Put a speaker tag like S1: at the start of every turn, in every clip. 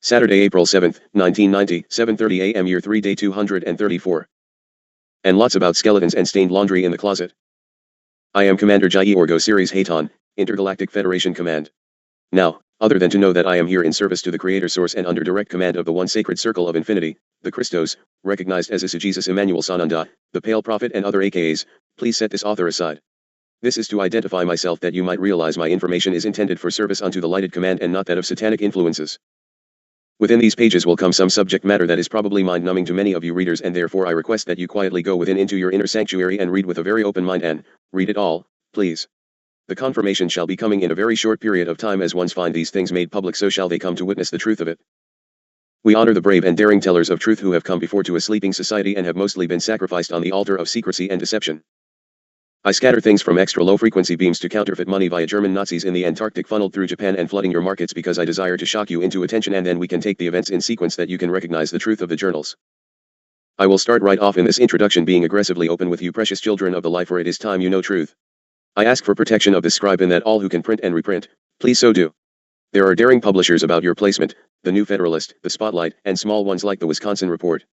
S1: Saturday, April 7, 1990, 7:30 a.m. Year 3, Day 234. And lots about skeletons and stained laundry in the closet. I am Commander Jai Orgo Series Hayton, Intergalactic Federation Command. Now, other than to know that I am here in service to the Creator Source and under direct command of the One Sacred Circle of Infinity, the Christos, recognized as Jesus Emmanuel Sananda, the Pale Prophet and other AKAs, please set this author aside. This is to identify myself that you might realize my information is intended for service unto the lighted command and not that of satanic influences. Within these pages will come some subject matter that is probably mind-numbing to many of you readers, and therefore I request that you quietly go within into your inner sanctuary and read with a very open mind and read it all, please. The confirmation shall be coming in a very short period of time, as once find these things made public so shall they come to witness the truth of it. We honor the brave and daring tellers of truth who have come before to a sleeping society and have mostly been sacrificed on the altar of secrecy and deception. I scatter things from extra low-frequency beams to counterfeit money via German Nazis in the Antarctic funneled through Japan and flooding your markets because I desire to shock you into attention, and then we can take the events in sequence that you can recognize the truth of the journals. I will start right off in this introduction being aggressively open with you precious children of the light, for it is time you know truth. I ask for protection of this scribe and that all who can print and reprint, please so do. There are daring publishers about your placement, the New Federalist, the Spotlight, and small ones like the Wisconsin Report.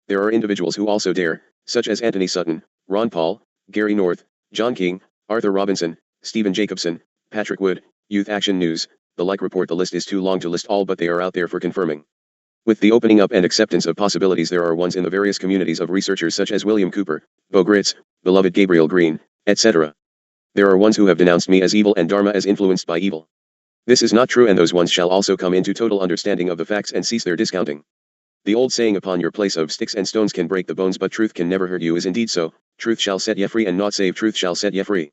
S1: There are individuals who also dare, such as Anthony Sutton, Ron Paul, Gary North, John King, Arthur Robinson, Stephen Jacobson, Patrick Wood, Youth Action News, the Like Report. The list is too long to list all, but they are out there for confirming. With the opening up and acceptance of possibilities, there are ones in the various communities of researchers such as William Cooper, Bo Gritz, beloved Gabriel Green, etc. There are ones who have denounced me as evil and Dharma as influenced by evil. This is not true, and those ones shall also come into total understanding of the facts and cease their discounting. The old saying, upon your place of sticks and stones can break the bones but truth can never hurt you, is indeed so. Truth shall set ye free and not save, truth shall set ye free.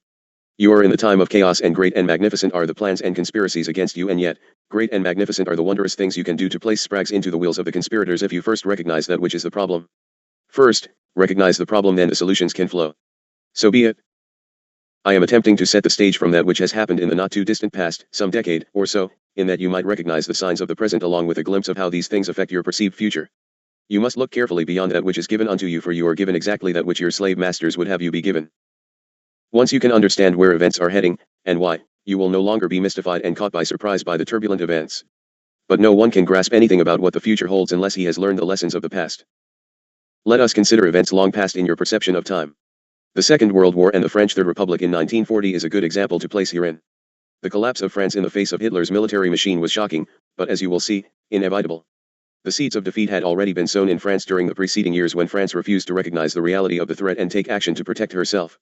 S1: You are in the time of chaos, and great and magnificent are the plans and conspiracies against you, and yet, great and magnificent are the wondrous things you can do to place sprags into the wheels of the conspirators if you first recognize that which is the problem. First, recognize the problem, then the solutions can flow. So be it. I am attempting to set the stage from that which has happened in the not too distant past, some decade or so, in that you might recognize the signs of the present along with a glimpse of how these things affect your perceived future. You must look carefully beyond that which is given unto you, for you are given exactly that which your slave masters would have you be given. Once you can understand where events are heading, and why, you will no longer be mystified and caught by surprise by the turbulent events. But no one can grasp anything about what the future holds unless he has learned the lessons of the past. Let us consider events long past in your perception of time. The Second World War and the French Third Republic in 1940 is a good example to place herein. The collapse of France in the face of Hitler's military machine was shocking, but as you will see, inevitable. The seeds of defeat had already been sown in France during the preceding years when France refused to recognize the reality of the threat and take action to protect herself.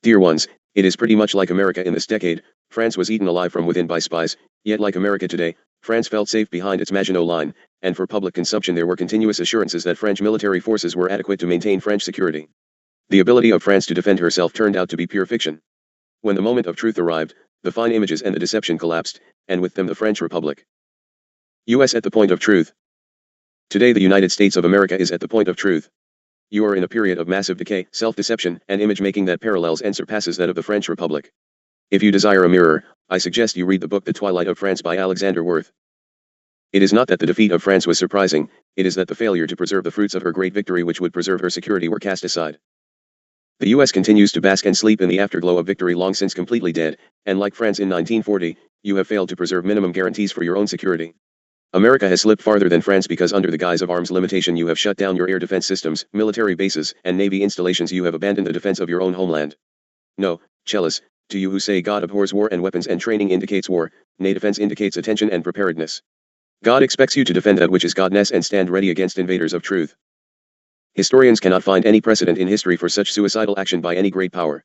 S1: Dear ones, it is pretty much like America in this decade. France was eaten alive from within by spies, yet like America today, France felt safe behind its Maginot Line, and for public consumption there were continuous assurances that French military forces were adequate to maintain French security. The ability of France to defend herself turned out to be pure fiction. When the moment of truth arrived, the fine images and the deception collapsed, and with them the French Republic. U.S. at the point of truth. Today the United States of America is at the point of truth. You are in a period of massive decay, self-deception, and image-making that parallels and surpasses that of the French Republic. If you desire a mirror, I suggest you read the book The Twilight of France by Alexander Worth. It is not that the defeat of France was surprising, it is that the failure to preserve the fruits of her great victory which would preserve her security were cast aside. The U.S. continues to bask and sleep in the afterglow of victory long since completely dead, and like France in 1940, you have failed to preserve minimum guarantees for your own security. America has slipped farther than France because under the guise of arms limitation you have shut down your air defense systems, military bases, and navy installations. You have abandoned the defense of your own homeland. No, Chelis, to you who say God abhors war and weapons and training indicates war, nay, defense indicates attention and preparedness. God expects you to defend that which is godness and stand ready against invaders of truth. Historians cannot find any precedent in history for such suicidal action by any great power.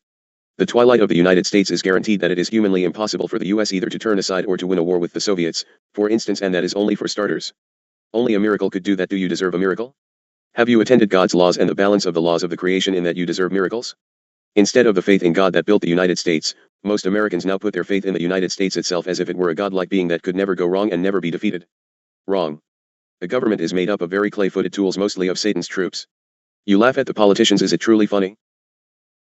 S1: The twilight of the United States is guaranteed that it is humanly impossible for the U.S. either to turn aside or to win a war with the Soviets, for instance, and that is only for starters. Only a miracle could do that. Do you deserve a miracle? Have you attended God's laws and the balance of the laws of the creation in that you deserve miracles? Instead of the faith in God that built the United States, most Americans now put their faith in the United States itself as if it were a godlike being that could never go wrong and never be defeated. Wrong. The government is made up of very clay-footed tools, mostly of Satan's troops. You laugh at the politicians. Is it truly funny?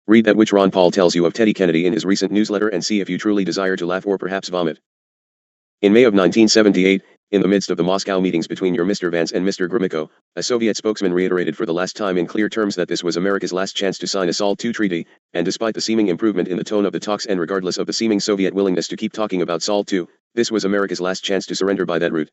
S1: Read that which Ron Paul tells you of Teddy Kennedy in his recent newsletter and see if you truly desire to laugh or perhaps vomit. In May of 1978, in the midst of the Moscow meetings between your Mr. Vance and Mr. Gromyko, a Soviet spokesman reiterated for the last time in clear terms that this was America's last chance to sign a SALT II treaty, and despite the seeming improvement in the tone of the talks and regardless of the seeming Soviet willingness to keep talking about SALT II, this was America's last chance to surrender by that route.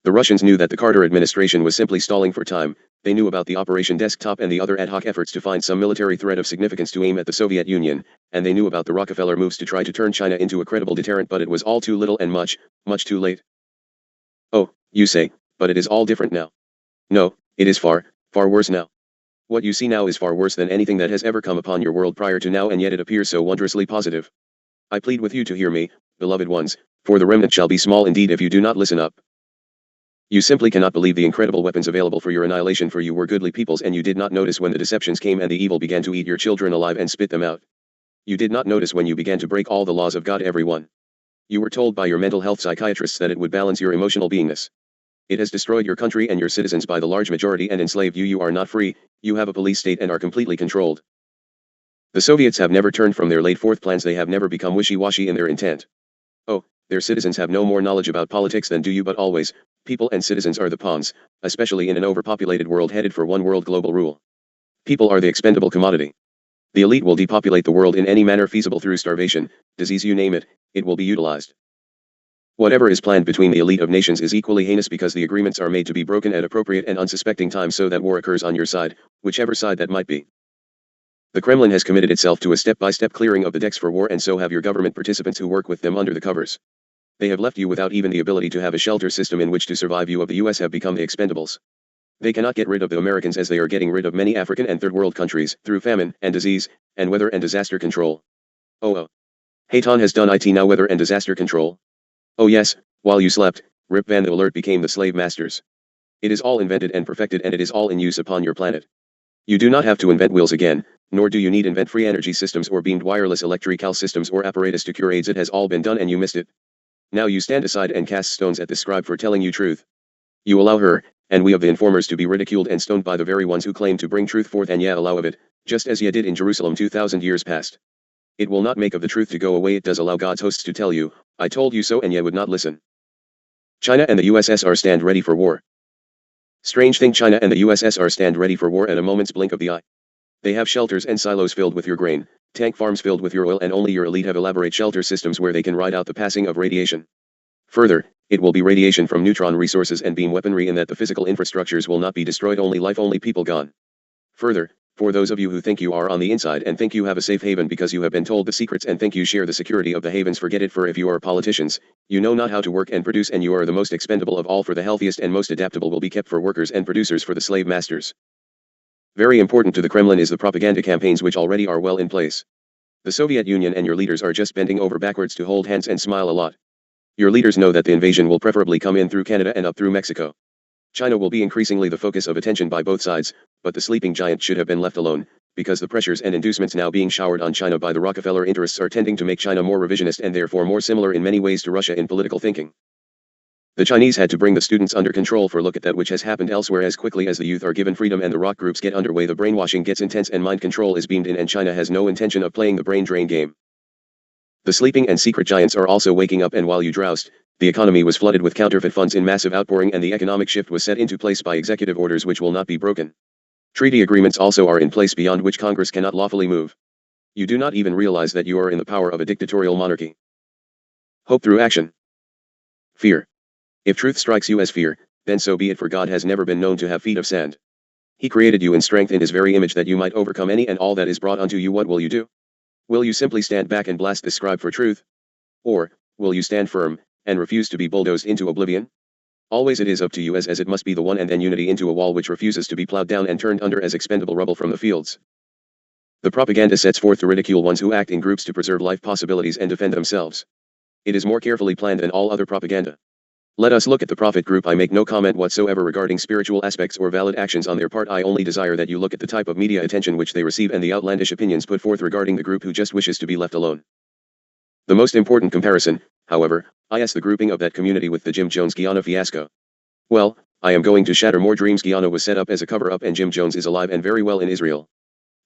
S1: The Russians knew that the Carter administration was simply stalling for time. They knew about the Operation Desktop and the other ad hoc efforts to find some military threat of significance to aim at the Soviet Union, and they knew about the Rockefeller moves to try to turn China into a credible deterrent, but it was all too little and much, much too late. Oh, you say, but it is all different now. No, it is far, far worse now. What you see now is far worse than anything that has ever come upon your world prior to now, and yet it appears so wondrously positive. I plead with you to hear me, beloved ones, for the remnant shall be small indeed if you do not listen up. You simply cannot believe the incredible weapons available for your annihilation, for you were goodly peoples and you did not notice when the deceptions came and the evil began to eat your children alive and spit them out. You did not notice when you began to break all the laws of God, everyone. You were told by your mental health psychiatrists that it would balance your emotional beingness. It has destroyed your country and your citizens by the large majority and enslaved you. You are not free, you have a police state and are completely controlled. The Soviets have never turned from their laid forth plans, they have never become wishy-washy in their intent. Oh, their citizens have no more knowledge about politics than do you, but always, people and citizens are the pawns, especially in an overpopulated world headed for one world global rule. People are the expendable commodity. The elite will depopulate the world in any manner feasible through starvation, disease, you name it, it will be utilized. Whatever is planned between the elite of nations is equally heinous because the agreements are made to be broken at appropriate and unsuspecting times so that war occurs on your side, whichever side that might be. The Kremlin has committed itself to a step-by-step clearing of the decks for war, and so have your government participants who work with them under the covers. They have left you without even the ability to have a shelter system in which to survive. You of the US have become the expendables. They cannot get rid of the Americans as they are getting rid of many African and third world countries through famine and disease and weather and disaster control. Oh. Hayton has done it now, weather and disaster control. Oh yes, while you slept, Rip Van the Alert became the slave masters. It is all invented and perfected and it is all in use upon your planet. You do not have to invent wheels again, nor do you need invent free energy systems or beamed wireless electrical systems or apparatus to cure AIDS. It has all been done and you missed it. Now you stand aside and cast stones at the scribe for telling you truth. You allow her, and we of the informers, to be ridiculed and stoned by the very ones who claim to bring truth forth, and ye allow of it, just as ye did in Jerusalem 2,000 years past. It will not make of the truth to go away, it does allow God's hosts to tell you, I told you so, and ye would not listen. China and the USSR stand ready for war. Strange thing, China and the USSR stand ready for war at a moment's blink of the eye. They have shelters and silos filled with your grain, tank farms filled with your oil, and only your elite have elaborate shelter systems where they can ride out the passing of radiation. Further, it will be radiation from neutron resources and beam weaponry, in that the physical infrastructures will not be destroyed, only life, only people gone. Further, for those of you who think you are on the inside and think you have a safe haven because you have been told the secrets and think you share the security of the havens, forget it, for if you are politicians, you know not how to work and produce, and you are the most expendable of all, for the healthiest and most adaptable will be kept for workers and producers, for the slave masters. Very important to the Kremlin is the propaganda campaigns which already are well in place. The Soviet Union and your leaders are just bending over backwards to hold hands and smile a lot. Your leaders know that the invasion will preferably come in through Canada and up through Mexico. China will be increasingly the focus of attention by both sides, but the sleeping giant should have been left alone, because the pressures and inducements now being showered on China by the Rockefeller interests are tending to make China more revisionist and therefore more similar in many ways to Russia in political thinking. The Chinese had to bring the students under control, for look at that which has happened elsewhere. As quickly as the youth are given freedom and the rock groups get underway, the brainwashing gets intense and mind control is beamed in, and China has no intention of playing the brain drain game. The sleeping and secret giants are also waking up, and while you drowsed, the economy was flooded with counterfeit funds in massive outpouring, and the economic shift was set into place by executive orders which will not be broken. Treaty agreements also are in place beyond which Congress cannot lawfully move. You do not even realize that you are in the power of a dictatorial monarchy. Hope through action. Fear. If truth strikes you as fear, then so be it, for God has never been known to have feet of sand. He created you in strength in his very image, that you might overcome any and all that is brought unto you. What will you do? Will you simply stand back and blast the scribe for truth? Or, will you stand firm, and refuse to be bulldozed into oblivion? Always it is up to you, as it must be the one and then unity into a wall which refuses to be plowed down and turned under as expendable rubble from the fields. The propaganda sets forth to ridicule ones who act in groups to preserve life possibilities and defend themselves. It is more carefully planned than all other propaganda. Let us look at the prophet group. I make no comment whatsoever regarding spiritual aspects or valid actions on their part. I only desire that you look at the type of media attention which they receive and the outlandish opinions put forth regarding the group who just wishes to be left alone. The most important comparison, however, is the grouping of that community with the Jim Jones Guyana fiasco. Well, I am going to shatter more dreams. Guyana was set up as a cover-up, and Jim Jones is alive and very well in Israel.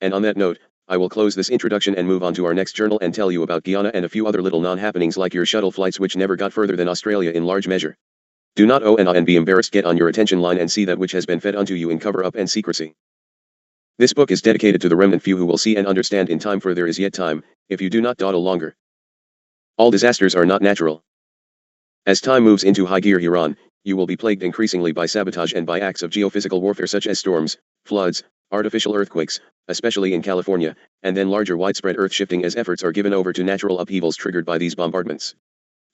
S1: And on that note, I will close this introduction and move on to our next journal and tell you about Guyana and a few other little non-happenings like your shuttle flights which never got further than Australia in large measure. Do not and be embarrassed. Get on your attention line and see that which has been fed unto you in cover-up and secrecy. This book is dedicated to the remnant few who will see and understand in time, for there is yet time, if you do not dawdle longer. All disasters are not natural. As time moves into high gear hereon, You will be plagued increasingly by sabotage and by acts of geophysical warfare such as storms, floods, artificial earthquakes, especially in California, and then larger widespread earth shifting as efforts are given over to natural upheavals triggered by these bombardments.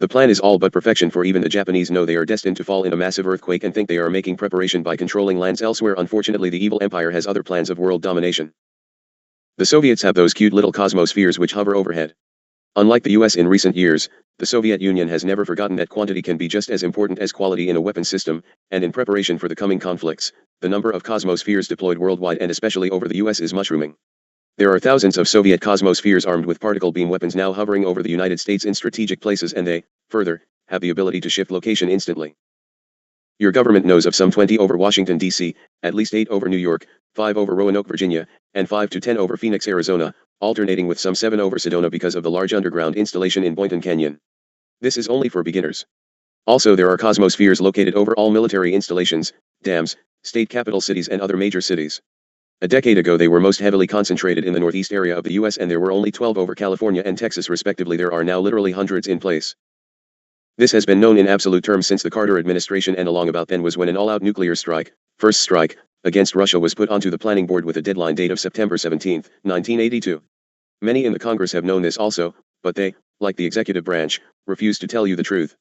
S1: The plan is all but perfection, for even the Japanese know they are destined to fall in a massive earthquake and think they are making preparation by controlling lands elsewhere. Unfortunately, the evil empire has other plans of world domination. The Soviets have those cute little cosmospheres which hover overhead. Unlike the US in recent years, the Soviet Union has never forgotten that quantity can be just as important as quality in a weapons system, and in preparation for the coming conflicts, the number of cosmospheres deployed worldwide and especially over the US is mushrooming. There are thousands of Soviet cosmospheres armed with particle beam weapons now hovering over the United States in strategic places, and they, further, have the ability to shift location instantly. Your government knows of some 20 over Washington, D.C., at least 8 over New York, 5 over Roanoke, Virginia, and 5 to 10 over Phoenix, Arizona, alternating with some 7 over Sedona because of the large underground installation in Boynton Canyon. This is only for beginners. Also, there are cosmospheres located over all military installations, dams, state capital cities and other major cities. A decade ago they were most heavily concentrated in the northeast area of the US, and there were only 12 over California and Texas respectively. There are now literally hundreds in place. This has been known in absolute terms since the Carter administration, and along about then was when an all-out nuclear strike, first strike, against Russia was put onto the planning board with a deadline date of September 17, 1982. Many in the Congress have known this also, but they, like the executive branch, refuse to tell you the truth.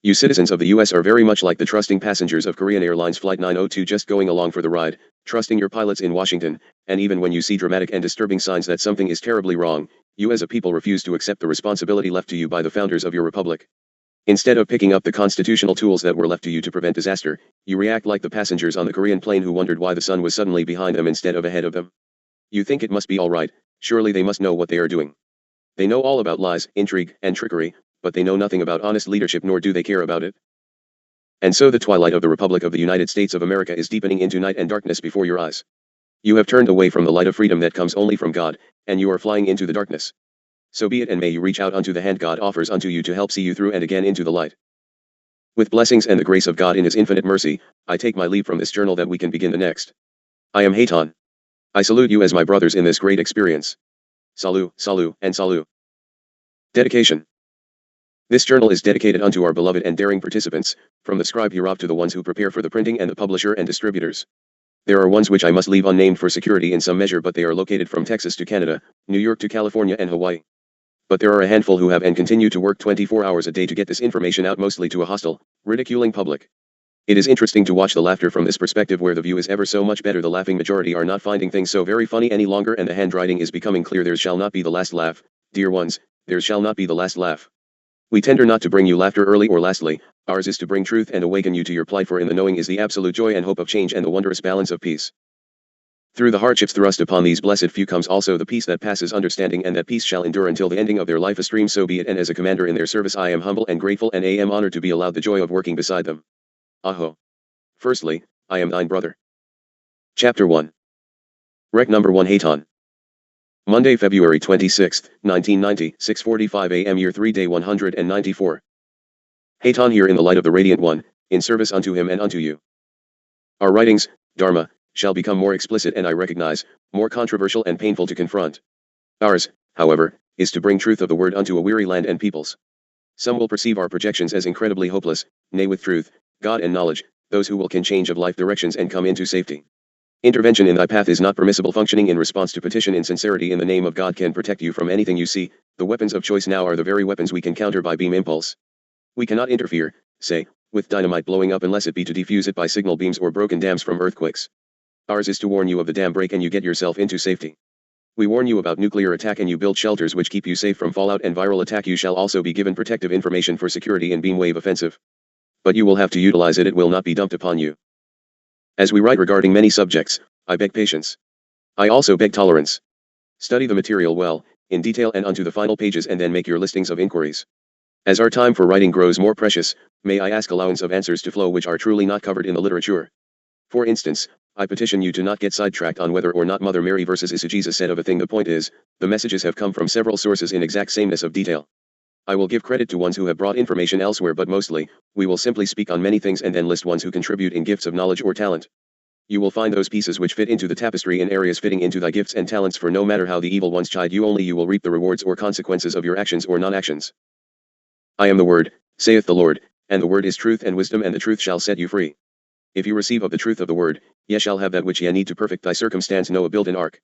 S1: You citizens of the US are very much like the trusting passengers of Korean Airlines Flight 902, just going along for the ride, trusting your pilots in Washington, and even when you see dramatic and disturbing signs that something is terribly wrong, you as a people refuse to accept the responsibility left to you by the founders of your republic. Instead of picking up the constitutional tools that were left to you to prevent disaster, you react like the passengers on the Korean plane who wondered why the sun was suddenly behind them instead of ahead of them. You think it must be all right, surely they must know what they are doing. They know all about lies, intrigue, and trickery, but they know nothing about honest leadership, nor do they care about it. And so the twilight of the Republic of the United States of America is deepening into night and darkness before your eyes. You have turned away from the light of freedom that comes only from God, and you are flying into the darkness. So be it, and may you reach out unto the hand God offers unto you to help see you through and again into the light. With blessings and the grace of God in His infinite mercy, I take my leave from this journal that we can begin the next. I am Hayton. I salute you as my brothers in this great experience. Salut, salut, and salut. Dedication. This journal is dedicated unto our beloved and daring participants, from the scribe hereof to the ones who prepare for the printing and the publisher and distributors. There are ones which I must leave unnamed for security in some measure, but they are located from Texas to Canada, New York to California and Hawaii. But there are a handful who have and continue to work 24 hours a day to get this information out, mostly to a hostile, ridiculing public. It is interesting to watch the laughter from this perspective, where the view is ever so much better. The laughing majority are not finding things so very funny any longer, and the handwriting is becoming clear. There shall not be the last laugh, dear ones, there shall not be the last laugh. We tender not to bring you laughter early or lastly, ours is to bring truth and awaken you to your plight, for in the knowing is the absolute joy and hope of change and the wondrous balance of peace. Through the hardships thrust upon these blessed few comes also the peace that passes understanding, and that peace shall endure until the ending of their life. A stream, so be it, and as a commander in their service I am humble and grateful, and am honored to be allowed the joy of working beside them. Aho. Firstly, I am thine brother. Chapter 1. Rec number 1. Hayton. Monday, February 26, 1990, 6:45 a.m. Year 3, Day 194. Hayton here in the light of the Radiant One, in service unto him and unto you. Our writings, Dharma, shall become more explicit and I recognize, more controversial and painful to confront. Ours, however, is to bring truth of the word unto a weary land and peoples. Some will perceive our projections as incredibly hopeless, nay with truth, God and knowledge, those who will can change of life directions and come into safety. Intervention in thy path is not permissible. Functioning in response to petition in sincerity in the name of God can protect you from anything you see. The weapons of choice now are the very weapons we can counter by beam impulse. We cannot interfere, say, with dynamite blowing up unless it be to defuse it by signal beams or broken dams from earthquakes. Ours is to warn you of the dam break and you get yourself into safety. We warn you about nuclear attack and you build shelters which keep you safe from fallout and viral attack. You shall also be given protective information for security in beam wave offensive. But you will have to utilize it. It will not be dumped upon you. As we write regarding many subjects, I beg patience. I also beg tolerance. Study the material well, in detail and unto the final pages, and then make your listings of inquiries. As our time for writing grows more precious, may I ask allowance of answers to flow which are truly not covered in the literature. For instance, I petition you to not get sidetracked on whether or not Mother Mary versus Jesus said of a thing. The point is, the messages have come from several sources in exact sameness of detail. I will give credit to ones who have brought information elsewhere, but mostly, we will simply speak on many things and then list ones who contribute in gifts of knowledge or talent. You will find those pieces which fit into the tapestry in areas fitting into thy gifts and talents, for no matter how the evil ones chide you, only you will reap the rewards or consequences of your actions or non-actions. I am the Word, saith the Lord, And the word is truth and wisdom, and the truth shall set you free. If you receive of the truth of the word, ye shall have that which ye need to perfect thy circumstance. Noah built an ark.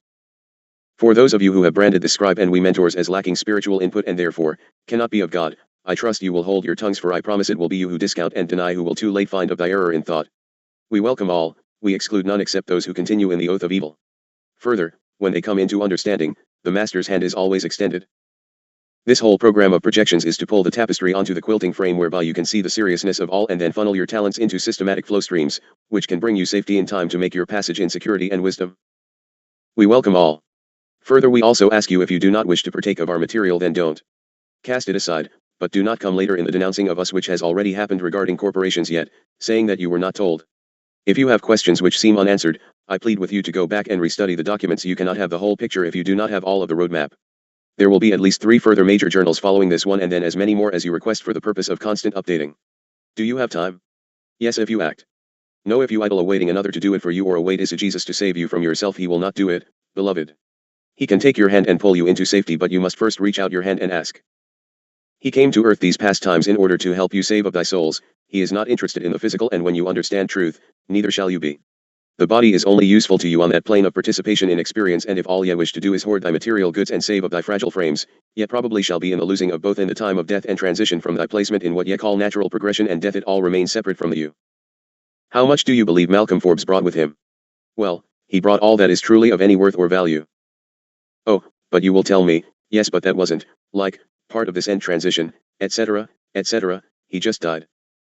S1: For those of you who have branded the scribe and we mentors as lacking spiritual input and therefore cannot be of God, I trust you will hold your tongues, for I promise it will be you who discount and deny, who will too late find of thy error in thought. We welcome all, we exclude none except those who continue in the oath of evil. Further, when they come into understanding, the master's hand is always extended. This whole program of projections is to pull the tapestry onto the quilting frame, whereby you can see the seriousness of all and then funnel your talents into systematic flow streams, which can bring you safety in time to make your passage in security and wisdom. We welcome all. Further, we also ask you, if you do not wish to partake of our material, then don't cast it aside, but do not come later in the denouncing of us which has already happened regarding corporations yet, saying that you were not told. If you have questions which seem unanswered, I plead with you to go back and restudy the documents. You cannot have the whole picture if you do not have all of the roadmap. There will be at least 3 further major journals following this one, and then as many more as you request for the purpose of constant updating. Do you have time? Yes, if you act. No, if you idle awaiting another to do it for you, or await Jesus to save you from yourself, he will not do it, beloved. He can take your hand and pull you into safety, but you must first reach out your hand and ask. He came to earth these past times in order to help you save up thy souls. He is not interested in the physical, and when you understand truth, neither shall you be. The body is only useful to you on that plane of participation in experience, and if all ye wish to do is hoard thy material goods and save up thy fragile frames, ye probably shall be in the losing of both in the time of death and transition from thy placement in what ye call natural progression and death. It all remains separate from the you. How much do you believe Malcolm Forbes brought with him? Well, he brought all that is truly of any worth or value. Oh, but you will tell me, yes, but that wasn't, like, part of this end transition, etc., etc., he just died.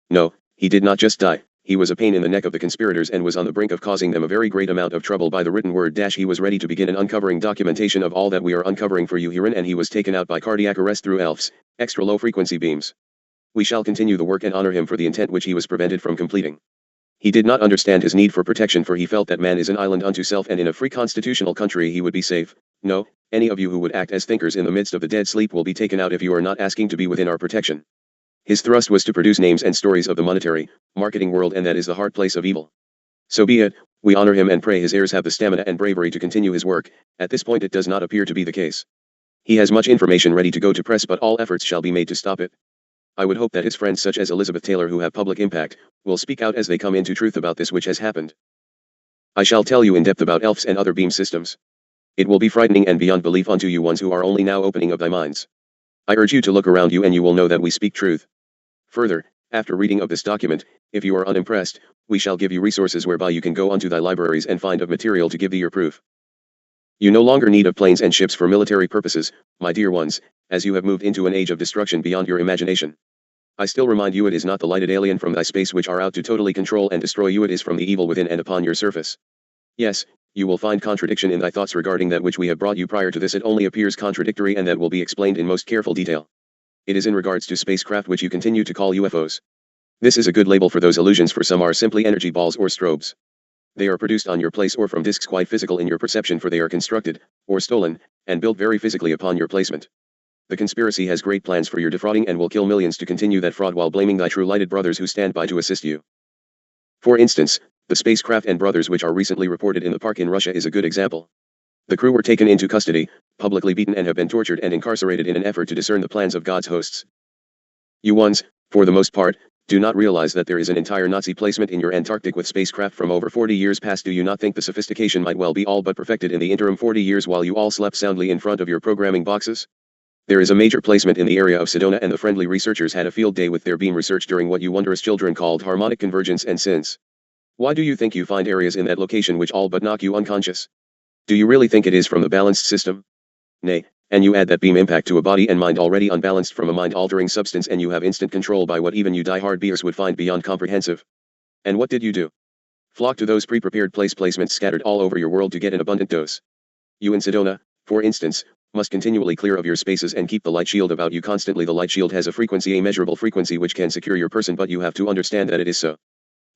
S1: No, he did not just die. He was a pain in the neck of the conspirators and was on the brink of causing them a very great amount of trouble by the written word. He was ready to begin an uncovering documentation of all that we are uncovering for you herein, and he was taken out by cardiac arrest through ELFs, extra low frequency beams. We shall continue the work and honor him for the intent which he was prevented from completing. He did not understand his need for protection, for he felt that man is an island unto self, and in a free constitutional country he would be safe. No, any of you who would act as thinkers in the midst of the dead sleep will be taken out if you are not asking to be within our protection. His thrust was to produce names and stories of the monetary, marketing world, and that is the hard place of evil. So be it, we honor him and pray his heirs have the stamina and bravery to continue his work. At this point it does not appear to be the case. He has much information ready to go to press, but all efforts shall be made to stop it. I would hope that his friends such as Elizabeth Taylor, who have public impact, will speak out as they come into truth about this which has happened. I shall tell you in depth about ELFs and other beam systems. It will be frightening and beyond belief unto you ones who are only now opening of thy minds. I urge you to look around you and you will know that we speak truth. Further, after reading of this document, if you are unimpressed, we shall give you resources whereby you can go unto thy libraries and find of material to give thee your proof. You no longer need of planes and ships for military purposes, my dear ones, as you have moved into an age of destruction beyond your imagination. I still remind you, it is not the lighted alien from thy space which are out to totally control and destroy you, it is from the evil within and upon your surface. Yes, you will find contradiction in thy thoughts regarding that which we have brought you prior to this. It only appears contradictory, and that will be explained in most careful detail. It is in regards to spacecraft which you continue to call UFOs. This is a good label for those illusions, for some are simply energy balls or strobes. They are produced on your place or from discs, quite physical in your perception, for they are constructed, or stolen, and built very physically upon your placement. The conspiracy has great plans for your defrauding and will kill millions to continue that fraud while blaming thy true lighted brothers who stand by to assist you. For instance, the spacecraft and brothers which are recently reported in the park in Russia is a good example. The crew were taken into custody, publicly beaten, and have been tortured and incarcerated in an effort to discern the plans of God's hosts. You ones, for the most part, do not realize that there is an entire Nazi placement in your Antarctic with spacecraft from over 40 years past. Do you not think the sophistication might well be all but perfected in the interim 40 years while you all slept soundly in front of your programming boxes? There is a major placement in the area of Sedona, and the friendly researchers had a field day with their beam research during what you wondrous children called harmonic convergence, and since. Why do you think you find areas in that location which all but knock you unconscious? Do you really think it is from the balanced system? Nay, and you add that beam impact to a body and mind already unbalanced from a mind-altering substance, and you have instant control by what even you die-hard beers would find beyond comprehensive. And what did you do? Flock to those pre-prepared placements scattered all over your world to get an abundant dose. You in Sedona, for instance, must continually clear of your spaces and keep the light shield about you constantly. The light shield has a frequency, a measurable frequency, which can secure your person, but you have to understand that it is so.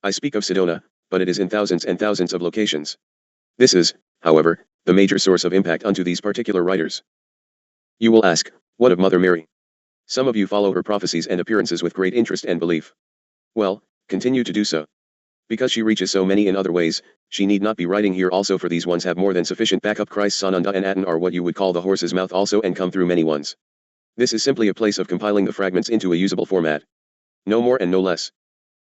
S1: I speak of Sedona, but it is in thousands and thousands of locations. This is, however, the major source of impact unto these particular writers. You will ask, what of Mother Mary? Some of you follow her prophecies and appearances with great interest and belief. Well, continue to do so. Because she reaches so many in other ways, she need not be writing here also, for these ones have more than sufficient backup. Christ, Sananda and Aten are what you would call the horse's mouth also, and come through many ones. This is simply a place of compiling the fragments into a usable format. No more and no less.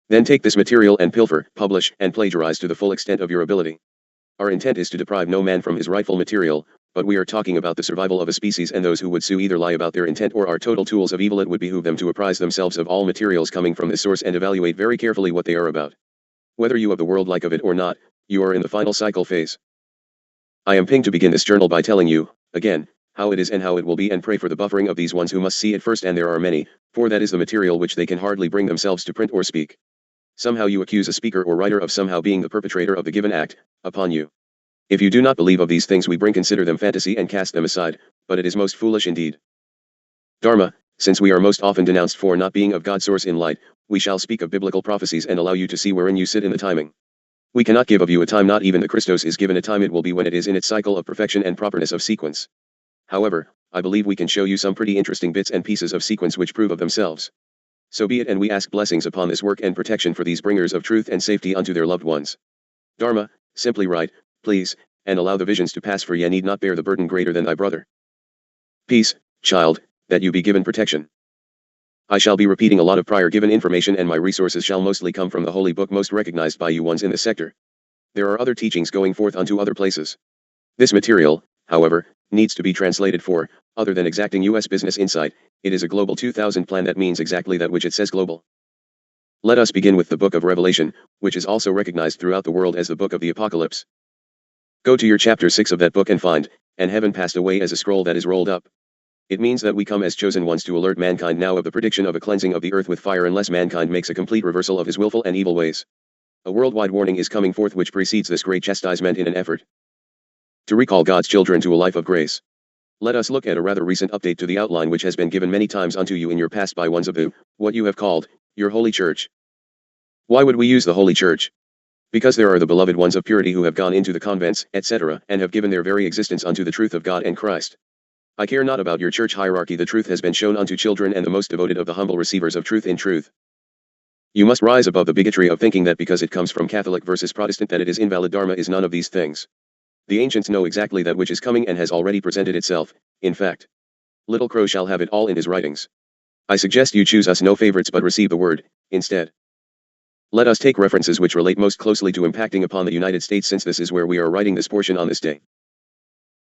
S1: Then take this material and pilfer, publish, and plagiarize to the full extent of your ability. Our intent is to deprive no man from his rightful material, but we are talking about the survival of a species, and those who would sue either lie about their intent or are total tools of evil. It would behoove them to apprise themselves of all materials coming from this source and evaluate very carefully what they are about. Whether you of the world like of it or not, you are in the final cycle phase. I am pinged to begin this journal by telling you, again, how it is and how it will be, and pray for the buffering of these ones who must see it first, and there are many, for that is the material which they can hardly bring themselves to print or speak. Somehow you accuse a speaker or writer of somehow being the perpetrator of the given act, upon you. If you do not believe of these things we bring, consider them fantasy and cast them aside, but it is most foolish indeed. Dharma, since we are most often denounced for not being of God's source in light, we shall speak of biblical prophecies and allow you to see wherein you sit in the timing. We cannot give of you a time, not even the Christos is given a time. It will be when it is in its cycle of perfection and properness of sequence. However, I believe we can show you some pretty interesting bits and pieces of sequence which prove of themselves. So be it, and we ask blessings upon this work and protection for these bringers of truth and safety unto their loved ones. Dharma, simply write, please, and allow the visions to pass, for ye need not bear the burden greater than thy brother. Peace, child, that you be given protection. I shall be repeating a lot of prior given information, and my resources shall mostly come from the holy book most recognized by you ones in this sector. There are other teachings going forth unto other places. This material, however, needs to be translated, for, other than exacting U.S. business insight, it is a global 2000 plan that means exactly that which it says, global. Let us begin with the book of Revelation, which is also recognized throughout the world as the book of the Apocalypse. Go to your chapter 6 of that book and find, and heaven passed away as a scroll that is rolled up. It means that we come as chosen ones to alert mankind now of the prediction of a cleansing of the earth with fire unless mankind makes a complete reversal of his willful and evil ways. A worldwide warning is coming forth which precedes this great chastisement in an effort to recall God's children to a life of grace. Let us look at a rather recent update to the outline which has been given many times unto you in your past by ones of the, what you have called, your holy church. Why would we use the holy church? Because there are the beloved ones of purity who have gone into the convents, etc., and have given their very existence unto the truth of God and Christ. I care not about your church hierarchy. The truth has been shown unto children, and the most devoted of the humble receivers of truth in truth. You must rise above the bigotry of thinking that because it comes from Catholic versus Protestant that it is invalid. Dharma is none of these things. The ancients know exactly that which is coming and has already presented itself. In fact, Little Crow shall have it all in his writings. I suggest you choose us no favorites but receive the word, instead. Let us take references which relate most closely to impacting upon the United States, since this is where we are writing this portion on this day.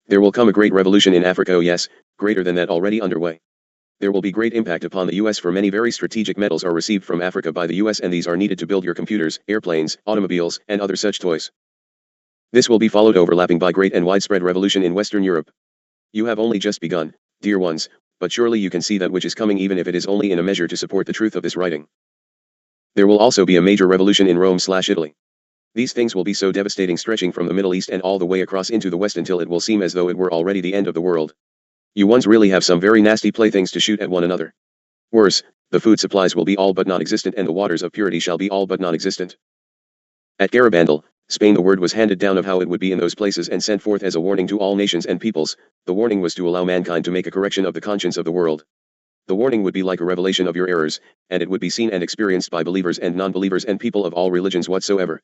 S1: There will come a great revolution in Africa, oh yes, greater than that already underway. There will be great impact upon the US, for many very strategic metals are received from Africa by the US, and these are needed to build your computers, airplanes, automobiles, and other such toys. This will be followed overlapping by great and widespread revolution in Western Europe. You have only just begun, dear ones, but surely you can see that which is coming, even if it is only in a measure to support the truth of this writing. There will also be a major revolution in Rome/Italy. These things will be so devastating, stretching from the Middle East and all the way across into the West until it will seem as though it were already the end of the world. You ones really have some very nasty playthings to shoot at one another. Worse, the food supplies will be all but non-existent, and the waters of purity shall be all but non-existent. At Garabandal, Spain, the word was handed down of how it would be in those places and sent forth as a warning to all nations and peoples. The warning was to allow mankind to make a correction of the conscience of the world. The warning would be like a revelation of your errors, and it would be seen and experienced by believers and non-believers and people of all religions whatsoever.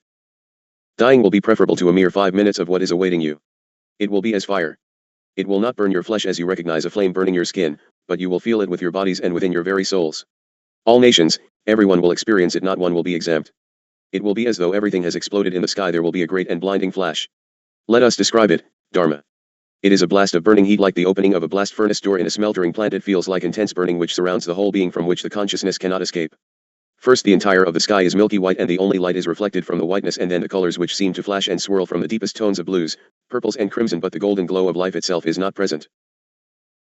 S1: Dying will be preferable to a mere 5 minutes of what is awaiting you. It will be as fire. It will not burn your flesh as you recognize a flame burning your skin, but you will feel it with your bodies and within your very souls. All nations, everyone will experience it, not one will be exempt. It will be as though everything has exploded in the sky. There will be a great and blinding flash. Let us describe it, Dharma. It is a blast of burning heat, like the opening of a blast furnace door in a smeltering plant. It feels like intense burning which surrounds the whole being, from which the consciousness cannot escape. First, the entire of the sky is milky white, and the only light is reflected from the whiteness, and then the colors which seem to flash and swirl from the deepest tones of blues, purples and crimson, but the golden glow of life itself is not present.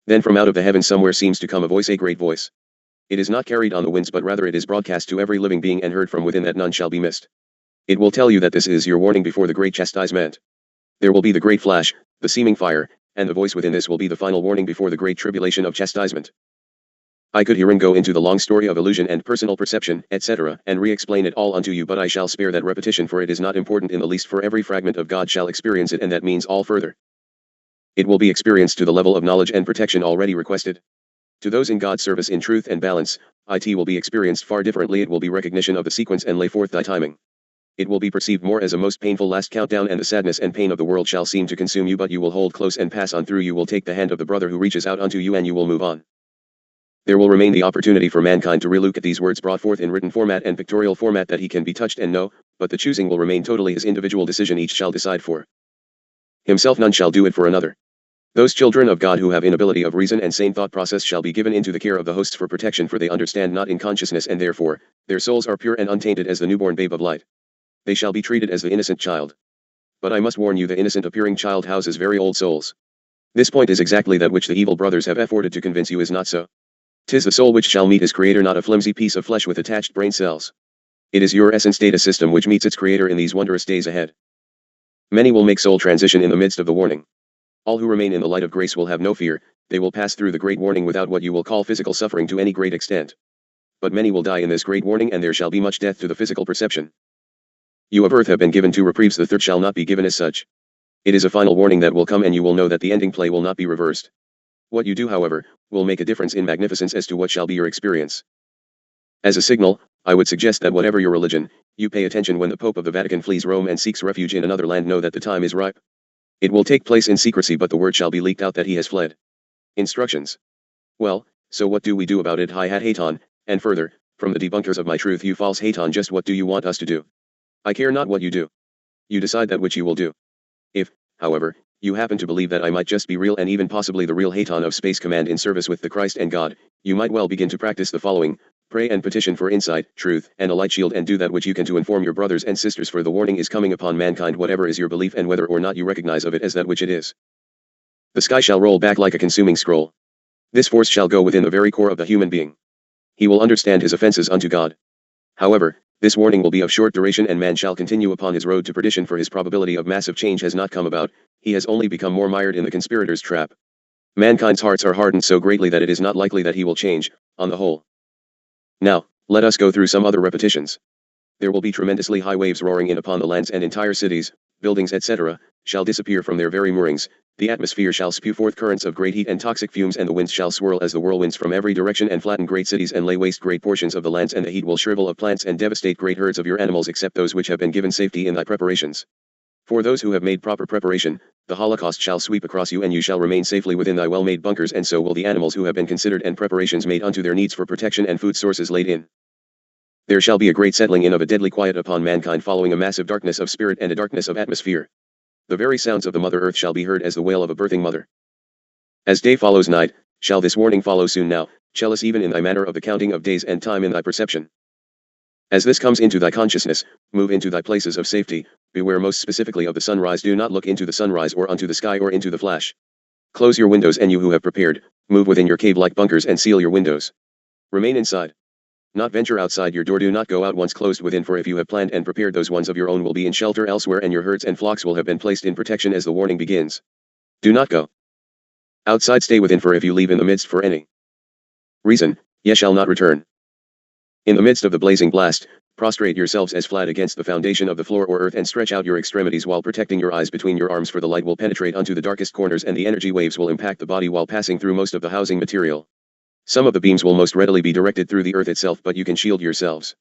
S1: Then from out of the heavens somewhere seems to come a voice, a great voice. It is not carried on the winds, but rather it is broadcast to every living being and heard from within, that none shall be missed. It will tell you that this is your warning before the great chastisement. There will be the great flash, the seeming fire, and the voice within this will be the final warning before the great tribulation of chastisement. I could herein go into the long story of illusion and personal perception, etc., and re-explain it all unto you, but I shall spare that repetition, for it is not important in the least, for every fragment of God shall experience it, and that means all further. It will be experienced to the level of knowledge and protection already requested. To those in God's service in truth and balance, it will be experienced far differently. It will be recognition of the sequence and lay forth thy timing. It will be perceived more as a most painful last countdown, and the sadness and pain of the world shall seem to consume you, but you will hold close and pass on through. You will take the hand of the brother who reaches out unto you, and you will move on. There will remain the opportunity for mankind to relook at these words brought forth in written format and pictorial format that he can be touched and know, but the choosing will remain totally his individual decision. Each shall decide for himself, none shall do it for another. Those children of God who have inability of reason and sane thought process shall be given into the care of the hosts for protection, for they understand not in consciousness, and therefore, their souls are pure and untainted as the newborn babe of light. They shall be treated as the innocent child. But I must warn you, the innocent appearing child houses very old souls. This point is exactly that which the evil brothers have afforded to convince you is not so. 'Tis the soul which shall meet his creator, not a flimsy piece of flesh with attached brain cells. It is your essence data system which meets its creator in these wondrous days ahead. Many will make soul transition in the midst of the warning. All who remain in the light of grace will have no fear, they will pass through the great warning without what you will call physical suffering to any great extent. But many will die in this great warning, and there shall be much death to the physical perception. You of earth have been given 2 reprieves, the third shall not be given as such. It is a final warning that will come, and you will know that the ending play will not be reversed. What you do, however, will make a difference in magnificence as to what shall be your experience. As a signal, I would suggest that whatever your religion, you pay attention when the Pope of the Vatican flees Rome and seeks refuge in another land. Know that the time is ripe. It will take place in secrecy, but the word shall be leaked out that he has fled. Instructions. Well, so what do we do about it? Hi hat Haton, and further, from the debunkers of my truth, you false Haton, just what do you want us to do? I care not what you do. You decide that which you will do. If, however, you happen to believe that I might just be real and even possibly the real Haton of Space Command in service with the Christ and God, you might well begin to practice the following: pray and petition for insight, truth, and a light shield, and do that which you can to inform your brothers and sisters, for the warning is coming upon mankind, whatever is your belief and whether or not you recognize of it as that which it is. The sky shall roll back like a consuming scroll. This force shall go within the very core of the human being. He will understand his offenses unto God. However, this warning will be of short duration, and man shall continue upon his road to perdition, for his probability of massive change has not come about, he has only become more mired in the conspirator's trap. Mankind's hearts are hardened so greatly that it is not likely that he will change, on the whole. Now, let us go through some other repetitions. There will be tremendously high waves roaring in upon the lands, and entire cities, buildings, etc., shall disappear from their very moorings. The atmosphere shall spew forth currents of great heat and toxic fumes, and the winds shall swirl as the whirlwinds from every direction and flatten great cities and lay waste great portions of the lands, and the heat will shrivel of plants and devastate great herds of your animals, except those which have been given safety in thy preparations. For those who have made proper preparation, the Holocaust shall sweep across you, and you shall remain safely within thy well-made bunkers, and so will the animals who have been considered and preparations made unto their needs for protection and food sources laid in. There shall be a great settling in of a deadly quiet upon mankind, following a massive darkness of spirit and a darkness of atmosphere. The very sounds of the Mother Earth shall be heard as the wail of a birthing mother. As day follows night, shall this warning follow soon. Now, jealous even in thy manner of the counting of days and time in thy perception. As this comes into thy consciousness, move into thy places of safety, beware most specifically of the sunrise. Do not look into the sunrise or unto the sky or into the flash. Close your windows, and you who have prepared, move within your cave-like bunkers and seal your windows. Remain inside. Not venture outside your door. Do not go out once closed within, for if you have planned and prepared, those ones of your own will be in shelter elsewhere, and your herds and flocks will have been placed in protection as the warning begins. Do not go outside, stay within, for if you leave in the midst for any reason, ye shall not return. In the midst of the blazing blast, prostrate yourselves as flat against the foundation of the floor or earth, and stretch out your extremities while protecting your eyes between your arms, for the light will penetrate unto the darkest corners, and the energy waves will impact the body while passing through most of the housing material. Some of the beams will most readily be directed through the earth itself, but you can shield yourselves.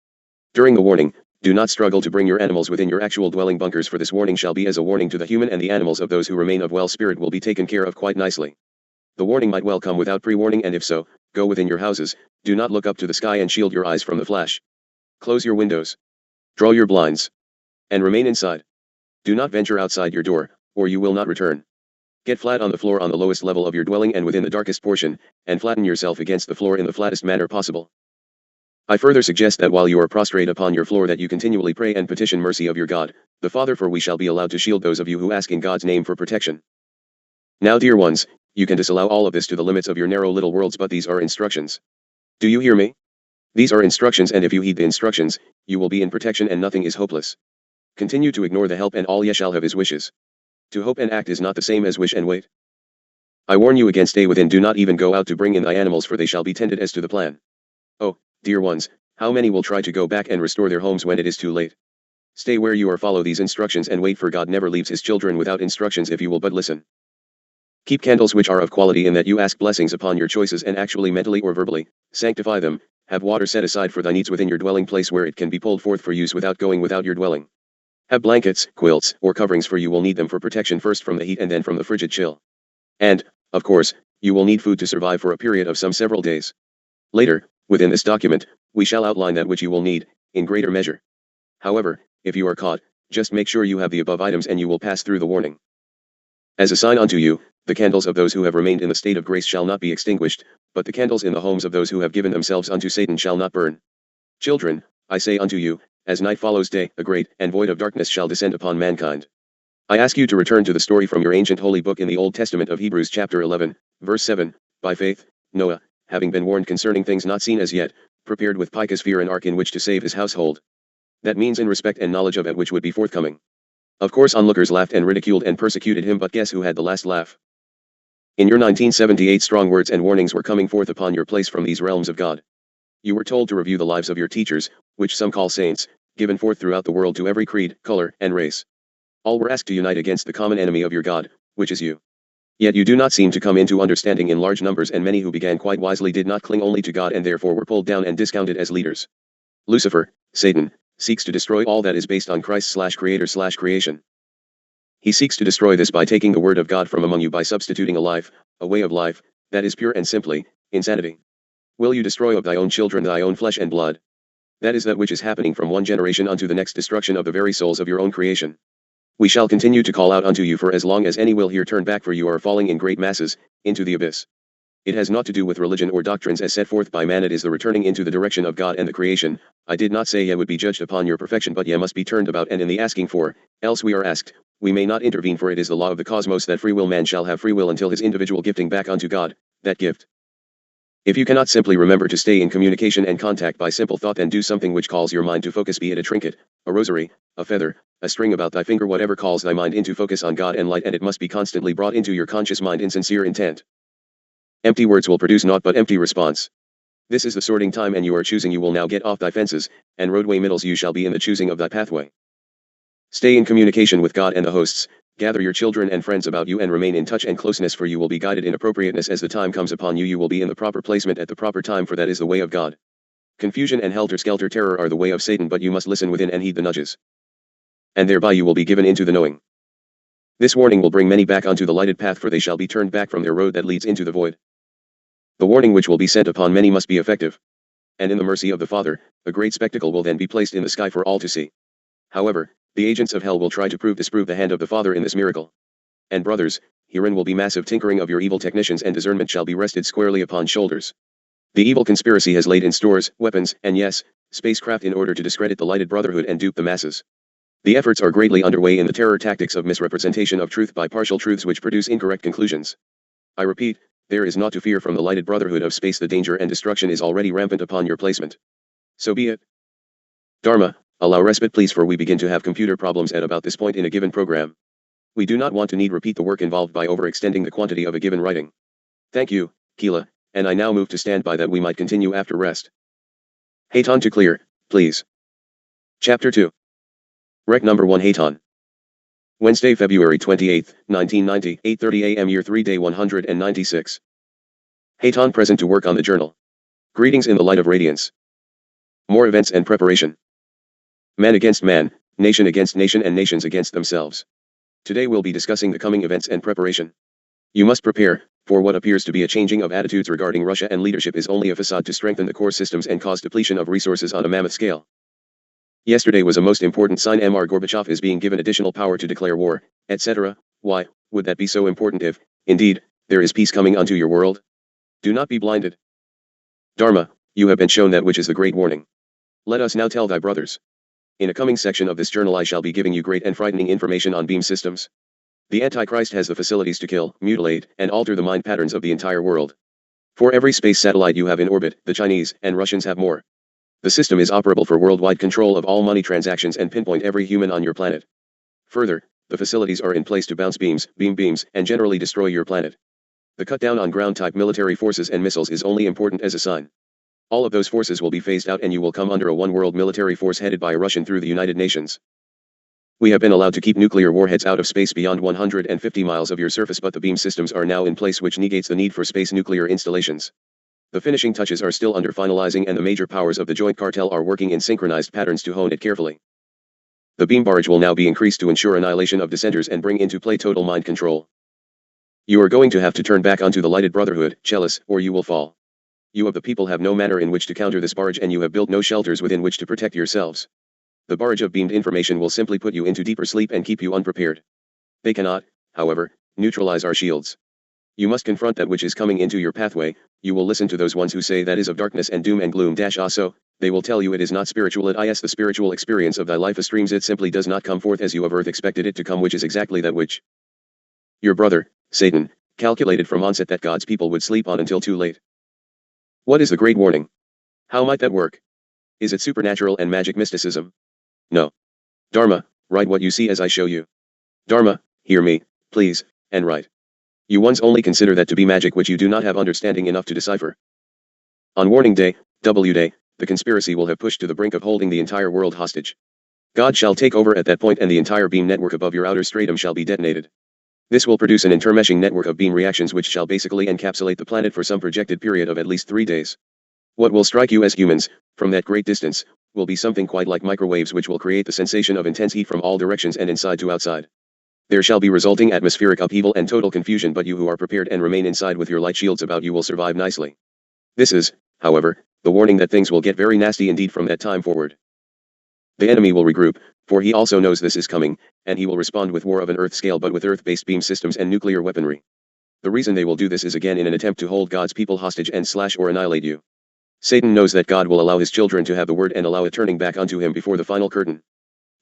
S1: During the warning, do not struggle to bring your animals within your actual dwelling bunkers, for this warning shall be as a warning to the human, and the animals of those who remain of well spirit will be taken care of quite nicely. The warning might well come without pre-warning, and if so, go within your houses, do not look up to the sky, and shield your eyes from the flash. Close your windows. Draw your blinds. And remain inside. Do not venture outside your door, or you will not return. Get flat on the floor on the lowest level of your dwelling and within the darkest portion, and flatten yourself against the floor in the flattest manner possible. I further suggest that while you are prostrate upon your floor, that you continually pray and petition mercy of your God, the Father, for we shall be allowed to shield those of you who ask in God's name for protection. Now, dear ones, you can disallow all of this to the limits of your narrow little worlds, but these are instructions. Do you hear me? These are instructions, and if you heed the instructions, you will be in protection and nothing is hopeless. Continue to ignore the help, and all ye shall have is wishes. To hope and act is not the same as wish and wait. I warn you again, stay within. Do not even go out to bring in thy animals, for they shall be tended as to the plan. Oh, dear ones, how many will try to go back and restore their homes when it is too late? Stay where you are, follow these instructions and wait, for God never leaves his children without instructions if you will but listen. Keep candles which are of quality, in that you ask blessings upon your choices, and actually mentally or verbally sanctify them. Have water set aside for thy needs within your dwelling place, where it can be pulled forth for use without going without your dwelling. Have blankets, quilts, or coverings, for you will need them for protection, first from the heat and then from the frigid chill. And, of course, you will need food to survive for a period of some several days. Later, within this document, we shall outline that which you will need, in greater measure. However, if you are caught, just make sure you have the above items and you will pass through the warning. As a sign unto you, the candles of those who have remained in the state of grace shall not be extinguished, but the candles in the homes of those who have given themselves unto Satan shall not burn. Children, I say unto you, as night follows day, a great and void of darkness shall descend upon mankind. I ask you to return to the story from your ancient holy book in the Old Testament of Hebrews chapter 11, verse 7, by faith, Noah, having been warned concerning things not seen as yet, prepared with pious fear an ark in which to save his household. That means in respect and knowledge of it which would be forthcoming. Of course onlookers laughed and ridiculed and persecuted him, but guess who had the last laugh? In your 1978 strong words and warnings were coming forth upon your place from these realms of God. You were told to review the lives of your teachers, which some call saints, given forth throughout the world to every creed, color, and race. All were asked to unite against the common enemy of your God, which is you. Yet you do not seem to come into understanding in large numbers, and many who began quite wisely did not cling only to God and therefore were pulled down and discounted as leaders. Lucifer, Satan, seeks to destroy all that is based on Christ/Creator/creation. He seeks to destroy this by taking the word of God from among you by substituting a way of life, that is pure and simply, insanity. Will you destroy of thy own children thy own flesh and blood? That is that which is happening from one generation unto the next, destruction of the very souls of your own creation. We shall continue to call out unto you for as long as any will hear, turn back, for you are falling in great masses, into the abyss. It has not to do with religion or doctrines as set forth by man, it is the returning into the direction of God and the creation. I did not say ye would be judged upon your perfection, but ye must be turned about and in the asking for, else we are asked, we may not intervene, for it is the law of the cosmos that free will man shall have free will until his individual gifting back unto God, that gift. If you cannot simply remember to stay in communication and contact by simple thought, then do something which calls your mind to focus, be it a trinket, a rosary, a feather, a string about thy finger, whatever calls thy mind into focus on God and light, and it must be constantly brought into your conscious mind in sincere intent. Empty words will produce naught but empty response. This is the sorting time, and you are choosing. You will now get off thy fences, and roadway middles you shall be in the choosing of thy pathway. Stay in communication with God and the hosts, gather your children and friends about you and remain in touch and closeness, for you will be guided in appropriateness as the time comes upon you. You will be in the proper placement at the proper time, for that is the way of God. Confusion and helter-skelter terror are the way of Satan, but you must listen within and heed the nudges. And thereby you will be given into the knowing. This warning will bring many back unto the lighted path, for they shall be turned back from their road that leads into the void. The warning which will be sent upon many must be effective. And in the mercy of the Father, a great spectacle will then be placed in the sky for all to see. However, the agents of hell will try to disprove the hand of the Father in this miracle. And brothers, herein will be massive tinkering of your evil technicians, and discernment shall be rested squarely upon shoulders. The evil conspiracy has laid in stores, weapons, and yes, spacecraft in order to discredit the lighted brotherhood and dupe the masses. The efforts are greatly underway in the terror tactics of misrepresentation of truth by partial truths which produce incorrect conclusions. I repeat, there is naught to fear from the lighted brotherhood of space. The danger and destruction is already rampant upon your placement. So be it. Dharma, allow respite please, for we begin to have computer problems at about this point in a given program. We do not want to repeat the work involved by overextending the quantity of a given writing. Thank you, Keela, and I now move to standby that we might continue after rest. Haton to clear, please. Chapter 2. Rec number 1, Haton. Wednesday, February 28, 1990, 8:30 a.m. Year 3, Day 196. Haton present to work on the journal. Greetings in the light of radiance. More events and preparation. Man against man, nation against nation, and nations against themselves. Today we'll be discussing the coming events and preparation. You must prepare, for what appears to be a changing of attitudes regarding Russia and leadership is only a facade to strengthen the core systems and cause depletion of resources on a mammoth scale. Yesterday was a most important sign. Mr. Gorbachev is being given additional power to declare war, etc. Why would that be so important if, indeed, there is peace coming unto your world? Do not be blinded. Dharma, you have been shown that which is the great warning. Let us now tell thy brothers. In a coming section of this journal I shall be giving you great and frightening information on beam systems. The Antichrist has the facilities to kill, mutilate, and alter the mind patterns of the entire world. For every space satellite you have in orbit, the Chinese and Russians have more. The system is operable for worldwide control of all money transactions and pinpoint every human on your planet. Further, the facilities are in place to bounce beams, beam beams, and generally destroy your planet. The cut down on ground-type military forces and missiles is only important as a sign. All of those forces will be phased out and you will come under a one-world military force headed by a Russian through the United Nations. We have been allowed to keep nuclear warheads out of space beyond 150 miles of your surface, but the beam systems are now in place, which negates the need for space nuclear installations. The finishing touches are still under finalizing, and the major powers of the joint cartel are working in synchronized patterns to hone it carefully. The beam barrage will now be increased to ensure annihilation of dissenters and bring into play total mind control. You are going to have to turn back onto the lighted brotherhood, Chalice, or you will fall. You of the people have no manner in which to counter this barrage, and you have built no shelters within which to protect yourselves. The barrage of beamed information will simply put you into deeper sleep and keep you unprepared. They cannot, however, neutralize our shields. You must confront that which is coming into your pathway. You will listen to those ones who say that is of darkness and doom and gloom. Also, they will tell you it is not spiritual. It is the spiritual experience of thy life streams. It simply does not come forth as you of earth expected it to come, which is exactly that which your brother, Satan, calculated from onset that God's people would sleep on until too late. What is the great warning? How might that work? Is it supernatural and magic mysticism? No. Dharma, write what you see as I show you. Dharma, hear me, please, and write. You once only consider that to be magic which you do not have understanding enough to decipher. On warning day, W day, the conspiracy will have pushed to the brink of holding the entire world hostage. God shall take over at that point, and the entire beam network above your outer stratum shall be detonated. This will produce an intermeshing network of beam reactions which shall basically encapsulate the planet for some projected period of at least 3 days. What will strike you as humans, from that great distance, will be something quite like microwaves which will create the sensation of intense heat from all directions and inside to outside. There shall be resulting atmospheric upheaval and total confusion, but you who are prepared and remain inside with your light shields about you will survive nicely. This is, however, the warning that things will get very nasty indeed from that time forward. The enemy will regroup, for he also knows this is coming, and he will respond with war of an Earth scale, but with Earth-based beam systems and nuclear weaponry. The reason they will do this is again in an attempt to hold God's people hostage and slash or annihilate you. Satan knows that God will allow his children to have the word and allow it turning back unto him before the final curtain.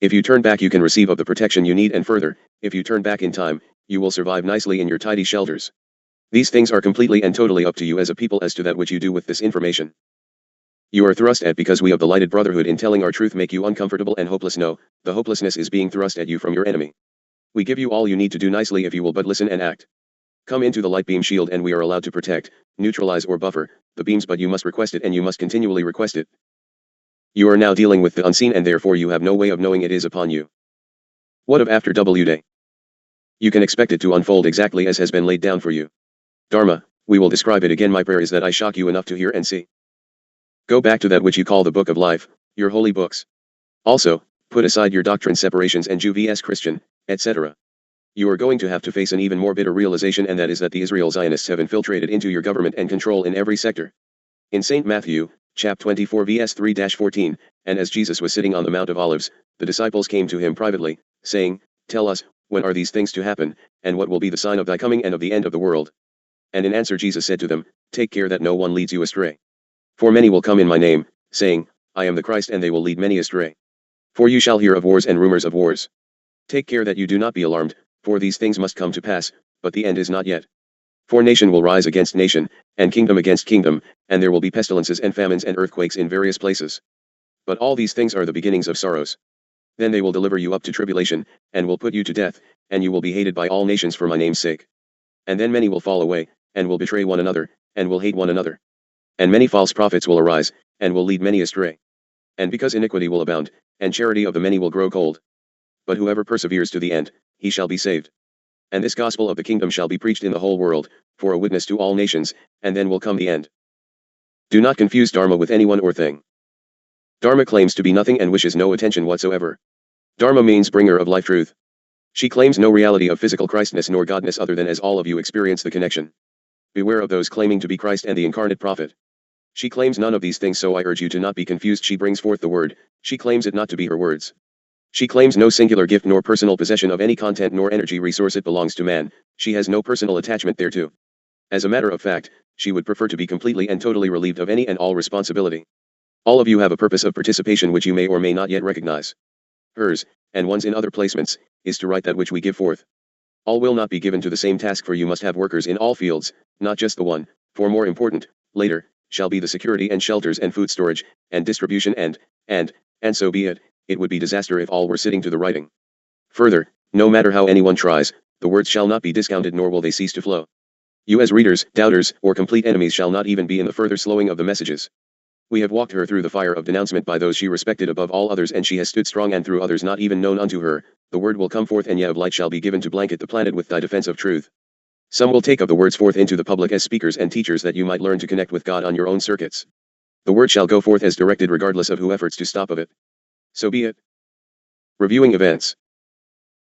S1: If you turn back, you can receive of the protection you need, and further, if you turn back in time, you will survive nicely in your tidy shelters. These things are completely and totally up to you as a people as to that which you do with this information. You are thrust at because we of the lighted brotherhood in telling our truth make you uncomfortable and hopeless. No, the hopelessness is being thrust at you from your enemy. We give you all you need to do nicely if you will but listen and act. Come into the light beam shield and we are allowed to protect, neutralize or buffer the beams, but you must request it, and you must continually request it. You are now dealing with the unseen, and therefore you have no way of knowing it is upon you. What of after W day? You can expect it to unfold exactly as has been laid down for you. Dharma, we will describe it again. My prayer is that I shock you enough to hear and see. Go back to that which you call the book of life, your holy books. Also, put aside your doctrine separations and Jew vs Christian, etc. You are going to have to face an even more bitter realization, and that is that the Israel Zionists have infiltrated into your government and control in every sector. In St. Matthew, chap 24 vs 3-14, and as Jesus was sitting on the Mount of Olives, the disciples came to him privately, saying, Tell us, when are these things to happen, and what will be the sign of thy coming and of the end of the world? And in answer Jesus said to them, Take care that no one leads you astray. For many will come in my name, saying, I am the Christ, and they will lead many astray. For you shall hear of wars and rumors of wars. Take care that you do not be alarmed, for these things must come to pass, but the end is not yet. For nation will rise against nation, and kingdom against kingdom, and there will be pestilences and famines and earthquakes in various places. But all these things are the beginnings of sorrows. Then they will deliver you up to tribulation, and will put you to death, and you will be hated by all nations for my name's sake. And then many will fall away, and will betray one another, and will hate one another. And many false prophets will arise, and will lead many astray. And because iniquity will abound, and charity of the many will grow cold. But whoever perseveres to the end, he shall be saved. And this gospel of the kingdom shall be preached in the whole world, for a witness to all nations, and then will come the end. Do not confuse Dharma with anyone or thing. Dharma claims to be nothing and wishes no attention whatsoever. Dharma means bringer of life truth. She claims no reality of physical Christness nor Godness other than as all of you experience the connection. Beware of those claiming to be Christ and the incarnate prophet. She claims none of these things, so I urge you to not be confused. She brings forth the word, she claims it not to be her words. She claims no singular gift nor personal possession of any content nor energy resource. It belongs to man, she has no personal attachment thereto. As a matter of fact, she would prefer to be completely and totally relieved of any and all responsibility. All of you have a purpose of participation which you may or may not yet recognize. Hers, and one's in other placements, is to write that which we give forth. All will not be given to the same task, for you must have workers in all fields, not just the one, for more important, later, shall be the security and shelters and food storage, and distribution and so be it. It would be disaster if all were sitting to the writing. Further, no matter how anyone tries, the words shall not be discounted nor will they cease to flow. You as readers, doubters, or complete enemies shall not even be in the further slowing of the messages. We have walked her through the fire of denouncement by those she respected above all others, and she has stood strong, and through others not even known unto her, the word will come forth, and yet of light shall be given to blanket the planet with thy defense of truth. Some will take of the words forth into the public as speakers and teachers, that you might learn to connect with God on your own circuits. The word shall go forth as directed regardless of who efforts to stop of it. So be it. Reviewing events.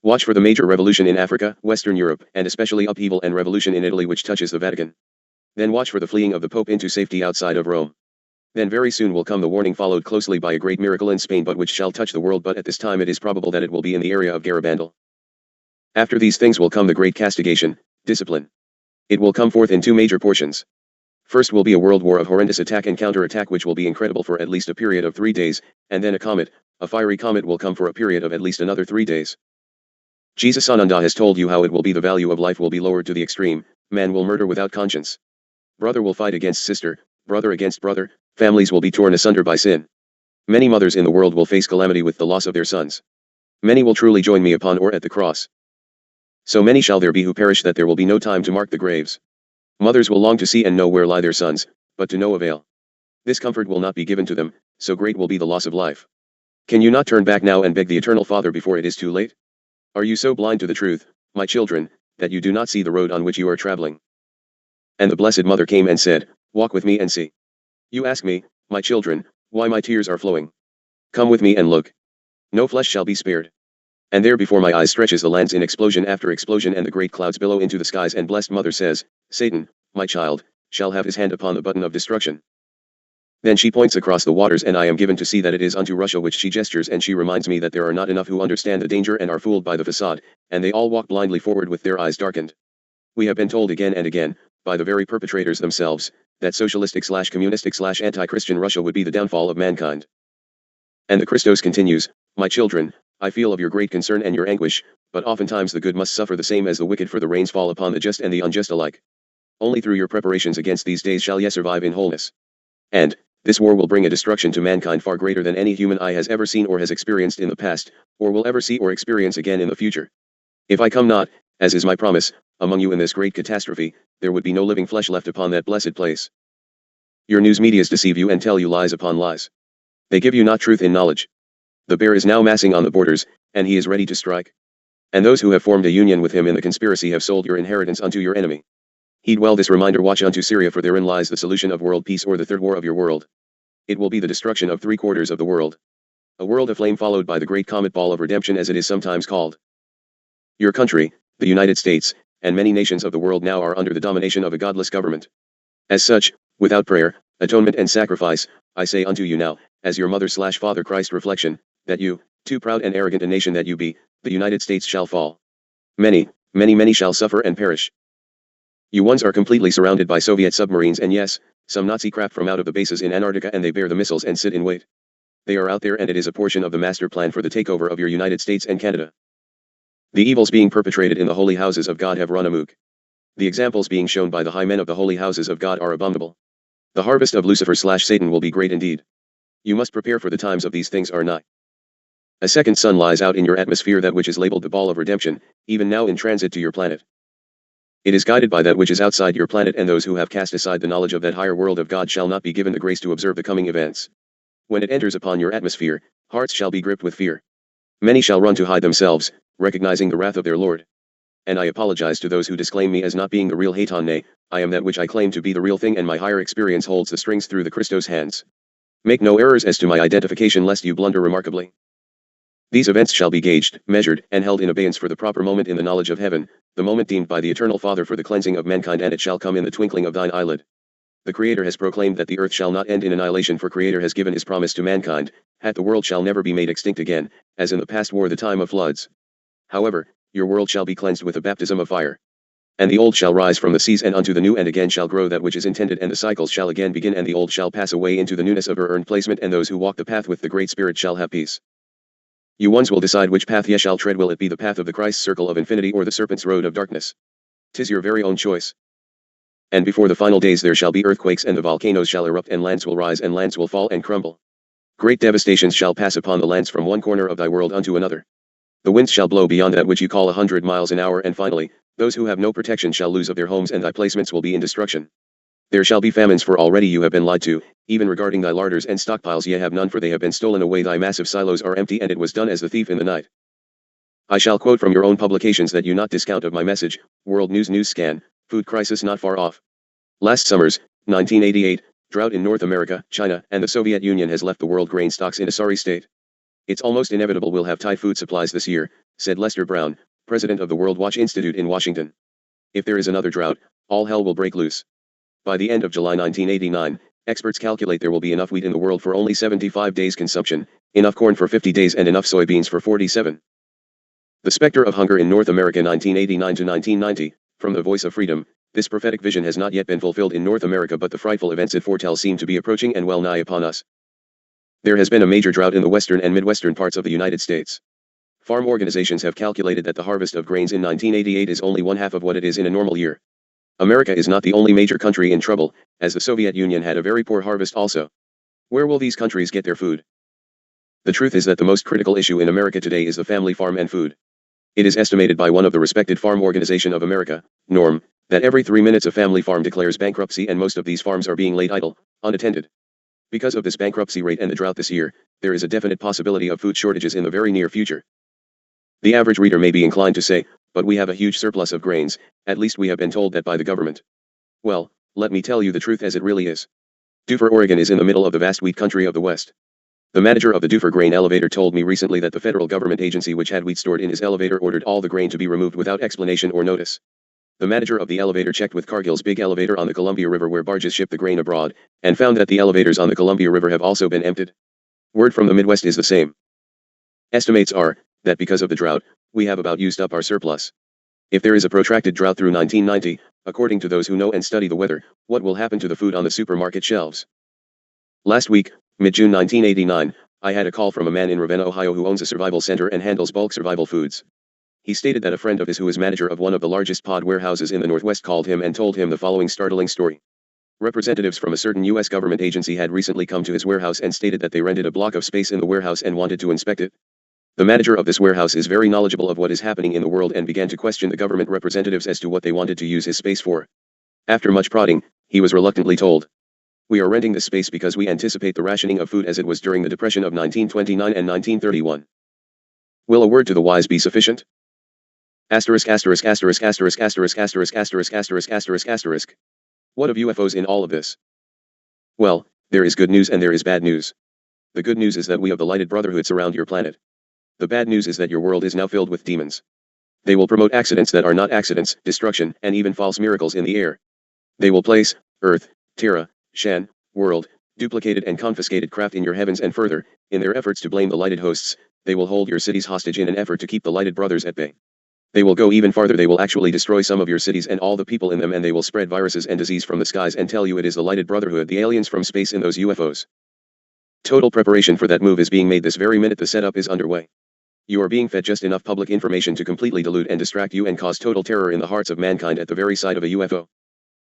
S1: Watch for the major revolution in Africa, Western Europe, and especially upheaval and revolution in Italy which touches the Vatican. Then watch for the fleeing of the Pope into safety outside of Rome. Then very soon will come the warning, followed closely by a great miracle in Spain, but which shall touch the world, but at this time it is probable that it will be in the area of Garabandal. After these things will come the great castigation, discipline. It will come forth in two major portions. First will be a world war of horrendous attack and counter-attack, which will be incredible for at least a period of 3 days, and then a fiery comet will come for a period of at least another 3 days. Jesus Ananda has told you how it will be. The value of life will be lowered to the extreme, man will murder without conscience. Brother will fight against sister, brother against brother, families will be torn asunder by sin. Many mothers in the world will face calamity with the loss of their sons. Many will truly join me upon or at the cross. So many shall there be who perish that there will be no time to mark the graves. Mothers will long to see and know where lie their sons, but to no avail. This comfort will not be given to them, so great will be the loss of life. Can you not turn back now and beg the Eternal Father before it is too late? Are you so blind to the truth, my children, that you do not see the road on which you are traveling? And the Blessed Mother came and said, walk with me and see. You ask me, my children, why my tears are flowing. Come with me and look. No flesh shall be spared. And there before my eyes stretches the lands in explosion after explosion, and the great clouds billow into the skies, and Blessed Mother says, Satan, my child, shall have his hand upon the button of destruction. Then she points across the waters, and I am given to see that it is unto Russia which she gestures, and she reminds me that there are not enough who understand the danger and are fooled by the facade, and they all walk blindly forward with their eyes darkened. We have been told again and again, by the very perpetrators themselves, that socialistic/communistic/anti-Christian Russia would be the downfall of mankind. And the Christos continues, my children, I feel of your great concern and your anguish, but oftentimes the good must suffer the same as the wicked, for the rains fall upon the just and the unjust alike. Only through your preparations against these days shall ye survive in wholeness. And this war will bring a destruction to mankind far greater than any human eye has ever seen or has experienced in the past, or will ever see or experience again in the future. If I come not, as is my promise, among you in this great catastrophe, there would be no living flesh left upon that blessed place. Your news medias deceive you and tell you lies upon lies. They give you not truth in knowledge. The bear is now massing on the borders, and he is ready to strike. And those who have formed a union with him in the conspiracy have sold your inheritance unto your enemy. Heed well this reminder, watch unto Syria, for therein lies the solution of world peace, or the third war of your world. It will be the destruction of 3/4 of the world. A world aflame, followed by the great comet ball of redemption, as it is sometimes called. Your country, the United States, and many nations of the world now are under the domination of a godless government. As such, without prayer, atonement and sacrifice, I say unto you now, as your mother/father Christ reflection, that you, too proud and arrogant a nation that you be, the United States shall fall. Many, many, many shall suffer and perish. You ones are completely surrounded by Soviet submarines, and yes, some Nazi craft from out of the bases in Antarctica, and they bear the missiles and sit in wait. They are out there, and it is a portion of the master plan for the takeover of your United States and Canada. The evils being perpetrated in the holy houses of God have run amok. The examples being shown by the high men of the holy houses of God are abominable. The harvest of Lucifer/Satan will be great indeed. You must prepare, for the times of these things are nigh. A second sun lies out in your atmosphere, that which is labeled the ball of redemption, even now in transit to your planet. It is guided by that which is outside your planet, and those who have cast aside the knowledge of that higher world of God shall not be given the grace to observe the coming events. When it enters upon your atmosphere, hearts shall be gripped with fear. Many shall run to hide themselves, recognizing the wrath of their Lord. And I apologize to those who disclaim me as not being the real Haton. Nay, I am that which I claim to be, the real thing, and my higher experience holds the strings through the Christos hands. Make no errors as to my identification, lest you blunder remarkably. These events shall be gauged, measured, and held in abeyance for the proper moment in the knowledge of heaven, the moment deemed by the Eternal Father for the cleansing of mankind, and it shall come in the twinkling of thine eyelid. The Creator has proclaimed that the earth shall not end in annihilation, for Creator has given his promise to mankind, that the world shall never be made extinct again, as in the past were the time of floods. However, your world shall be cleansed with a baptism of fire. And the old shall rise from the seas, and unto the new, and again shall grow that which is intended, and the cycles shall again begin, and the old shall pass away into the newness of her earned placement, and those who walk the path with the Great Spirit shall have peace. You ones will decide which path ye shall tread. Will it be the path of the Christ's circle of infinity, or the serpent's road of darkness? 'Tis your very own choice. And before the final days there shall be earthquakes, and the volcanoes shall erupt, and lands will rise, and lands will fall and crumble. Great devastations shall pass upon the lands from one corner of thy world unto another. The winds shall blow beyond that which you call 100 miles an hour, and finally, those who have no protection shall lose of their homes, and thy placements will be in destruction. There shall be famines, for already you have been lied to, even regarding thy larders and stockpiles ye have none, for they have been stolen away, thy massive silos are empty, and it was done as the thief in the night. I shall quote from your own publications that you not discount of my message. World News Scan, food crisis not far off. Last summer's, 1988, drought in North America, China, and the Soviet Union has left the world grain stocks in a sorry state. It's almost inevitable we'll have tight food supplies this year, said Lester Brown, president of the World Watch Institute in Washington. If there is another drought, all hell will break loose. By the end of July 1989, experts calculate there will be enough wheat in the world for only 75 days consumption, enough corn for 50 days and enough soybeans for 47. The Spectre of Hunger in North America 1989 to 1990, from the Voice of Freedom. This prophetic vision has not yet been fulfilled in North America, but the frightful events it foretells seem to be approaching and well nigh upon us. There has been a major drought in the western and midwestern parts of the United States. Farm organizations have calculated that the harvest of grains in 1988 is only one half of what it is in a normal year. America is not the only major country in trouble, as the Soviet Union had a very poor harvest also. Where will these countries get their food? The truth is that the most critical issue in America today is the family farm and food. It is estimated by one of the respected Farm Organization of America, NORM, that every 3 minutes a family farm declares bankruptcy, and most of these farms are being laid idle, unattended. Because of this bankruptcy rate and the drought this year, there is a definite possibility of food shortages in the very near future. The average reader may be inclined to say, but we have a huge surplus of grains, at least we have been told that by the government. Well, let me tell you the truth as it really is. Dufur, Oregon is in the middle of the vast wheat country of the West. The manager of the Dufur grain elevator told me recently that the federal government agency which had wheat stored in his elevator ordered all the grain to be removed without explanation or notice. The manager of the elevator checked with Cargill's big elevator on the Columbia River where barges ship the grain abroad, and found that the elevators on the Columbia River have also been emptied. Word from the Midwest is the same. Estimates are that because of the drought, we have about used up our surplus. If there is a protracted drought through 1990, according to those who know and study the weather, what will happen to the food on the supermarket shelves? Last week, mid-June 1989, I had a call from a man in Ravenna, Ohio who owns a survival center and handles bulk survival foods. He stated that a friend of his who is manager of one of the largest pod warehouses in the Northwest called him and told him the following startling story. Representatives from a certain U.S. government agency had recently come to his warehouse and stated that they rented a block of space in the warehouse and wanted to inspect it. The manager of this warehouse is very knowledgeable of what is happening in the world and began to question the government representatives as to what they wanted to use his space for. After much prodding, he was reluctantly told, "We are renting this space because we anticipate the rationing of food as it was during the Depression of 1929 and 1931. Will a word to the wise be sufficient? Asterisk asterisk asterisk asterisk asterisk asterisk asterisk asterisk asterisk asterisk. What of UFOs in all of this? Well, there is good news and there is bad news. The good news is that we of the lighted brotherhood surround your planet. The bad news is that your world is now filled with demons. They will promote accidents that are not accidents, destruction, and even false miracles in the air. They will place Earth, Terra, Shan, world, duplicated and confiscated craft in your heavens, and further, in their efforts to blame the lighted hosts, they will hold your cities hostage in an effort to keep the lighted brothers at bay. They will go even farther. They will actually destroy some of your cities and all the people in them, and they will spread viruses and disease from the skies and tell you it is the lighted brotherhood, the aliens from space in those UFOs. Total preparation for that move is being made this very minute. The setup is underway. You are being fed just enough public information to completely delude and distract you and cause total terror in the hearts of mankind at the very sight of a UFO.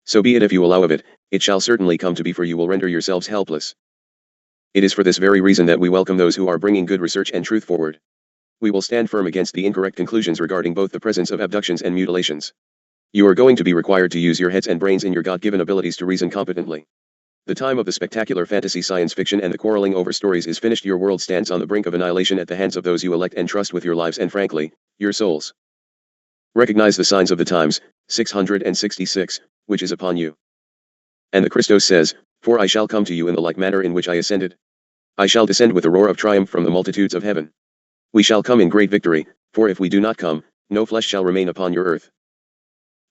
S1: So be it if you allow of it, it shall certainly come to be, for you will render yourselves helpless. It is for this very reason that we welcome those who are bringing good research and truth forward. We will stand firm against the incorrect conclusions regarding both the presence of abductions and mutilations. You are going to be required to use your heads and brains and your God-given abilities to reason competently. The time of the spectacular fantasy science fiction and the quarreling over stories is finished. Your world stands on the brink of annihilation at the hands of those you elect and trust with your lives and, frankly, your souls. Recognize the signs of the times, 666, which is upon you. And the Christos says, "For I shall come to you in the like manner in which I ascended. I shall descend with a roar of triumph from the multitudes of heaven. We shall come in great victory, for if we do not come, no flesh shall remain upon your earth.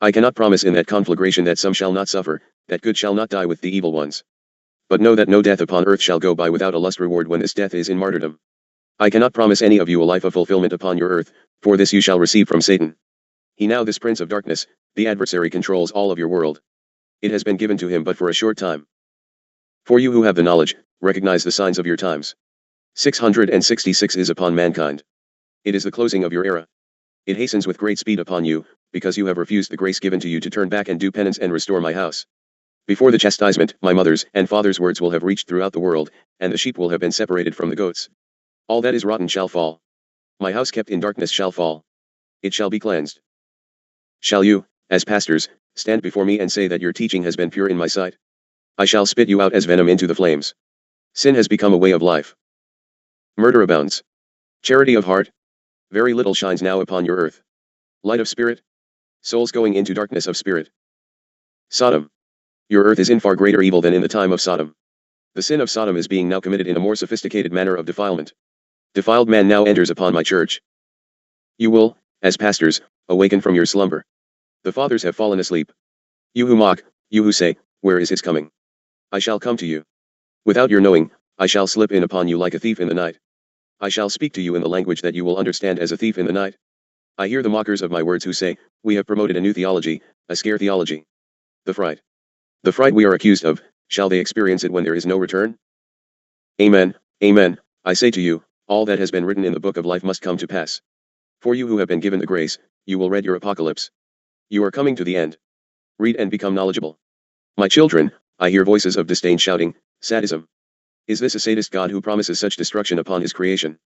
S1: I cannot promise in that conflagration that some shall not suffer, that good shall not die with the evil ones. But know that no death upon earth shall go by without a lust reward when this death is in martyrdom. I cannot promise any of you a life of fulfillment upon your earth, for this you shall receive from Satan. He now, this prince of darkness, the adversary, controls all of your world. It has been given to him but for a short time. For you who have the knowledge, recognize the signs of your times. 666 is upon mankind. It is the closing of your era. It hastens with great speed upon you, because you have refused the grace given to you to turn back and do penance and restore my house. Before the chastisement, my mother's and father's words will have reached throughout the world, and the sheep will have been separated from the goats. All that is rotten shall fall. My house kept in darkness shall fall. It shall be cleansed. Shall you, as pastors, stand before me and say that your teaching has been pure in my sight? I shall spit you out as venom into the flames. Sin has become a way of life. Murder abounds. Charity of heart, very little shines now upon your earth. Light of spirit, souls going into darkness of spirit. Sodom. Your earth is in far greater evil than in the time of Sodom. The sin of Sodom is being now committed in a more sophisticated manner of defilement. Defiled man now enters upon my church. You will, as pastors, awaken from your slumber. The fathers have fallen asleep. You who mock, you who say, Where is his coming? I shall come to you. Without your knowing, I shall slip in upon you like a thief in the night. I shall speak to you in the language that you will understand as a thief in the night. I hear the mockers of my words who say, we have promoted a new theology, a scare theology. The fright. The fright we are accused of, shall they experience it when there is no return? Amen, amen, I say to you, all that has been written in the book of life must come to pass. For you who have been given the grace, you will read your apocalypse. You are coming to the end. Read and become knowledgeable. My children, I hear voices of disdain shouting, sadism. Is this a sadist God who promises such destruction upon his creation?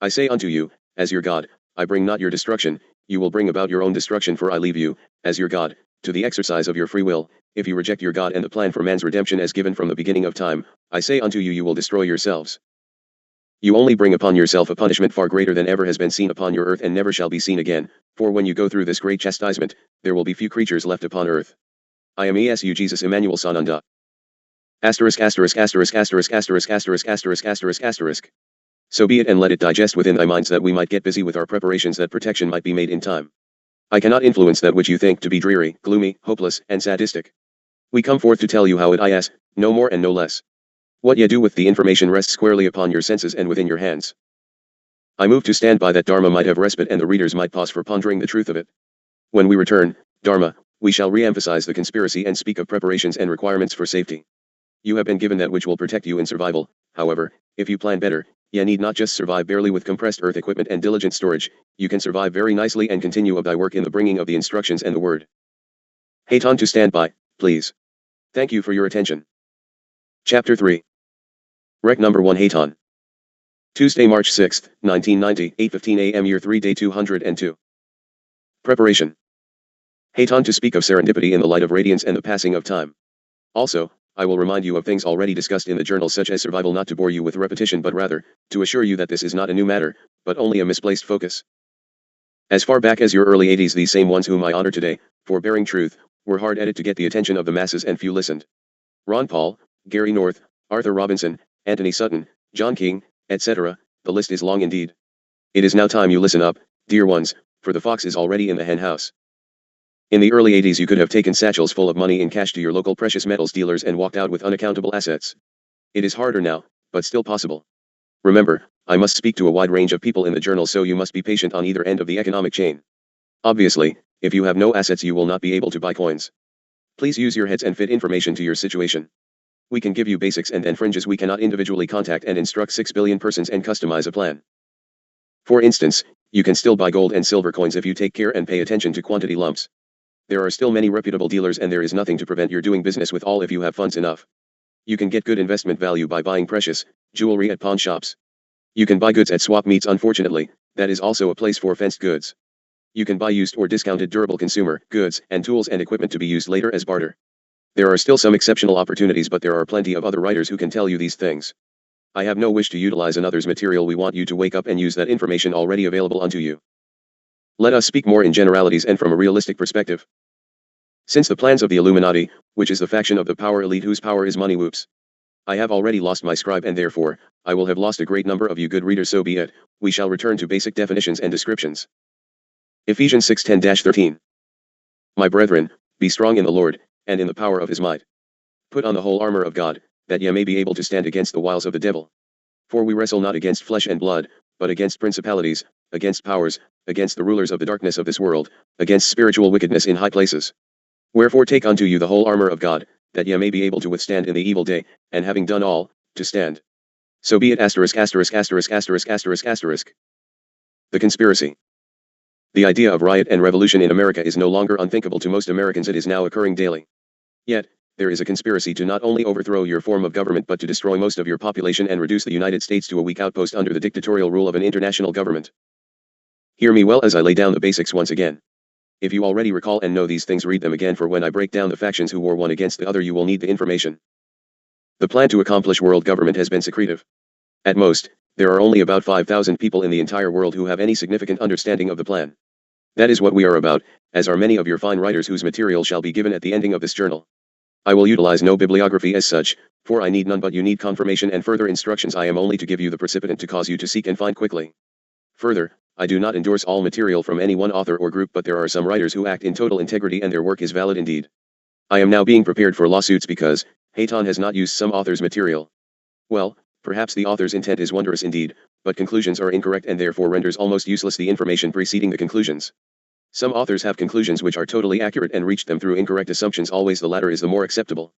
S1: I say unto you, as your God, I bring not your destruction, you will bring about your own destruction, for I leave you, as your God, to the exercise of your free will. If you reject your God and the plan for man's redemption as given from the beginning of time, I say unto you, you will destroy yourselves. You only bring upon yourself a punishment far greater than ever has been seen upon your earth and never shall be seen again, for when you go through this great chastisement, there will be few creatures left upon earth. I am ESU Jesus Emmanuel Sananda. Asterisk asterisk asterisk asterisk asterisk asterisk asterisk asterisk asterisk. So be it, and let it digest within thy minds that we might get busy with our preparations, that protection might be made in time. I cannot influence that which you think to be dreary, gloomy, hopeless, and sadistic. We come forth to tell you how it is, no more and no less. What ye do with the information rests squarely upon your senses and within your hands. I move to stand by that Dharma might have respite and the readers might pause for pondering the truth of it. When we return, Dharma, we shall re-emphasize the conspiracy and speak of preparations and requirements for safety. You have been given that which will protect you in survival. However, if you plan better, ye need not just survive barely with compressed earth equipment and diligent storage, you can survive very nicely and continue of thy work in the bringing of the instructions and the word. Hayton to stand by, please. Thank you for your attention. Chapter 3. Rec number 1 Hayton. Tuesday, March 6, 1990, 8:15 a.m. Year 3 Day 202. Preparation. Hayton to speak of serendipity in the light of radiance and the passing of time. Also, I will remind you of things already discussed in the journal, such as survival, not to bore you with repetition but rather, to assure you that this is not a new matter, but only a misplaced focus. As far back as your early 80s, these same ones whom I honor today, for bearing truth, were hard at it to get the attention of the masses and few listened. Ron Paul, Gary North, Arthur Robinson, Anthony Sutton, John King, etc., the list is long indeed. It is now time you listen up, dear ones, for the fox is already in the hen house. In the early 80s you could have taken satchels full of money in cash to your local precious metals dealers and walked out with unaccountable assets. It is harder now, but still possible. Remember, I must speak to a wide range of people in the journal, so you must be patient on either end of the economic chain. Obviously, if you have no assets you will not be able to buy coins. Please use your heads and fit information to your situation. We can give you basics and then fringes. We cannot individually contact and instruct 6 billion persons and customize a plan. For instance, you can still buy gold and silver coins if you take care and pay attention to quantity lumps. There are still many reputable dealers and there is nothing to prevent your doing business with all if you have funds enough. You can get good investment value by buying precious jewelry at pawn shops. You can buy goods at swap meets. Unfortunately, that is also a place for fenced goods. You can buy used or discounted durable consumer goods and tools and equipment to be used later as barter. There are still some exceptional opportunities, but there are plenty of other writers who can tell you these things. I have no wish to utilize another's material. We want you to wake up and use that information already available unto you. Let us speak more in generalities and from a realistic perspective. Since the plans of the Illuminati, which is the faction of the power elite whose power is money, whoops. I have already lost my scribe and therefore, I will have lost a great number of you good readers, so be it. We shall return to basic definitions and descriptions. Ephesians 6:10-13. My brethren, be strong in the Lord, and in the power of his might. Put on the whole armor of God, that ye may be able to stand against the wiles of the devil. For we wrestle not against flesh and blood, but against principalities, against powers, against the rulers of the darkness of this world, against spiritual wickedness in high places. Wherefore take unto you the whole armor of God, that ye may be able to withstand in the evil day, and having done all, to stand. So be it asterisk asterisk asterisk asterisk asterisk asterisk. The conspiracy. The idea of riot and revolution in America is no longer unthinkable to most Americans. It is now occurring daily. Yet, there is a conspiracy to not only overthrow your form of government but to destroy most of your population and reduce the United States to a weak outpost under the dictatorial rule of an international government. Hear me well as I lay down the basics once again. If you already recall and know these things, read them again, for when I break down the factions who war one against the other you will need the information. The plan to accomplish world government has been secretive. At most, there are only about 5,000 people in the entire world who have any significant understanding of the plan. That is what we are about, as are many of your fine writers whose material shall be given at the ending of this journal. I will utilize no bibliography as such, for I need none, but you need confirmation and further instructions. I am only to give you the precipitant to cause you to seek and find quickly. Further, I do not endorse all material from any one author or group, but there are some writers who act in total integrity and their work is valid indeed. I am now being prepared for lawsuits because Hayton has not used some author's material. Well, perhaps the author's intent is wondrous indeed, but conclusions are incorrect and therefore renders almost useless the information preceding the conclusions. Some authors have conclusions which are totally accurate and reached them through incorrect assumptions. Always the latter is the more acceptable.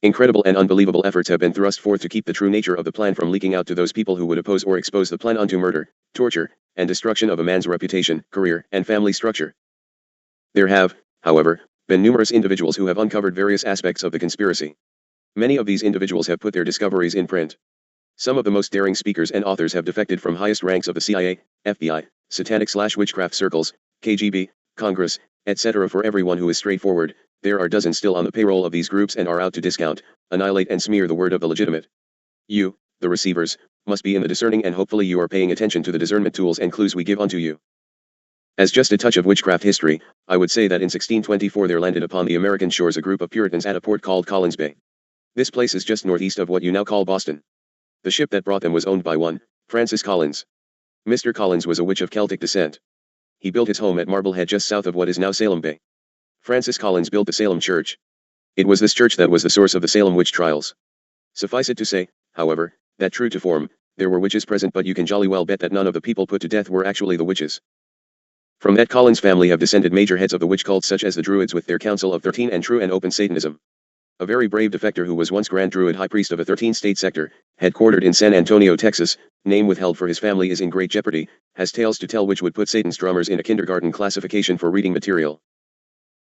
S1: Incredible and unbelievable efforts have been thrust forth to keep the true nature of the plan from leaking out to those people who would oppose or expose the plan unto murder, torture, and destruction of a man's reputation, career, and family structure. There have, however, been numerous individuals who have uncovered various aspects of the conspiracy. Many of these individuals have put their discoveries in print. Some of the most daring speakers and authors have defected from highest ranks of the CIA, FBI, satanic/witchcraft circles, KGB, Congress, etc. For everyone who is straightforward, there are dozens still on the payroll of these groups and are out to discount, annihilate and smear the word of the legitimate. You, the receivers, must be in the discerning, and hopefully you are paying attention to the discernment tools and clues we give unto you. As just a touch of witchcraft history, I would say that in 1624 there landed upon the American shores a group of Puritans at a port called Collins Bay. This place is just northeast of what you now call Boston. The ship that brought them was owned by one Francis Collins. Mr. Collins was a witch of Celtic descent. He built his home at Marblehead just south of what is now Salem Bay. Francis Collins built the Salem Church. It was this church that was the source of the Salem witch trials. Suffice it to say, however, that true to form, there were witches present, but you can jolly well bet that none of the people put to death were actually the witches. From that Collins family have descended major heads of the witch cult such as the Druids with their Council of 13 and true and open Satanism. A very brave defector who was once Grand Druid High Priest of a 13-state sector, headquartered in San Antonio, Texas, name withheld for his family is in great jeopardy, has tales to tell which would put Satan's drummers in a kindergarten classification for reading material.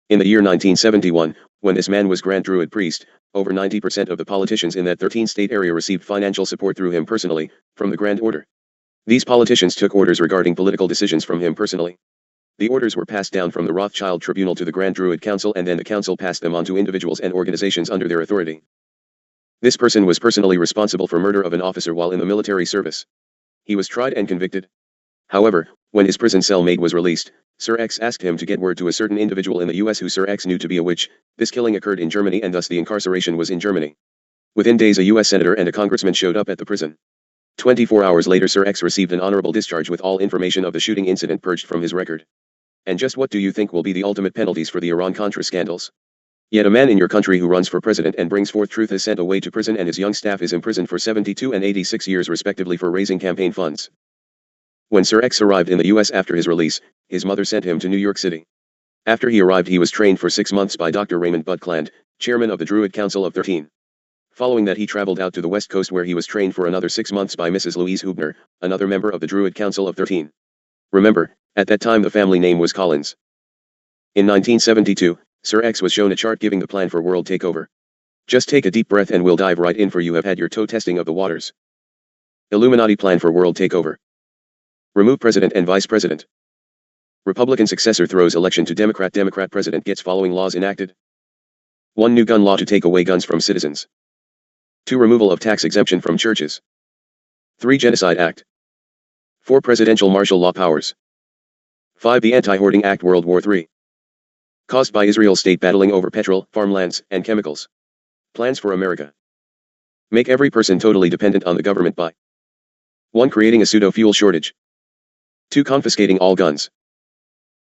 S1: In the year 1971, when this man was Grand Druid Priest, over 90% of the politicians in that 13-state area received financial support through him personally, from the Grand Order. These politicians took orders regarding political decisions from him personally. The orders were passed down from the Rothschild Tribunal to the Grand Druid Council, and then the council passed them on to individuals and organizations under their authority. This person was personally responsible for murder of an officer while in the military service. He was tried and convicted. However, when his prison cellmate was released, Sir X asked him to get word to a certain individual in the US who Sir X knew to be a witch. This killing occurred in Germany and thus the incarceration was in Germany. Within days a US senator and a congressman showed up at the prison. 24 hours later Sir X received an honorable discharge with all information of the shooting incident purged from his record. And just what do you think will be the ultimate penalties for the Iran-Contra scandals? Yet a man in your country who runs for president and brings forth truth is sent away to prison, and his young staff is imprisoned for 72 and 86 years respectively for raising campaign funds. When Sir X arrived in the US after his release, his mother sent him to New York City. After he arrived he was trained for 6 months by Dr. Raymond Buckland, chairman of the Druid Council of 13. Following that he traveled out to the West Coast where he was trained for another 6 months by Mrs. Louise Hubner, another member of the Druid Council of 13. Remember, at that time the family name was Collins. In 1972, Sir X was shown a chart giving the plan for world takeover. Just take a deep breath and we'll dive right in, for you have had your toe testing of the waters. Illuminati plan for world takeover. Remove president and vice president. Republican successor throws election to Democrat. Democrat president gets following laws enacted. 1 new gun law to take away guns from citizens. 2 removal of tax exemption from churches. 3 Genocide Act. 4 presidential martial law powers. 5 The Anti-Hoarding Act. World War III. Caused by Israel state battling over petrol, farmlands, and chemicals. Plans for America. Make every person totally dependent on the government by 1 creating a pseudo-fuel shortage. 2 confiscating all guns.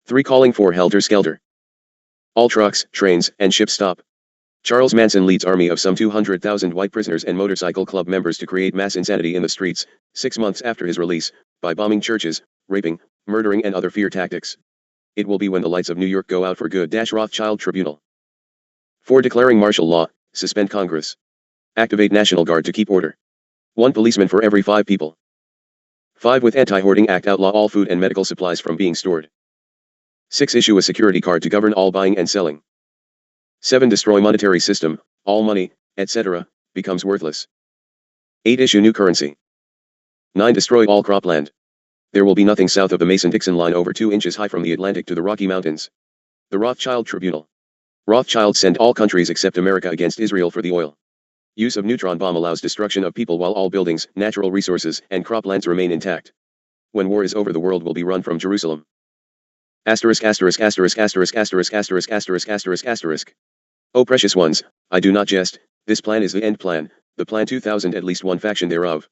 S1: 3 calling for helter-skelter. All trucks, trains, and ships stop. Charles Manson leads army of some 200,000 white prisoners and motorcycle club members to create mass insanity in the streets, 6 months after his release, by bombing churches, raping, murdering and other fear tactics. It will be when the lights of New York go out for good. Rothschild Tribunal. 4 declaring martial law, suspend Congress. Activate National Guard to keep order. 1 policeman for every 5 people. 5 with Anti-Hoarding Act. Outlaw all food and medical supplies from being stored. 6 issue a security card to govern all buying and selling. 7 destroy monetary system, all money, etc., becomes worthless. 8 issue new currency. 9 destroy all cropland. There will be nothing south of the Mason-Dixon line over 2 inches high from the Atlantic to the Rocky Mountains. The Rothschild Tribunal. Rothschilds send all countries except America against Israel for the oil. Use of neutron bomb allows destruction of people while all buildings, natural resources, and croplands remain intact. When war is over the world will be run from Jerusalem. Asterisk asterisk asterisk asterisk asterisk asterisk asterisk asterisk asterisk. Oh precious ones, I do not jest, this plan is the end plan, the plan 2000, at least one faction thereof.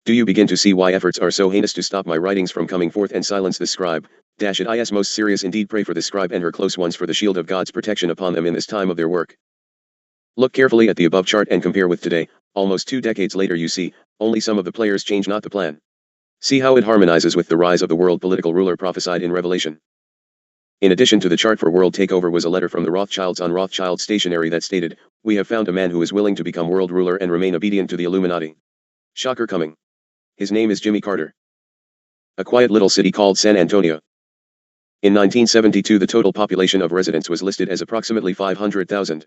S1: Do you begin to see why efforts are so heinous to stop my writings from coming forth and silence the scribe, It is most serious indeed. Pray for the scribe and her close ones for the shield of God's protection upon them in this time of their work. Look carefully at the above chart and compare with today. Almost 2 decades later you see, only some of the players change, not the plan. See how it harmonizes with the rise of the world political ruler prophesied in Revelation. In addition to the chart for world takeover was a letter from the Rothschilds on Rothschild stationery that stated, "We have found a man who is willing to become world ruler and remain obedient to the Illuminati." Shocker coming. His name is Jimmy Carter. A quiet little city called San Antonio. In 1972 the total population of residents was listed as approximately 500,000.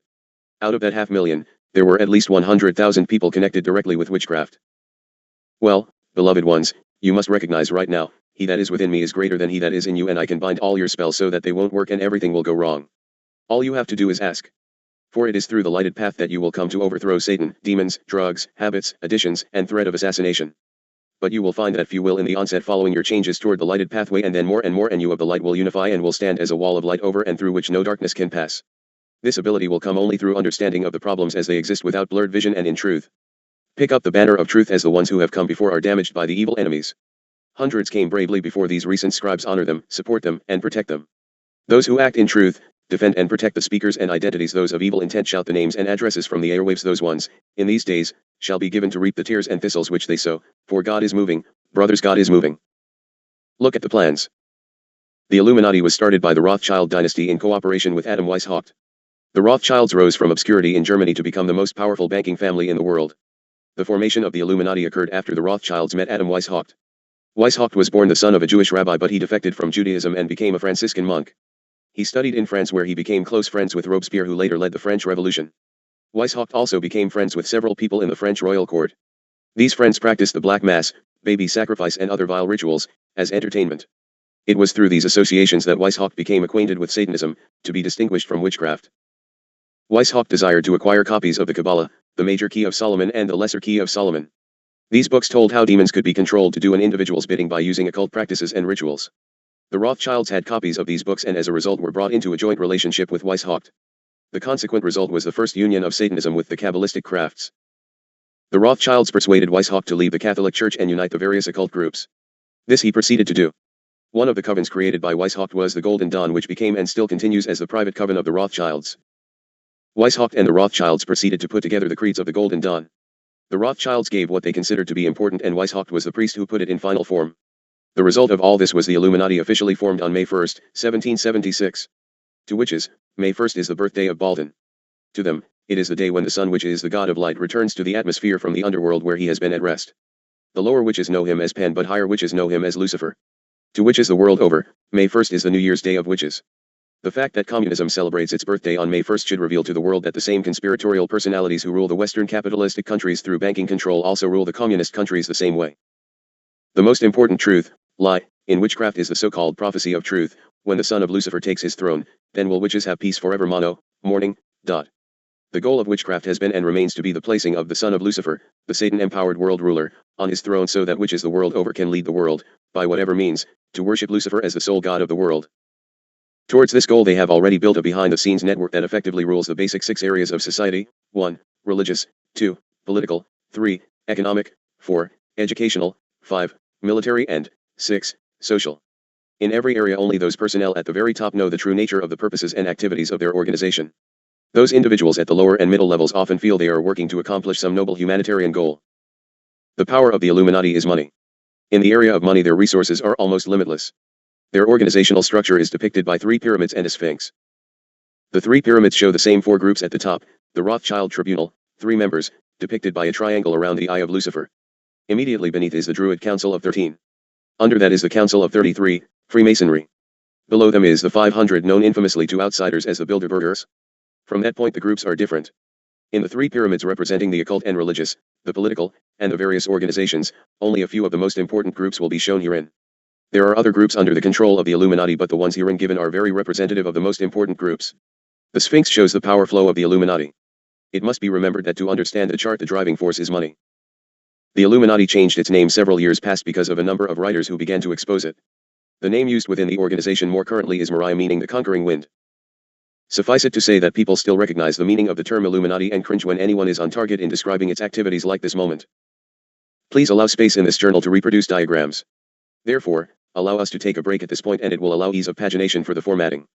S1: Out of that 500,000, there were at least 100,000 people connected directly with witchcraft. Well, beloved ones, you must recognize right now, he that is within me is greater than he that is in you, and I can bind all your spells so that they won't work and everything will go wrong. All you have to do is ask. For it is through the lighted path that you will come to overthrow Satan, demons, drugs, habits, additions, and threat of assassination. But you will find that few will in the onset following your changes toward the lighted pathway, and then more and you of the light will unify and will stand as a wall of light over and through which no darkness can pass. This ability will come only through understanding of the problems as they exist without blurred vision and in truth. Pick up the banner of truth, as the ones who have come before are damaged by the evil enemies. Hundreds came bravely before these recent scribes. Honor them, support them, and protect them. Those who act in truth, defend and protect the speakers and identities. Those of evil intent shout the names and addresses from the airwaves. Those ones, in these days, shall be given to reap the tares and thistles which they sow, for God is moving, brothers, God is moving. Look at the plans. The Illuminati was started by the Rothschild dynasty in cooperation with Adam Weishaupt. The Rothschilds rose from obscurity in Germany to become the most powerful banking family in the world. The formation of the Illuminati occurred after the Rothschilds met Adam Weishaupt. Weishaupt was born the son of a Jewish rabbi, but he defected from Judaism and became a Franciscan monk. He studied in France, where he became close friends with Robespierre, who later led the French Revolution. Weishaupt also became friends with several people in the French royal court. These friends practiced the Black Mass, baby sacrifice and other vile rituals, as entertainment. It was through these associations that Weishaupt became acquainted with Satanism, to be distinguished from witchcraft. Weishaupt desired to acquire copies of the Kabbalah, the Major Key of Solomon and the Lesser Key of Solomon. These books told how demons could be controlled to do an individual's bidding by using occult practices and rituals. The Rothschilds had copies of these books and as a result were brought into a joint relationship with Weishaupt. The consequent result was the first union of Satanism with the Kabbalistic crafts. The Rothschilds persuaded Weishaupt to leave the Catholic Church and unite the various occult groups. This he proceeded to do. One of the covens created by Weishaupt was the Golden Dawn, which became and still continues as the private coven of the Rothschilds. Weishaupt and the Rothschilds proceeded to put together the creeds of the Golden Dawn. The Rothschilds gave what they considered to be important, and Weishaupt was the priest who put it in final form. The result of all this was the Illuminati, officially formed on May 1, 1776. To witches, May 1 is the birthday of Baldwin. To them, it is the day when the sun, which is the god of light, returns to the atmosphere from the underworld where he has been at rest. The lower witches know him as Pan, but higher witches know him as Lucifer. To witches the world over, May 1 is the New Year's Day of witches. The fact that communism celebrates its birthday on May 1 should reveal to the world that the same conspiratorial personalities who rule the Western capitalistic countries through banking control also rule the communist countries the same way. The most important truth, lie, in witchcraft is the so-called prophecy of truth. When the son of Lucifer takes his throne, then will witches have peace forever. Morning. The goal of witchcraft has been and remains to be the placing of the son of Lucifer, the Satan-empowered world ruler, on his throne so that witches the world over can lead the world, by whatever means, to worship Lucifer as the sole god of the world. Towards this goal they have already built a behind-the-scenes network that effectively rules the basic 6 areas of society: 1. Religious, 2. Political, 3. Economic, 4. Educational, 5. Military, and 6. Social. In every area only those personnel at the very top know the true nature of the purposes and activities of their organization. Those individuals at the lower and middle levels often feel they are working to accomplish some noble humanitarian goal. The power of the Illuminati is money. In the area of money their resources are almost limitless. Their organizational structure is depicted by 3 pyramids and a sphinx. The 3 pyramids show the same 4 groups at the top: the Rothschild Tribunal, 3 members, depicted by a triangle around the eye of Lucifer. Immediately beneath is the Druid Council of 13. Under that is the Council of 33, Freemasonry. Below them is the 500, known infamously to outsiders as the Bilderbergers. From that point the groups are different. In the 3 pyramids representing the occult and religious, the political, and the various organizations, only a few of the most important groups will be shown herein. There are other groups under the control of the Illuminati, but the ones herein given are very representative of the most important groups. The Sphinx shows the power flow of the Illuminati. It must be remembered that to understand the chart the driving force is money. The Illuminati changed its name several years past because of a number of writers who began to expose it. The name used within the organization more currently is Mariah, meaning the conquering wind. Suffice it to say that people still recognize the meaning of the term Illuminati and cringe when anyone is on target in describing its activities like this moment. Please allow space in this journal to reproduce diagrams. Therefore, allow us to take a break at this point and it will allow ease of pagination for the formatting.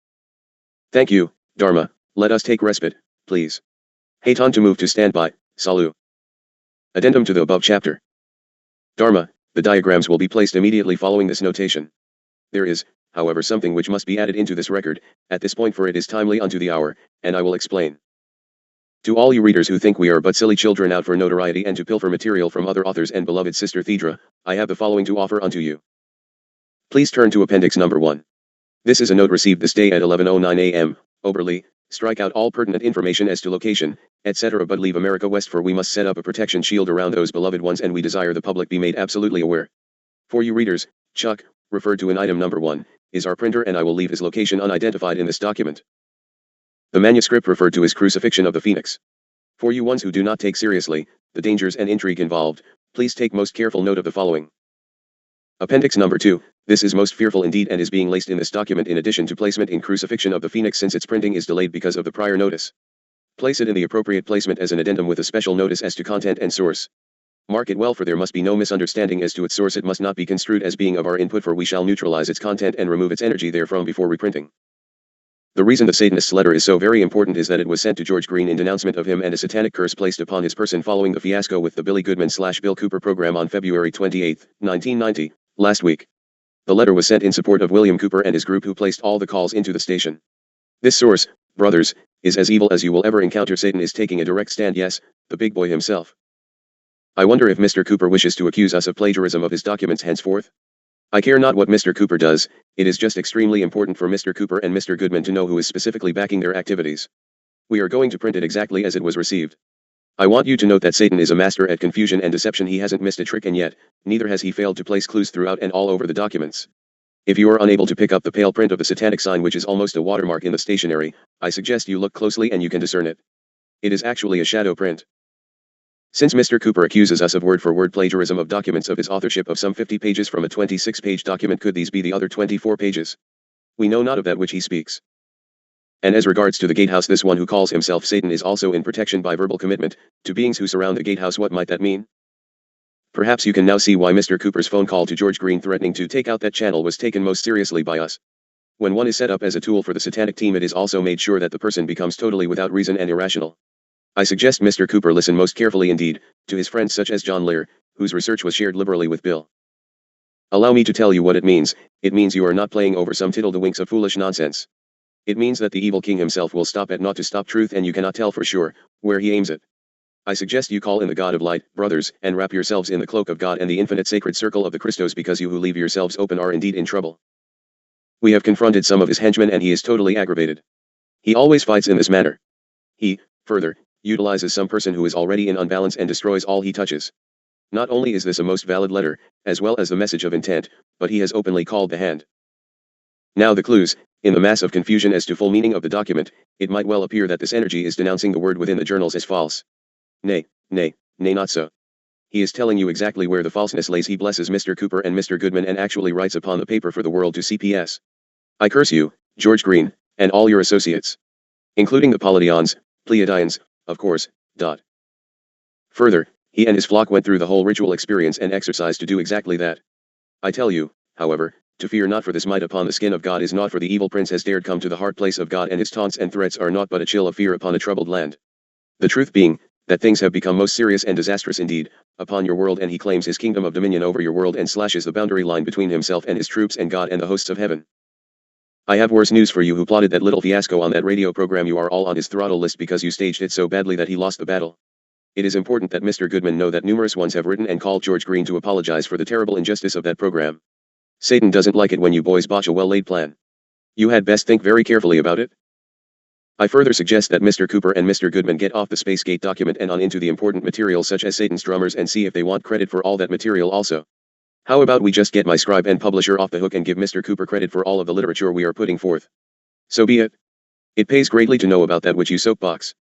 S1: Thank you, Dharma, let us take respite, please. Haton to move to standby, Salu. Addendum to the above chapter. Dharma, the diagrams will be placed immediately following this notation. There is, however, something which must be added into this record, at this point for it is timely unto the hour, and I will explain. To all you readers who think we are but silly children out for notoriety and to pilfer material from other authors and beloved sister Thedra, I have the following to offer unto you. Please turn to appendix number 1. This is a note received this day at 11:09 a.m., Oberly, strike out all pertinent information as to location, etc. but leave America West for we must set up a protection shield around those beloved ones and we desire the public be made absolutely aware. For you readers, Chuck, referred to in item number 1, is our printer and I will leave his location unidentified in this document. The manuscript referred to is Crucifixion of the Phoenix. For you ones who do not take seriously the dangers and intrigue involved, please take most careful note of the following. Appendix number 2, this is most fearful indeed and is being laced in this document in addition to placement in Crucifixion of the Phoenix since its printing is delayed because of the prior notice. Place it in the appropriate placement as an addendum with a special notice as to content and source. Mark it well for there must be no misunderstanding as to its source. It must not be construed as being of our input for we shall neutralize its content and remove its energy therefrom before reprinting. The reason the Satanist's letter is so very important is that it was sent to George Green in denouncement of him and a satanic curse placed upon his person following the fiasco with the Billy Goodman/Bill Cooper program on February 28, 1990, last week. The letter was sent in support of William Cooper and his group who placed all the calls into the station. This source, brothers, is as evil as you will ever encounter. Satan is taking a direct stand, yes, the big boy himself. I wonder if Mr. Cooper wishes to accuse us of plagiarism of his documents henceforth. I care not what Mr. Cooper does, it is just extremely important for Mr. Cooper and Mr. Goodman to know who is specifically backing their activities. We are going to print it exactly as it was received. I want you to note that Satan is a master at confusion and deception. He hasn't missed a trick and yet, neither has he failed to place clues throughout and all over the documents. If you are unable to pick up the pale print of the satanic sign which is almost a watermark in the stationery, I suggest you look closely and you can discern it. It is actually a shadow print. Since Mr. Cooper accuses us of word-for-word plagiarism of documents of his authorship of some 50 pages from a 26-page document, could these be the other 24 pages? We know not of that which he speaks. And as regards to the gatehouse, this one who calls himself Satan is also in protection by verbal commitment to beings who surround the gatehouse. What might that mean? Perhaps you can now see why Mr. Cooper's phone call to George Green threatening to take out that channel was taken most seriously by us. When one is set up as a tool for the satanic team, it is also made sure that the person becomes totally without reason and irrational. I suggest Mr. Cooper listen most carefully indeed to his friends such as John Lear, whose research was shared liberally with Bill. Allow me to tell you what it means. It means you are not playing over some tiddle-the-winks of foolish nonsense. It means that the evil king himself will stop at naught to stop truth, and you cannot tell for sure where he aims it. I suggest you call in the God of light, brothers, and wrap yourselves in the cloak of God and the infinite sacred circle of the Christos, because you who leave yourselves open are indeed in trouble. We have confronted some of his henchmen and he is totally aggravated. He always fights in this manner. He, further, utilizes some person who is already in unbalance and destroys all he touches. Not only is this a most valid letter, as well as the message of intent, but he has openly called the hand. Now the clues, in the mass of confusion as to full meaning of the document, it might well appear that this energy is denouncing the word within the journals as false. Nay, not so. He is telling you exactly where the falseness lays. He blesses Mr. Cooper and Mr. Goodman and actually writes upon the paper for the world to CPS. I curse you, George Green, and all your associates. Including the Palladians, Pleiadians, of course. Further, he and his flock went through the whole ritual experience and exercise to do exactly that. I tell you, however, to fear not, for this might upon the skin of God is not, for the evil prince has dared come to the hard place of God, and his taunts and threats are naught but a chill of fear upon a troubled land. The truth being, that things have become most serious and disastrous indeed, upon your world, and he claims his kingdom of dominion over your world and slashes the boundary line between himself and his troops and God and the hosts of heaven. I have worse news for you who plotted that little fiasco on that radio program. You are all on his throttle list because you staged it so badly that he lost the battle. It is important that Mr. Goodman know that numerous ones have written and called George Green to apologize for the terrible injustice of that program. Satan doesn't like it when you boys botch a well-laid plan. You had best think very carefully about it. I further suggest that Mr. Cooper and Mr. Goodman get off the Spacegate document and on into the important material such as Satan's drummers and see if they want credit for all that material also. How about we just get my scribe and publisher off the hook and give Mr. Cooper credit for all of the literature we are putting forth? So be it. It pays greatly to know about that which you soapbox.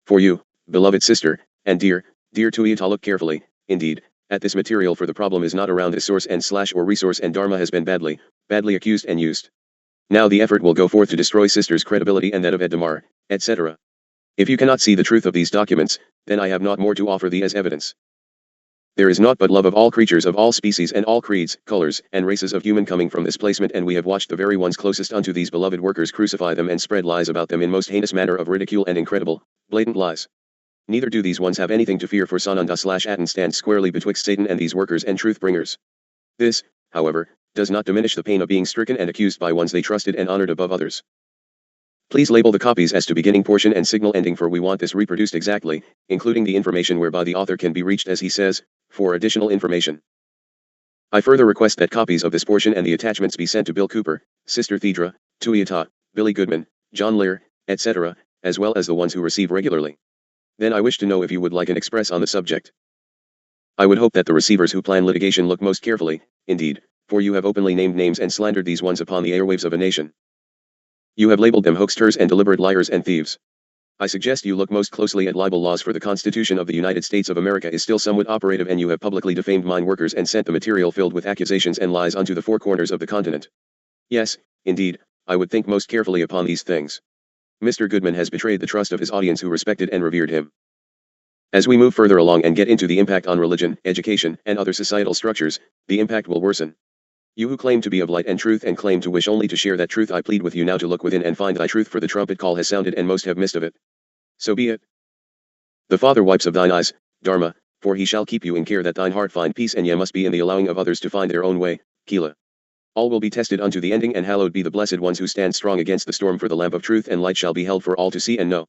S1: For you, beloved sister, and dear Tuiyata, look carefully, indeed, at this material, for the problem is not around a source and / or resource, and Dharma has been badly accused and used. Now the effort will go forth to destroy sister's credibility and that of Ed Damar, etc. If you cannot see the truth of these documents, then I have naught more to offer thee as evidence. There is naught but love of all creatures of all species and all creeds, colors, and races of human coming from this placement, and we have watched the very ones closest unto these beloved workers crucify them and spread lies about them in most heinous manner of ridicule and incredible, blatant lies. Neither do these ones have anything to fear, for Sananda/Atan stands squarely betwixt Satan and these workers and truth bringers. This, however, does not diminish the pain of being stricken and accused by ones they trusted and honored above others. Please label the copies as to beginning portion and signal ending, for we want this reproduced exactly, including the information whereby the author can be reached, as he says, for additional information. I further request that copies of this portion and the attachments be sent to Bill Cooper, Sister Thedra, Tuyata, Billy Goodman, John Lear, etc., as well as the ones who receive regularly. Then I wish to know if you would like an express on the subject. I would hope that the receivers who plan litigation look most carefully, indeed, for you have openly named names and slandered these ones upon the airwaves of a nation. You have labeled them hoaxsters and deliberate liars and thieves. I suggest you look most closely at libel laws, for the Constitution of the United States of America is still somewhat operative, and you have publicly defamed mine workers and sent the material filled with accusations and lies unto the four corners of the continent. Yes, indeed, I would think most carefully upon these things. Mr. Goodman has betrayed the trust of his audience, who respected and revered him. As we move further along and get into the impact on religion, education, and other societal structures, the impact will worsen. You who claim to be of light and truth and claim to wish only to share that truth, I plead with you now to look within and find thy truth, for the trumpet call has sounded and most have missed of it. So be it. The Father wipes of thine eyes, Dharma, for he shall keep you in care that thine heart find peace, and ye must be in the allowing of others to find their own way, Kila. All will be tested unto the ending, and hallowed be the blessed ones who stand strong against the storm, for the lamp of truth and light shall be held for all to see and know.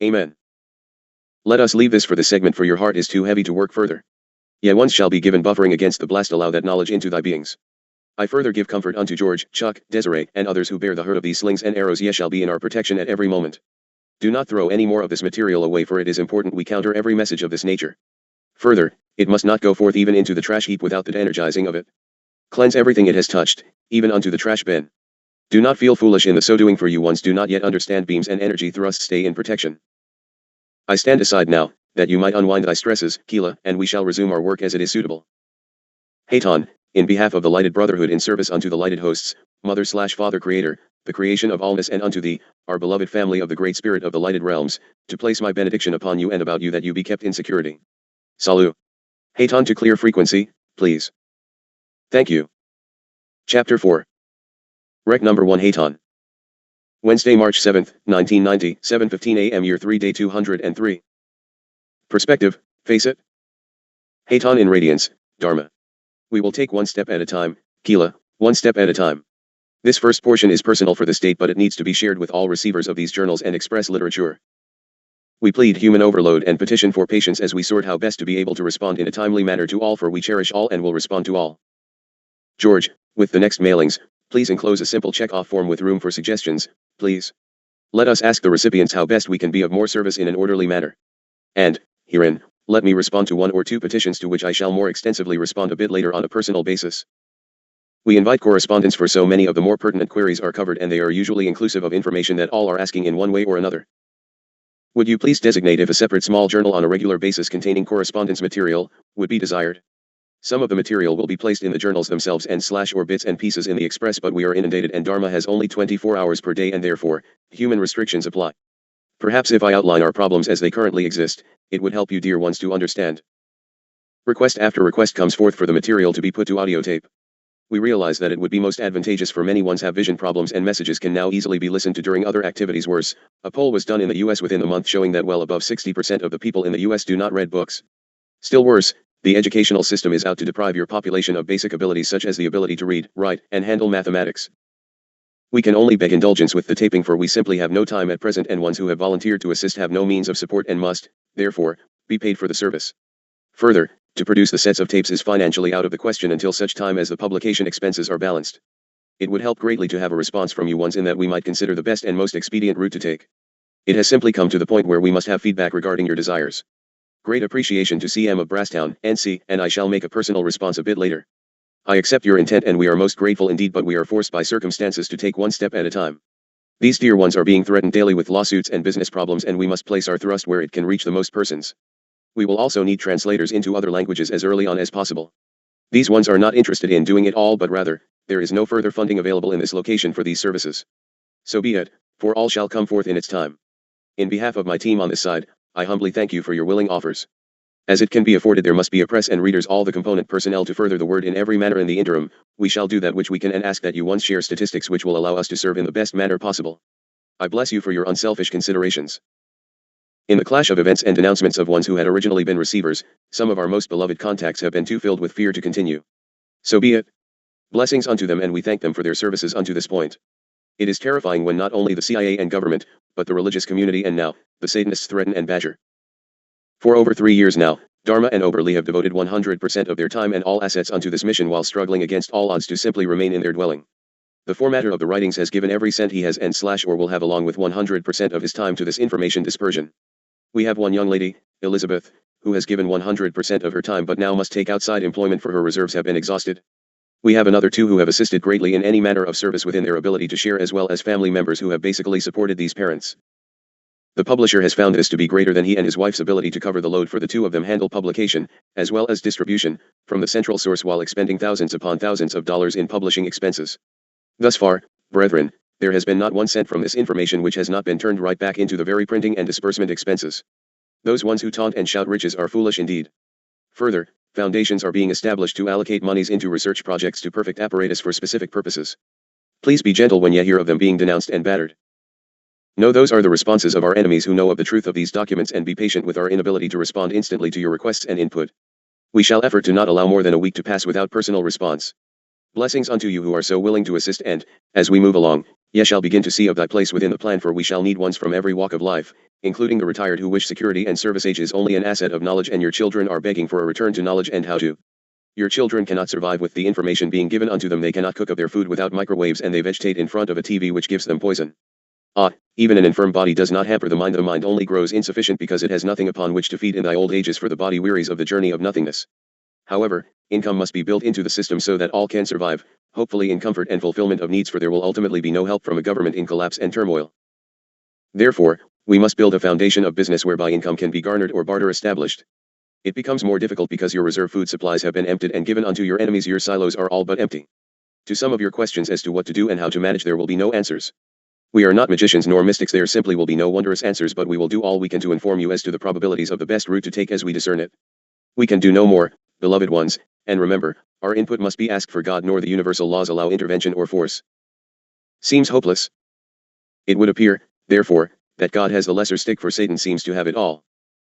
S1: Amen. Let us leave this for the segment, for your heart is too heavy to work further. Ye once shall be given buffering against the blast, allow that knowledge into thy beings. I further give comfort unto George, Chuck, Desiree, and others who bear the hurt of these slings and arrows. Ye shall be in our protection at every moment. Do not throw any more of this material away, for it is important we counter every message of this nature. Further, it must not go forth even into the trash heap without the energizing of it. Cleanse everything it has touched, even unto the trash bin. Do not feel foolish in the so doing, for you ones do not yet understand beams and energy thrusts stay in protection. I stand aside now, that you might unwind thy stresses, Kila, and we shall resume our work as it is suitable. Haton, in behalf of the Lighted Brotherhood in service unto the Lighted Hosts, Mother/Father Creator, the creation of allness, and unto thee, our beloved family of the Great Spirit of the Lighted Realms, to place my benediction upon you and about you, that you be kept in security. Salut. Haton to clear frequency, please. Thank you. Chapter 4. Rec number 1. Haton. Wednesday, March 7, 1990, 7:15 a.m. Year 3, Day 203. Perspective, face it. Haton in radiance, Dharma. We will take one step at a time, Kila, one step at a time. This first portion is personal for the state, but it needs to be shared with all receivers of these journals and express literature. We plead human overload and petition for patience as we sort how best to be able to respond in a timely manner to all, for we cherish all and will respond to all. George, with the next mailings, please enclose a simple check-off form with room for suggestions, please. Let us ask the recipients how best we can be of more service in an orderly manner. And, herein, let me respond to one or two petitions to which I shall more extensively respond a bit later on a personal basis. We invite correspondence, for so many of the more pertinent queries are covered, and they are usually inclusive of information that all are asking in one way or another. Would you please designate if a separate small journal on a regular basis containing correspondence material would be desired? Some of the material will be placed in the journals themselves and or bits and pieces in the express, but we are inundated and Dharma has only 24 hours per day, and therefore, human restrictions apply. Perhaps if I outline our problems as they currently exist, it would help you dear ones to understand. Request after request comes forth for the material to be put to audio tape. We realize that it would be most advantageous for many ones have vision problems, and messages can now easily be listened to during other activities. Worse, a poll was done in the US within the month showing that well above 60% of the people in the US do not read books. Still worse, the educational system is out to deprive your population of basic abilities such as the ability to read, write, and handle mathematics. We can only beg indulgence with the taping, for we simply have no time at present, and ones who have volunteered to assist have no means of support and must, therefore, be paid for the service. Further, to produce the sets of tapes is financially out of the question until such time as the publication expenses are balanced. It would help greatly to have a response from you ones in that we might consider the best and most expedient route to take. It has simply come to the point where we must have feedback regarding your desires. Great appreciation to CM of Brasstown, NC, and I shall make a personal response a bit later. I accept your intent and we are most grateful indeed, but we are forced by circumstances to take one step at a time. These dear ones are being threatened daily with lawsuits and business problems, and we must place our thrust where it can reach the most persons. We will also need translators into other languages as early on as possible. These ones are not interested in doing it all, but rather, there is no further funding available in this location for these services. So be it, for all shall come forth in its time. In behalf of my team on this side, I humbly thank you for your willing offers. As it can be afforded, there must be a press and readers, all the component personnel to further the word in every manner. In the interim, we shall do that which we can and ask that you once share statistics which will allow us to serve in the best manner possible. I bless you for your unselfish considerations. In the clash of events and denouncements of ones who had originally been receivers, some of our most beloved contacts have been too filled with fear to continue. So be it. Blessings unto them, and we thank them for their services unto this point. It is terrifying when not only the CIA and government, but the religious community and now, the Satanists threaten and badger. For over 3 years now, Dharma and Oberly have devoted 100% of their time and all assets unto this mission while struggling against all odds to simply remain in their dwelling. The formatter of the writings has given every cent he has and / or will have along with 100% of his time to this information dispersion. We have one young lady, Elizabeth, who has given 100% of her time but now must take outside employment for her reserves have been exhausted. We have another 2 who have assisted greatly in any manner of service within their ability to share, as well as family members who have basically supported these parents. The publisher has found this to be greater than he and his wife's ability to cover the load, for the 2 of them handle publication, as well as distribution, from the central source while expending thousands upon thousands of dollars in publishing expenses. Thus far, brethren, there has been not 1 cent from this information which has not been turned right back into the very printing and disbursement expenses. Those ones who taunt and shout riches are foolish indeed. Further, foundations are being established to allocate monies into research projects to perfect apparatus for specific purposes. Please be gentle when you hear of them being denounced and battered. No, those are the responses of our enemies who know of the truth of these documents, and be patient with our inability to respond instantly to your requests and input. We shall effort to not allow more than a week to pass without personal response. Blessings unto you who are so willing to assist, and, as we move along, ye shall begin to see of thy place within the plan, for we shall need ones from every walk of life, including the retired who wish security and service. Age is only an asset of knowledge, and your children are begging for a return to knowledge and how to. Your children cannot survive with the information being given unto them. They cannot cook up their food without microwaves, and they vegetate in front of a TV which gives them poison. Even an infirm body does not hamper the mind. The mind only grows insufficient because it has nothing upon which to feed in thy old ages, for the body wearies of the journey of nothingness. However, income must be built into the system so that all can survive, hopefully in comfort and fulfillment of needs, for there will ultimately be no help from a government in collapse and turmoil. Therefore, we must build a foundation of business whereby income can be garnered or barter established. It becomes more difficult because your reserve food supplies have been emptied and given unto your enemies. Your silos are all but empty. To some of your questions as to what to do and how to manage, there will be no answers. We are not magicians nor mystics. There simply will be no wondrous answers, but we will do all we can to inform you as to the probabilities of the best route to take as we discern it. We can do no more, beloved ones, and remember, our input must be asked, for God nor the universal laws allow intervention or force. Seems hopeless? It would appear, therefore, that God has the lesser stick, for Satan seems to have it all.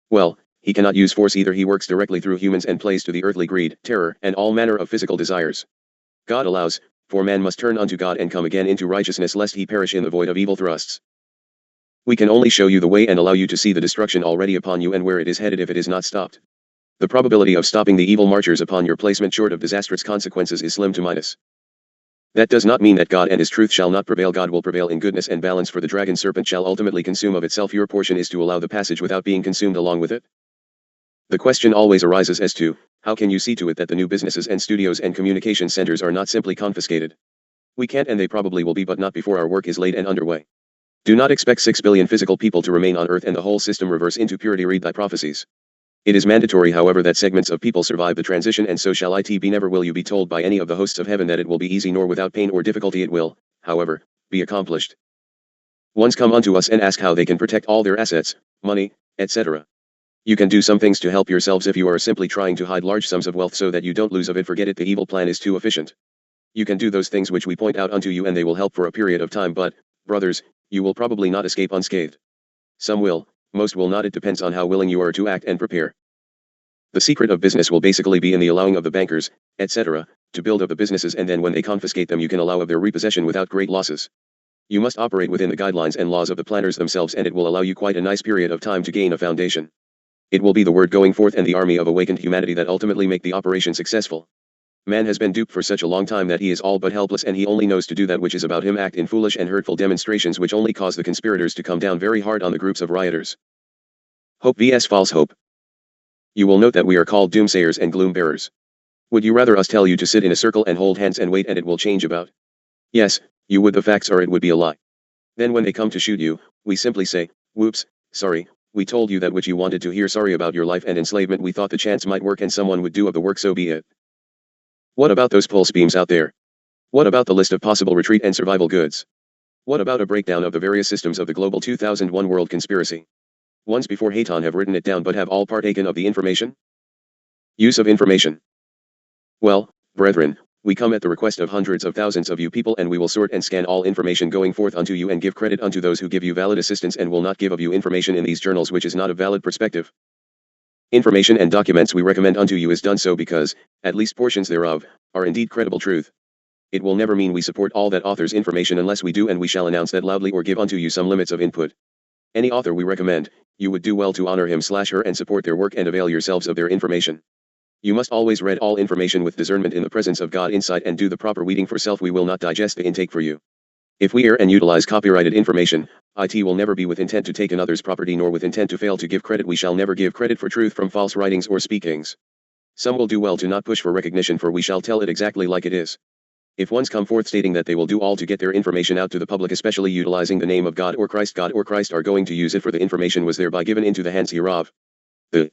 S1: Well, he cannot use force either. He works directly through humans and plays to the earthly greed, terror, and all manner of physical desires. God allows, for man must turn unto God and come again into righteousness, lest he perish in the void of evil thrusts. We can only show you the way and allow you to see the destruction already upon you and where it is headed if it is not stopped. The probability of stopping the evil marchers upon your placement short of disastrous consequences is slim to minus. That does not mean that God and his truth shall not prevail. God will prevail in goodness and balance, for the dragon serpent shall ultimately consume of itself. Your portion is to allow the passage without being consumed along with it. The question always arises as to, how can you see to it that the new businesses and studios and communication centers are not simply confiscated? We can't, and they probably will be, but not before our work is laid and underway. Do not expect 6 billion physical people to remain on Earth and the whole system reverse into purity. Read thy prophecies. It is mandatory, however, that segments of people survive the transition, and so shall it be. Never will you be told by any of the hosts of heaven that it will be easy, nor without pain or difficulty. It will, however, be accomplished. Ones come unto us and ask how they can protect all their assets, money, etc. You can do some things to help yourselves if you are simply trying to hide large sums of wealth so that you don't lose of it. Forget it, the evil plan is too efficient. You can do those things which we point out unto you, and they will help for a period of time, but, brothers, you will probably not escape unscathed. Some will, most will not. It depends on how willing you are to act and prepare. The secret of business will basically be in the allowing of the bankers, etc., to build up the businesses, and then when they confiscate them you can allow of their repossession without great losses. You must operate within the guidelines and laws of the planners themselves, and it will allow you quite a nice period of time to gain a foundation. It will be the word going forth and the army of awakened humanity that ultimately make the operation successful. Man has been duped for such a long time that he is all but helpless, and he only knows to do that which is about him, act in foolish and hurtful demonstrations which only cause the conspirators to come down very hard on the groups of rioters. Hope vs false hope. You will note that we are called doomsayers and gloom bearers. Would you rather us tell you to sit in a circle and hold hands and wait and it will change about? Yes, you would. The facts are it would be a lie. Then when they come to shoot you, we simply say, whoops, sorry, we told you that which you wanted to hear. Sorry about your life and enslavement. We thought the chance might work and someone would do of the work, so be it. What about those pulse beams out there? What about the list of possible retreat and survival goods? What about a breakdown of the various systems of the global 2001 world conspiracy? ones before Hayton have written it down but have all partaken of the information? Use of information. Well, brethren, we come at the request of hundreds of thousands of you people, and we will sort and scan all information going forth unto you and give credit unto those who give you valid assistance, and will not give of you information in these journals which is not of valid perspective. Information and documents we recommend unto you is done so because, at least portions thereof, are indeed credible truth. It will never mean we support all that author's information unless we do, and we shall announce that loudly or give unto you some limits of input. Any author we recommend, you would do well to honor him/her and support their work and avail yourselves of their information. You must always read all information with discernment in the presence of God insight and do the proper weeding for self. We will not digest the intake for you. If we err and utilize copyrighted information, it will never be with intent to take another's property nor with intent to fail to give credit. We shall never give credit for truth from false writings or speakings. Some will do well to not push for recognition, for we shall tell it exactly like it is. If ones come forth stating that they will do all to get their information out to the public, especially utilizing the name of God or Christ are going to use it, for the information was thereby given into the hands hereof. The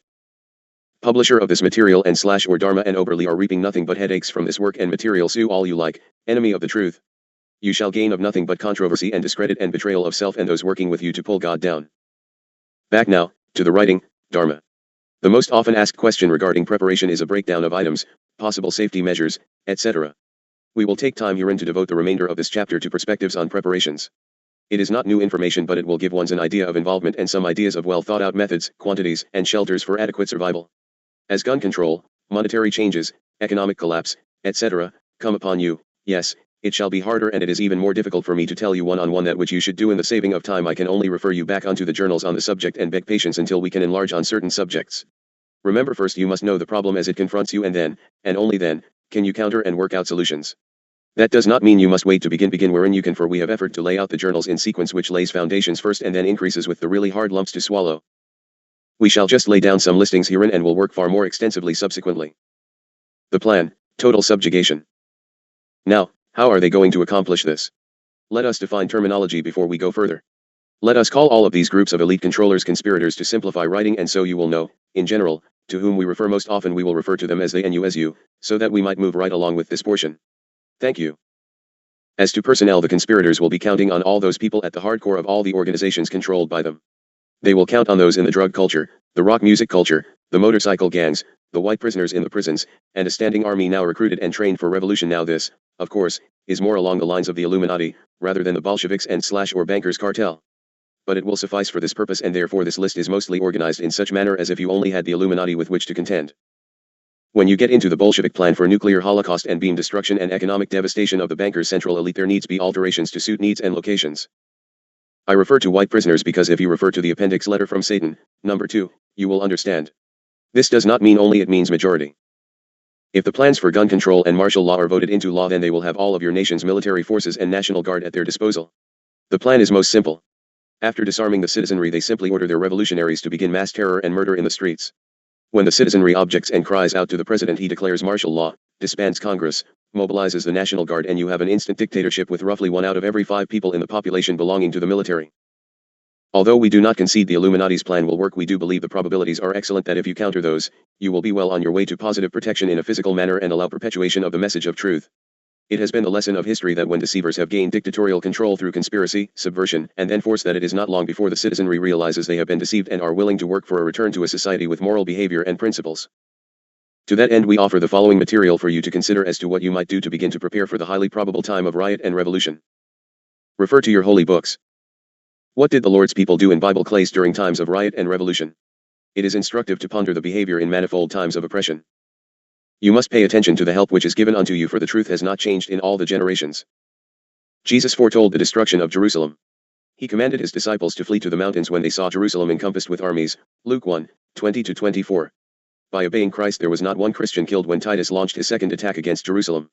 S1: publisher of this material and / or Dharma and Oberly are reaping nothing but headaches from this work and material. Sue all you like, enemy of the truth. You shall gain of nothing but controversy and discredit and betrayal of self and those working with you to pull God down. Back now, to the writing, Dharma. The most often asked question regarding preparation is a breakdown of items, possible safety measures, etc. We will take time herein to devote the remainder of this chapter to perspectives on preparations. It is not new information, but it will give ones an idea of involvement and some ideas of well thought out methods, quantities, and shelters for adequate survival. As gun control, monetary changes, economic collapse, etc., come upon you, yes, it shall be harder, and it is even more difficult for me to tell you one-on-one that which you should do in the saving of time. I can only refer you back unto the journals on the subject and beg patience until we can enlarge on certain subjects. Remember, first you must know the problem as it confronts you, and then, and only then, can you counter and work out solutions. That does not mean you must wait to begin wherein you can, for we have effort to lay out the journals in sequence which lays foundations first and then increases with the really hard lumps to swallow. We shall just lay down some listings herein and will work far more extensively subsequently. The plan, total subjugation. Now, how are they going to accomplish this? Let us define terminology before we go further. Let us call all of these groups of elite controllers conspirators to simplify writing, and so you will know, in general, to whom we refer. Most often we will refer to them as they and you as you, so that we might move right along with this portion. Thank you. As to personnel, the conspirators will be counting on all those people at the hardcore of all the organizations controlled by them. They will count on those in the drug culture, the rock music culture, the motorcycle gangs, the white prisoners in the prisons, and a standing army now recruited and trained for revolution. Now this, of course, is more along the lines of the Illuminati, rather than the Bolsheviks and / or bankers cartel. But it will suffice for this purpose, and therefore this list is mostly organized in such manner as if you only had the Illuminati with which to contend. When you get into the Bolshevik plan for nuclear holocaust and beam destruction and economic devastation of the bankers' central elite, there needs be alterations to suit needs and locations. I refer to white prisoners because if you refer to the appendix letter from Satan, number 2, you will understand. This does not mean only, it means majority. If the plans for gun control and martial law are voted into law, then they will have all of your nation's military forces and National Guard at their disposal. The plan is most simple. After disarming the citizenry, they simply order their revolutionaries to begin mass terror and murder in the streets. When the citizenry objects and cries out to the president, he declares martial law, disbands Congress, mobilizes the National Guard, and you have an instant dictatorship with roughly 1 out of every 5 people in the population belonging to the military. Although we do not concede the Illuminati's plan will work, we do believe the probabilities are excellent that if you counter those, you will be well on your way to positive protection in a physical manner and allow perpetuation of the message of truth. It has been the lesson of history that when deceivers have gained dictatorial control through conspiracy, subversion, and then force, that it is not long before the citizenry realizes they have been deceived and are willing to work for a return to a society with moral behavior and principles. To that end, we offer the following material for you to consider as to what you might do to begin to prepare for the highly probable time of riot and revolution. Refer to your holy books. What did the Lord's people do in Bible clays during times of riot and revolution? It is instructive to ponder the behavior in manifold times of oppression. You must pay attention to the help which is given unto you, for the truth has not changed in all the generations. Jesus foretold the destruction of Jerusalem. He commanded his disciples to flee to the mountains when they saw Jerusalem encompassed with armies, Luke 1, 20-24. By obeying Christ, there was not one Christian killed when Titus launched his second attack against Jerusalem.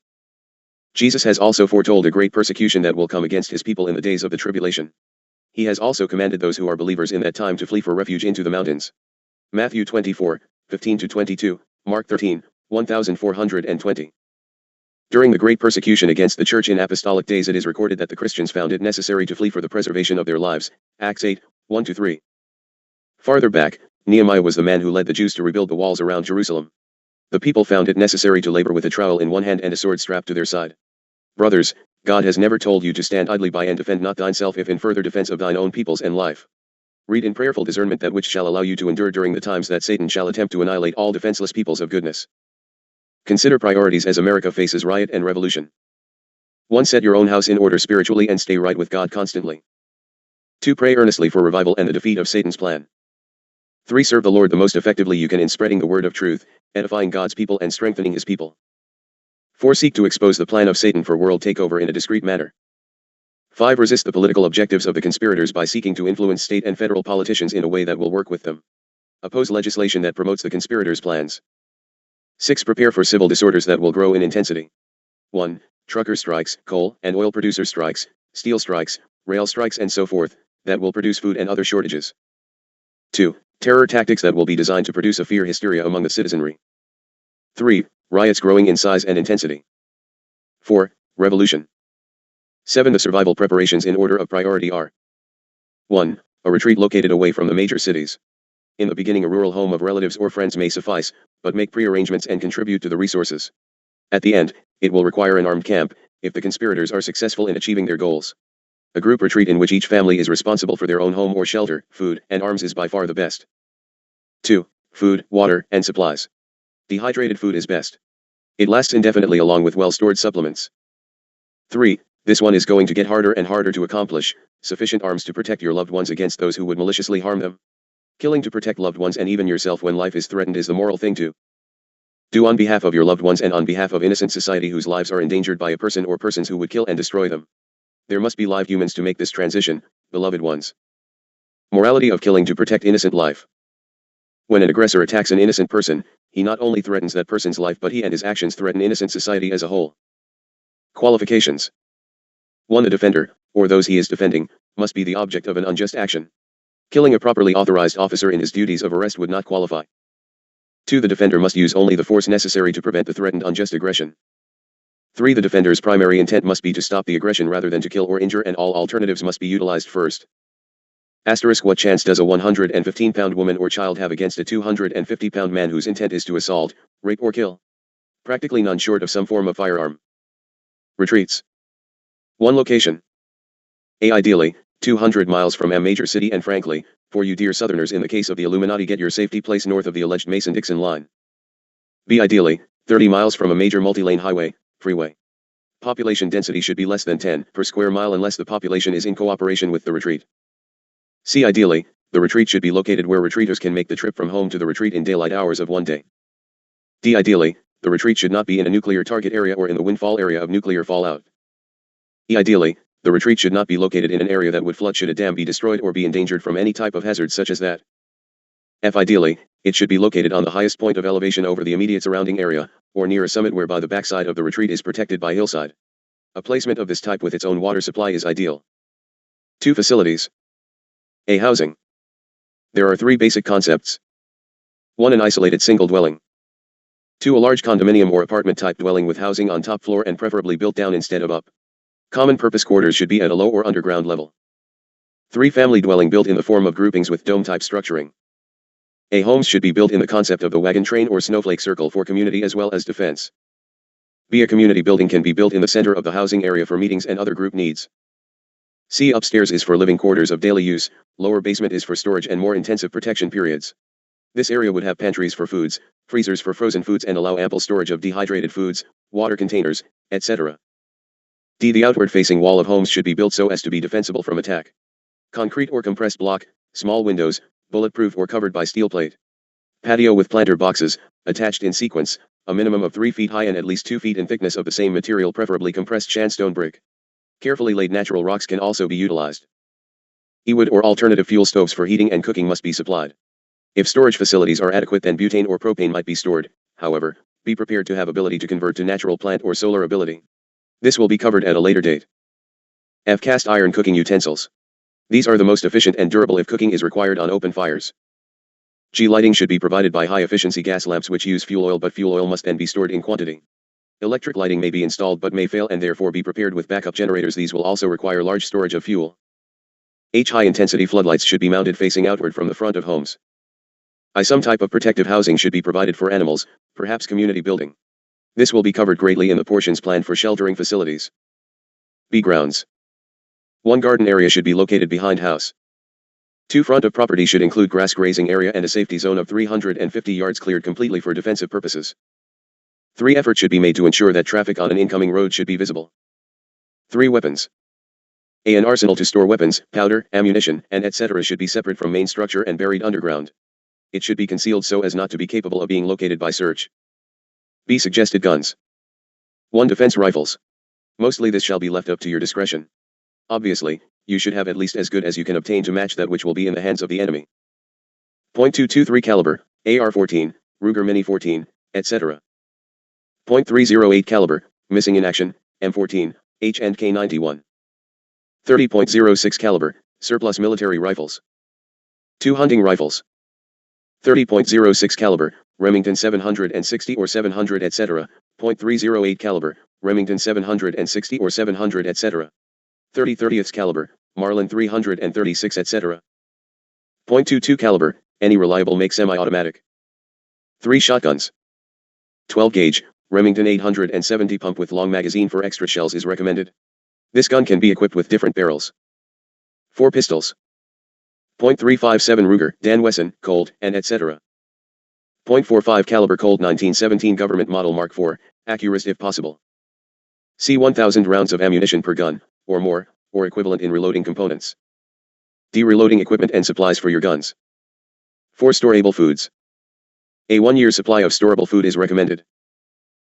S1: Jesus has also foretold a great persecution that will come against his people in the days of the tribulation. He has also commanded those who are believers in that time to flee for refuge into the mountains. Matthew 24, 15-22, Mark 13, 1420. During the great persecution against the church in apostolic days, it is recorded that the Christians found it necessary to flee for the preservation of their lives. Acts 8, 1-3. Farther back, Nehemiah was the man who led the Jews to rebuild the walls around Jerusalem. The people found it necessary to labor with a trowel in one hand and a sword strapped to their side. Brothers, God has never told you to stand idly by and defend not thyself if in further defense of thine own peoples and life. Read in prayerful discernment that which shall allow you to endure during the times that Satan shall attempt to annihilate all defenseless peoples of goodness. Consider priorities as America faces riot and revolution. 1. Set your own house in order spiritually and stay right with God constantly. 2. Pray earnestly for revival and the defeat of Satan's plan. 3. Serve the Lord the most effectively you can in spreading the word of truth, edifying God's people and strengthening his people. 4. Seek to expose the plan of Satan for world takeover in a discreet manner. 5. Resist the political objectives of the conspirators by seeking to influence state and federal politicians in a way that will work with them. Oppose legislation that promotes the conspirators' plans. 6. Prepare for civil disorders that will grow in intensity. 1. Trucker strikes, coal and oil producer strikes, steel strikes, rail strikes and so forth, that will produce food and other shortages. 2. Terror tactics that will be designed to produce a fear hysteria among the citizenry. 3. Riots growing in size and intensity. 4. Revolution. 7. The survival preparations in order of priority are: 1. A retreat located away from the major cities. In the beginning a rural home of relatives or friends may suffice, but make pre-arrangements and contribute to the resources. At the end, it will require an armed camp, if the conspirators are successful in achieving their goals. A group retreat in which each family is responsible for their own home or shelter, food, and arms is by far the best. 2. Food, water, and supplies. Dehydrated food is best. It lasts indefinitely along with well-stored supplements. 3. This one is going to get harder and harder to accomplish: sufficient arms to protect your loved ones against those who would maliciously harm them. Killing to protect loved ones and even yourself when life is threatened is the moral thing to do on behalf of your loved ones and on behalf of innocent society whose lives are endangered by a person or persons who would kill and destroy them. There must be live humans to make this transition, beloved ones. Morality of killing to protect innocent life. When an aggressor attacks an innocent person, he not only threatens that person's life but he and his actions threaten innocent society as a whole. Qualifications. 1. The defender, or those he is defending, must be the object of an unjust action. Killing a properly authorized officer in his duties of arrest would not qualify. 2. The defender must use only the force necessary to prevent the threatened unjust aggression. 3. The defender's primary intent must be to stop the aggression rather than to kill or injure, and all alternatives must be utilized first. What chance does a 115-pound woman or child have against a 250-pound man whose intent is to assault, rape or kill? Practically none short of some form of firearm. Retreats. 1. Location. A. Ideally, 200 miles from a major city, and frankly, for you dear Southerners, in the case of the Illuminati, get your safety place north of the alleged Mason-Dixon line. B. Ideally, 30 miles from a major multi-lane highway, freeway. Population density should be less than 10 per square mile unless the population is in cooperation with the retreat. C. Ideally, the retreat should be located where retreaters can make the trip from home to the retreat in daylight hours of one day. D. Ideally, the retreat should not be in a nuclear target area or in the windfall area of nuclear fallout. E. Ideally, the retreat should not be located in an area that would flood should a dam be destroyed or be endangered from any type of hazard such as that. F. Ideally, it should be located on the highest point of elevation over the immediate surrounding area, or near a summit whereby the backside of the retreat is protected by hillside. A placement of this type with its own water supply is ideal. 2. Facilities. A. Housing. There are 3 basic concepts. 1. An isolated single dwelling. 2. A large condominium or apartment type dwelling with housing on top floor and preferably built down instead of up. Common purpose quarters should be at a low or underground level. 3. Family dwelling built in the form of groupings with dome type structuring. A. Homes should be built in the concept of the wagon train or snowflake circle for community as well as defense. B. A community building can be built in the center of the housing area for meetings and other group needs. C. Upstairs is for living quarters of daily use, lower basement is for storage and more intensive protection periods. This area would have pantries for foods, freezers for frozen foods, and allow ample storage of dehydrated foods, water containers, etc. D. The outward-facing wall of homes should be built so as to be defensible from attack. Concrete or compressed block, small windows, bulletproof or covered by steel plate. Patio with planter boxes, attached in sequence, a minimum of 3 feet high and at least 2 feet in thickness of the same material, preferably compressed sandstone brick. Carefully laid natural rocks can also be utilized. E-wood or alternative fuel stoves for heating and cooking must be supplied. If storage facilities are adequate, then butane or propane might be stored. However, be prepared to have ability to convert to natural plant or solar ability. This will be covered at a later date. F. Cast iron cooking utensils. These are the most efficient and durable if cooking is required on open fires. G. Lighting should be provided by high-efficiency gas lamps which use fuel oil, but fuel oil must then be stored in quantity. Electric lighting may be installed but may fail, and therefore be prepared with backup generators. These will also require large storage of fuel. H. High-intensity floodlights should be mounted facing outward from the front of homes. I. Some type of protective housing should be provided for animals, perhaps community building. This will be covered greatly in the portions planned for sheltering facilities. B. Grounds. 1. Garden area should be located behind house. 2. Front of property should include grass grazing area and a safety zone of 350 yards cleared completely for defensive purposes. 3. Effort should be made to ensure that traffic on an incoming road should be visible. 3. Weapons. An arsenal to store weapons, powder, ammunition, and etc. should be separate from main structure and buried underground. It should be concealed so as not to be capable of being located by search. B. Suggested guns. 1. Defense rifles. Mostly this shall be left up to your discretion. Obviously, you should have at least as good as you can obtain to match that which will be in the hands of the enemy. .223 caliber, AR-14, Ruger Mini 14, etc. .308 caliber, missing in action, M14, H&K 91. 30.06 caliber, surplus military rifles. 2 hunting rifles. 30.06 caliber, Remington 760 or 700 etc. .308 caliber, Remington 760 or 700 etc. 30/30th caliber, Marlin 336 etc. .22 caliber, any reliable make semi-automatic. 3 shotguns. 12 gauge, Remington 870 pump with long magazine for extra shells is recommended. This gun can be equipped with different barrels. 4 pistols. .357 Ruger, Dan Wesson, Colt, and etc. .45 caliber Colt 1917 government model Mark IV, accurate if possible. C. 1,000 rounds of ammunition per gun, or more, or equivalent in reloading components. D. Reloading equipment and supplies for your guns. 4. Storable foods. A 1-year supply of storable food is recommended.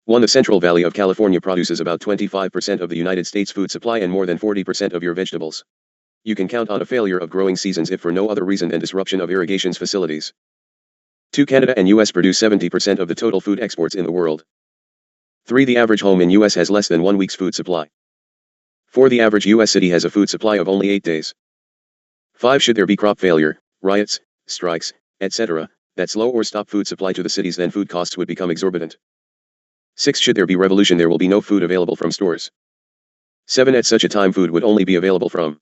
S1: 1. The Central Valley of California produces about 25% of the United States food supply and more than 40% of your vegetables. You can count on a failure of growing seasons if for no other reason than disruption of irrigations facilities. 2. Canada and US produce 70% of the total food exports in the world. 3. The average home in US has less than 1 week's food supply. 4. The average US city has a food supply of only 8 days. 5. Should there be crop failure, riots, strikes, etc., that slow or stop food supply to the cities, then food costs would become exorbitant. 6. Should there be revolution, there will be no food available from stores. 7. At such a time food would only be available from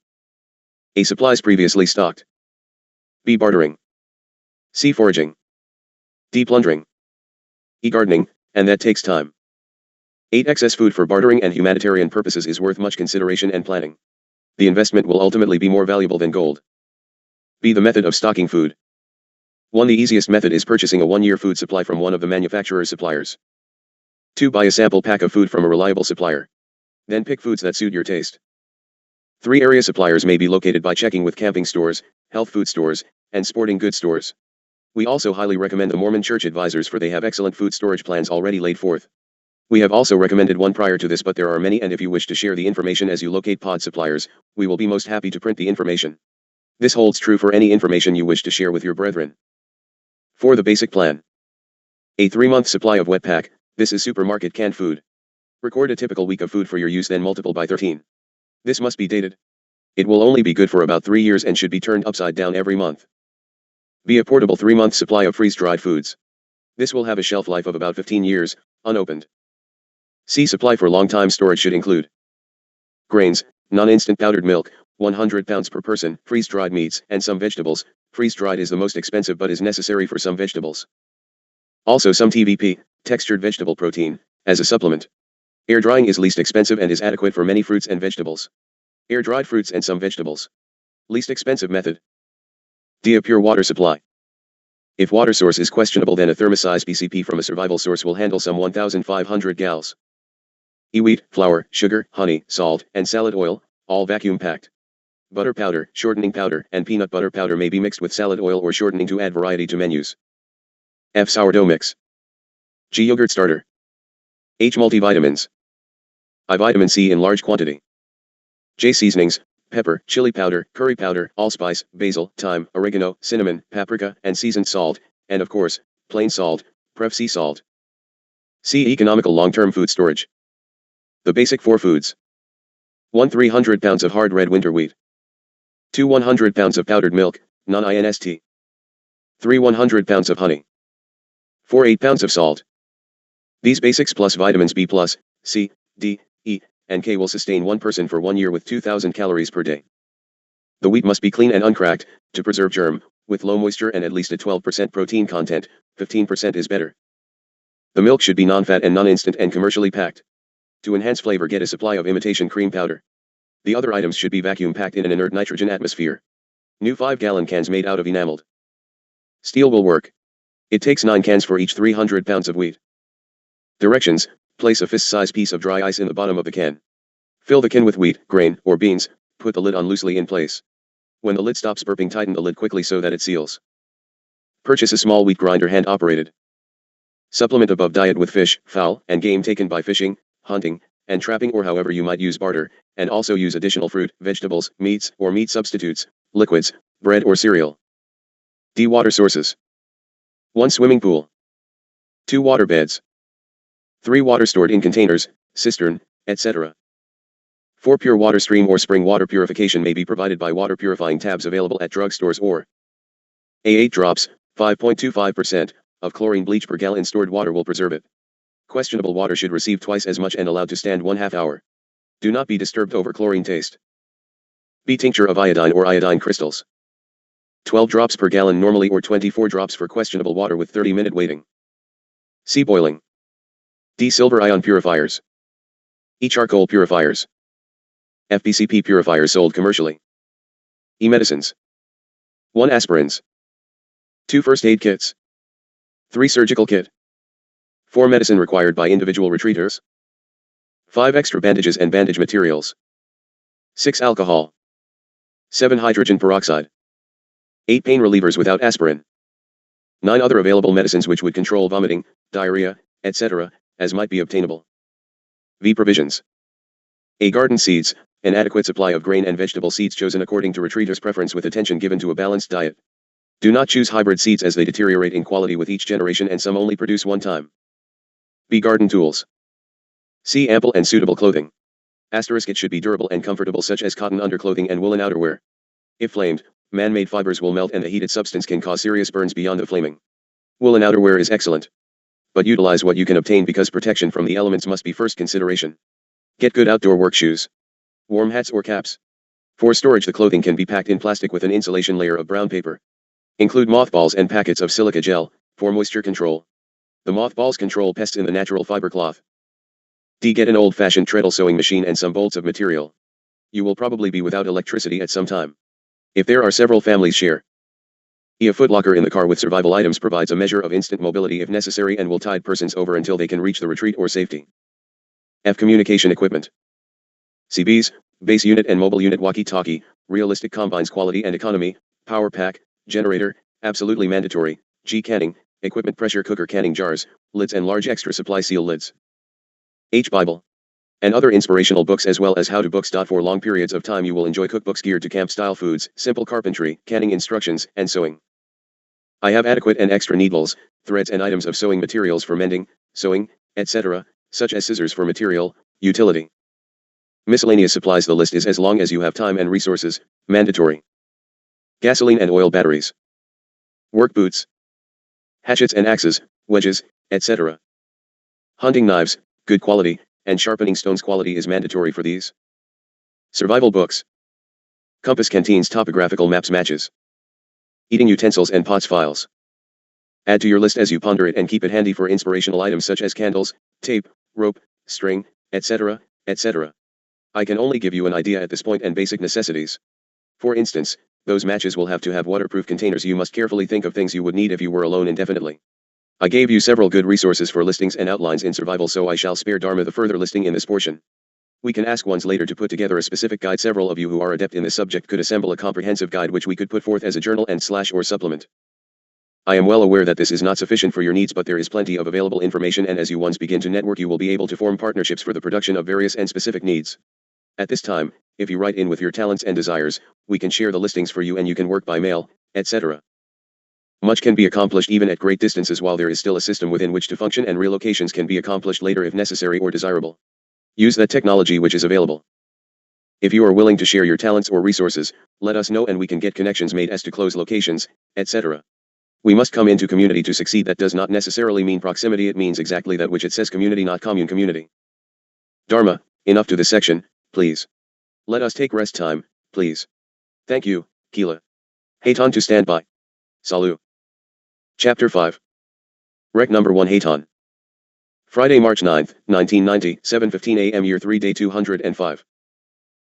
S1: A. Supplies previously stocked. B. Bartering. C. Foraging. D. Plundering. E. Gardening, and that takes time. 8. Excess food for bartering and humanitarian purposes is worth much consideration and planning. The investment will ultimately be more valuable than gold. B. The method of stocking food. 1. The easiest method is purchasing a 1-year food supply from one of the manufacturer's suppliers. 2. Buy a sample pack of food from a reliable supplier. Then pick foods that suit your taste. 3. Area suppliers may be located by checking with camping stores, health food stores, and sporting goods stores. We also highly recommend the Mormon Church Advisors, for they have excellent food storage plans already laid forth. We have also recommended one prior to this, but there are many, and if you wish to share the information as you locate pod suppliers, we will be most happy to print the information. This holds true for any information you wish to share with your brethren. 4. The basic plan. A 3-month supply of wet pack. This is supermarket canned food. Record a typical week of food for your use, then multiple by 13. This must be dated. It will only be good for about 3 years and should be turned upside down every month. Be a portable 3-month supply of freeze-dried foods. This will have a shelf life of about 15 years, unopened. C. Supply for long-time storage should include grains, non-instant powdered milk, 100 pounds per person, freeze-dried meats, and some vegetables. Freeze-dried is the most expensive but is necessary for some vegetables. Also some TVP, textured vegetable protein, as a supplement. Air drying is least expensive and is adequate for many fruits and vegetables. Air-dried fruits and some vegetables. Least expensive method. D. A pure water supply. If water source is questionable, then a thermosized BCP from a survival source will handle some 1,500 gallons. E. Wheat, flour, sugar, honey, salt, and salad oil, all vacuum packed. Butter powder, shortening powder, and peanut butter powder may be mixed with salad oil or shortening to add variety to menus. F. Sourdough mix. G. Yogurt starter. H. Multivitamins. I. Vitamin C in large quantity. J. Seasonings, pepper, chili powder, curry powder, allspice, basil, thyme, oregano, cinnamon, paprika, and seasoned salt, and of course, plain salt, Pref sea salt. C. Economical long-term food storage. The basic 4 foods. 1. 300 pounds of hard red winter wheat. 2. 100 pounds of powdered milk, non-INST. 3. 100 pounds of honey. 4. 8 pounds of salt. These basics plus vitamins B+, C, D, E, and K will sustain one person for 1 year with 2,000 calories per day. The wheat must be clean and uncracked, to preserve germ, with low moisture and at least a 12% protein content, 15% is better. The milk should be non-fat and non-instant and commercially packed. To enhance flavor, get a supply of imitation cream powder. The other items should be vacuum packed in an inert nitrogen atmosphere. New 5-gallon cans made out of enameled steel will work. It takes 9 cans for each 300 pounds of wheat. Directions: place a fist-size piece of dry ice in the bottom of the can. Fill the can with wheat, grain, or beans, put the lid on loosely in place. When the lid stops burping, tighten the lid quickly so that it seals. Purchase a small wheat grinder hand-operated. Supplement above diet with fish, fowl, and game taken by fishing, hunting, and trapping or however you might use barter, and also use additional fruit, vegetables, meats, or meat substitutes, liquids, bread or cereal. D. Water sources. 1 swimming pool. 2 water beds. 3 water stored in containers, cistern, etc. 4 pure water stream or spring water purification may be provided by water purifying tabs available at drugstores or A8 drops, 5.25%, of chlorine bleach per gallon stored water will preserve it. Questionable water should receive twice as much and allowed to stand 1/2 hour. Do not be disturbed over chlorine taste. B. Tincture of iodine or iodine crystals. 12 drops per gallon normally or 24 drops for questionable water with 30-minute waiting. C. Boiling. D. Silver ion purifiers. E. Charcoal purifiers. F. PCP purifiers sold commercially. E. Medicines. 1 aspirins. 2 first aid kits. 3 surgical kit. 4 medicine required by individual retreaters. 5 extra bandages and bandage materials. 6 alcohol. 7 hydrogen peroxide. 8 pain relievers without aspirin. 9 other available medicines which would control vomiting, diarrhea, etc., as might be obtainable. V. Provisions. A. Garden seeds, an adequate supply of grain and vegetable seeds chosen according to retreaters' preference with attention given to a balanced diet. Do not choose hybrid seeds as they deteriorate in quality with each generation and some only produce one time. B. Garden tools. C. Ample and suitable clothing. Asterisk, it should be durable and comfortable such as cotton underclothing and woolen outerwear. If flamed, man-made fibers will melt and the heated substance can cause serious burns beyond the flaming. Woolen outerwear is excellent. But utilize what you can obtain because protection from the elements must be first consideration. Get good outdoor work shoes. Warm hats or caps. For storage, the clothing can be packed in plastic with an insulation layer of brown paper. Include mothballs and packets of silica gel, for moisture control. The mothballs control pests in the natural fiber cloth. D. Get an old-fashioned treadle sewing machine and some bolts of material. You will probably be without electricity at some time. If there are several families, share. E. A footlocker in the car with survival items provides a measure of instant mobility if necessary and will tide persons over until they can reach the retreat or safety. F. Communication equipment. CBs, base unit and mobile unit walkie-talkie, realistic combines quality and economy, power pack, generator, absolutely mandatory, G. Canning, equipment pressure cooker canning jars, lids and large extra supply seal lids. H. Bible. And other inspirational books as well as how-to books. For long periods of time you will enjoy cookbooks geared to camp-style foods, simple carpentry, canning instructions, and sewing. I have adequate and extra needles, threads and items of sewing materials for mending, sewing, etc., such as scissors for material, utility. Miscellaneous supplies. The list is as long as you have time and resources, mandatory. Gasoline and oil batteries. Work boots. Hatchets and axes, wedges, etc. Hunting knives, good quality, and sharpening stones quality is mandatory for these. Survival books. Compass, canteens, topographical maps, matches. Eating utensils and pots, files. Add to your list as you ponder it and keep it handy for inspirational items such as candles, tape, rope, string, etc., etc. I can only give you an idea at this point and basic necessities. For instance, those matches will have to have waterproof containers. You must carefully think of things you would need if you were alone indefinitely. I gave you several good resources for listings and outlines in survival, so I shall spare Dharma the further listing in this portion. We can ask ones later to put together a specific guide. Several of you who are adept in this subject could assemble a comprehensive guide which we could put forth as a journal and / or supplement. I am well aware that this is not sufficient for your needs, but there is plenty of available information, and as you once begin to network you will be able to form partnerships for the production of various and specific needs. At this time, if you write in with your talents and desires, we can share the listings for you and you can work by mail, etc. Much can be accomplished even at great distances while there is still a system within which to function, and relocations can be accomplished later if necessary or desirable. Use that technology which is available. If you are willing to share your talents or resources, let us know and we can get connections made as to close locations, etc. We must come into community to succeed. That does not necessarily mean proximity, it means exactly that which it says, community, not commune. Community. Dharma, enough to this section, please. Let us take rest time, please. Thank you, Keela. Hayton to stand by. Salut. Chapter 5. Rec number 1. Hayton. Friday, March 9th, 1990, 7:15 a.m. Year 3, Day 205.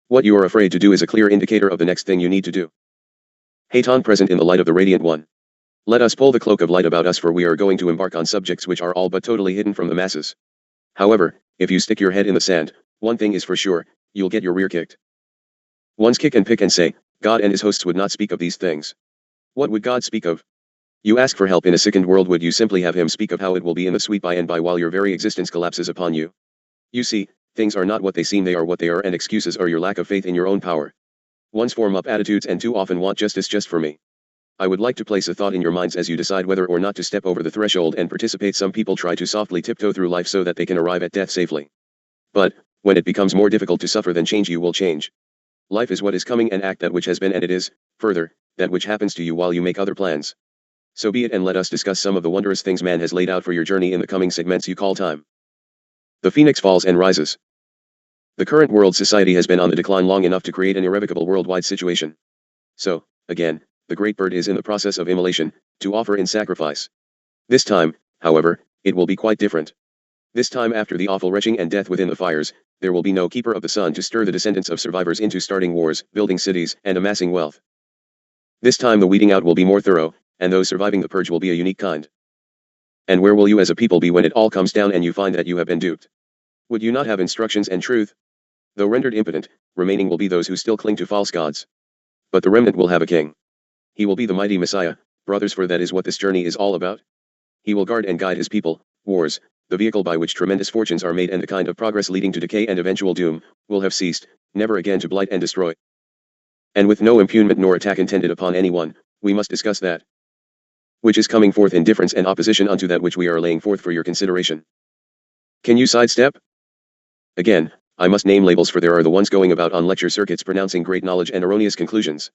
S1: What you are afraid to do is a clear indicator of the next thing you need to do. Haton present in the light of the Radiant One. Let us pull the cloak of light about us, for we are going to embark on subjects which are all but totally hidden from the masses. However, if you stick your head in the sand, one thing is for sure, you'll get your rear kicked. One's kick and pick and say, God and his hosts would not speak of these things. What would God speak of? You ask for help in a sickened world, would you simply have him speak of how it will be in the sweet by and by while your very existence collapses upon you? You see, things are not what they seem, they are what they are, and excuses are your lack of faith in your own power. Ones form up attitudes and too often want justice just for me. I would like to place a thought in your minds as you decide whether or not to step over the threshold and participate. Some people try to softly tiptoe through life so that they can arrive at death safely. But, when it becomes more difficult to suffer than change, you will change. Life is what is coming, and act that which has been, and it is, further, that which happens to you while you make other plans. So be it, and let us discuss some of the wondrous things man has laid out for your journey in the coming segments you call time. The phoenix falls and rises. The current world society has been on the decline long enough to create an irrevocable worldwide situation. So, again, the great bird is in the process of immolation, to offer in sacrifice. This time, however, it will be quite different. This time, after the awful retching and death within the fires, there will be no keeper of the sun to stir the descendants of survivors into starting wars, building cities, and amassing wealth. This time the weeding out will be more thorough, and those surviving the purge will be a unique kind. And where will you as a people be when it all comes down and you find that you have been duped? Would you not have instructions and truth? Though rendered impotent, remaining will be those who still cling to false gods. But the remnant will have a king. He will be the mighty Messiah, brothers, for that is what this journey is all about. He will guard and guide his people. Wars, the vehicle by which tremendous fortunes are made and the kind of progress leading to decay and eventual doom, will have ceased, never again to blight and destroy. And with no impugnment nor attack intended upon anyone, we must discuss that which is coming forth in difference and opposition unto that which we are laying forth for your consideration. Can you sidestep? Again, I must name labels, for there are the ones going about on lecture circuits pronouncing great knowledge and erroneous conclusions,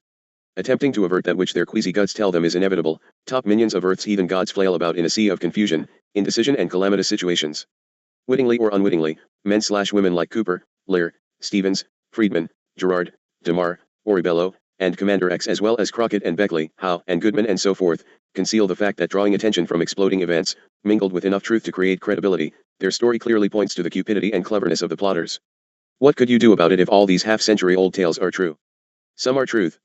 S1: attempting to avert that which their queasy guts tell them is inevitable, top minions of earth's heathen gods flail about in a sea of confusion, indecision and calamitous situations. Wittingly or unwittingly, men/women like Cooper, Lear, Stevens, Friedman, Gerard, DeMar, Oribello, and Commander X, as well as Crockett and Beckley, Howe and Goodman and so forth, conceal the fact that drawing attention from exploding events, mingled with enough truth to create credibility, their story clearly points to the cupidity and cleverness of the plotters. What could you do about it if all these half-century-old tales are true? Some are truth.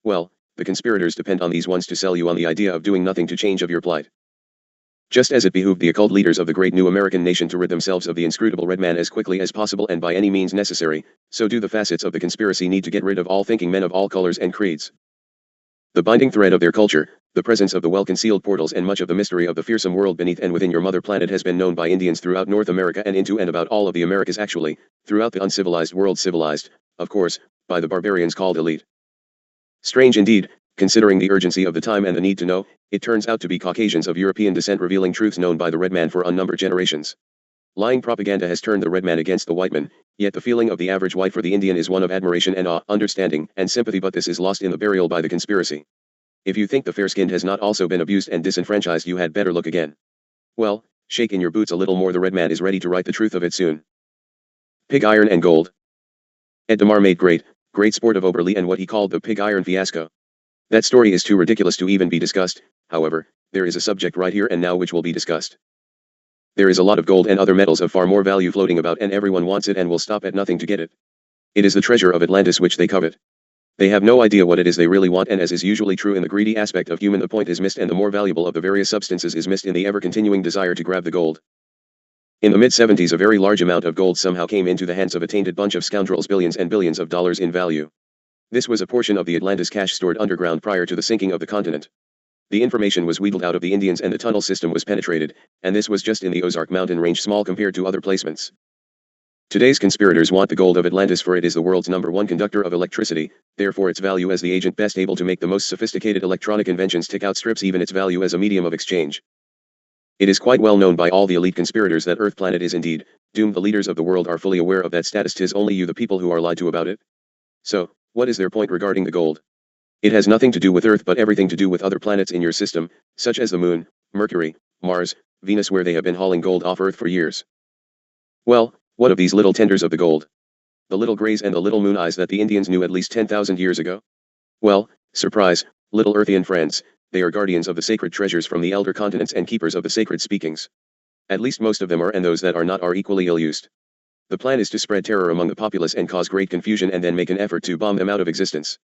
S1: Well, the conspirators depend on these ones to sell you on the idea of doing nothing to change of your plight. Just as it behooved the occult leaders of the great new American nation to rid themselves of the inscrutable red man as quickly as possible and by any means necessary, so do the facets of the conspiracy need to get rid of all thinking men of all colors and creeds. The binding thread of their culture, the presence of the well-concealed portals and much of the mystery of the fearsome world beneath and within your mother planet has been known by Indians throughout North America and into and about all of the Americas, actually, throughout the uncivilized world, civilized, of course, by the barbarians called elite. Strange indeed, considering the urgency of the time and the need to know, it turns out to be Caucasians of European descent revealing truths known by the red man for unnumbered generations. Lying propaganda has turned the red man against the white man, yet the feeling of the average white for the Indian is one of admiration and awe, understanding, and sympathy, but this is lost in the burial by the conspiracy. If you think the fair-skinned has not also been abused and disenfranchised, you had better look again. Well, shake in your boots a little more, the red man is ready to write the truth of it soon. Pig iron and gold. Ed DeMar made great sport of Oberle and what he called the pig iron fiasco. That story is too ridiculous to even be discussed. However, there is a subject right here and now which will be discussed. There is a lot of gold and other metals of far more value floating about, and everyone wants it and will stop at nothing to get it. It is the treasure of Atlantis which they covet. They have no idea what it is they really want, and as is usually true in the greedy aspect of human, the point is missed and the more valuable of the various substances is missed in the ever-continuing desire to grab the gold. In the mid-70s, a very large amount of gold somehow came into the hands of a tainted bunch of scoundrels, billions and billions of dollars in value. This was a portion of the Atlantis cache stored underground prior to the sinking of the continent. The information was wheedled out of the Indians and the tunnel system was penetrated, and this was just in the Ozark mountain range, small compared to other placements. Today's conspirators want the gold of Atlantis, for it is the world's #1 conductor of electricity, therefore its value as the agent best able to make the most sophisticated electronic inventions tick outstrips even its value as a medium of exchange. It is quite well known by all the elite conspirators that Earth planet is indeed doomed. The leaders of the world are fully aware of that status. 'Tis only you the people who are lied to about it. So, what is their point regarding the gold? It has nothing to do with Earth but everything to do with other planets in your system, such as the Moon, Mercury, Mars, Venus, where they have been hauling gold off Earth for years. Well, what of these little tenders of the gold? The little grays and the little moon eyes that the Indians knew at least 10,000 years ago? Well, surprise, little Earthian friends, they are guardians of the sacred treasures from the elder continents and keepers of the sacred speakings. At least most of them are, and those that are not are equally ill-used. The plan is to spread terror among the populace and cause great confusion and then make an effort to bomb them out of existence.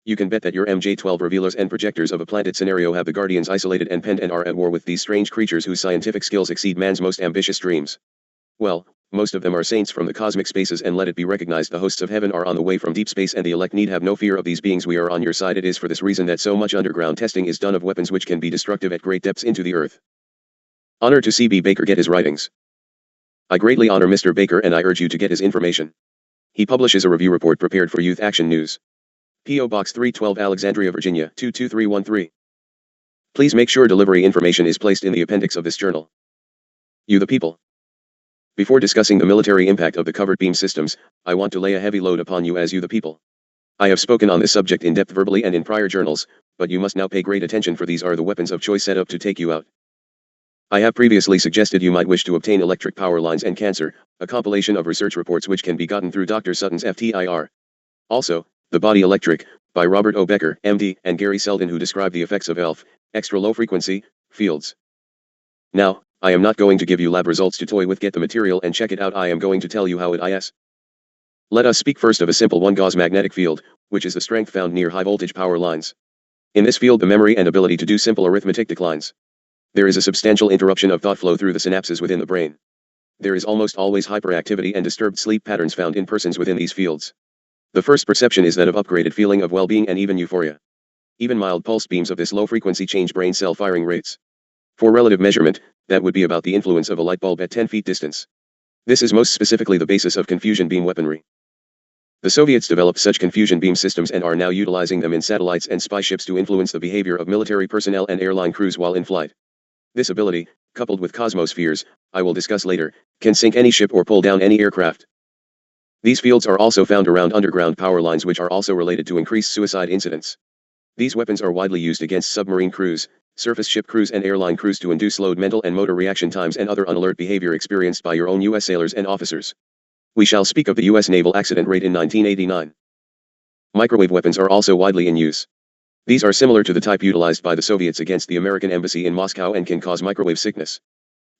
S1: You can bet that your MJ12 revealers and projectors of a planted scenario have the Guardians isolated and penned and are at war with these strange creatures whose scientific skills exceed man's most ambitious dreams. Well, most of them are saints from the cosmic spaces, and let it be recognized the hosts of heaven are on the way from deep space, and the elect need have no fear of these beings. We are on your side. It is for this reason that so much underground testing is done of weapons which can be destructive at great depths into the earth. Honor to C.B. Baker. Get his writings. I greatly honor Mr. Baker, and I urge you to get his information. He publishes a review report prepared for Youth Action News. P.O. Box 312, Alexandria, Virginia 22313. Please make sure delivery information is placed in the appendix of this journal. You the people. Before discussing the military impact of the covered beam systems, I want to lay a heavy load upon you as you the people. I have spoken on this subject in depth verbally and in prior journals, but you must now pay great attention, for these are the weapons of choice set up to take you out. I have previously suggested you might wish to obtain electric power lines and cancer, a compilation of research reports which can be gotten through Dr. Sutton's FTIR. Also, The Body Electric, by Robert O. Becker, MD, and Gary Selden, who describe the effects of ELF, extra low frequency, fields. Now, I am not going to give you lab results to toy with. Get the material and check it out. I am going to tell you how it is. Let us speak first of a simple 1 Gauss magnetic field, which is the strength found near high voltage power lines. In this field, the memory and ability to do simple arithmetic declines. There is a substantial interruption of thought flow through the synapses within the brain. There is almost always hyperactivity and disturbed sleep patterns found in persons within these fields. The first perception is that of upgraded feeling of well-being and even euphoria. Even mild pulsed beams of this low-frequency change brain cell firing rates. For relative measurement, that would be about the influence of a light bulb at 10 feet distance. This is most specifically the basis of confusion beam weaponry. The Soviets developed such confusion beam systems and are now utilizing them in satellites and spy ships to influence the behavior of military personnel and airline crews while in flight. This ability, coupled with cosmospheres, I will discuss later, can sink any ship or pull down any aircraft. These fields are also found around underground power lines, which are also related to increased suicide incidents. These weapons are widely used against submarine crews, surface ship crews and airline crews to induce slowed mental and motor reaction times and other unalert behavior experienced by your own U.S. sailors and officers. We shall speak of the U.S. naval accident rate in 1989. Microwave weapons are also widely in use. These are similar to the type utilized by the Soviets against the American embassy in Moscow and can cause microwave sickness.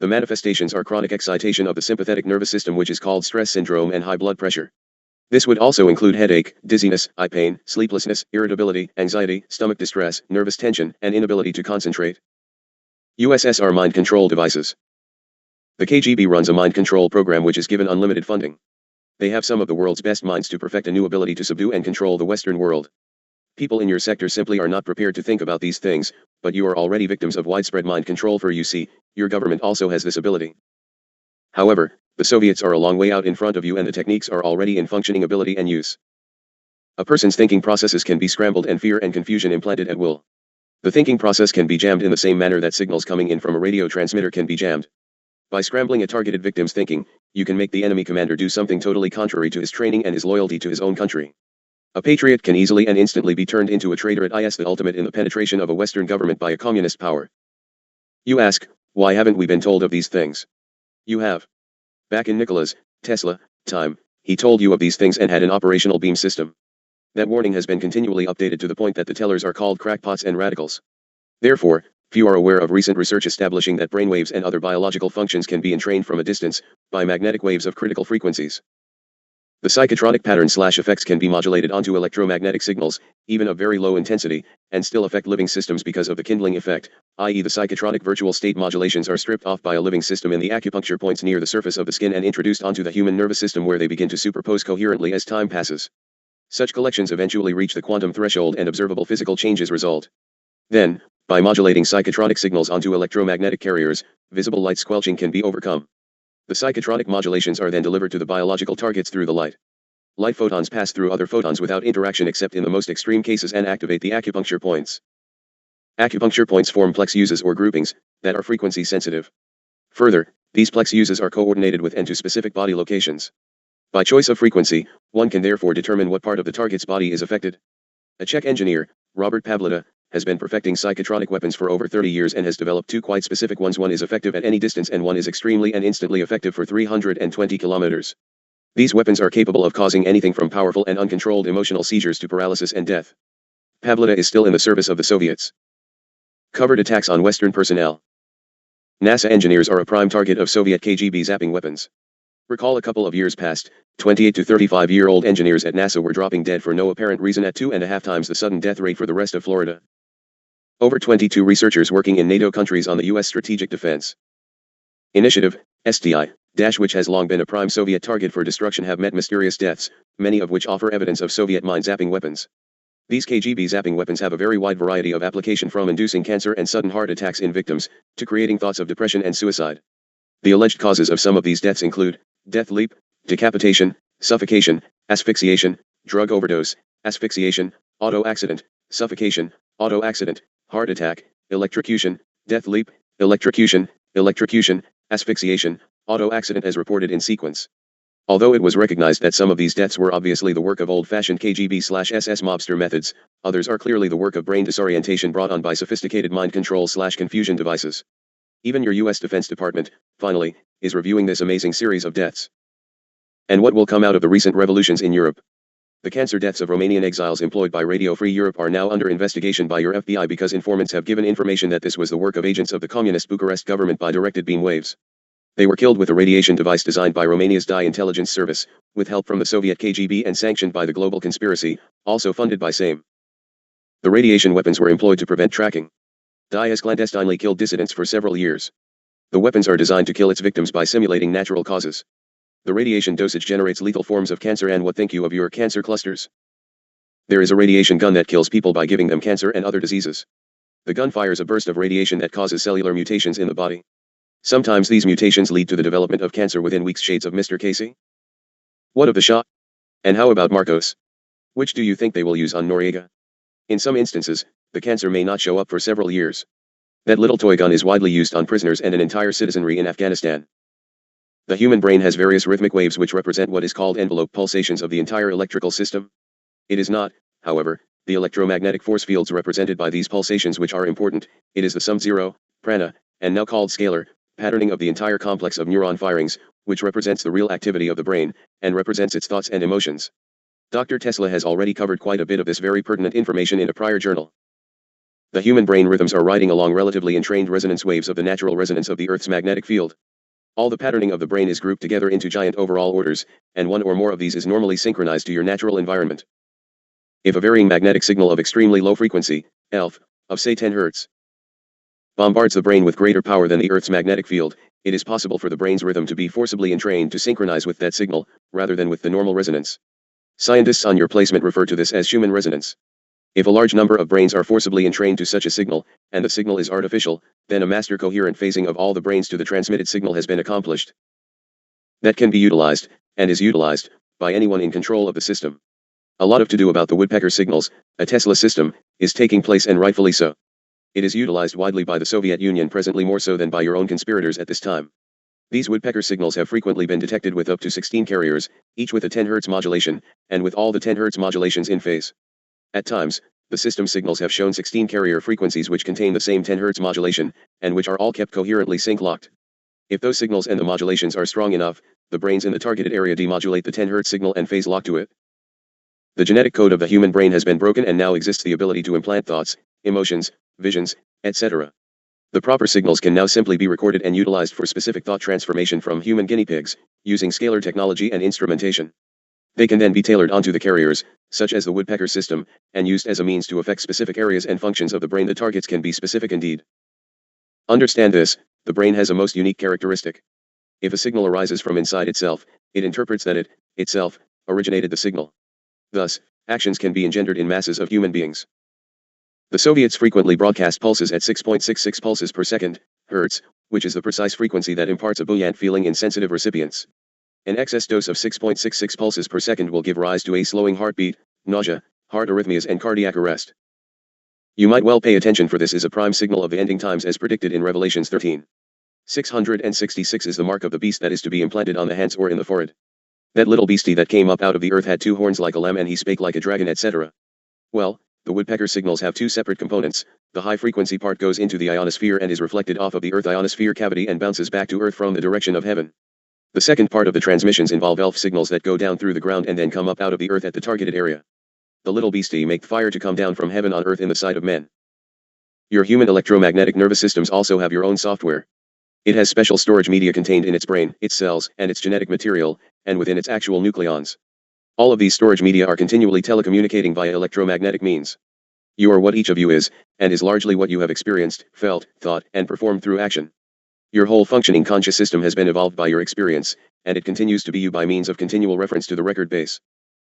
S1: The manifestations are chronic excitation of the sympathetic nervous system, which is called stress syndrome, and high blood pressure. This would also include headache, dizziness, eye pain, sleeplessness, irritability, anxiety, stomach distress, nervous tension, and inability to concentrate. USSR mind control devices. The KGB runs a mind control program which is given unlimited funding. They have some of the world's best minds to perfect a new ability to subdue and control the Western world. People in your sector simply are not prepared to think about these things, but you are already victims of widespread mind control, for you see, your government also has this ability. However, the Soviets are a long way out in front of you, and the techniques are already in functioning ability and use. A person's thinking processes can be scrambled and fear and confusion implanted at will. The thinking process can be jammed in the same manner that signals coming in from a radio transmitter can be jammed. By scrambling a targeted victim's thinking, you can make the enemy commander do something totally contrary to his training and his loyalty to his own country. A patriot can easily and instantly be turned into a traitor at the ultimate in the penetration of a Western government by a communist power. You ask, why haven't we been told of these things? You have. Back in Nikola's, Tesla, time, he told you of these things and had an operational beam system. That warning has been continually updated to the point that the tellers are called crackpots and radicals. Therefore, few are aware of recent research establishing that brainwaves and other biological functions can be entrained from a distance, by magnetic waves of critical frequencies. The psychotronic pattern/effects can be modulated onto electromagnetic signals, even of very low intensity, and still affect living systems because of the kindling effect, i.e. the psychotronic virtual state modulations are stripped off by a living system in the acupuncture points near the surface of the skin and introduced onto the human nervous system, where they begin to superpose coherently as time passes. Such collections eventually reach the quantum threshold and observable physical changes result. Then, by modulating psychotronic signals onto electromagnetic carriers, visible light squelching can be overcome. The psychotronic modulations are then delivered to the biological targets through the light. Light photons pass through other photons without interaction except in the most extreme cases and activate the acupuncture points. Acupuncture points form plex uses or groupings that are frequency sensitive. Further, these plex uses are coordinated with and to specific body locations. By choice of frequency, one can therefore determine what part of the target's body is affected. A Czech engineer, Robert Pavlita, has been perfecting psychotronic weapons for over 30 years and has developed two quite specific ones. One is effective at any distance and one is extremely and instantly effective for 320 kilometers. These weapons are capable of causing anything from powerful and uncontrolled emotional seizures to paralysis and death. Pavlita is still in the service of the Soviets. Covert attacks on Western personnel. NASA engineers are a prime target of Soviet KGB zapping weapons. Recall a couple of years past, 28 to 35-year-old engineers at NASA were dropping dead for no apparent reason at 2.5 times the sudden death rate for the rest of Florida. Over 22 researchers working in NATO countries on the U.S. Strategic Defense Initiative, SDI, which has long been a prime Soviet target for destruction, have met mysterious deaths, many of which offer evidence of Soviet mind-zapping weapons. These KGB zapping weapons have a very wide variety of application, from inducing cancer and sudden heart attacks in victims, to creating thoughts of depression and suicide. The alleged causes of some of these deaths include death leap, decapitation, suffocation, asphyxiation, drug overdose, asphyxiation, auto accident, suffocation, auto accident, heart attack, electrocution, death leap, electrocution, asphyxiation, auto accident, as reported in sequence. Although it was recognized that some of these deaths were obviously the work of old-fashioned KGB/SS mobster methods, others are clearly the work of brain disorientation brought on by sophisticated mind control/confusion devices. Even your U.S. Defense Department, finally, is reviewing this amazing series of deaths. And what will come out of the recent revolutions in Europe? The cancer deaths of Romanian exiles employed by Radio Free Europe are now under investigation by your FBI because informants have given information that this was the work of agents of the communist Bucharest government by directed beam waves. They were killed with a radiation device designed by Romania's DI intelligence service, with help from the Soviet KGB and sanctioned by the global conspiracy, also funded by same. The radiation weapons were employed to prevent tracking. DI has clandestinely killed dissidents for several years. The weapons are designed to kill its victims by simulating natural causes. The radiation dosage generates lethal forms of cancer. And what think you of your cancer clusters? There is a radiation gun that kills people by giving them cancer and other diseases. The gun fires a burst of radiation that causes cellular mutations in the body. Sometimes these mutations lead to the development of cancer within weeks. Shades of Mr. Casey? What of the Shah? And how about Marcos? Which do you think they will use on Noriega? In some instances, the cancer may not show up for several years. That little toy gun is widely used on prisoners and an entire citizenry in Afghanistan. The human brain has various rhythmic waves which represent what is called envelope pulsations of the entire electrical system. It is not, however, the electromagnetic force fields represented by these pulsations which are important. It is the sum zero, prana, and now called scalar, patterning of the entire complex of neuron firings, which represents the real activity of the brain, and represents its thoughts and emotions. Dr. Tesla has already covered quite a bit of this very pertinent information in a prior journal. The human brain rhythms are riding along relatively entrained resonance waves of the natural resonance of the Earth's magnetic field. All the patterning of the brain is grouped together into giant overall orders, and one or more of these is normally synchronized to your natural environment. If a varying magnetic signal of extremely low frequency, ELF, of say 10 Hz, bombards the brain with greater power than the Earth's magnetic field, it is possible for the brain's rhythm to be forcibly entrained to synchronize with that signal, rather than with the normal resonance. Scientists on your placement refer to this as Schumann resonance. If a large number of brains are forcibly entrained to such a signal, and the signal is artificial, then a master coherent phasing of all the brains to the transmitted signal has been accomplished. That can be utilized, and is utilized, by anyone in control of the system. A lot of to-do about the woodpecker signals, a Tesla system, is taking place, and rightfully so. It is utilized widely by the Soviet Union presently, more so than by your own conspirators at this time. These woodpecker signals have frequently been detected with up to 16 carriers, each with a 10 Hz modulation, and with all the 10 Hz modulations in phase. At times, the system signals have shown 16 carrier frequencies which contain the same 10 Hz modulation, and which are all kept coherently sync-locked. If those signals and the modulations are strong enough, the brains in the targeted area demodulate the 10 Hz signal and phase lock to it. The genetic code of the human brain has been broken, and now exists the ability to implant thoughts, emotions, visions, etc. The proper signals can now simply be recorded and utilized for specific thought transformation from human guinea pigs, using scalar technology and instrumentation. They can then be tailored onto the carriers, such as the woodpecker system, and used as a means to affect specific areas and functions of the brain. The targets can be specific indeed. Understand this, the brain has a most unique characteristic. If a signal arises from inside itself, it interprets that it, itself, originated the signal. Thus, actions can be engendered in masses of human beings. The Soviets frequently broadcast pulses at 6.66 pulses per second, Hertz, which is the precise frequency that imparts a buoyant feeling in sensitive recipients. An excess dose of 6.66 pulses per second will give rise to a slowing heartbeat, nausea, heart arrhythmias, and cardiac arrest. You might well pay attention, for this is a prime signal of the ending times as predicted in Revelations 13. 666 is the mark of the beast that is to be implanted on the hands or in the forehead. That little beastie that came up out of the earth had 2 horns like a lamb, and he spake like a dragon, etc. Well, the woodpecker signals have 2 separate components. The high-frequency part goes into the ionosphere and is reflected off of the Earth ionosphere cavity and bounces back to Earth from the direction of heaven. The second part of the transmissions involve ELF signals that go down through the ground and then come up out of the Earth at the targeted area. The little beastie make fire to come down from heaven on Earth in the sight of men. Your human electromagnetic nervous systems also have your own software. It has special storage media contained in its brain, its cells, and its genetic material, and within its actual nucleons. All of these storage media are continually telecommunicating via electromagnetic means. You are what each of you is, and is largely what you have experienced, felt, thought, and performed through action. Your whole functioning conscious system has been evolved by your experience, and it continues to be you by means of continual reference to the record base.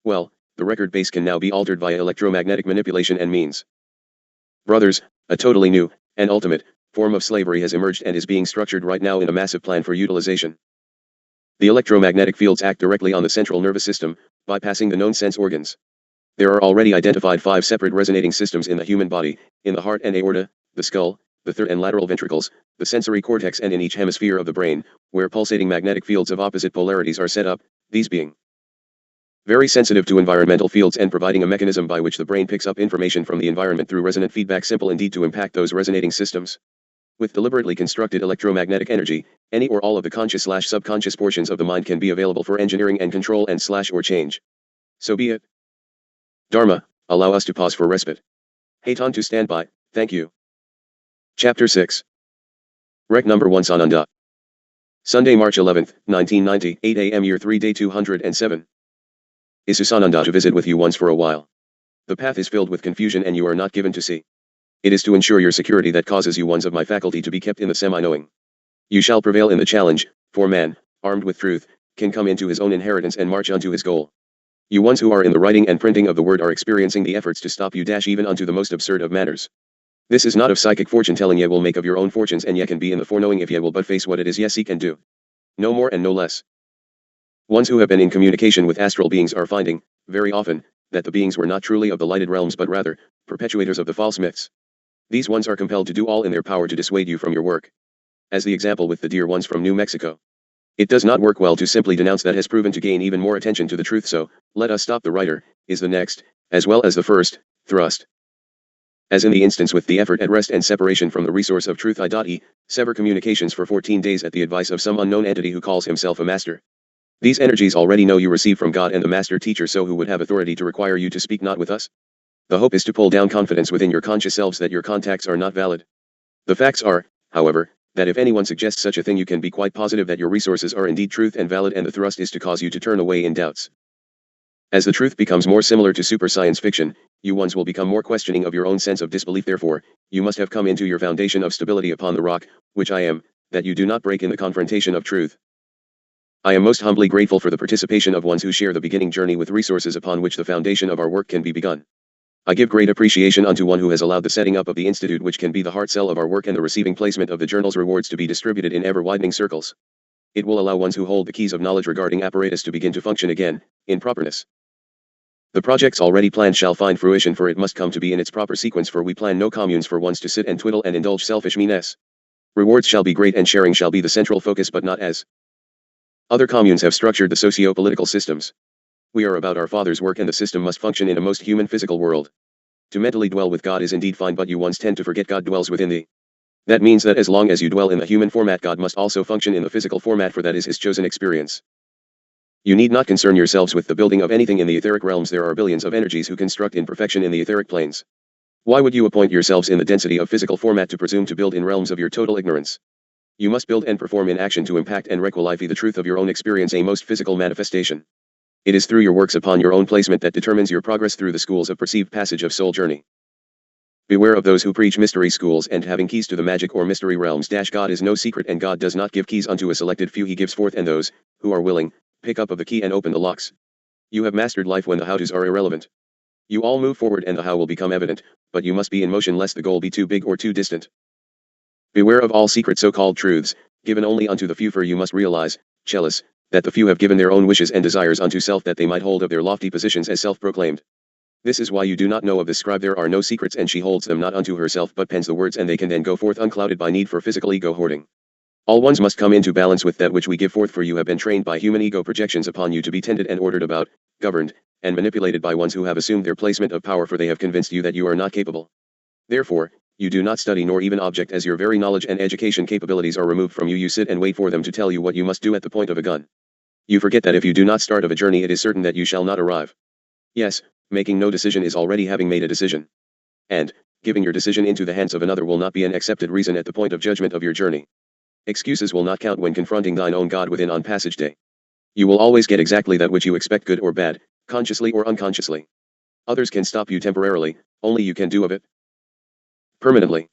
S1: Well, the record base can now be altered via electromagnetic manipulation and means. Brothers, a totally new, and ultimate, form of slavery has emerged and is being structured right now in a massive plan for utilization. The electromagnetic fields act directly on the central nervous system, bypassing the known sense organs. There are already identified 5 separate resonating systems in the human body, in the heart and aorta, the skull, the third and lateral ventricles, the sensory cortex, and in each hemisphere of the brain, where pulsating magnetic fields of opposite polarities are set up, these being very sensitive to environmental fields and providing a mechanism by which the brain picks up information from the environment through resonant feedback, simple indeed to impact those resonating systems. With deliberately constructed electromagnetic energy, any or all of the conscious/subconscious portions of the mind can be available for engineering and control and/or change. So be it. Dharma, allow us to pause for respite. Haton to stand by, thank you. Chapter 6. Rec number 1 Sananda. Sunday, March 11, 1990, 8 a.m. Year 3 Day 207. Is Sananda to visit with you once for a while. The path is filled with confusion and you are not given to see. It is to ensure your security that causes you ones of my faculty to be kept in the semi-knowing. You shall prevail in the challenge, for man, armed with truth, can come into his own inheritance and march unto his goal. You ones who are in the writing and printing of the word are experiencing the efforts to stop you even unto the most absurd of manners. This is not of psychic fortune telling ye will make of your own fortunes and ye can be in the foreknowing if ye will but face what it is ye seek and do. No more and no less. Ones who have been in communication with astral beings are finding, very often, that the beings were not truly of the lighted realms but rather, perpetuators of the false myths. These ones are compelled to do all in their power to dissuade you from your work. As the example with the dear ones from New Mexico. It does not work well to simply denounce that has proven to gain even more attention to the truth, so, let us stop the writer, is the next, as well as the first, thrust. As in the instance with the effort at rest and separation from the resource of truth I.e., sever communications for 14 days at the advice of some unknown entity who calls himself a master. These energies already know you receive from God and the master teacher, so who would have authority to require you to speak not with us? The hope is to pull down confidence within your conscious selves that your contacts are not valid. The facts are, however, that if anyone suggests such a thing you can be quite positive that your resources are indeed truth and valid, and the thrust is to cause you to turn away in doubts. As the truth becomes more similar to super science fiction, you ones will become more questioning of your own sense of disbelief. Therefore, you must have come into your foundation of stability upon the rock, which I am, that you do not break in the confrontation of truth. I am most humbly grateful for the participation of ones who share the beginning journey with resources upon which the foundation of our work can be begun. I give great appreciation unto one who has allowed the setting up of the institute, which can be the heart cell of our work, and the receiving placement of the journal's rewards to be distributed in ever-widening circles. It will allow ones who hold the keys of knowledge regarding apparatus to begin to function again, in properness. The projects already planned shall find fruition, for it must come to be in its proper sequence, for we plan no communes for ones to sit and twiddle and indulge selfish meanness. Rewards shall be great and sharing shall be the central focus, but not as other communes have structured the socio-political systems. We are about our Father's work, and the system must function in a most human physical world. To mentally dwell with God is indeed fine, but you ones tend to forget God dwells within thee. That means that as long as you dwell in the human format, God must also function in the physical format, for that is his chosen experience. You need not concern yourselves with the building of anything in the etheric realms. There are billions of energies who construct in perfection in the etheric planes. Why would you appoint yourselves in the density of physical format to presume to build in realms of your total ignorance? You must build and perform in action to impact and requalify the truth of your own experience, a most physical manifestation. It is through your works upon your own placement that determines your progress through the schools of perceived passage of soul journey. Beware of those who preach mystery schools and having keys to the magic or mystery realms. God is no secret, and God does not give keys unto a selected few. He gives forth, and those, who are willing, pick up of the key and open the locks. You have mastered life when the how-tos are irrelevant. You all move forward and the how will become evident, but you must be in motion lest the goal be too big or too distant. Beware of all secret so-called truths, given only unto the few, for you must realize, jealous, that the few have given their own wishes and desires unto self, that they might hold of their lofty positions as self-proclaimed. This is why you do not know of the scribe. There are no secrets, and she holds them not unto herself but pens the words, and they can then go forth unclouded by need for physical ego hoarding. All ones must come into balance with that which we give forth, for you have been trained by human ego projections upon you to be tended and ordered about, governed, and manipulated by ones who have assumed their placement of power, for they have convinced you that you are not capable. Therefore, you do not study nor even object, as your very knowledge and education capabilities are removed from you. You sit and wait for them to tell you what you must do at the point of a gun. You forget that if you do not start of a journey, it is certain that you shall not arrive. Yes, making no decision is already having made a decision. And, giving your decision into the hands of another will not be an accepted reason at the point of judgment of your journey. Excuses will not count when confronting thine own God within on passage day. You will always get exactly that which you expect, good or bad, consciously or unconsciously. Others can stop you temporarily, only you can do of it permanently.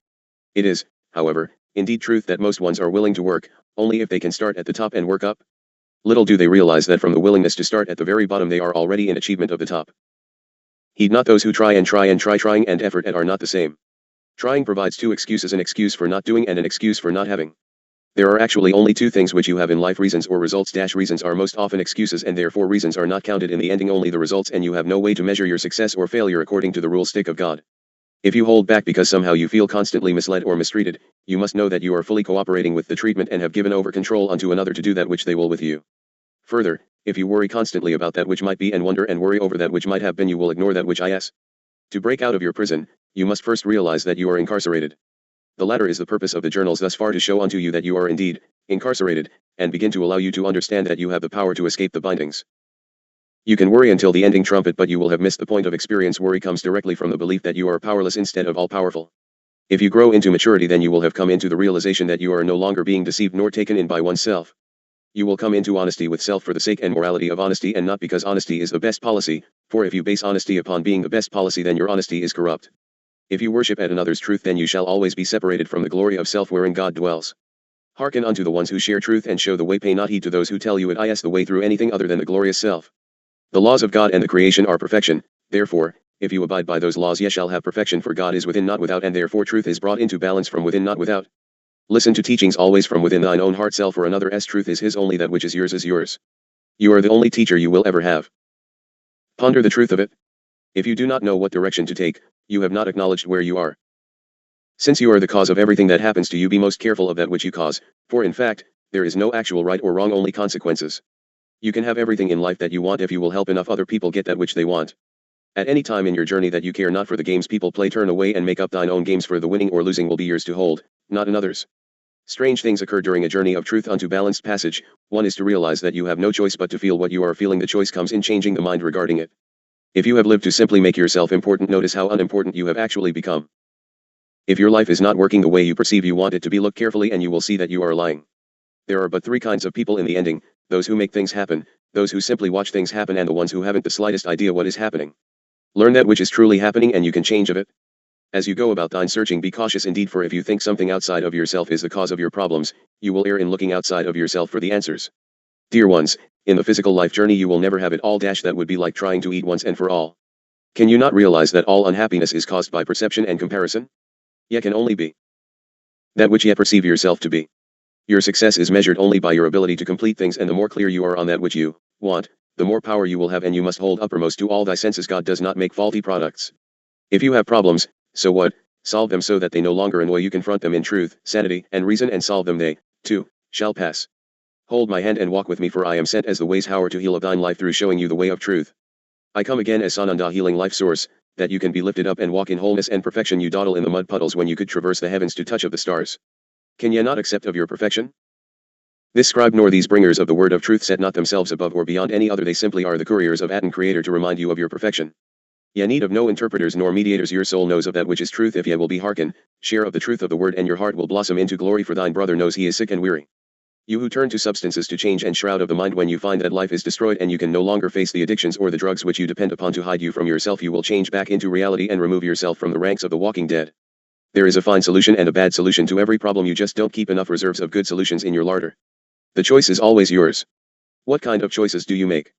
S1: It is, however, indeed truth that most ones are willing to work, only if they can start at the top and work up. Little do they realize that from the willingness to start at the very bottom they are already in achievement of the top. Heed not those who try and try and try. Trying and effort are not the same. Trying provides two excuses: an excuse for not doing and an excuse for not having. There are actually only two things which you have in life: reasons or results. Reasons are most often excuses, and therefore reasons are not counted in the ending, only the results, and you have no way to measure your success or failure according to the rule stick of God. If you hold back because somehow you feel constantly misled or mistreated, you must know that you are fully cooperating with the treatment and have given over control unto another to do that which they will with you. Further, if you worry constantly about that which might be and wonder and worry over that which might have been, you will ignore that which is. To break out of your prison, you must first realize that you are incarcerated. The latter is the purpose of the journals thus far, to show unto you that you are indeed incarcerated, and begin to allow you to understand that you have the power to escape the bindings. You can worry until the ending trumpet, but you will have missed the point of experience. Worry comes directly from the belief that you are powerless instead of all-powerful. If you grow into maturity, then you will have come into the realization that you are no longer being deceived nor taken in by oneself. You will come into honesty with self for the sake and morality of honesty, and not because honesty is the best policy, for if you base honesty upon being the best policy, then your honesty is corrupt. If you worship at another's truth, then you shall always be separated from the glory of self wherein God dwells. Hearken unto the ones who share truth and show the way, pay not heed to those who tell you it is the way through anything other than the glorious self. The laws of God and the creation are perfection, therefore, if you abide by those laws, ye shall have perfection, for God is within not without, and therefore truth is brought into balance from within not without. Listen to teachings always from within thine own heart self, for another's truth is his, only that which is yours is yours. You are the only teacher you will ever have. Ponder the truth of it. If you do not know what direction to take, you have not acknowledged where you are. Since you are the cause of everything that happens to you, be most careful of that which you cause, for in fact, there is no actual right or wrong, only consequences. You can have everything in life that you want if you will help enough other people get that which they want. At any time in your journey that you care not for the games people play, turn away and make up thine own games, for the winning or losing will be yours to hold, not another's. Strange things occur during a journey of truth unto balanced passage. One is to realize that you have no choice but to feel what you are feeling. The choice comes in changing the mind regarding it. If you have lived to simply make yourself important, notice how unimportant you have actually become. If your life is not working the way you perceive you want it to be, look carefully and you will see that you are lying. There are but three kinds of people in the ending: those who make things happen, those who simply watch things happen, and the ones who haven't the slightest idea what is happening. Learn that which is truly happening and you can change of it. As you go about thine searching, be cautious indeed, for if you think something outside of yourself is the cause of your problems, you will err in looking outside of yourself for the answers. Dear ones, in the physical life journey you will never have it all. That would be like trying to eat once and for all. Can you not realize that all unhappiness is caused by perception and comparison? Ye can only be that which ye perceive yourself to be. Your success is measured only by your ability to complete things, and the more clear you are on that which you want, the more power you will have, and you must hold uppermost to all thy senses. God does not make faulty products. If you have problems, so what? Solve them so that they no longer annoy you. Confront them in truth, sanity, and reason, and solve them. They, too, shall pass. Hold my hand and walk with me, for I am sent as the way's hour to heal of thine life through showing you the way of truth. I come again as Sananda, healing life source, that you can be lifted up and walk in wholeness and perfection. You dawdle in the mud puddles when you could traverse the heavens to touch of the stars. Can ye not accept of your perfection? This scribe nor these bringers of the word of truth set not themselves above or beyond any other. They simply are the couriers of Aten Creator to remind you of your perfection. Ye need of no interpreters nor mediators. Your soul knows of that which is truth. If ye will be hearken, share of the truth of the word, and your heart will blossom into glory, for thine brother knows he is sick and weary. You who turn to substances to change and shroud of the mind, when you find that life is destroyed and you can no longer face the addictions or the drugs which you depend upon to hide you from yourself, you will change back into reality and remove yourself from the ranks of the walking dead. There is a fine solution and a bad solution to every problem. You just don't keep enough reserves of good solutions in your larder. The choice is always yours. What kind of choices do you make?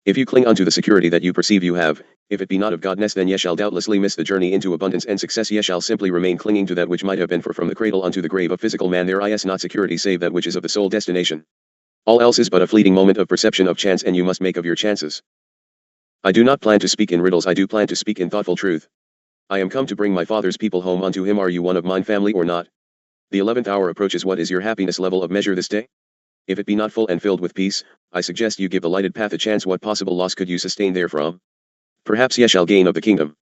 S1: If you cling unto the security that you perceive you have, if it be not of Godness, then ye shall doubtlessly miss the journey into abundance and success. Ye shall simply remain clinging to that which might have been, for from the cradle unto the grave of physical man there is not security save that which is of the soul destination. All else is but a fleeting moment of perception of chance, and you must make of your chances. I do not plan to speak in riddles, I do plan to speak in thoughtful truth. I am come to bring my Father's people home unto him. Are you one of mine family or not? The 11th hour approaches. What is your happiness level of measure this day? If it be not full and filled with peace, I suggest you give the lighted path a chance. What possible loss could you sustain therefrom? Perhaps ye shall gain of the kingdom.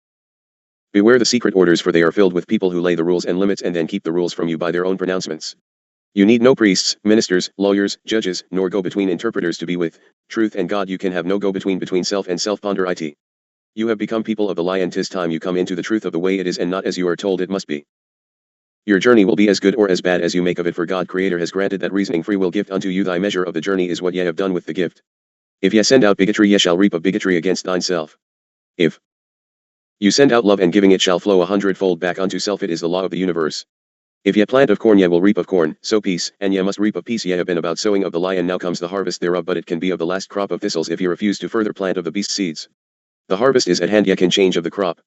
S1: Beware the secret orders, for they are filled with people who lay the rules and limits and then keep the rules from you by their own pronouncements. You need no priests, ministers, lawyers, judges, nor go-between interpreters to be with truth and God. You can have no go-between between self and self. Ponder it. You have become people of the lie, and 'tis time you come into the truth of the way it is and not as you are told it must be. Your journey will be as good or as bad as you make of it, for God Creator has granted that reasoning free will gift unto you. Thy measure of the journey is what ye have done with the gift. If ye send out bigotry, ye shall reap of bigotry against thyself. If you send out love and giving, it shall flow 100-fold back unto self. It is the law of the universe. If ye plant of corn, ye will reap of corn. Sow peace, and ye must reap of peace. Ye have been about sowing of the lie, and now comes the harvest thereof, but it can be of the last crop of thistles if ye refuse to further plant of the beast seeds. The harvest is at hand, ye can change of the crop.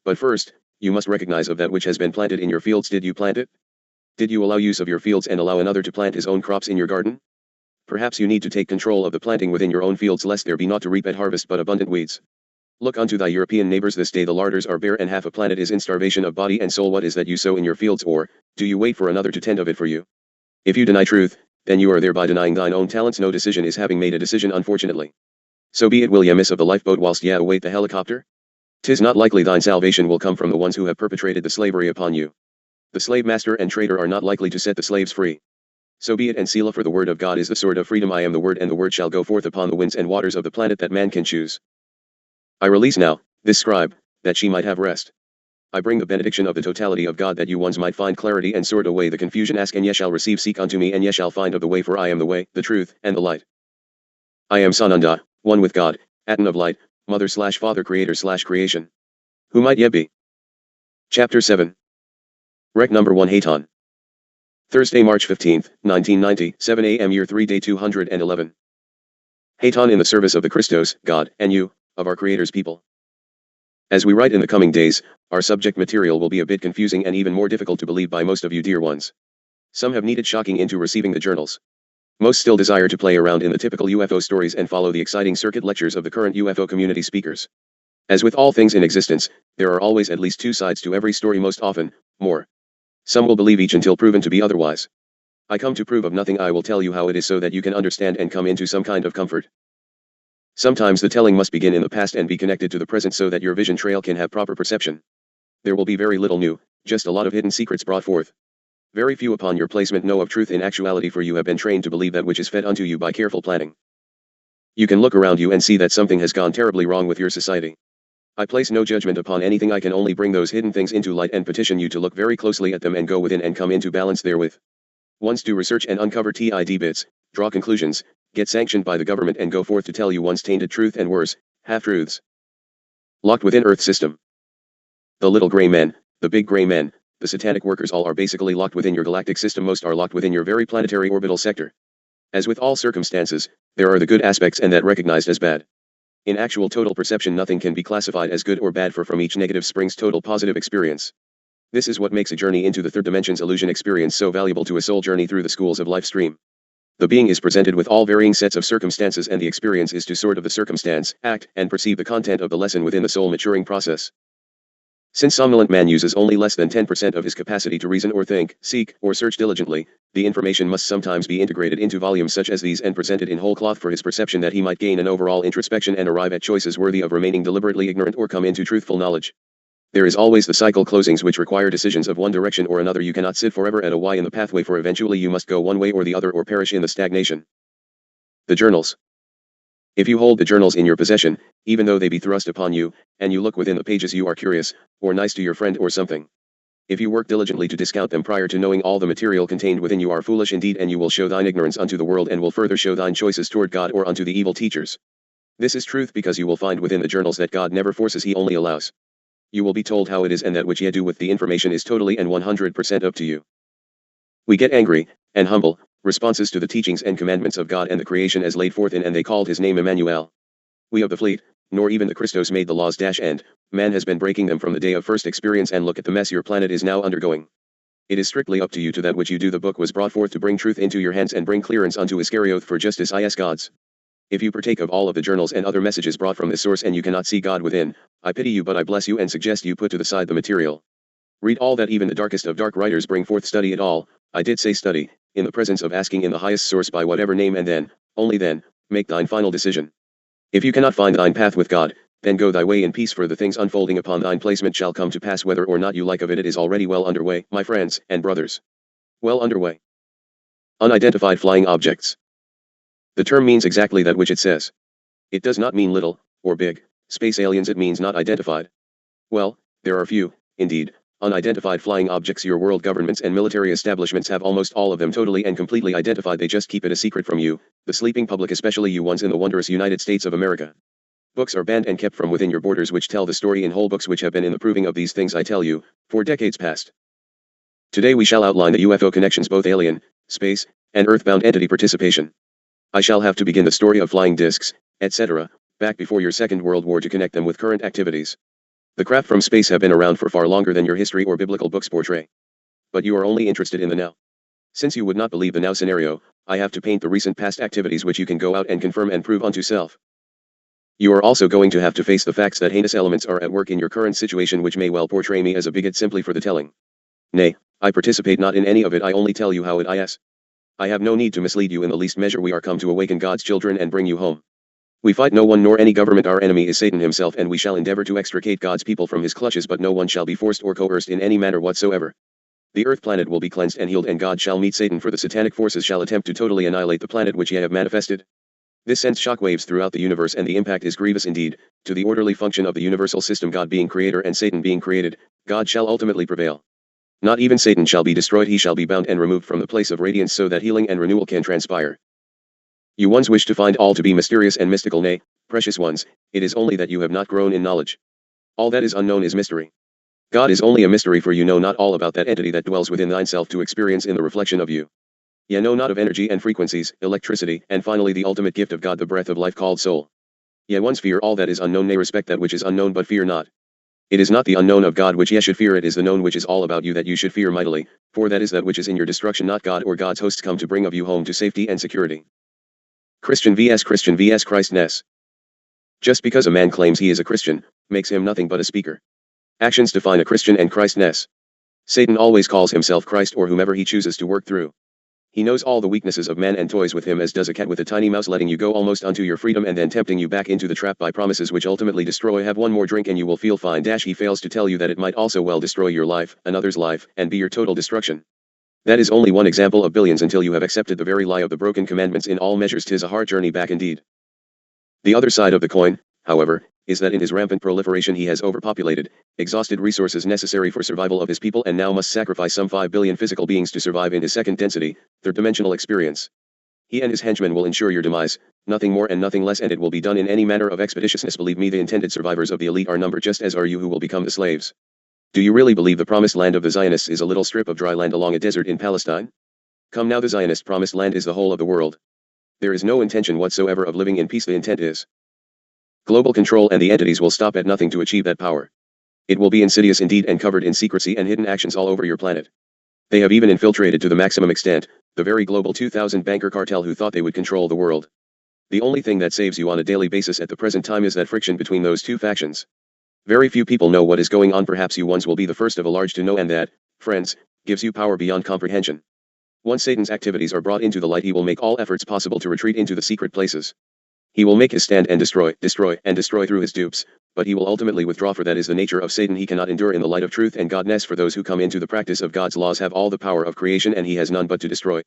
S1: But first, you must recognize of that which has been planted in your fields. Did you plant it? Did you allow use of your fields and allow another to plant his own crops in your garden? Perhaps you need to take control of the planting within your own fields, lest there be not to reap at harvest but abundant weeds. Look unto thy European neighbors this day. The larders are bare, and half a planet is in starvation of body and soul. What is that you sow in your fields, or do you wait for another to tend of it for you? If you deny truth, then you are thereby denying thine own talents. No decision is having made a decision, unfortunately. So be it. Will ye miss of the lifeboat whilst ye await the helicopter? 'Tis not likely thine salvation will come from the ones who have perpetrated the slavery upon you. The slave master and trader are not likely to set the slaves free. So be it, and Selah, for the word of God is the sword of freedom. I am the word, and the word shall go forth upon the winds and waters of the planet that man can choose. I release now this scribe, that she might have rest. I bring the benediction of the totality of God, that you ones might find clarity and sort away the confusion. Ask and ye shall receive. Seek unto me and ye shall find of the way, for I am the way, the truth, and the light. I am Sananda, one with God, Atom of light, Mother/Father, Creator/creation. Who might ye be? Chapter 7. Rec number 1. Haton. Thursday, March 15, 1990, 7 a.m. Year 3, Day 211. Haton in the service of the Christos, God, and you, of our Creator's people. As we write in the coming days, our subject material will be a bit confusing and even more difficult to believe by most of you dear ones. Some have needed shocking into receiving the journals. Most still desire to play around in the typical UFO stories and follow the exciting circuit lectures of the current UFO community speakers. As with all things in existence, there are always at least two sides to every story, most often, more. Some will believe each until proven to be otherwise. I come to prove of nothing. I will tell you how it is so that you can understand and come into some kind of comfort. Sometimes the telling must begin in the past and be connected to the present so that your vision trail can have proper perception. There will be very little new, just a lot of hidden secrets brought forth. Very few upon your placement know of truth in actuality, for you have been trained to believe that which is fed unto you by careful planning. You can look around you and see that something has gone terribly wrong with your society. I place no judgment upon anything. I can only bring those hidden things into light and petition you to look very closely at them and go within and come into balance therewith. Once do research and uncover TID bits, draw conclusions, get sanctioned by the government and go forth to tell you one's tainted truth and worse, half-truths. Locked within Earth system. The little gray men, the big gray men, the satanic workers, all are basically locked within your galactic system. Most are locked within your very planetary orbital sector. As with all circumstances, there are the good aspects and that recognized as bad. In actual total perception, nothing can be classified as good or bad, for from each negative springs total positive experience. This is what makes a journey into the third dimension's illusion experience so valuable to a soul journey through the schools of life stream. The being is presented with all varying sets of circumstances, and the experience is to sort of the circumstance, act, and perceive the content of the lesson within the soul maturing process. Since somnolent man uses only less than 10% of his capacity to reason or think, seek, or search diligently, the information must sometimes be integrated into volumes such as these and presented in whole cloth for his perception, that he might gain an overall introspection and arrive at choices worthy of remaining deliberately ignorant or come into truthful knowledge. There is always the cycle closings which require decisions of one direction or another. You cannot sit forever at a Y in the pathway, for eventually you must go one way or the other or perish in the stagnation. The journals. If you hold the journals in your possession, even though they be thrust upon you, and you look within the pages, you are curious, or nice to your friend or something. If you work diligently to discount them prior to knowing all the material contained within, you are foolish indeed, and you will show thine ignorance unto the world and will further show thine choices toward God or unto the evil teachers. This is truth, because you will find within the journals that God never forces, he only allows. You will be told how it is, and that which ye do with the information is totally and 100% up to you. We get angry, and humble, responses to the teachings and commandments of God and the creation as laid forth in and they called his name Emmanuel. We of the fleet, nor even the Christos made the laws and man has been breaking them from the day of first experience, and look at the mess your planet is now undergoing. It is strictly up to you to that which you do. The book was brought forth to bring truth into your hands and bring clearance unto Iscarioth for justice is God's. If you partake of all of the journals and other messages brought from this source and you cannot see God within, I pity you, but I bless you and suggest you put to the side the material. Read all that even the darkest of dark writers bring forth. Study it all, I did say study, in the presence of asking in the highest source by whatever name, and then, only then, make thine final decision. If you cannot find thine path with God, then go thy way in peace, for the things unfolding upon thine placement shall come to pass whether or not you like of it. It is already well underway, my friends and brothers. Well underway. Unidentified flying objects. The term means exactly that which it says. It does not mean little, or big, space aliens. It means not identified. Well, there are few, indeed, Unidentified flying objects. Your world governments and military establishments have almost all of them totally and completely identified. They just keep it a secret from you, the sleeping public, especially you ones in the wondrous United States of America. Books are banned and kept from within your borders which tell the story in whole, books which have been in the proving of these things I tell you, for decades past. Today we shall outline the UFO connections, both alien, space, and earthbound entity participation. I shall have to begin the story of flying discs, etc., back before your Second World War to connect them with current activities. The craft from space have been around for far longer than your history or biblical books portray. But you are only interested in the now. Since you would not believe the now scenario, I have to paint the recent past activities which you can go out and confirm and prove unto self. You are also going to have to face the facts that heinous elements are at work in your current situation, which may well portray me as a bigot simply for the telling. Nay, I participate not in any of it, I only tell you how it is. I have no need to mislead you in the least measure. We are come to awaken God's children and bring you home. We fight no one nor any government. Our enemy is Satan himself, and we shall endeavor to extricate God's people from his clutches, but no one shall be forced or coerced in any manner whatsoever. The earth planet will be cleansed and healed, and God shall meet Satan, for the satanic forces shall attempt to totally annihilate the planet which ye have manifested. This sends shockwaves throughout the universe, and the impact is grievous indeed. To the orderly function of the universal system, God being creator and Satan being created, God shall ultimately prevail. Not even Satan shall be destroyed, he shall be bound and removed from the place of radiance so that healing and renewal can transpire. You ones wish to find all to be mysterious and mystical. Nay, precious ones, it is only that you have not grown in knowledge. All that is unknown is mystery. God is only a mystery, for you know not all about that entity that dwells within thyself to experience in the reflection of you. Ye know not of energy and frequencies, electricity, and finally the ultimate gift of God, the breath of life called soul. Ye ones fear all that is unknown, nay, respect that which is unknown, but fear not. It is not the unknown of God which ye should fear, it is the known which is all about you that you should fear mightily, for that is that which is in your destruction, not God or God's hosts come to bring of you home to safety and security. Christian vs Christness. Just because a man claims he is a Christian, makes him nothing but a speaker. Actions define a Christian and Christness. Satan always calls himself Christ or whomever he chooses to work through. He knows all the weaknesses of man and toys with him as does a cat with a tiny mouse, letting you go almost unto your freedom and then tempting you back into the trap by promises which ultimately destroy. Have one more drink and you will feel fine. He fails to tell you that it might also well destroy your life, another's life, and be your total destruction. That is only one example of billions until you have accepted the very lie of the broken commandments in all measures. 'Tis a hard journey back indeed. The other side of the coin, however, is that in his rampant proliferation he has overpopulated, exhausted resources necessary for survival of his people, and now must sacrifice some 5 billion physical beings to survive in his second density, third-dimensional experience. He and his henchmen will ensure your demise, nothing more and nothing less, and it will be done in any manner of expeditiousness. Believe me, the intended survivors of the elite are numbered just as are you who will become the slaves. Do you really believe the promised land of the Zionists is a little strip of dry land along a desert in Palestine? Come now, the Zionist promised land is the whole of the world. There is no intention whatsoever of living in peace. The intent is global control, and the entities will stop at nothing to achieve that power. It will be insidious indeed and covered in secrecy and hidden actions all over your planet. They have even infiltrated to the maximum extent the very global 2000 banker cartel who thought they would control the world. The only thing that saves you on a daily basis at the present time is that friction between those two factions. Very few people know what is going on. Perhaps you ones will be the first of a large to know, and that, friends, gives you power beyond comprehension. Once Satan's activities are brought into the light, he will make all efforts possible to retreat into the secret places. He will make his stand and destroy through his dupes, but he will ultimately withdraw, for that is the nature of Satan. He cannot endure in the light of truth and godness, for those who come into the practice of God's laws have all the power of creation, and he has none but to destroy.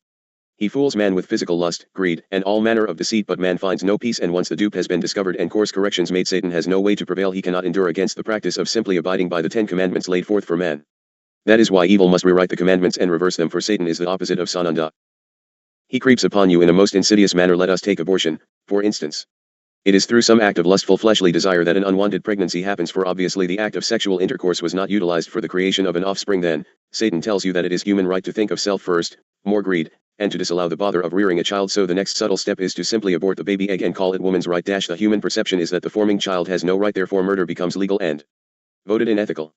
S1: He fools man with physical lust, greed, and all manner of deceit, but man finds no peace, and once the dupe has been discovered and course corrections made, Satan has no way to prevail. He cannot endure against the practice of simply abiding by the 10 commandments laid forth for man. That is why evil must rewrite the commandments and reverse them, for Satan is the opposite of Sananda. He creeps upon you in a most insidious manner. Let us take abortion, for instance. It is through some act of lustful fleshly desire that an unwanted pregnancy happens, for obviously the act of sexual intercourse was not utilized for the creation of an offspring. Then, Satan tells you that it is human right to think of self first, more greed, and to disallow the bother of rearing a child, so the next subtle step is to simply abort the baby egg and call it woman's right. The human perception is that the forming child has no right, therefore murder becomes legal and voted unethical.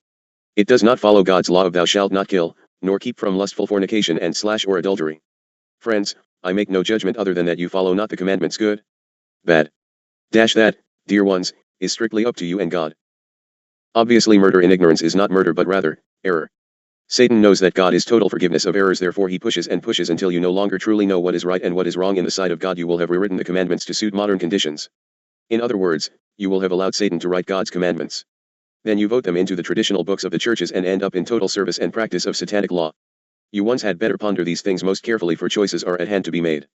S1: It does not follow God's law of thou shalt not kill, nor keep from lustful fornication and / or adultery. Friends, I make no judgment other than that you follow not the commandments good, bad. That, dear ones, is strictly up to you and God. Obviously murder in ignorance is not murder but rather, error. Satan knows that God is total forgiveness of errors, therefore he pushes and pushes until you no longer truly know what is right and what is wrong in the sight of God. You will have rewritten the commandments to suit modern conditions. In other words, you will have allowed Satan to write God's commandments. Then you vote them into the traditional books of the churches and end up in total service and practice of satanic law. You ones had better ponder these things most carefully, for choices are at hand to be made.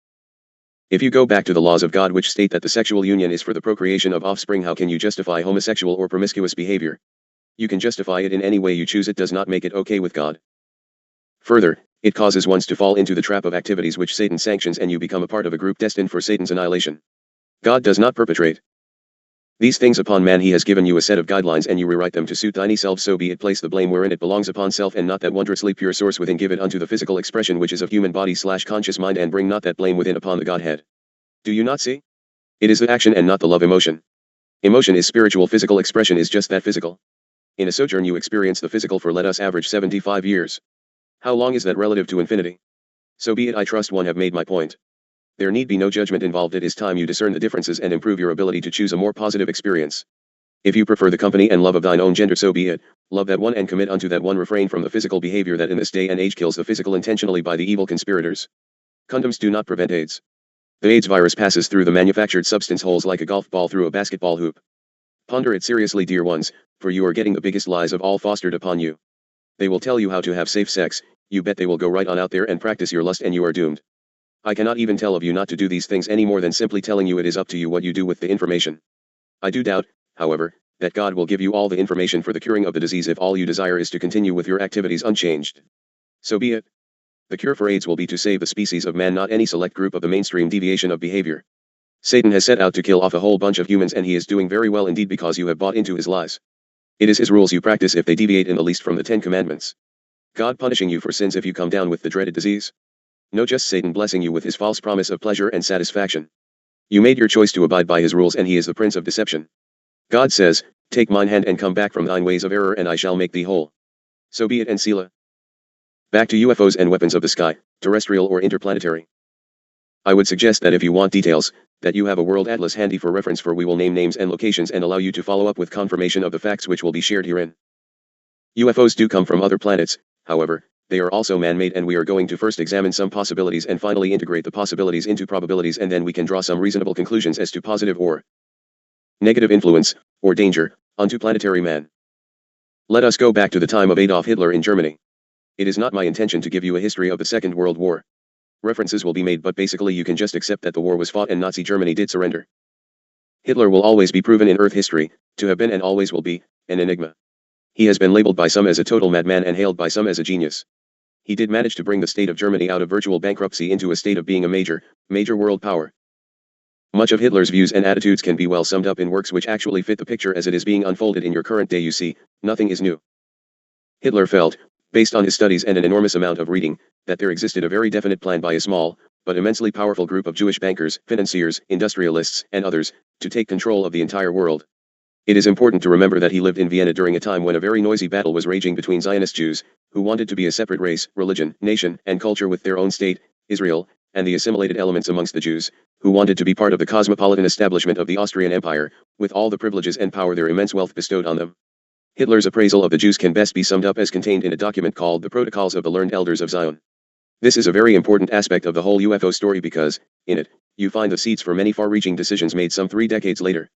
S1: If you go back to the laws of God which state that the sexual union is for the procreation of offspring, how can you justify homosexual or promiscuous behavior? You can justify it in any way you choose. It does not make it okay with God. Further, it causes ones to fall into the trap of activities which Satan sanctions, and you become a part of a group destined for Satan's annihilation. God does not perpetrate these things upon man. He has given you a set of guidelines, and you rewrite them to suit thine self. So be it. Place the blame wherein it belongs, upon self, and not that wondrously pure source within. Give it unto the physical expression which is of human body / conscious mind, and bring not that blame within upon the Godhead. Do you not see? It is the action and not the love emotion. Emotion is spiritual. Physical expression is just that, physical. In a sojourn you experience the physical for, let us average, 75 years. How long is that relative to infinity? So be it. I trust one have made my point. There need be no judgment involved. It is time you discern the differences and improve your ability to choose a more positive experience. If you prefer the company and love of thine own gender, so be it. Love that one and commit unto that one. Refrain from the physical behavior that in this day and age kills the physical intentionally by the evil conspirators. Condoms do not prevent AIDS. The AIDS virus passes through the manufactured substance holes like a golf ball through a basketball hoop. Ponder it seriously, dear ones, for you are getting the biggest lies of all fostered upon you. They will tell you how to have safe sex. You bet they will go right on out there and practice your lust, and you are doomed. I cannot even tell of you not to do these things any more than simply telling you it is up to you what you do with the information. I do doubt, however, that God will give you all the information for the curing of the disease if all you desire is to continue with your activities unchanged. So be it. The cure for AIDS will be to save the species of man, not any select group of the mainstream deviation of behavior. Satan has set out to kill off a whole bunch of humans, and he is doing very well indeed, because you have bought into his lies. It is his rules you practice if they deviate in the least from the 10 Commandments. God punishing you for sins if you come down with the dreaded disease? No, just Satan blessing you with his false promise of pleasure and satisfaction. You made your choice to abide by his rules, and he is the prince of deception. God says, take mine hand and come back from thine ways of error, and I shall make thee whole. So be it, and Selah. Back to UFOs and weapons of the sky, terrestrial or interplanetary. I would suggest that if you want details, that you have a world atlas handy for reference, for we will name names and locations and allow you to follow up with confirmation of the facts which will be shared herein. UFOs do come from other planets, however. They are also man-made, and we are going to first examine some possibilities and finally integrate the possibilities into probabilities, and then we can draw some reasonable conclusions as to positive or negative influence, or danger, unto planetary man. Let us go back to the time of Adolf Hitler in Germany. It is not my intention to give you a history of the Second World War. References will be made, but basically you can just accept that the war was fought and Nazi Germany did surrender. Hitler will always be proven in Earth history to have been, and always will be, an enigma. He has been labeled by some as a total madman and hailed by some as a genius. He did manage to bring the state of Germany out of virtual bankruptcy into a state of being a major world power. Much of Hitler's views and attitudes can be well summed up in works which actually fit the picture as it is being unfolded in your current day. You see, nothing is new. Hitler felt, based on his studies and an enormous amount of reading, that there existed a very definite plan by a small, but immensely powerful group of Jewish bankers, financiers, industrialists, and others, to take control of the entire world. It is important to remember that he lived in Vienna during a time when a very noisy battle was raging between Zionist Jews, who wanted to be a separate race, religion, nation, and culture with their own state, Israel, and the assimilated elements amongst the Jews, who wanted to be part of the cosmopolitan establishment of the Austrian Empire, with all the privileges and power their immense wealth bestowed on them. Hitler's appraisal of the Jews can best be summed up as contained in a document called the Protocols of the Learned Elders of Zion. This is a very important aspect of the whole UFO story because, in it, you find the seeds for many far-reaching decisions made some 3 decades later.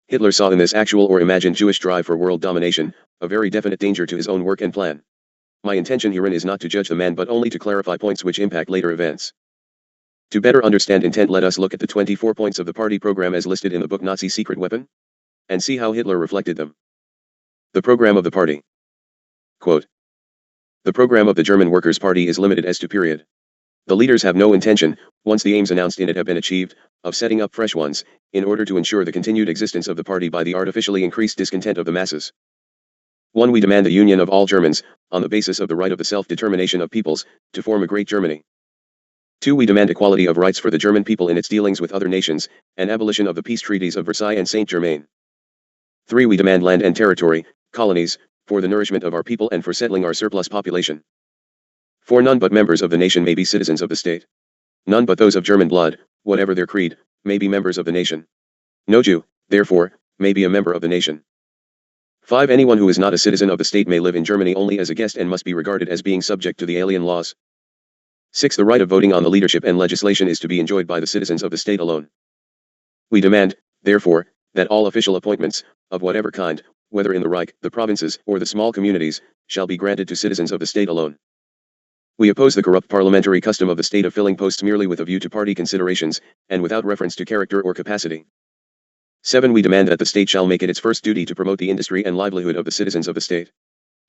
S1: Hitler saw in this actual or imagined Jewish drive for world domination a very definite danger to his own work and plan. My intention herein is not to judge the man but only to clarify points which impact later events. To better understand intent, let us look at the 24 points of the party program as listed in the book Nazi Secret Weapon, and see how Hitler reflected them. The program of the party. Quote, the program of the German Workers' Party is limited as to period. The leaders have no intention, once the aims announced in it have been achieved, of setting up fresh ones, in order to ensure the continued existence of the party by the artificially increased discontent of the masses. 1. We demand the union of all Germans, on the basis of the right of the self-determination of peoples, to form a great Germany. 2. We demand equality of rights for the German people in its dealings with other nations, and abolition of the peace treaties of Versailles and Saint-Germain. 3. We demand land and territory, colonies, for the nourishment of our people and for settling our surplus population. 4. None but members of the nation may be citizens of the state. None but those of German blood, whatever their creed, may be members of the nation. No Jew, therefore, may be a member of the nation. 5. Anyone who is not a citizen of the state may live in Germany only as a guest and must be regarded as being subject to the alien laws. 6. The right of voting on the leadership and legislation is to be enjoyed by the citizens of the state alone. We demand, therefore, that all official appointments, of whatever kind, whether in the Reich, the provinces, or the small communities, shall be granted to citizens of the state alone. We oppose the corrupt parliamentary custom of the state of filling posts merely with a view to party considerations, and without reference to character or capacity. 7. We demand that the state shall make it its first duty to promote the industry and livelihood of the citizens of the state.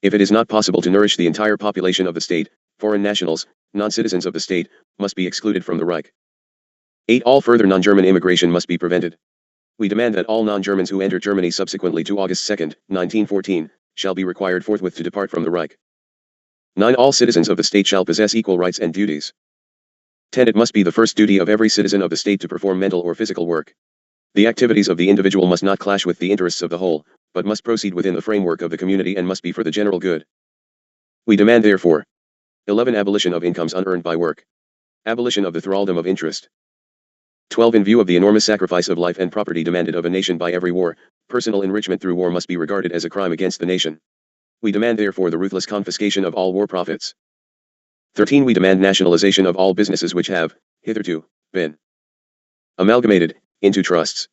S1: If it is not possible to nourish the entire population of the state, foreign nationals, non-citizens of the state, must be excluded from the Reich. 8. All further non-German immigration must be prevented. We demand that all non-Germans who enter Germany subsequently to August 2, 1914, shall be required forthwith to depart from the Reich. 9. All citizens of the state shall possess equal rights and duties. 10. It must be the first duty of every citizen of the state to perform mental or physical work. The activities of the individual must not clash with the interests of the whole, but must proceed within the framework of the community and must be for the general good. We demand therefore 11. Abolition of incomes unearned by work. Abolition of the thraldom of interest. 12. In view of the enormous sacrifice of life and property demanded of a nation by every war, personal enrichment through war must be regarded as a crime against the nation. We demand therefore the ruthless confiscation of all war profits. 13. We demand nationalization of all businesses which have, hitherto, been amalgamated into trusts.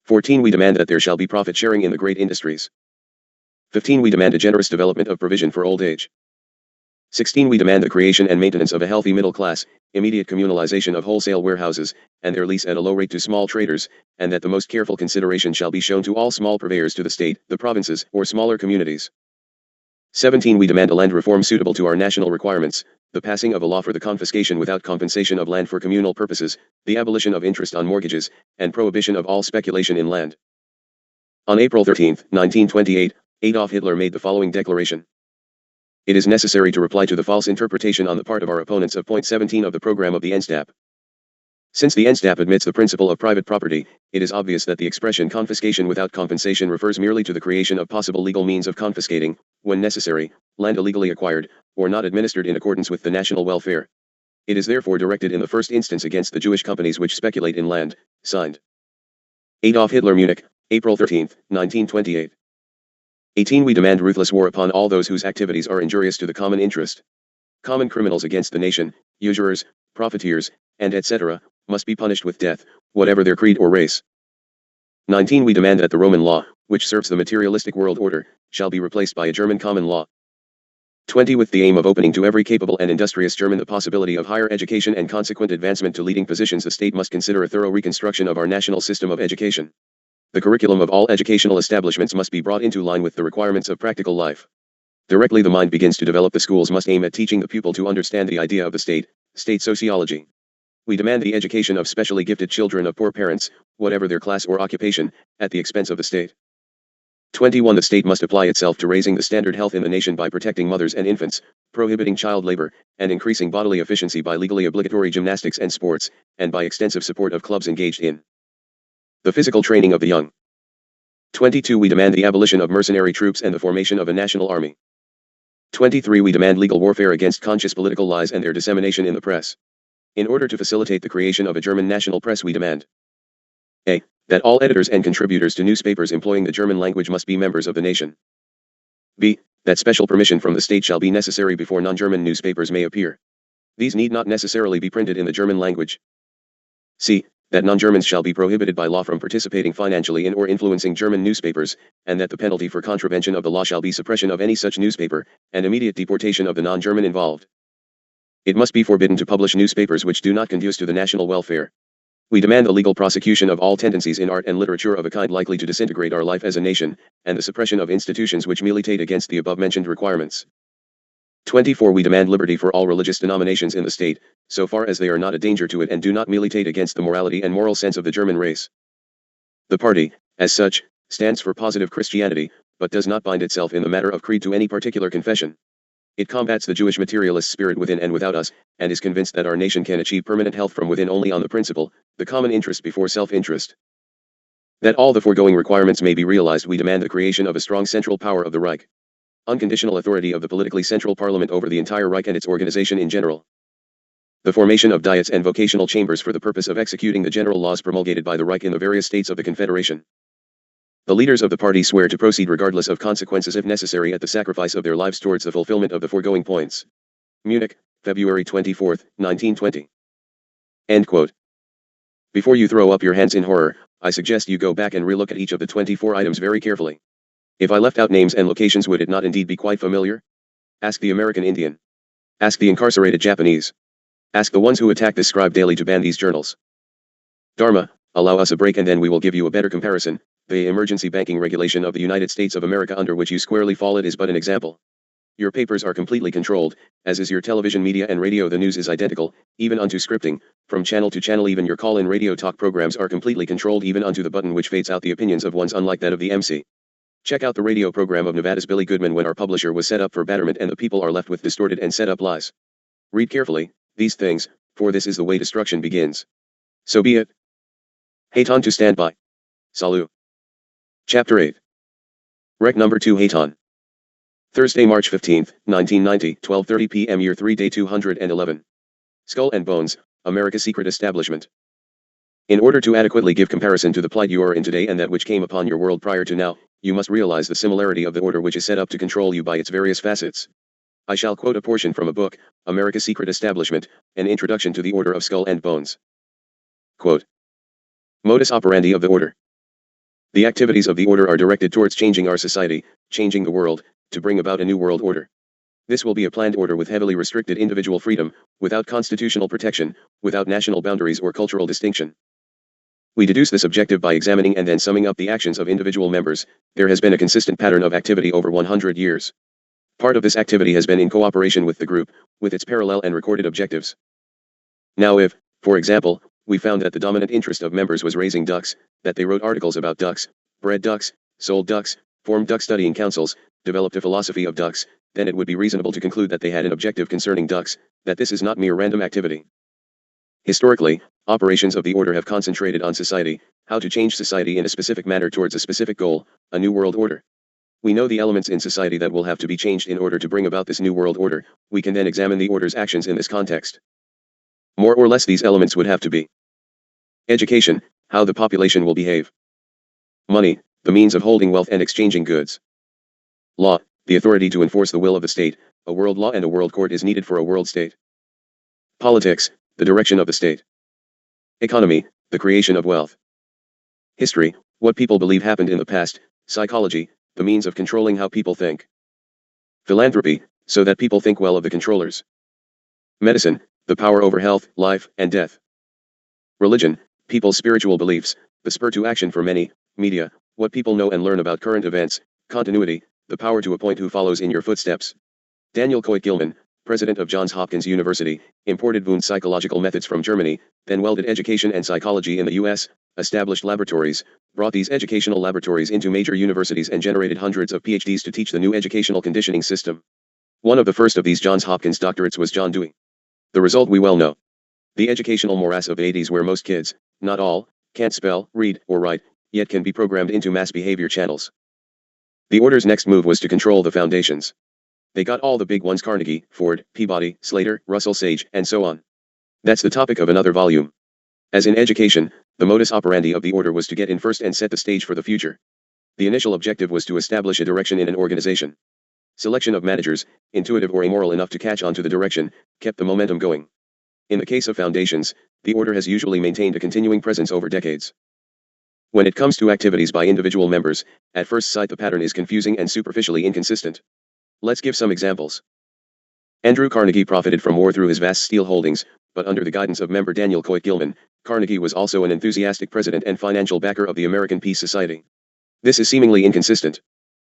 S1: 14. We demand that there shall be profit sharing in the great industries. 15. We demand a generous development of provision for old age. 16. We demand the creation and maintenance of a healthy middle class, immediate communalization of wholesale warehouses, and their lease at a low rate to small traders, and that the most careful consideration shall be shown to all small purveyors to the state, the provinces, or smaller communities. 17. We demand a land reform suitable to our national requirements, the passing of a law for the confiscation without compensation of land for communal purposes, the abolition of interest on mortgages, and prohibition of all speculation in land. On April 13, 1928, Adolf Hitler made the following declaration. It is necessary to reply to the false interpretation on the part of our opponents of point 17 of the program of the NSDAP. Since the NSDAP admits the principle of private property, it is obvious that the expression confiscation without compensation refers merely to the creation of possible legal means of confiscating, when necessary, land illegally acquired, or not administered in accordance with the national welfare. It is therefore directed in the first instance against the Jewish companies which speculate in land. Signed, Adolf Hitler, Munich, April 13, 1928. 18. We demand ruthless war upon all those whose activities are injurious to the common interest. Common criminals against the nation, usurers, profiteers, and etc., must be punished with death, whatever their creed or race. 19. We demand that the Roman law, which serves the materialistic world order, shall be replaced by a German common law. 20. With the aim of opening to every capable and industrious German the possibility of higher education and consequent advancement to leading positions, the state must consider a thorough reconstruction of our national system of education. The curriculum of all educational establishments must be brought into line with the requirements of practical life. Directly the mind begins to develop, the schools must aim at teaching the pupil to understand the idea of the state sociology. We demand the education of specially gifted children of poor parents, whatever their class or occupation, at the expense of the state. 21. The state must apply itself to raising the standard health in the nation by protecting mothers and infants, prohibiting child labor, and increasing bodily efficiency by legally obligatory gymnastics and sports, and by extensive support of clubs engaged in the physical training of the young. 22. We demand the abolition of mercenary troops and the formation of a national army. 23. We demand legal warfare against conscious political lies and their dissemination in the press. In order to facilitate the creation of a German national press, we demand a. That all editors and contributors to newspapers employing the German language must be members of the nation. b. That special permission from the state shall be necessary before non-German newspapers may appear. These need not necessarily be printed in the German language. c. That non-Germans shall be prohibited by law from participating financially in or influencing German newspapers, and that the penalty for contravention of the law shall be suppression of any such newspaper, and immediate deportation of the non-German involved. It must be forbidden to publish newspapers which do not conduce to the national welfare. We demand the legal prosecution of all tendencies in art and literature of a kind likely to disintegrate our life as a nation, and the suppression of institutions which militate against the above-mentioned requirements. 24. We demand liberty for all religious denominations in the state, so far as they are not a danger to it and do not militate against the morality and moral sense of the German race. The party, as such, stands for positive Christianity, but does not bind itself in the matter of creed to any particular confession. It combats the Jewish materialist spirit within and without us, and is convinced that our nation can achieve permanent health from within only on the principle, the common interest before self-interest. That all the foregoing requirements may be realized, we demand the creation of a strong central power of the Reich. Unconditional authority of the politically central parliament over the entire Reich and its organization in general. The formation of diets and vocational chambers for the purpose of executing the general laws promulgated by the Reich in the various states of the Confederation. The leaders of the party swear to proceed regardless of consequences if necessary at the sacrifice of their lives towards the fulfillment of the foregoing points. Munich, February 24, 1920. End quote. Before you throw up your hands in horror, I suggest you go back and relook at each of the 24 items very carefully. If I left out names and locations, would it not indeed be quite familiar? Ask the American Indian. Ask the incarcerated Japanese. Ask the ones who attack this scribe daily to ban these journals. Dharma, Allow us a break and then we will give you a better comparison. The emergency banking regulation of the United States of America under which you squarely fall it is but an example. Your papers are completely controlled, as is your television media and radio. The news is identical, even unto scripting, from channel to channel. Even your call-in radio talk programs are completely controlled, even unto the button which fades out the opinions of ones unlike that of the MC. Check out the radio program of Nevada's Billy Goodman when our publisher was set up for batterment and the people are left with distorted and set up lies. Read carefully these things, for this is the way destruction begins. So be it. Haton to stand by. Salut. Chapter 8. Rec number 2 Haton. Thursday, March 15, 1990, 12:30 p.m. Year 3 Day 211. Skull and Bones, America's Secret Establishment. In order to adequately give comparison to the plight you are in today and that which came upon your world prior to now, you must realize the similarity of the order which is set up to control you by its various facets. I shall quote a portion from a book, America's Secret Establishment, an introduction to the Order of Skull and Bones. Quote. Modus operandi of the order. The activities of the order are directed towards changing our society, changing the world, to bring about a new world order. This will be a planned order with heavily restricted individual freedom, without constitutional protection, without national boundaries or cultural distinction. We deduce this objective by examining and then summing up the actions of individual members. There has been a consistent pattern of activity over 100 years. Part of this activity has been in cooperation with the group, with its parallel and recorded objectives. Now if, for example, we found that the dominant interest of members was raising ducks, that they wrote articles about ducks, bred ducks, sold ducks, formed duck studying councils, developed a philosophy of ducks, then it would be reasonable to conclude that they had an objective concerning ducks, that this is not mere random activity. Historically, operations of the order have concentrated on society, how to change society in a specific manner towards a specific goal, a new world order. We know the elements in society that will have to be changed in order to bring about this new world order. We can then examine the order's actions in this context. More or less these elements would have to be: education, how the population will behave; money, the means of holding wealth and exchanging goods; law, the authority to enforce the will of the state. A world law and a world court is needed for a world state. Politics, the direction of the state. Economy, the creation of wealth. History, what people believe happened in the past. Psychology, the means of controlling how people think. Philanthropy, so that people think well of the controllers. Medicine, the power over health, life, and death. Religion, people's spiritual beliefs, the spur to action for many. Media, what people know and learn about current events. Continuity, the power to appoint who follows in your footsteps. Daniel Coit Gilman, president of Johns Hopkins University, imported Wundt's psychological methods from Germany, then welded education and psychology in the U.S., established laboratories, brought these educational laboratories into major universities and generated hundreds of PhDs to teach the new educational conditioning system. One of the first of these Johns Hopkins doctorates was John Dewey. The result we well know. The educational morass of the 80s where most kids, not all, can't spell, read, or write, yet can be programmed into mass behavior channels. The order's next move was to control the foundations. They got all the big ones: Carnegie, Ford, Peabody, Slater, Russell Sage, and so on. That's the topic of another volume. As in education, the modus operandi of the order was to get in first and set the stage for the future. The initial objective was to establish a direction in an organization. Selection of managers, intuitive or immoral enough to catch on to the direction, kept the momentum going. In the case of foundations, the order has usually maintained a continuing presence over decades. When it comes to activities by individual members, at first sight the pattern is confusing and superficially inconsistent. Let's give some examples. Andrew Carnegie profited from war through his vast steel holdings, but under the guidance of member Daniel Coit Gilman, Carnegie was also an enthusiastic president and financial backer of the American Peace Society. This is seemingly inconsistent.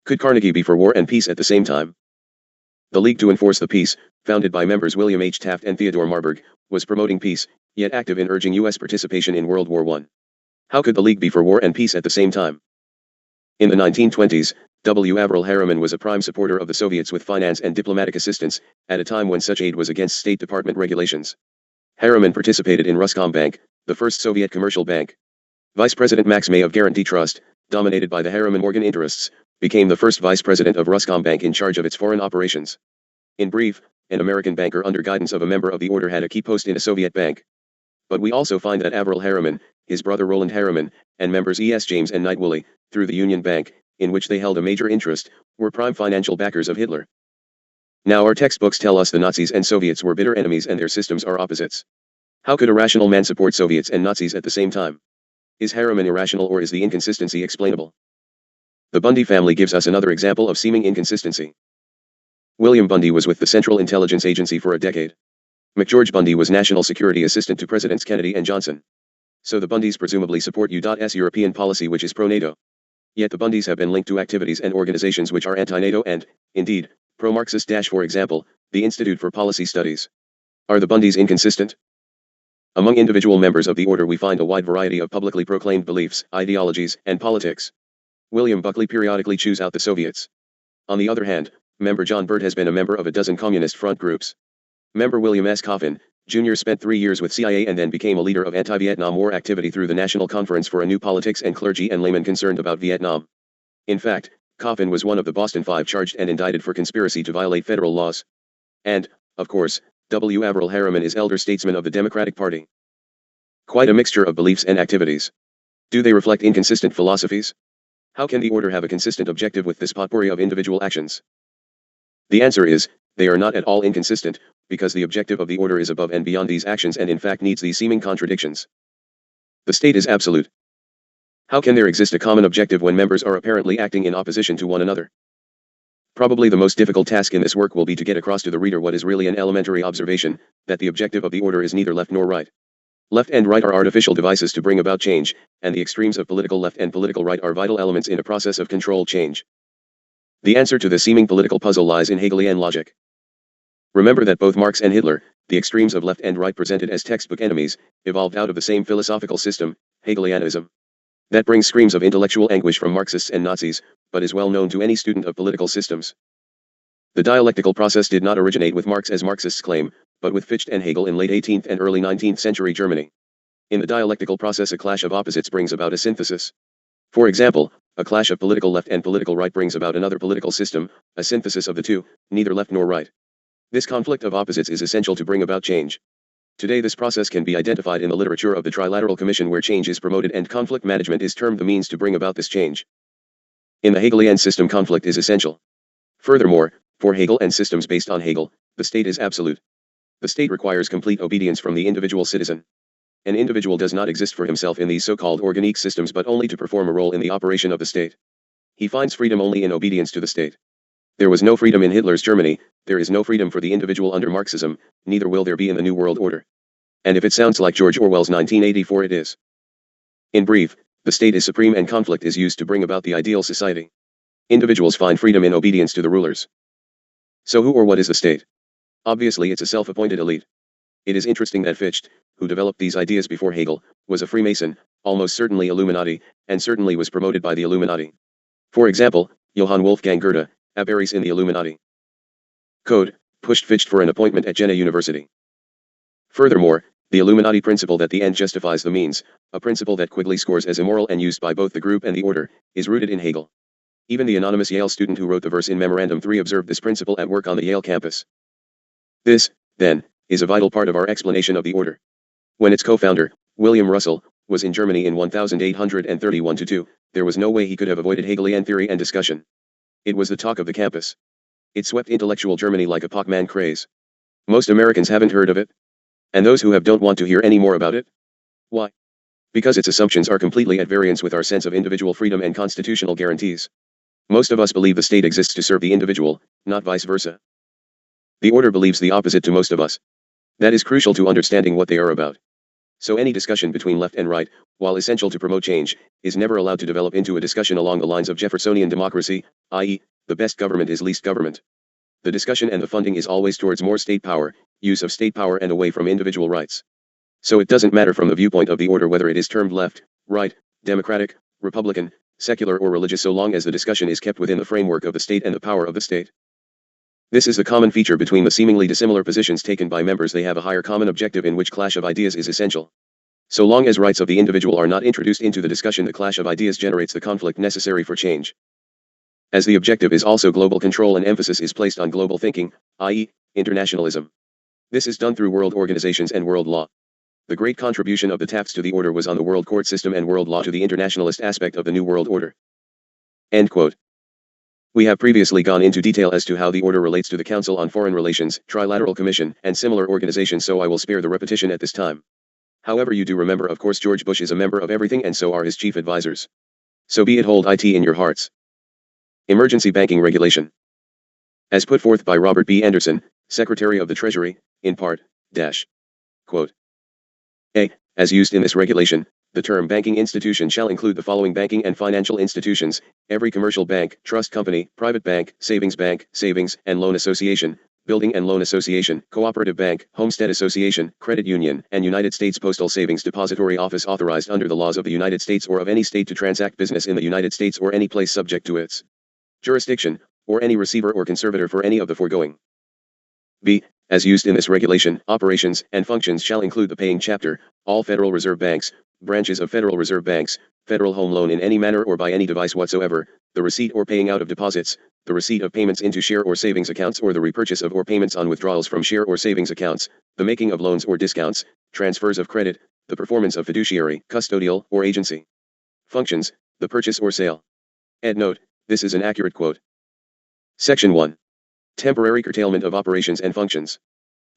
S1: Could Carnegie be for war and peace at the same time? The League to Enforce the Peace, founded by members William H. Taft and Theodore Marburg, was promoting peace, yet active in urging U.S. participation in World War I. How could the League be for war and peace at the same time? In the 1920s, W. Averell Harriman was a prime supporter of the Soviets with finance and diplomatic assistance, at a time when such aid was against State Department regulations. Harriman participated in Ruscombank, the first Soviet commercial bank. Vice President Max May of Guarantee Trust, dominated by the Harriman-Morgan interests, became the first vice president of Ruscombank in charge of its foreign operations. In brief, an American banker under guidance of a member of the order had a key post in a Soviet bank. But we also find that Averell Harriman, his brother Roland Harriman, and members E.S. James and Knight Woolley, through the Union Bank, in which they held a major interest, were prime financial backers of Hitler. Now our textbooks tell us the Nazis and Soviets were bitter enemies and their systems are opposites. How could a rational man support Soviets and Nazis at the same time? Is Harriman irrational or is the inconsistency explainable? The Bundy family gives us another example of seeming inconsistency. William Bundy was with the Central Intelligence Agency for a decade. McGeorge Bundy was National Security Assistant to Presidents Kennedy and Johnson. So the Bundys presumably support U.S. European policy which is pro-NATO. Yet the Bundys have been linked to activities and organizations which are anti-NATO and, indeed, pro-Marxist. For example, the Institute for Policy Studies. Are the Bundys inconsistent? Among individual members of the order we find a wide variety of publicly proclaimed beliefs, ideologies, and politics. William Buckley periodically chews out the Soviets. On the other hand, member John Burt has been a member of a dozen communist front groups. Member William S. Coffin, Jr. spent 3 years with CIA and then became a leader of anti-Vietnam War activity through the National Conference for a New Politics and clergy and laymen concerned about Vietnam. In fact, Coffin was one of the Boston Five charged and indicted for conspiracy to violate federal laws. And, of course, W. Averell Harriman is elder statesman of the Democratic Party. Quite a mixture of beliefs and activities. Do they reflect inconsistent philosophies? How can the order have a consistent objective with this potpourri of individual actions? The answer is, they are not at all inconsistent, because the objective of the order is above and beyond these actions and in fact needs these seeming contradictions. The state is absolute. How can there exist a common objective when members are apparently acting in opposition to one another? Probably the most difficult task in this work will be to get across to the reader what is really an elementary observation, that the objective of the order is neither left nor right. Left and right are artificial devices to bring about change, and the extremes of political left and political right are vital elements in a process of controlled change. The answer to the seeming political puzzle lies in Hegelian logic. Remember that both Marx and Hitler, the extremes of left and right presented as textbook enemies, evolved out of the same philosophical system, Hegelianism. That brings screams of intellectual anguish from Marxists and Nazis, but is well known to any student of political systems. The dialectical process did not originate with Marx as Marxists claim, but with Fichte and Hegel in late 18th and early 19th century Germany. In the dialectical process a clash of opposites brings about a synthesis. For example, a clash of political left and political right brings about another political system, a synthesis of the two, neither left nor right. This conflict of opposites is essential to bring about change. Today this process can be identified in the literature of the Trilateral Commission where change is promoted and conflict management is termed the means to bring about this change. In the Hegelian system conflict is essential. Furthermore, for Hegel and systems based on Hegel, the state is absolute. The state requires complete obedience from the individual citizen. An individual does not exist for himself in these so-called organic systems but only to perform a role in the operation of the state. He finds freedom only in obedience to the state. There was no freedom in Hitler's Germany, there is no freedom for the individual under Marxism, neither will there be in the New World Order. And if it sounds like George Orwell's 1984 it is. In brief, the state is supreme and conflict is used to bring about the ideal society. Individuals find freedom in obedience to the rulers. So who or what is the state? Obviously it's a self-appointed elite. It is interesting that Fichte, who developed these ideas before Hegel, was a Freemason, almost certainly Illuminati, and certainly was promoted by the Illuminati. For example, Johann Wolfgang Goethe, Aberis in the Illuminati Code, pushed Fichte for an appointment at Jena University. Furthermore, the Illuminati principle that the end justifies the means, a principle that Quigley scores as immoral and used by both the group and the order, is rooted in Hegel. Even the anonymous Yale student who wrote the verse in Memorandum 3 observed this principle at work on the Yale campus. This, then, is a vital part of our explanation of the order. When its co-founder, William Russell, was in Germany in 1831-2, there was no way he could have avoided Hegelian theory and discussion. It was the talk of the campus. It swept intellectual Germany like a Pac-Man craze. Most Americans haven't heard of it. And those who have don't want to hear any more about it. Why? Because its assumptions are completely at variance with our sense of individual freedom and constitutional guarantees. Most of us believe the state exists to serve the individual, not vice versa. The order believes the opposite to most of us. That is crucial to understanding what they are about. So any discussion between left and right, while essential to promote change, is never allowed to develop into a discussion along the lines of Jeffersonian democracy, i.e., the best government is least government. The discussion and the funding is always towards more state power, use of state power and away from individual rights. So it doesn't matter from the viewpoint of the order whether it is termed left, right, democratic, republican, secular or religious so long as the discussion is kept within the framework of the state and the power of the state. This is the common feature between the seemingly dissimilar positions taken by members. They have a higher common objective in which clash of ideas is essential. So long as rights of the individual are not introduced into the discussion, the clash of ideas generates the conflict necessary for change. As the objective is also global control and emphasis is placed on global thinking, i.e., internationalism. This is done through world organizations and world law. The great contribution of the Tafts to the order was on the world court system and world law to the internationalist aspect of the New World Order. End quote. We have previously gone into detail as to how the order relates to the Council on Foreign Relations, Trilateral Commission, and similar organizations, so I will spare the repetition at this time. However, you do remember, of course, George Bush is a member of everything and so are his chief advisors. So be it, hold it in your hearts. Emergency Banking Regulation. As put forth by Robert B. Anderson, Secretary of the Treasury, in part, quote, A. As used in this regulation, the term banking institution shall include the following banking and financial institutions: every commercial bank, trust company, private bank, savings and loan association, building and loan association, cooperative bank, homestead association, credit union, and United States Postal Savings Depository Office authorized under the laws of the United States or of any state to transact business in the United States or any place subject to its jurisdiction, or any receiver or conservator for any of the foregoing. B. As used in this regulation, operations and functions shall include the paying chapter, all Federal Reserve banks, branches of Federal Reserve banks, Federal Home Loan in any manner or by any device whatsoever, the receipt or paying out of deposits, the receipt of payments into share or savings accounts or the repurchase of or payments on withdrawals from share or savings accounts, the making of loans or discounts, transfers of credit, the performance of fiduciary, custodial, or agency functions, the purchase or sale. Ed note, this is an accurate quote. Section 1. Temporary curtailment of operations and functions.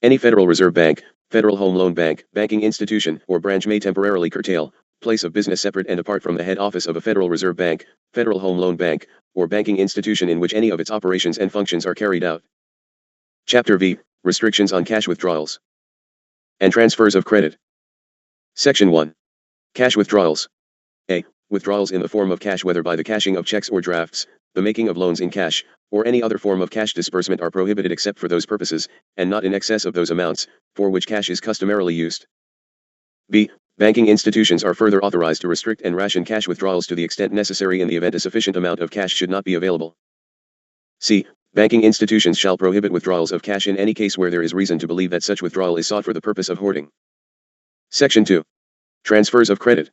S1: Any Federal Reserve Bank, Federal Home Loan Bank, banking institution, or branch may temporarily curtail, place of business separate and apart from the head office of a Federal Reserve Bank, Federal Home Loan Bank, or banking institution in which any of its operations and functions are carried out. Chapter V. Restrictions on cash withdrawals and transfers of credit. Section 1. Cash withdrawals. A. Withdrawals in the form of cash, whether by the cashing of checks or drafts, the making of loans in cash, or any other form of cash disbursement, are prohibited except for those purposes, and not in excess of those amounts, for which cash is customarily used. B. Banking institutions are further authorized to restrict and ration cash withdrawals to the extent necessary in the event a sufficient amount of cash should not be available. C. Banking institutions shall prohibit withdrawals of cash in any case where there is reason to believe that such withdrawal is sought for the purpose of hoarding. Section 2. Transfers of credit.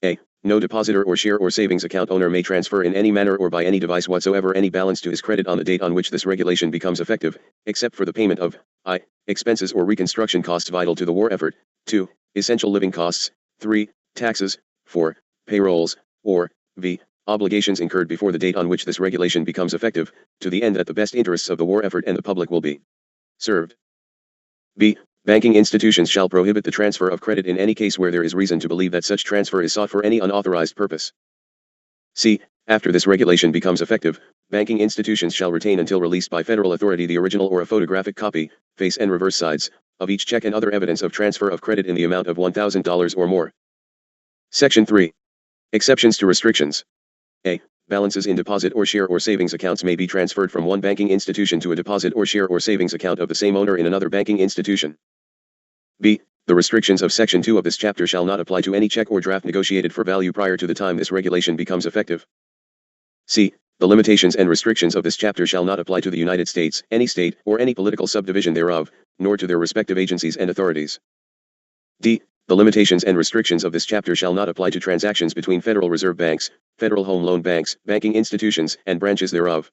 S1: A. No depositor or share or savings account owner may transfer in any manner or by any device whatsoever any balance to his credit on the date on which this regulation becomes effective, except for the payment of I. Expenses or reconstruction costs vital to the war effort, 2. Essential living costs, 3. Taxes, 4. Payrolls, or v. Obligations incurred before the date on which this regulation becomes effective, to the end that the best interests of the war effort and the public will be served. B. Banking institutions shall prohibit the transfer of credit in any case where there is reason to believe that such transfer is sought for any unauthorized purpose. C. After this regulation becomes effective, banking institutions shall retain until released by federal authority the original or a photographic copy, face and reverse sides, of each check and other evidence of transfer of credit in the amount of $1,000 or more. Section 3. Exceptions to restrictions. A. Balances in deposit or share or savings accounts may be transferred from one banking institution to a deposit or share or savings account of the same owner in another banking institution. B. The restrictions of Section 2 of this chapter shall not apply to any check or draft negotiated for value prior to the time this regulation becomes effective. C. The limitations and restrictions of this chapter shall not apply to the United States, any state, or any political subdivision thereof, nor to their respective agencies and authorities. D. The limitations and restrictions of this chapter shall not apply to transactions between Federal Reserve banks, Federal Home Loan banks, banking institutions, and branches thereof.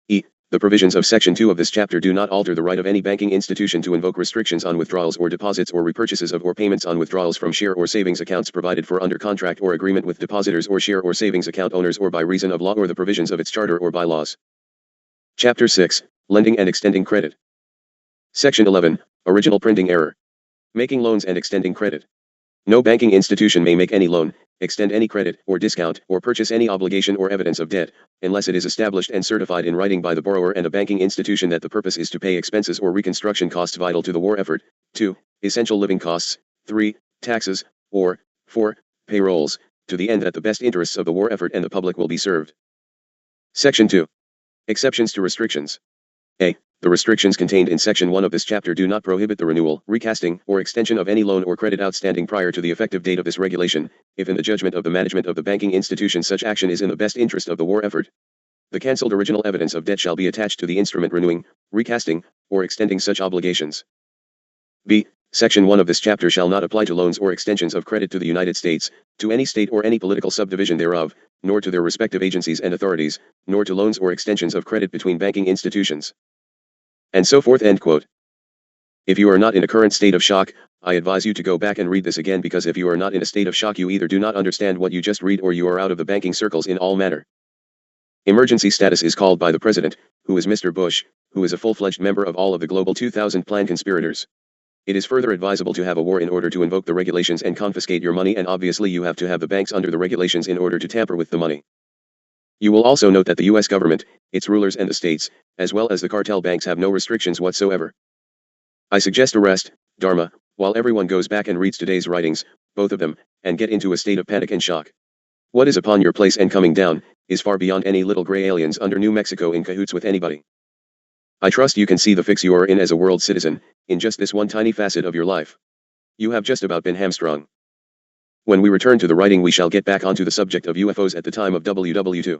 S1: E. The provisions of Section 2 of this chapter do not alter the right of any banking institution to invoke restrictions on withdrawals or deposits or repurchases of or payments on withdrawals from share or savings accounts provided for under contract or agreement with depositors or share or savings account owners or by reason of law or the provisions of its charter or bylaws. Chapter 6. Lending and extending credit. Section 11. Original printing error. Making loans and extending credit. No banking institution may make any loan, extend any credit, or discount, or purchase any obligation or evidence of debt, unless it is established and certified in writing by the borrower and a banking institution that the purpose is to pay expenses or reconstruction costs vital to the war effort, 2. Essential living costs, 3. Taxes, or 4. Payrolls, to the end that the best interests of the war effort and the public will be served. Section 2. Exceptions to restrictions. A. The restrictions contained in Section 1 of this chapter do not prohibit the renewal, recasting, or extension of any loan or credit outstanding prior to the effective date of this regulation, if in the judgment of the management of the banking institution such action is in the best interest of the war effort. The cancelled original evidence of debt shall be attached to the instrument renewing, recasting, or extending such obligations. B. Section 1 of this chapter shall not apply to loans or extensions of credit to the United States, to any state or any political subdivision thereof, nor to their respective agencies and authorities, nor to loans or extensions of credit between banking institutions. And so forth. End quote. If you are not in a current state of shock, I advise you to go back and read this again, because if you are not in a state of shock you either do not understand what you just read or you are out of the banking circles in all manner. Emergency status is called by the President, who is Mr. Bush, who is a full-fledged member of all of the Global 2000 Plan conspirators. It is further advisable to have a war in order to invoke the regulations and confiscate your money, and obviously you have to have the banks under the regulations in order to tamper with the money. You will also note that the U.S. government, its rulers and the states, as well as the cartel banks have no restrictions whatsoever. I suggest arrest, Dharma, While everyone goes back and reads today's writings, both of them, and get into a state of panic and shock. What is upon your place and coming down, is far beyond any little gray aliens under New Mexico in cahoots with anybody. I trust you can see the fix you are in as a world citizen, in just this one tiny facet of your life. You have just about been hamstrung. When we return to the writing we shall get back onto the subject of UFOs at the time of WW2.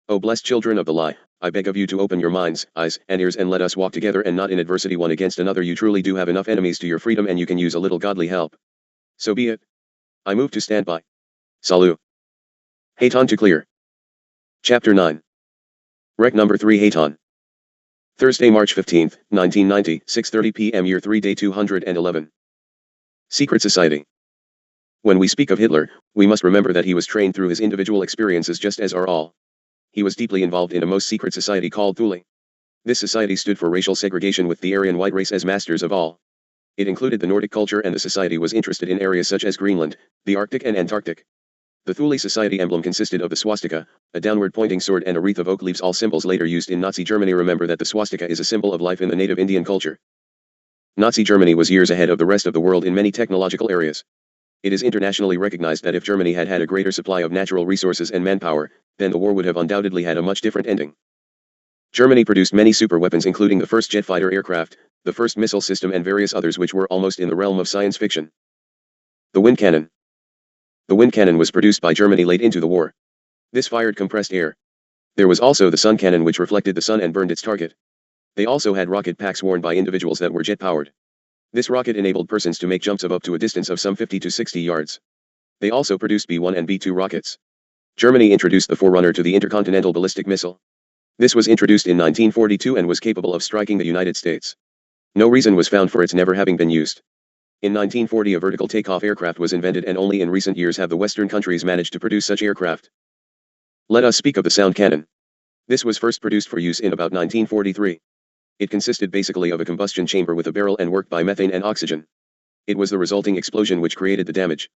S1: O blessed children of the lie, I beg of you to open your minds, eyes, and ears and let us walk together and not in adversity one against another. You truly do have enough enemies to your freedom and you can use a little godly help. So be it. I move to stand by. Salut. Hayton to clear. Chapter 9. Rec number 3 Hayton. Thursday, March 15, 1990, 6:30 p.m. Year 3 Day 211. Secret Society. When we speak of Hitler, we must remember that he was trained through his individual experiences just as are all. He was deeply involved in a most secret society called Thule. This society stood for racial segregation with the Aryan white race as masters of all. It included the Nordic culture and the society was interested in areas such as Greenland, the Arctic and Antarctic. The Thule Society emblem consisted of the swastika, a downward-pointing sword and a wreath of oak leaves, all symbols later used in Nazi Germany. Remember that the swastika is a symbol of life in the native Indian culture. Nazi Germany was years ahead of the rest of the world in many technological areas. It is internationally recognized that if Germany had had a greater supply of natural resources and manpower, then the war would have undoubtedly had a much different ending. Germany produced many super weapons including the first jet fighter aircraft, the first missile system and various others which were almost in the realm of science fiction. The wind cannon. The wind cannon was produced by Germany late into the war. This fired compressed air. There was also the sun cannon which reflected the sun and burned its target. They also had rocket packs worn by individuals that were jet-powered. This rocket enabled persons to make jumps of up to a distance of some 50 to 60 yards. They also produced B-1 and B-2 rockets. Germany introduced the forerunner to the intercontinental ballistic missile. This was introduced in 1942 and was capable of striking the United States. No reason was found for its never having been used. In 1940 a vertical takeoff aircraft was invented and only in recent years have the Western countries managed to produce such aircraft. Let us speak of the sound cannon. This was first produced for use in about 1943. It consisted basically of a combustion chamber with a barrel and worked by methane and oxygen. It was the resulting explosion which created the damage.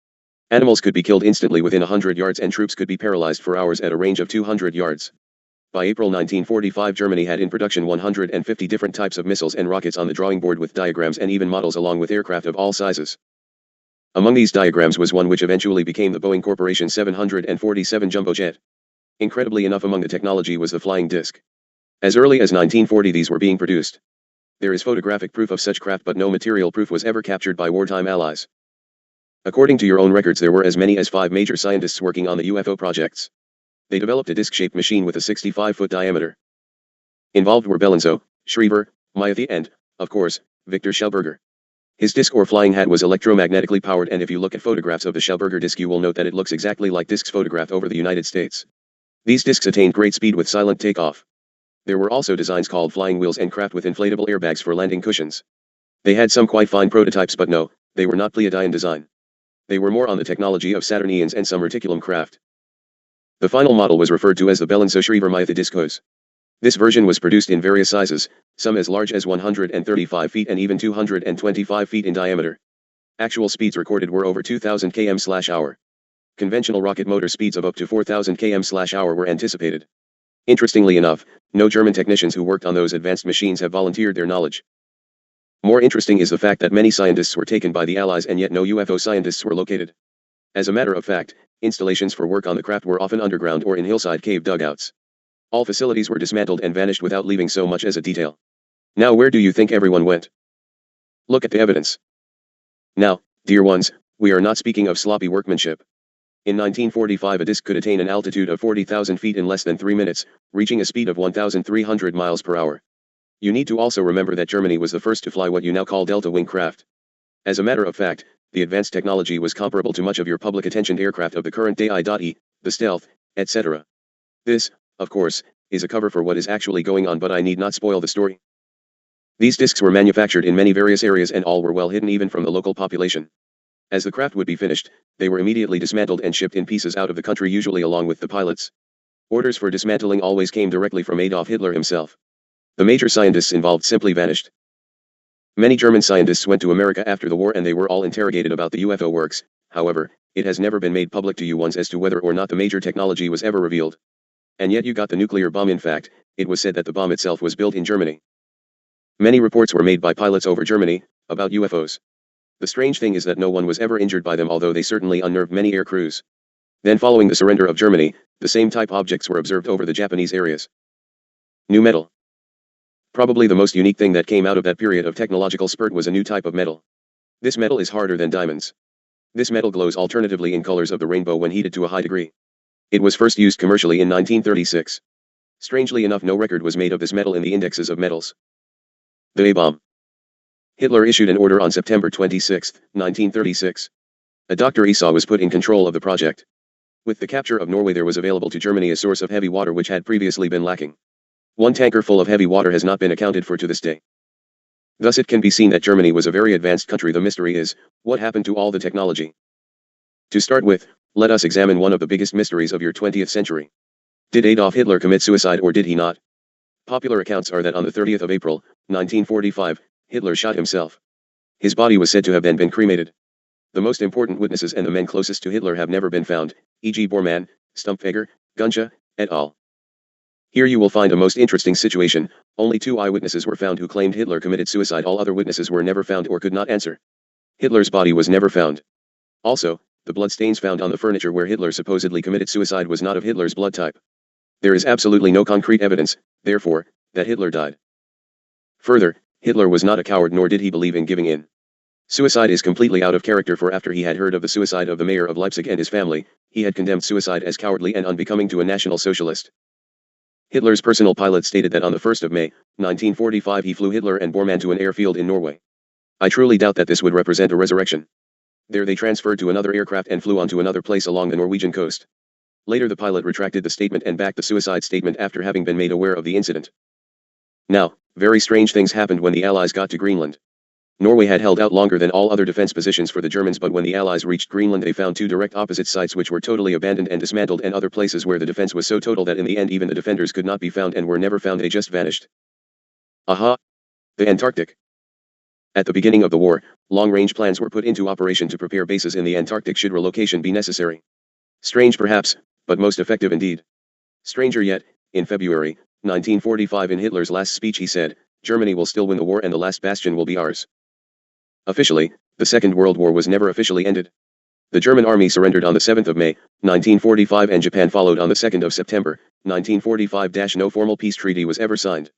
S1: Animals could be killed instantly within 100 yards and troops could be paralyzed for hours at a range of 200 yards. By April 1945 Germany had in production 150 different types of missiles and rockets on the drawing board with diagrams and even models along with aircraft of all sizes. Among these diagrams was one which eventually became the Boeing Corporation 747 jumbo jet. Incredibly enough among the technology was the flying disc. As early as 1940 these were being produced. There is photographic proof of such craft but no material proof was ever captured by wartime allies. According to your own records there were as many as 5 major scientists working on the UFO projects. They developed a disc-shaped machine with a 65-foot diameter. Involved were Belenzo, Schriever, Mayathi and, of course, Victor Schellberger. His disc or flying hat was electromagnetically powered and if you look at photographs of the Schellberger disc you will note that it looks exactly like discs photographed over the United States. These discs attained great speed with silent takeoff. There were also designs called flying wheels and craft with inflatable airbags for landing cushions. They had some quite fine prototypes but no, they were not Pleiadian design. They were more on the technology of Saturnians and some reticulum craft. The final model was referred to as the Belenso-Schriever Mayathi discos. This version was produced in various sizes, some as large as 135 feet and even 225 feet in diameter. Actual speeds recorded were over 2,000 km/h. Conventional rocket motor speeds of up to 4,000 km/h were anticipated. Interestingly enough, no German technicians who worked on those advanced machines have volunteered their knowledge. More interesting is the fact that many scientists were taken by the Allies and yet no UFO scientists were located. As a matter of fact, installations for work on the craft were often underground or in hillside cave dugouts. All facilities were dismantled and vanished without leaving so much as a detail. Now where do you think everyone went? Look at the evidence. Now, dear ones, we are not speaking of sloppy workmanship. In 1945 a disc could attain an altitude of 40,000 feet in less than 3 minutes, reaching a speed of 1,300 miles per hour. You need to also remember that Germany was the first to fly what you now call delta wing craft. As a matter of fact, the advanced technology was comparable to much of your public attentioned aircraft of the current day I.E., the Stealth, etc. This, of course, is a cover for what is actually going on but I need not spoil the story. These discs were manufactured in many various areas and all were well hidden even from the local population. As the craft would be finished, they were immediately dismantled and shipped in pieces out of the country usually along with the pilots. Orders for dismantling always came directly from Adolf Hitler himself. The major scientists involved simply vanished. Many German scientists went to America after the war and they were all interrogated about the UFO works, however, it has never been made public to you ones as to whether or not the major technology was ever revealed. And yet you got the nuclear bomb. In fact, it was said that the bomb itself was built in Germany. Many reports were made by pilots over Germany, about UFOs. The strange thing is that no one was ever injured by them, although they certainly unnerved many air crews. Then following the surrender of Germany, the same type objects were observed over the Japanese areas. New metal. Probably the most unique thing that came out of that period of technological spurt was a new type of metal. This metal is harder than diamonds. This metal glows alternatively in colors of the rainbow when heated to a high degree. It was first used commercially in 1936. Strangely enough, no record was made of this metal in the indexes of metals. The A-bomb. Hitler issued an order on September 26, 1936. A Dr. Esau was put in control of the project. With the capture of Norway, there was available to Germany a source of heavy water which had previously been lacking. One tanker full of heavy water has not been accounted for to this day. Thus it can be seen that Germany was a very advanced country. The mystery is, what happened to all the technology? To start with, let us examine one of the biggest mysteries of your 20th century. Did Adolf Hitler commit suicide or did he not? Popular accounts are that on the 30th of April, 1945, Hitler shot himself. His body was said to have then been cremated. The most important witnesses and the men closest to Hitler have never been found, e.g. Bormann, Stumpfegger, Gunsche, et al. Here you will find a most interesting situation. Only 2 eyewitnesses were found who claimed Hitler committed suicide. All other witnesses were never found or could not answer. Hitler's body was never found. Also, the bloodstains found on the furniture where Hitler supposedly committed suicide was not of Hitler's blood type. There is absolutely no concrete evidence, therefore, that Hitler died. Further, Hitler was not a coward, nor did he believe in giving in. Suicide is completely out of character, for after he had heard of the suicide of the mayor of Leipzig and his family, he had condemned suicide as cowardly and unbecoming to a National Socialist. Hitler's personal pilot stated that on the 1st of May, 1945 he flew Hitler and Bormann to an airfield in Norway. I truly doubt that this would represent a resurrection. There they transferred to another aircraft and flew on to another place along the Norwegian coast. Later the pilot retracted the statement and backed the suicide statement after having been made aware of the incident. Now, very strange things happened when the Allies got to Greenland. Norway had held out longer than all other defense positions for the Germans, but when the Allies reached Greenland they found 2 direct opposite sites which were totally abandoned and dismantled, and other places where the defense was so total that in the end even the defenders could not be found and were never found. They just vanished. Aha! The Antarctic. At the beginning of the war, long-range plans were put into operation to prepare bases in the Antarctic should relocation be necessary. Strange perhaps, but most effective indeed. Stranger yet, in February 1945 in Hitler's last speech he said, "Germany will still win the war and the last bastion will be ours." Officially, the Second World War was never officially ended. The German army surrendered on the 7th of May, 1945 and Japan followed on the 2nd of September, 1945. No formal peace treaty was ever signed.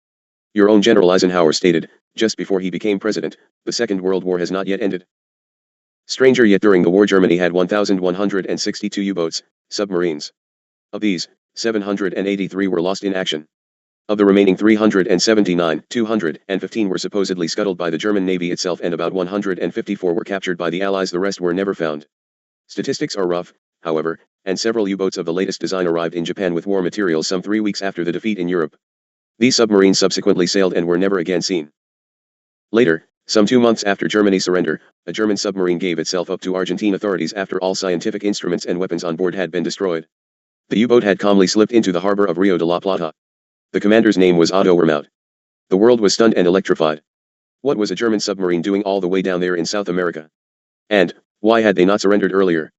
S1: Your own General Eisenhower stated, just before he became president, the Second World War has not yet ended. Stranger yet, during the war Germany had 1,162 U-boats, submarines. Of these, 783 were lost in action. Of the remaining 379, 215 were supposedly scuttled by the German Navy itself and about 154 were captured by the Allies. The rest were never found. Statistics are rough, however, and several U-boats of the latest design arrived in Japan with war materials some 3 weeks after the defeat in Europe. These submarines subsequently sailed and were never again seen. Later, some 2 months after Germany's surrender, a German submarine gave itself up to Argentine authorities after all scientific instruments and weapons on board had been destroyed. The U-boat had calmly slipped into the harbor of Rio de la Plata. The commander's name was Otto Wermouth. The world was stunned and electrified. What was a German submarine doing all the way down there in South America? And, why had they not surrendered earlier?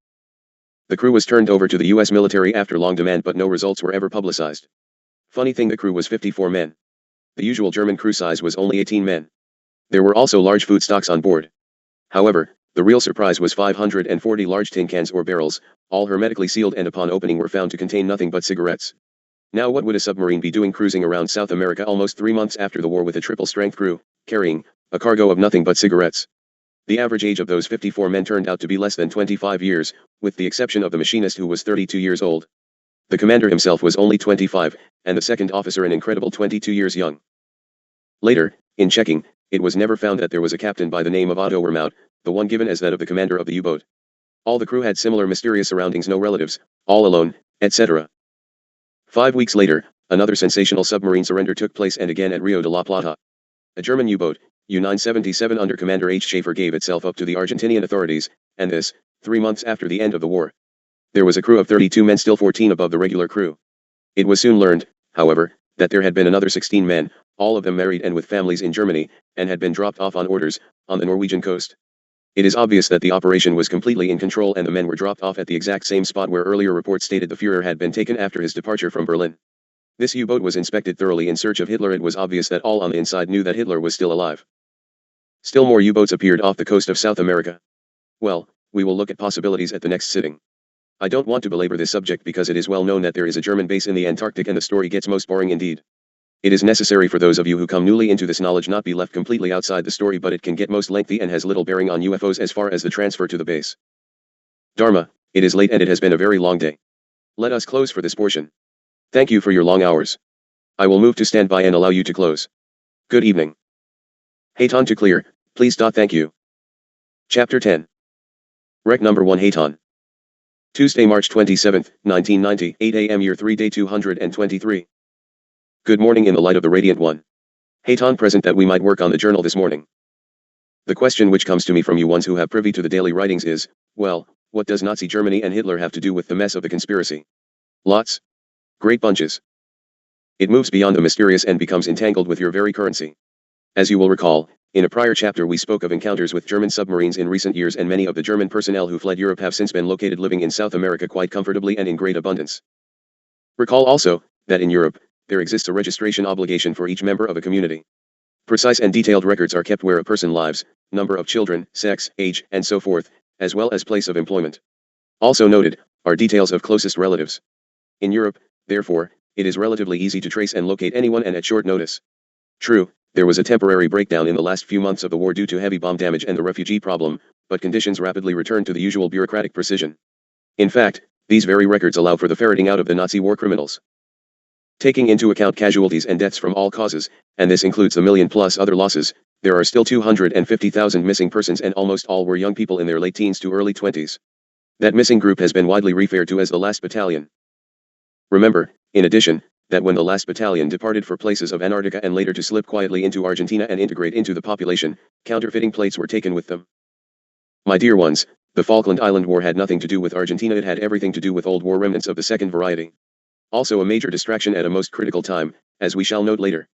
S1: The crew was turned over to the US military after long demand, but no results were ever publicized. Funny thing, the crew was 54 men. The usual German crew size was only 18 men. There were also large food stocks on board. However, the real surprise was 540 large tin cans or barrels, all hermetically sealed, and upon opening were found to contain nothing but cigarettes. Now what would a submarine be doing cruising around South America almost 3 months after the war with a triple-strength crew, carrying a cargo of nothing but cigarettes? The average age of those 54 men turned out to be less than 25 years, with the exception of the machinist who was 32 years old. The commander himself was only 25, and the second officer an incredible 22 years young. Later, in checking, it was never found that there was a captain by the name of Otto Wermouth, the one given as that of the commander of the U-boat. All the crew had similar mysterious surroundings, no relatives, all alone, etc. 5 weeks later, another sensational submarine surrender took place, and again at Rio de la Plata. A German U-boat, U-977 under Commander H. Schaefer, gave itself up to the Argentinian authorities, and this, 3 months after the end of the war. There was a crew of 32 men, still 14 above the regular crew. It was soon learned, however, that there had been another 16 men, all of them married and with families in Germany, and had been dropped off on orders, on the Norwegian coast. It is obvious that the operation was completely in control, and the men were dropped off at the exact same spot where earlier reports stated the Führer had been taken after his departure from Berlin. This U-boat was inspected thoroughly in search of Hitler. It was obvious that all on the inside knew that Hitler was still alive. Still more U-boats appeared off the coast of South America. Well, we will look at possibilities at the next sitting. I don't want to belabor this subject because it is well known that there is a German base in the Antarctic and the story gets most boring indeed. It is necessary for those of you who come newly into this knowledge not be left completely outside the story, but it can get most lengthy and has little bearing on UFOs as far as the transfer to the base. Dharma, it is late and it has been a very long day. Let us close for this portion. Thank you for your long hours. I will move to stand by and allow you to close. Good evening. Haton to clear, please. Thank you. Chapter 10. Rec number 1 Haton. Tuesday, March 27, 1990, 8 a.m. Year 3 Day 223. Good morning in the light of the radiant one. Haton present that we might work on the journal this morning. The question which comes to me from you ones who have privy to the daily writings is, well, what does Nazi Germany and Hitler have to do with the mess of the conspiracy? Lots. Great bunches. It moves beyond the mysterious and becomes entangled with your very currency. As you will recall, in a prior chapter we spoke of encounters with German submarines in recent years, and many of the German personnel who fled Europe have since been located living in South America quite comfortably and in great abundance. Recall also, that in Europe, there exists a registration obligation for each member of a community. Precise and detailed records are kept where a person lives, number of children, sex, age, and so forth, as well as place of employment. Also noted, are details of closest relatives. In Europe, therefore, it is relatively easy to trace and locate anyone and at short notice. True, there was a temporary breakdown in the last few months of the war due to heavy bomb damage and the refugee problem, but conditions rapidly returned to the usual bureaucratic precision. In fact, these very records allow for the ferreting out of the Nazi war criminals. Taking into account casualties and deaths from all causes, and this includes the million plus other losses, there are still 250,000 missing persons, and almost all were young people in their late teens to early 20s. That missing group has been widely referred to as the last battalion. Remember, in addition, that when the last battalion departed for places of Antarctica and later to slip quietly into Argentina and integrate into the population, counterfeiting plates were taken with them. My dear ones, the Falkland Island War had nothing to do with Argentina, it had everything to do with old war remnants of the second variety. Also a major distraction at a most critical time, as we shall note later.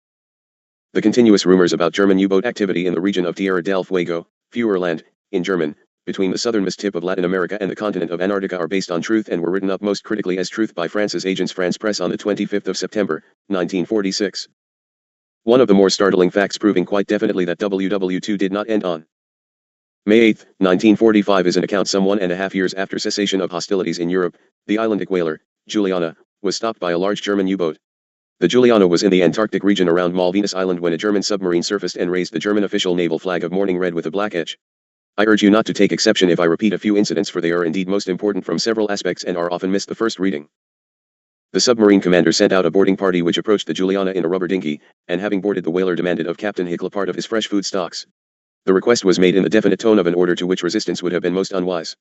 S1: The continuous rumors about German U-boat activity in the region of Tierra del Fuego, Fuerland, in German, between the southernmost tip of Latin America and the continent of Antarctica are based on truth and were written up most critically as truth by France's agents France Press on the 25th of September, 1946. One of the more startling facts proving quite definitely that WW2 did not end on May 8, 1945 is an account some 1.5 years after cessation of hostilities in Europe, the Islandic whaler, Juliana, was stopped by a large German U-boat. The Juliana was in the Antarctic region around Malvinas Island when a German submarine surfaced and raised the German official naval flag of mourning red with a black edge. I urge you not to take exception if I repeat a few incidents, for they are indeed most important from several aspects and are often missed the first reading. The submarine commander sent out a boarding party which approached the Juliana in a rubber dinghy, and having boarded the whaler demanded of Captain Hickle part of his fresh food stocks. The request was made in the definite tone of an order to which resistance would have been most unwise.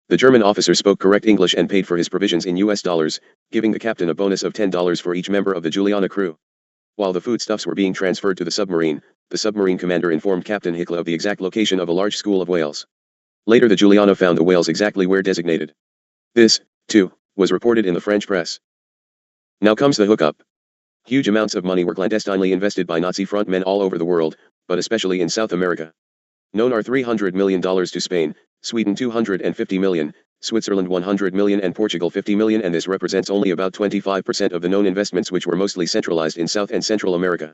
S1: The German officer spoke correct English and paid for his provisions in US dollars, giving the captain a bonus of $10 for each member of the Juliana crew. While the foodstuffs were being transferred to the submarine commander informed Captain Hickle of the exact location of a large school of whales. Later the Juliana found the whales exactly where designated. This, too, was reported in the French press. Now comes the hookup. Huge amounts of money were clandestinely invested by Nazi front men all over the world, but especially in South America. Known are $300 million to Spain, Sweden $250 million, Switzerland $100 million and Portugal $50 million, and this represents only about 25% of the known investments, which were mostly centralized in South and Central America.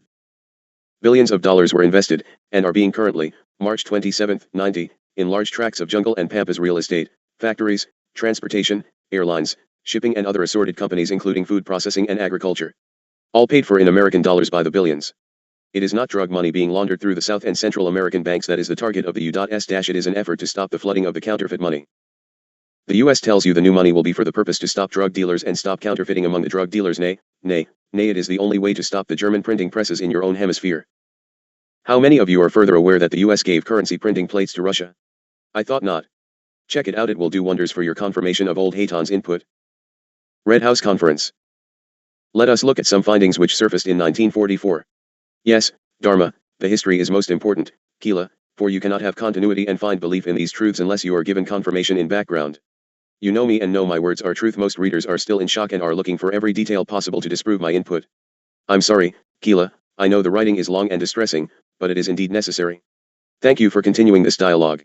S1: Billions of dollars were invested, and are being currently, March 27, 90, in large tracts of jungle and pampas real estate, factories, transportation, airlines, shipping and other assorted companies including food processing and agriculture. All paid for in American dollars by the billions. It is not drug money being laundered through the South and Central American banks that is the target of the U.S. It is an effort to stop the flooding of the counterfeit money. The U.S. tells you the new money will be for the purpose to stop drug dealers and stop counterfeiting among the drug dealers. Nay, it is the only way to stop the German printing presses in your own hemisphere. How many of you are further aware that the U.S. gave currency printing plates to Russia? I thought not. Check it out, it will do wonders for your confirmation of old Haton's input. Red House Conference. Let us look at some findings which surfaced in 1944. Yes, Dharma, the history is most important, Kila, for you cannot have continuity and find belief in these truths unless you are given confirmation in background. You know me and know my words are truth. Most readers are still in shock and are looking for every detail possible to disprove my input. I'm sorry, Kila, I know the writing is long and distressing, but it is indeed necessary. Thank you for continuing this dialogue.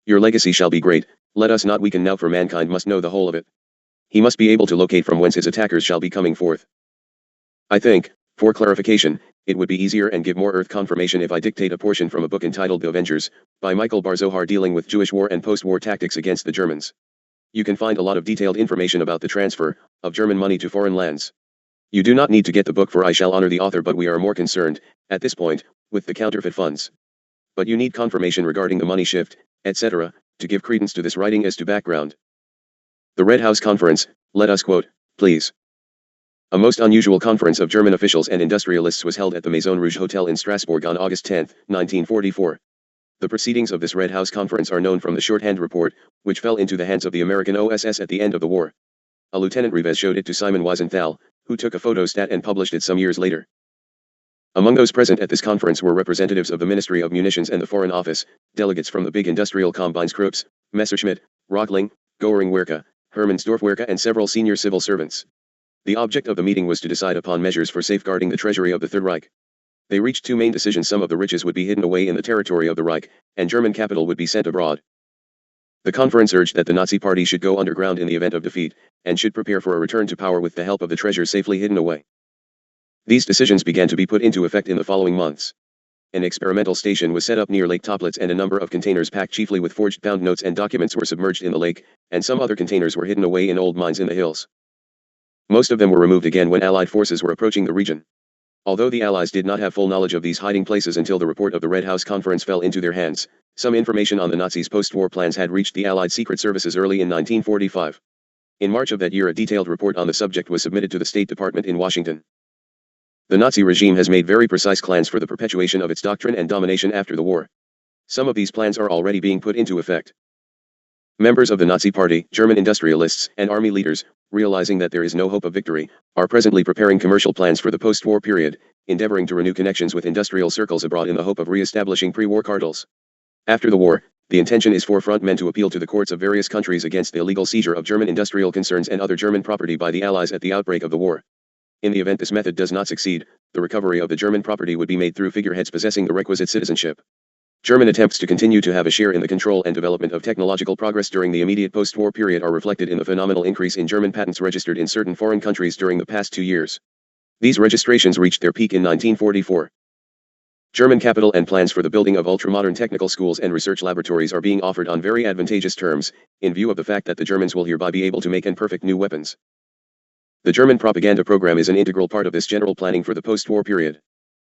S1: Your legacy shall be great, let us not weaken now, for mankind must know the whole of it. He must be able to locate from whence his attackers shall be coming forth. I think, For clarification, it would be easier and give more earth confirmation if I dictate a portion from a book entitled The Avengers, by Michael Bar-Zohar, dealing with Jewish war and post-war tactics against the Germans. You can find a lot of detailed information about the transfer of German money to foreign lands. You do not need to get the book, for I shall honor the author, but we are more concerned, at this point, with the counterfeit funds. But you need confirmation regarding the money shift, etc., to give credence to this writing as to background. The Red House Conference, let us quote, please. A most unusual conference of German officials and industrialists was held at the Maison Rouge Hotel in Strasbourg on August 10, 1944. The proceedings of this Red House Conference are known from the shorthand report, which fell into the hands of the American OSS at the end of the war. A Lieutenant Rivez showed it to Simon Wiesenthal, who took a photostat and published it some years later. Among those present at this conference were representatives of the Ministry of Munitions and the Foreign Office, delegates from the big industrial combines Krups, Messerschmitt, Röchling, Göring-Werke, Hermannsdorf-Werke, and several senior civil servants. The object of the meeting was to decide upon measures for safeguarding the treasury of the Third Reich. They reached two main decisions: some of the riches would be hidden away in the territory of the Reich, and German capital would be sent abroad. The conference urged that the Nazi Party should go underground in the event of defeat, and should prepare for a return to power with the help of the treasures safely hidden away. These decisions began to be put into effect in the following months. An experimental station was set up near Lake Toplitz, and a number of containers packed chiefly with forged pound notes and documents were submerged in the lake, and some other containers were hidden away in old mines in the hills. Most of them were removed again when Allied forces were approaching the region. Although the Allies did not have full knowledge of these hiding places until the report of the Red House Conference fell into their hands, some information on the Nazis' post-war plans had reached the Allied secret services early in 1945. In March of that year, a detailed report on the subject was submitted to the State Department in Washington. The Nazi regime has made very precise plans for the perpetuation of its doctrine and domination after the war. Some of these plans are already being put into effect. Members of the Nazi Party, German industrialists, and army leaders, realizing that there is no hope of victory, are presently preparing commercial plans for the post-war period, endeavoring to renew connections with industrial circles abroad in the hope of re-establishing pre-war cartels. After the war, the intention is for front men to appeal to the courts of various countries against the illegal seizure of German industrial concerns and other German property by the Allies at the outbreak of the war. In the event this method does not succeed, the recovery of the German property would be made through figureheads possessing the requisite citizenship. German attempts to continue to have a share in the control and development of technological progress during the immediate post-war period are reflected in the phenomenal increase in German patents registered in certain foreign countries during the past 2 years. These registrations reached their peak in 1944. German capital and plans for the building of ultra-modern technical schools and research laboratories are being offered on very advantageous terms, in view of the fact that the Germans will hereby be able to make and perfect new weapons. The German propaganda program is an integral part of this general planning for the post-war period.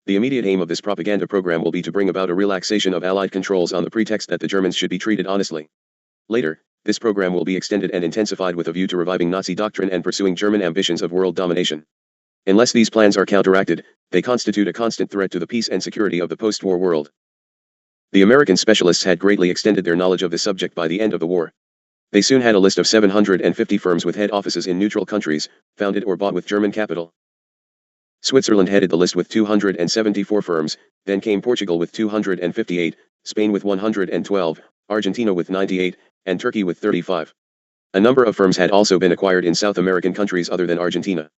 S1: The immediate aim of this propaganda program will be to bring about a relaxation of Allied controls on the pretext that the Germans should be treated honestly. Later, this program will be extended and intensified with a view to reviving Nazi doctrine and pursuing German ambitions of world domination. Unless these plans are counteracted, they constitute a constant threat to the peace and security of the post-war world. The American specialists had greatly extended their knowledge of this subject by the end of the war. They soon had a list of 750 firms with head offices in neutral countries, founded or bought with German capital. Switzerland headed the list with 274 firms, then came Portugal with 258, Spain with 112, Argentina with 98, and Turkey with 35. A number of firms had also been acquired in South American countries other than Argentina.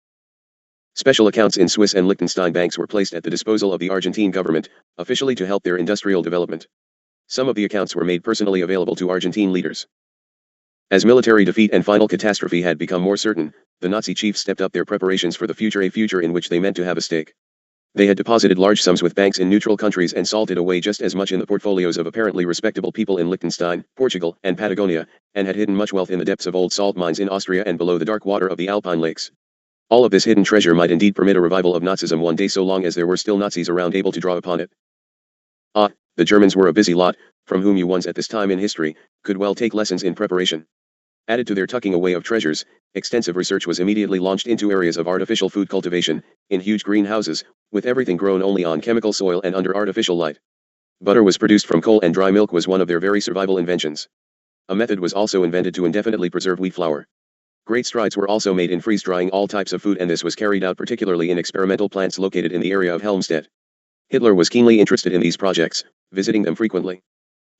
S1: Special accounts in Swiss and Liechtenstein banks were placed at the disposal of the Argentine government, officially to help their industrial development. Some of the accounts were made personally available to Argentine leaders. As military defeat and final catastrophe had become more certain, the Nazi chiefs stepped up their preparations for the future, a future in which they meant to have a stake. They had deposited large sums with banks in neutral countries and salted away just as much in the portfolios of apparently respectable people in Liechtenstein, Portugal, and Patagonia, and had hidden much wealth in the depths of old salt mines in Austria and below the dark water of the Alpine lakes. All of this hidden treasure might indeed permit a revival of Nazism one day, so long as there were still Nazis around able to draw upon it. The Germans were a busy lot, from whom you ones at this time in history could well take lessons in preparation. Added to their tucking away of treasures, extensive research was immediately launched into areas of artificial food cultivation, in huge greenhouses, with everything grown only on chemical soil and under artificial light. Butter was produced from coal, and dry milk was one of their very survival inventions. A method was also invented to indefinitely preserve wheat flour. Great strides were also made in freeze-drying all types of food, and this was carried out particularly in experimental plants located in the area of Helmstedt. Hitler was keenly interested in these projects, visiting them frequently.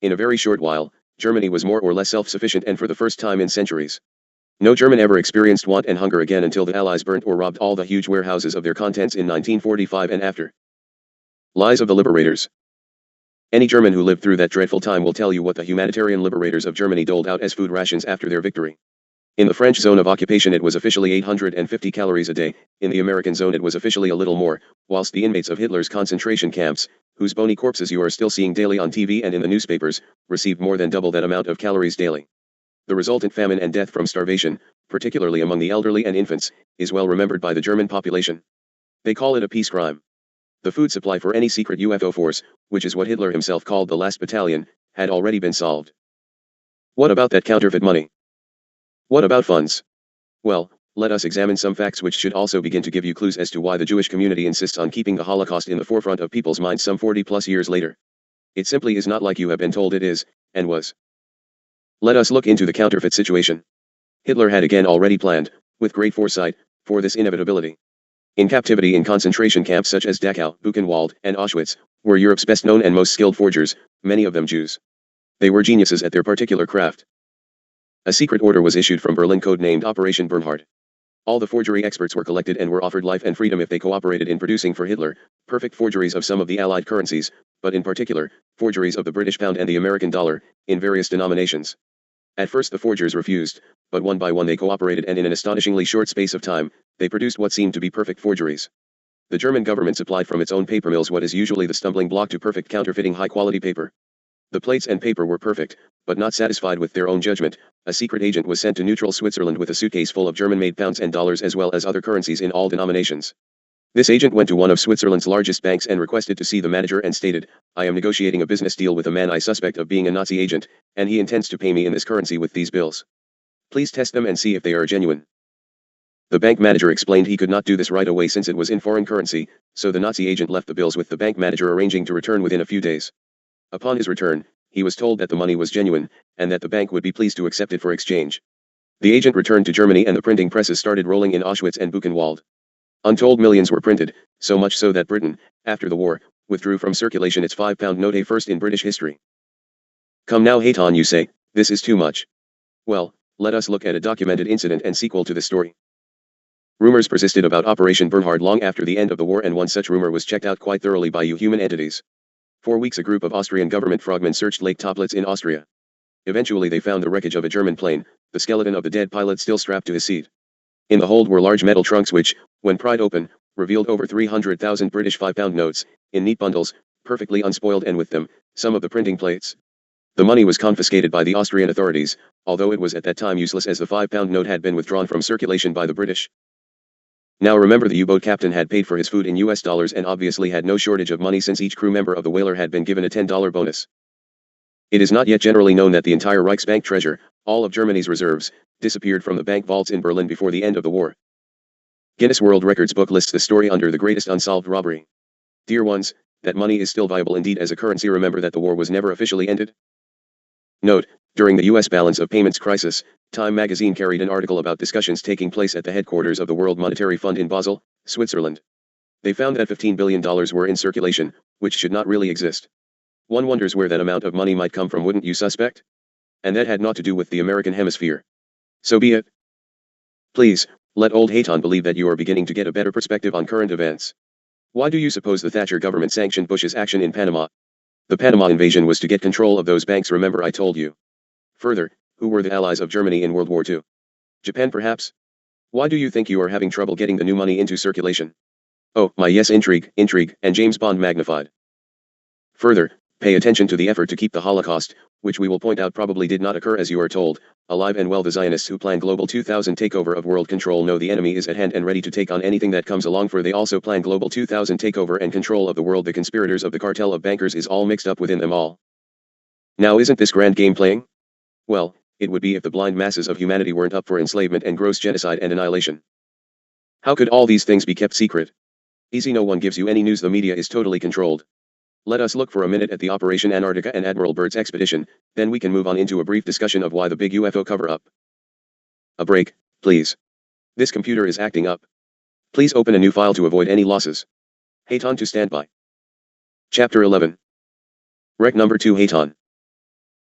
S1: In a very short while, Germany was more or less self-sufficient, and for the first time in centuries. No German ever experienced want and hunger again until the Allies burnt or robbed all the huge warehouses of their contents in 1945 and after. Lies of the liberators. Any German who lived through that dreadful time will tell you what the humanitarian liberators of Germany doled out as food rations after their victory. In the French zone of occupation it was officially 850 calories a day, in the American zone it was officially a little more, whilst the inmates of Hitler's concentration camps, whose bony corpses you are still seeing daily on TV and in the newspapers, received more than double that amount of calories daily. The resultant famine and death from starvation, particularly among the elderly and infants, is well remembered by the German population. They call it a peace crime. The food supply for any secret UFO force, which is what Hitler himself called the last battalion, had already been solved. What about that counterfeit money? What about funds? Well, let us examine some facts which should also begin to give you clues as to why the Jewish community insists on keeping the Holocaust in the forefront of people's minds some 40 plus years later. It simply is not like you have been told it is, and was. Let us look into the counterfeit situation. Hitler had again already planned, with great foresight, for this inevitability. In captivity in concentration camps such as Dachau, Buchenwald, and Auschwitz, were Europe's best known and most skilled forgers, many of them Jews. They were geniuses at their particular craft. A secret order was issued from Berlin codenamed Operation Bernhard. All the forgery experts were collected and were offered life and freedom if they cooperated in producing for Hitler perfect forgeries of some of the Allied currencies, but in particular, forgeries of the British pound and the American dollar, in various denominations. At first the forgers refused, but one by one they cooperated, and in an astonishingly short space of time, they produced what seemed to be perfect forgeries. The German government supplied from its own paper mills what is usually the stumbling block to perfect counterfeiting high-quality paper. The plates and paper were perfect, but not satisfied with their own judgment, a secret agent was sent to neutral Switzerland with a suitcase full of German-made pounds and dollars as well as other currencies in all denominations. This agent went to one of Switzerland's largest banks and requested to see the manager and stated, "I am negotiating a business deal with a man I suspect of being a Nazi agent, and he intends to pay me in this currency with these bills. Please test them and see if they are genuine." The bank manager explained he could not do this right away since it was in foreign currency, so the Nazi agent left the bills with the bank manager, arranging to return within a few days. Upon his return, he was told that the money was genuine, and that the bank would be pleased to accept it for exchange. The agent returned to Germany and the printing presses started rolling in Auschwitz and Buchenwald. Untold millions were printed, so much so that Britain, after the war, withdrew from circulation its £5 note, a first in British history. Come now, Hayton, you say, this is too much. Well, let us look at a documented incident and sequel to the story. Rumors persisted about Operation Bernhard long after the end of the war, and one such rumor was checked out quite thoroughly by you human entities. 4 weeks a group of Austrian government frogmen searched Lake Toplitz in Austria. Eventually they found the wreckage of a German plane, the skeleton of the dead pilot still strapped to his seat. In the hold were large metal trunks which, when pried open, revealed over 300,000 British £5 notes, in neat bundles, perfectly unspoiled, and with them, some of the printing plates. The money was confiscated by the Austrian authorities, although it was at that time useless as the £5 note had been withdrawn from circulation by the British. Now remember, the U-boat captain had paid for his food in US dollars and obviously had no shortage of money since each crew member of the whaler had been given a $10 bonus. It is not yet generally known that the entire Reichsbank treasure, all of Germany's reserves, disappeared from the bank vaults in Berlin before the end of the war. Guinness World Records book lists the story under the greatest unsolved robbery. Dear ones, that money is still viable indeed as a currency. Remember that the war was never officially ended. Note, during the US balance of payments crisis, Time magazine carried an article about discussions taking place at the headquarters of the World Monetary Fund in Basel, Switzerland. They found that $15 billion were in circulation, which should not really exist. One wonders where that amount of money might come from, wouldn't you suspect? And that had naught to do with the American hemisphere. So be it. Please, let old Hayton believe that you are beginning to get a better perspective on current events. Why do you suppose the Thatcher government sanctioned Bush's action in Panama? The Panama invasion was to get control of those banks, remember I told you. Further, who were the allies of Germany in World War II? Japan, perhaps? Why do you think you are having trouble getting the new money into circulation? Oh, my yes, intrigue, and James Bond magnified. Further, pay attention to the effort to keep the Holocaust, which we will point out probably did not occur as you are told, alive and well. The Zionists who plan Global 2000 takeover of world control know the enemy is at hand and ready to take on anything that comes along, for they also plan Global 2000 takeover and control of the world. The conspirators of the cartel of bankers is all mixed up within them all. Now isn't this grand game playing? Well, it would be if the blind masses of humanity weren't up for enslavement and gross genocide and annihilation. How could all these things be kept secret? Easy, no one gives you any news. The media is totally controlled. Let us look for a minute at the Operation Antarctica and Admiral Byrd's expedition, then we can move on into a brief discussion of why the big UFO cover-up. A break, please. This computer is acting up. Please open a new file to avoid any losses. Hayton to standby. Chapter 11. Rec number 2. Hayton.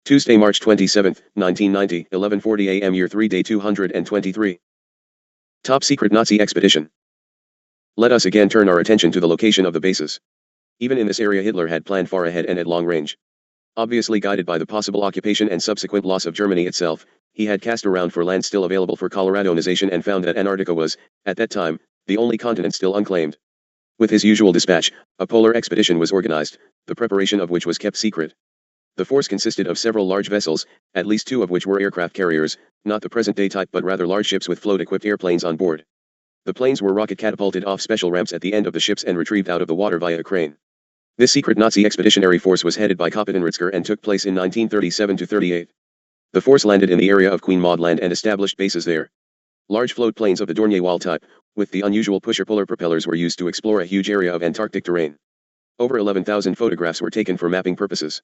S1: Tuesday, March 27, 1990, 11:40 a.m. Year 3, Day 223. Top Secret Nazi Expedition. Let us again turn our attention to the location of the bases. Even in this area Hitler had planned far ahead and at long range. Obviously guided by the possible occupation and subsequent loss of Germany itself, He had cast around for land still available for Coloradonization and found that Antarctica was, at that time, the only continent still unclaimed. With his usual dispatch, a polar expedition was organized, the preparation of which was kept secret. The force consisted of several large vessels, at least 2 of which were aircraft carriers, not the present-day type but rather large ships with float-equipped airplanes on board. The planes were rocket catapulted off special ramps at the end of the ships and retrieved out of the water via a crane. This secret Nazi expeditionary force was headed by Kapitän Ritzker and took place in 1937-38. The force landed in the area of Queen Maud Land and established bases there. Large float planes of the Dornier-Wall type, with the unusual pusher-puller propellers were used to explore a huge area of Antarctic terrain. Over 11,000 photographs were taken for mapping purposes.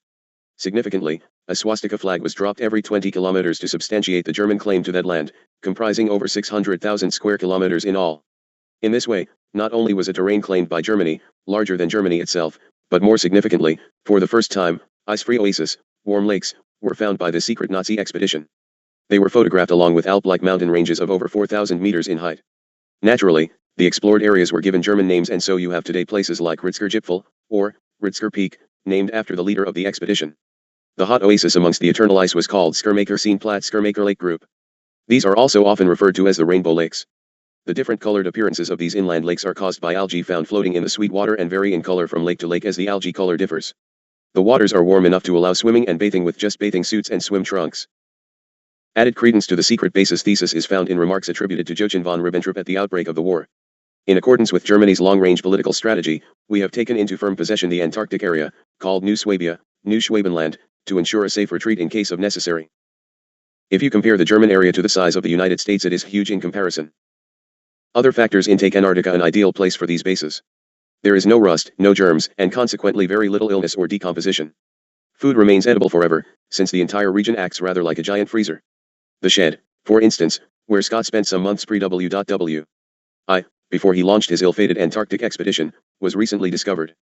S1: Significantly, a swastika flag was dropped every 20 kilometers to substantiate the German claim to that land, comprising over 600,000 square kilometers in all. In this way, not only was a terrain claimed by Germany, larger than Germany itself, but more significantly, for the first time, ice-free oases, warm lakes, were found by the secret Nazi expedition. They were photographed along with Alp-like mountain ranges of over 4,000 meters in height. Naturally, the explored areas were given German names, and so you have today places like Ritzker Gipfel, or Ritzker Peak, named after the leader of the expedition. The hot oasis amongst the eternal ice was called Skirmaker Seenplaats Skirmaker Lake Group. These are also often referred to as the Rainbow Lakes. The different colored appearances of these inland lakes are caused by algae found floating in the sweet water and vary in color from lake to lake as the algae color differs. The waters are warm enough to allow swimming and bathing with just bathing suits and swim trunks. Added credence to the secret base's thesis is found in remarks attributed to Joachim von Ribbentrop at the outbreak of the war. In accordance with Germany's long-range political strategy, we have taken into firm possession the Antarctic area, called New Swabia, New Schwabenland, to ensure a safe retreat in case of necessary. If you compare the German area to the size of the United States, it is huge in comparison. Other factors make Antarctica an ideal place for these bases. There is no rust, no germs, and consequently very little illness or decomposition. Food remains edible forever, since the entire region acts rather like a giant freezer. The shed, for instance, where Scott spent some months pre-W.W.I., before he launched his ill-fated Antarctic expedition, was recently discovered.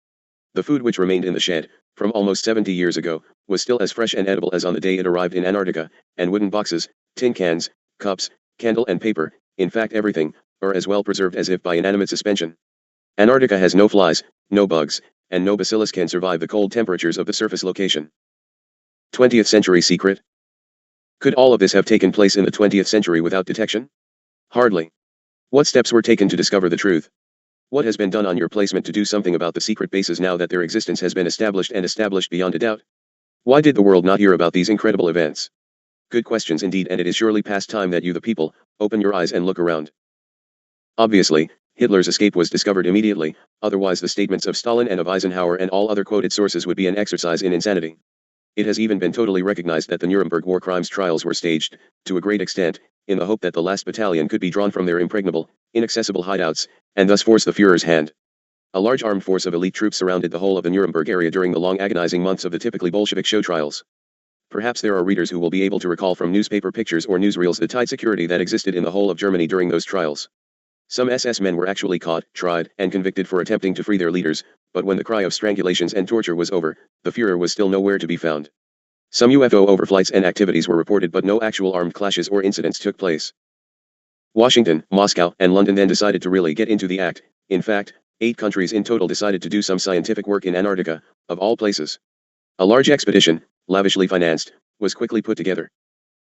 S1: The food which remained in the shed, from almost 70 years ago, was still as fresh and edible as on the day it arrived in Antarctica, and wooden boxes, tin cans, cups, candle and paper, in fact everything, are as well preserved as if by inanimate suspension. Antarctica has no flies, no bugs, and no bacillus can survive the cold temperatures of the surface location. 20th century secret? Could all of this have taken place in the 20th century without detection? Hardly. What steps were taken to discover the truth? What has been done on your placement to do something about the secret bases now that their existence has been established and established beyond a doubt? Why did the world not hear about these incredible events? Good questions indeed, and it is surely past time that you the people, open your eyes and look around. Obviously, Hitler's escape was discovered immediately, otherwise the statements of Stalin and of Eisenhower and all other quoted sources would be an exercise in insanity. It has even been totally recognized that the Nuremberg war crimes trials were staged, to a great extent, in the hope that the last battalion could be drawn from their impregnable, inaccessible hideouts, and thus force the Führer's hand. A large armed force of elite troops surrounded the whole of the Nuremberg area during the long agonizing months of the typically Bolshevik show trials. Perhaps there are readers who will be able to recall from newspaper pictures or newsreels the tight security that existed in the whole of Germany during those trials. Some SS men were actually caught, tried, and convicted for attempting to free their leaders, but when the cry of strangulations and torture was over, the Führer was still nowhere to be found. Some UFO overflights and activities were reported, but no actual armed clashes or incidents took place. Washington, Moscow, and London then decided to really get into the act. In fact, 8 countries in total decided to do some scientific work in Antarctica, of all places. A large expedition, lavishly financed, was quickly put together.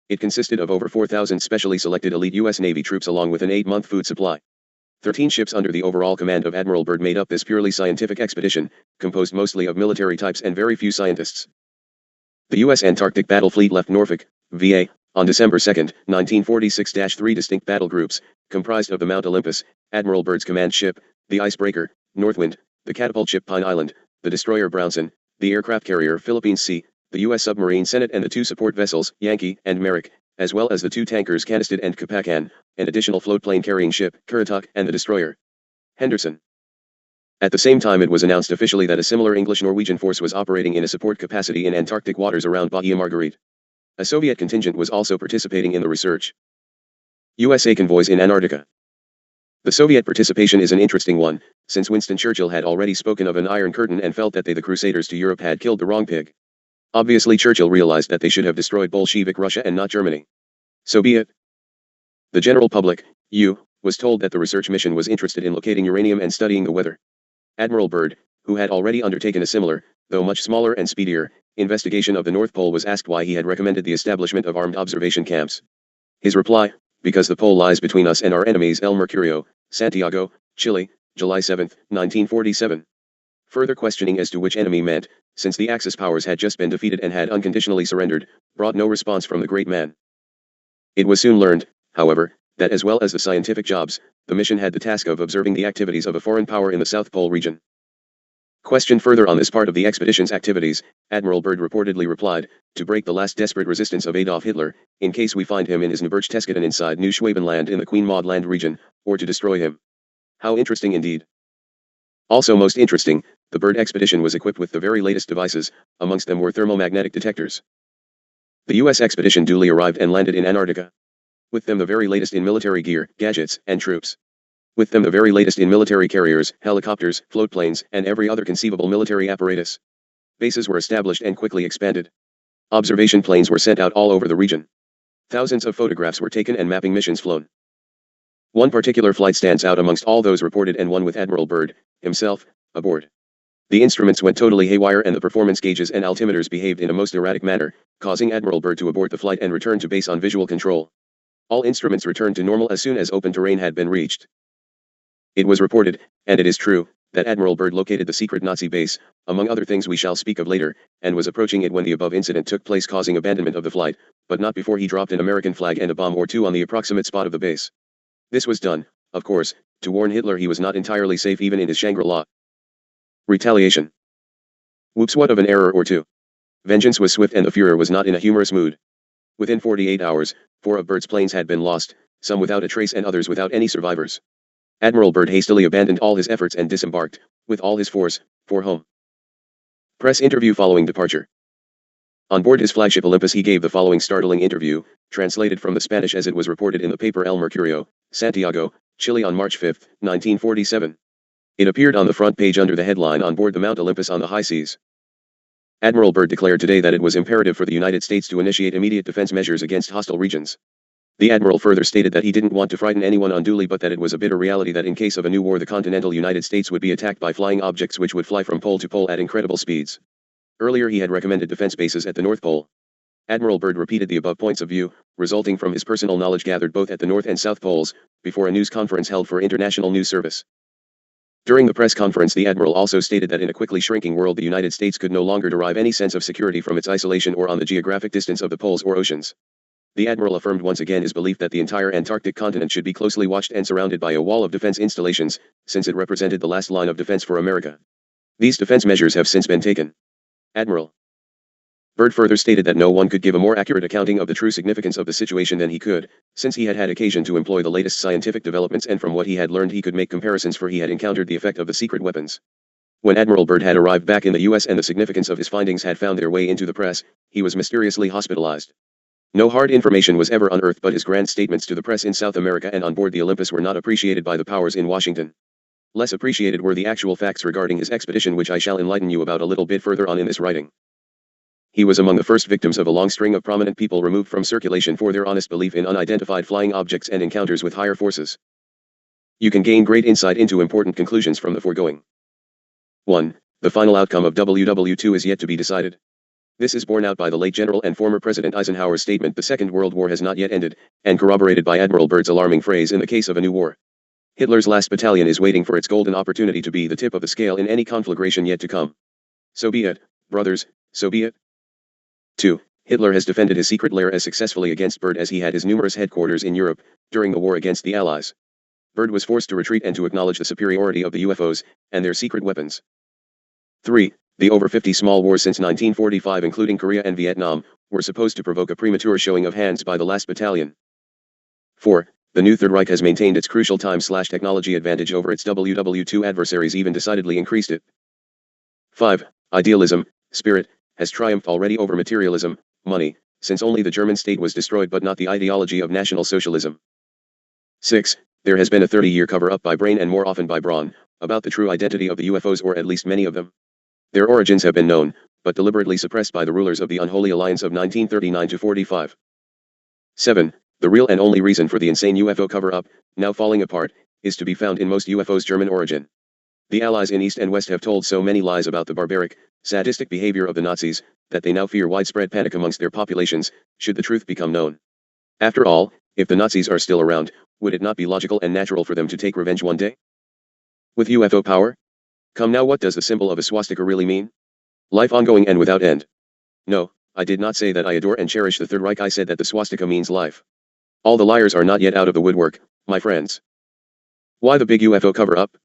S1: It consisted of over 4,000 specially selected elite U.S. Navy troops along with an 8-month food supply. 13 ships under the overall command of Admiral Byrd made up this purely scientific expedition, composed mostly of military types and very few scientists. The U.S. Antarctic Battle Fleet left Norfolk, VA, on December 2, 1946-3 distinct battle groups, comprised of the Mount Olympus, Admiral Byrd's command ship, the icebreaker, Northwind, the catapult ship Pine Island, the destroyer Brownson, the aircraft carrier Philippines Sea, the U.S. submarine Senate and the 2 support vessels, Yankee and Merrick, as well as the 2 tankers Canistad and Kapakan, an additional floatplane carrying ship, Currituck, and the destroyer Henderson. At the same time, it was announced officially that a similar English-Norwegian force was operating in a support capacity in Antarctic waters around Bahia Marguerite. A Soviet contingent was also participating in the research. USA convoys in Antarctica. The Soviet participation is an interesting one, since Winston Churchill had already spoken of an Iron Curtain and felt that they, the Crusaders to Europe, had killed the wrong pig. Obviously Churchill realized that they should have destroyed Bolshevik Russia and not Germany. So be it. The general public, was told that the research mission was interested in locating uranium and studying the weather. Admiral Byrd, who had already undertaken a similar, though much smaller and speedier, investigation of the North Pole, was asked why he had recommended the establishment of armed observation camps. His reply: because the pole lies between us and our enemies. El Mercurio, Santiago, Chile, July 7, 1947. Further questioning as to which enemy meant, since the Axis powers had just been defeated and had unconditionally surrendered, brought no response from the great man. It was soon learned, however, that as well as the scientific jobs, the mission had the task of observing the activities of a foreign power in the South Pole region. Questioned further on this part of the expedition's activities, Admiral Byrd reportedly replied, to break the last desperate resistance of Adolf Hitler, in case we find him in his Neuberchtesgaden inside New Schwabenland in the Queen Maud Land region, or to destroy him. How interesting indeed. Also most interesting, the Byrd expedition was equipped with the very latest devices, amongst them were thermomagnetic detectors. The U.S. expedition duly arrived and landed in Antarctica. With them the very latest in military gear, gadgets, and troops. With them the very latest in military carriers, helicopters, floatplanes, and every other conceivable military apparatus. Bases were established and quickly expanded. Observation planes were sent out all over the region. Thousands of photographs were taken and mapping missions flown. One particular flight stands out amongst all those reported, and one with Admiral Byrd himself aboard. The instruments went totally haywire and the performance gauges and altimeters behaved in a most erratic manner, causing Admiral Byrd to abort the flight and return to base on visual control. All instruments returned to normal as soon as open terrain had been reached. It was reported, and it is true, that Admiral Byrd located the secret Nazi base, among other things we shall speak of later, and was approaching it when the above incident took place, causing abandonment of the flight, but not before he dropped an American flag and a bomb or two on the approximate spot of the base. This was done, of course, to warn Hitler he was not entirely safe even in his Shangri-La. Retaliation. Whoops, what of an error or two. Vengeance was swift and the Führer was not in a humorous mood. Within 48 hours, 4 of Byrd's planes had been lost, some without a trace and others without any survivors. Admiral Byrd hastily abandoned all his efforts and disembarked, with all his force, for home. Press interview following departure. On board his flagship Olympus he gave the following startling interview, translated from the Spanish as it was reported in the paper El Mercurio, Santiago, Chile on March 5, 1947. It appeared on the front page under the headline "On board the Mount Olympus on the high seas." Admiral Byrd declared today that it was imperative for the United States to initiate immediate defense measures against hostile regions. The Admiral further stated that he didn't want to frighten anyone unduly, but that it was a bitter reality that in case of a new war the continental United States would be attacked by flying objects which would fly from pole to pole at incredible speeds. Earlier he had recommended defense bases at the North Pole. Admiral Byrd repeated the above points of view, resulting from his personal knowledge gathered both at the North and South Poles, before a news conference held for International News Service. During the press conference the Admiral also stated that in a quickly shrinking world the United States could no longer derive any sense of security from its isolation or on the geographic distance of the poles or oceans. The Admiral affirmed once again his belief that the entire Antarctic continent should be closely watched and surrounded by a wall of defense installations, since it represented the last line of defense for America. These defense measures have since been taken. Admiral Byrd further stated that no one could give a more accurate accounting of the true significance of the situation than he could, since he had had occasion to employ the latest scientific developments, and from what he had learned he could make comparisons, for he had encountered the effect of the secret weapons. When Admiral Byrd had arrived back in the U.S. and the significance of his findings had found their way into the press, he was mysteriously hospitalized. No hard information was ever unearthed, but his grand statements to the press in South America and on board the Olympus were not appreciated by the powers in Washington. Less appreciated were the actual facts regarding his expedition, which I shall enlighten you about a little bit further on in this writing. He was among the first victims of a long string of prominent people removed from circulation for their honest belief in unidentified flying objects and encounters with higher forces. You can gain great insight into important conclusions from the foregoing. 1. The final outcome of WW2 is yet to be decided. This is borne out by the late General and former President Eisenhower's statement, "The Second World War has not yet ended," and corroborated by Admiral Byrd's alarming phrase, "In the case of a new war, Hitler's last battalion is waiting for its golden opportunity to be the tip of the scale in any conflagration yet to come." So be it, brothers, so be it. 2. Hitler has defended his secret lair as successfully against Byrd as he had his numerous headquarters in Europe, during the war against the Allies. Byrd was forced to retreat and to acknowledge the superiority of the UFOs, and their secret weapons. 3. The over 50 small wars since 1945, including Korea and Vietnam, were supposed to provoke a premature showing of hands by the last battalion. 4. The new Third Reich has maintained its crucial time/technology advantage over its WW2 adversaries, even decidedly increased it. 5. Idealism, spirit, has triumphed already over materialism, money, since only the German state was destroyed but not the ideology of National Socialism. 6. There has been a 30-year cover-up by brain and more often by brawn, about the true identity of the UFOs, or at least many of them. Their origins have been known, but deliberately suppressed by the rulers of the unholy alliance of 1939-45. 7. The real and only reason for the insane UFO cover-up, now falling apart, is to be found in most UFOs' German origin. The Allies in East and West have told so many lies about the barbaric, sadistic behavior of the Nazis, that they now fear widespread panic amongst their populations, should the truth become known. After all, If the Nazis are still around, would it not be logical and natural for them to take revenge one day? With UFO power? Come now, what does the symbol of a swastika really mean? Life ongoing and without end. No, I did not say that I adore and cherish the Third Reich. I said that the swastika means life. All the liars are not yet out of the woodwork, my friends. Why the big UFO cover-up?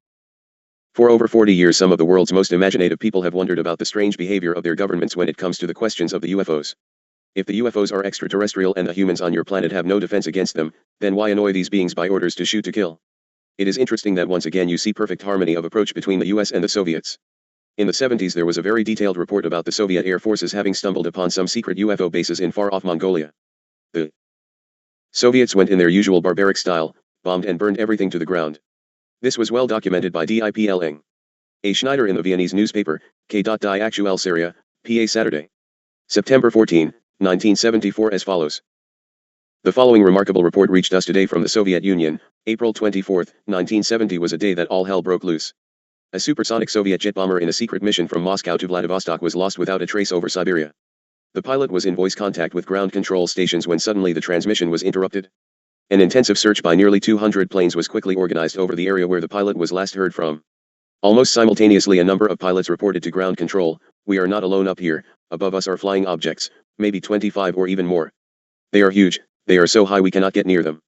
S1: For over 40 years some of the world's most imaginative people have wondered about the strange behavior of their governments when it comes to the questions of the UFOs. If the UFOs are extraterrestrial and the humans on your planet have no defense against them, then why annoy these beings by orders to shoot to kill? It is interesting that once again you see perfect harmony of approach between the US and the Soviets. In the 70s there was a very detailed report about the Soviet Air Forces having stumbled upon some secret UFO bases in far-off Mongolia. The Soviets went in their usual barbaric style, bombed and burned everything to the ground. This was well documented by Dipl. A. Schneider in the Viennese newspaper, K. Die Aktuelle Serie, PA Saturday. September 14, 1974 as follows. The following remarkable report reached us today from the Soviet Union. April 24, 1970 was a day that all hell broke loose. A supersonic Soviet jet bomber in a secret mission from Moscow to Vladivostok was lost without a trace over Siberia. The pilot was in voice contact with ground control stations when suddenly the transmission was interrupted. An intensive search by nearly 200 planes was quickly organized over the area where the pilot was last heard from. Almost simultaneously a number of pilots reported to ground control, "We are not alone up here, above us are flying objects, maybe 25 or even more. They are huge, they are so high we cannot get near them."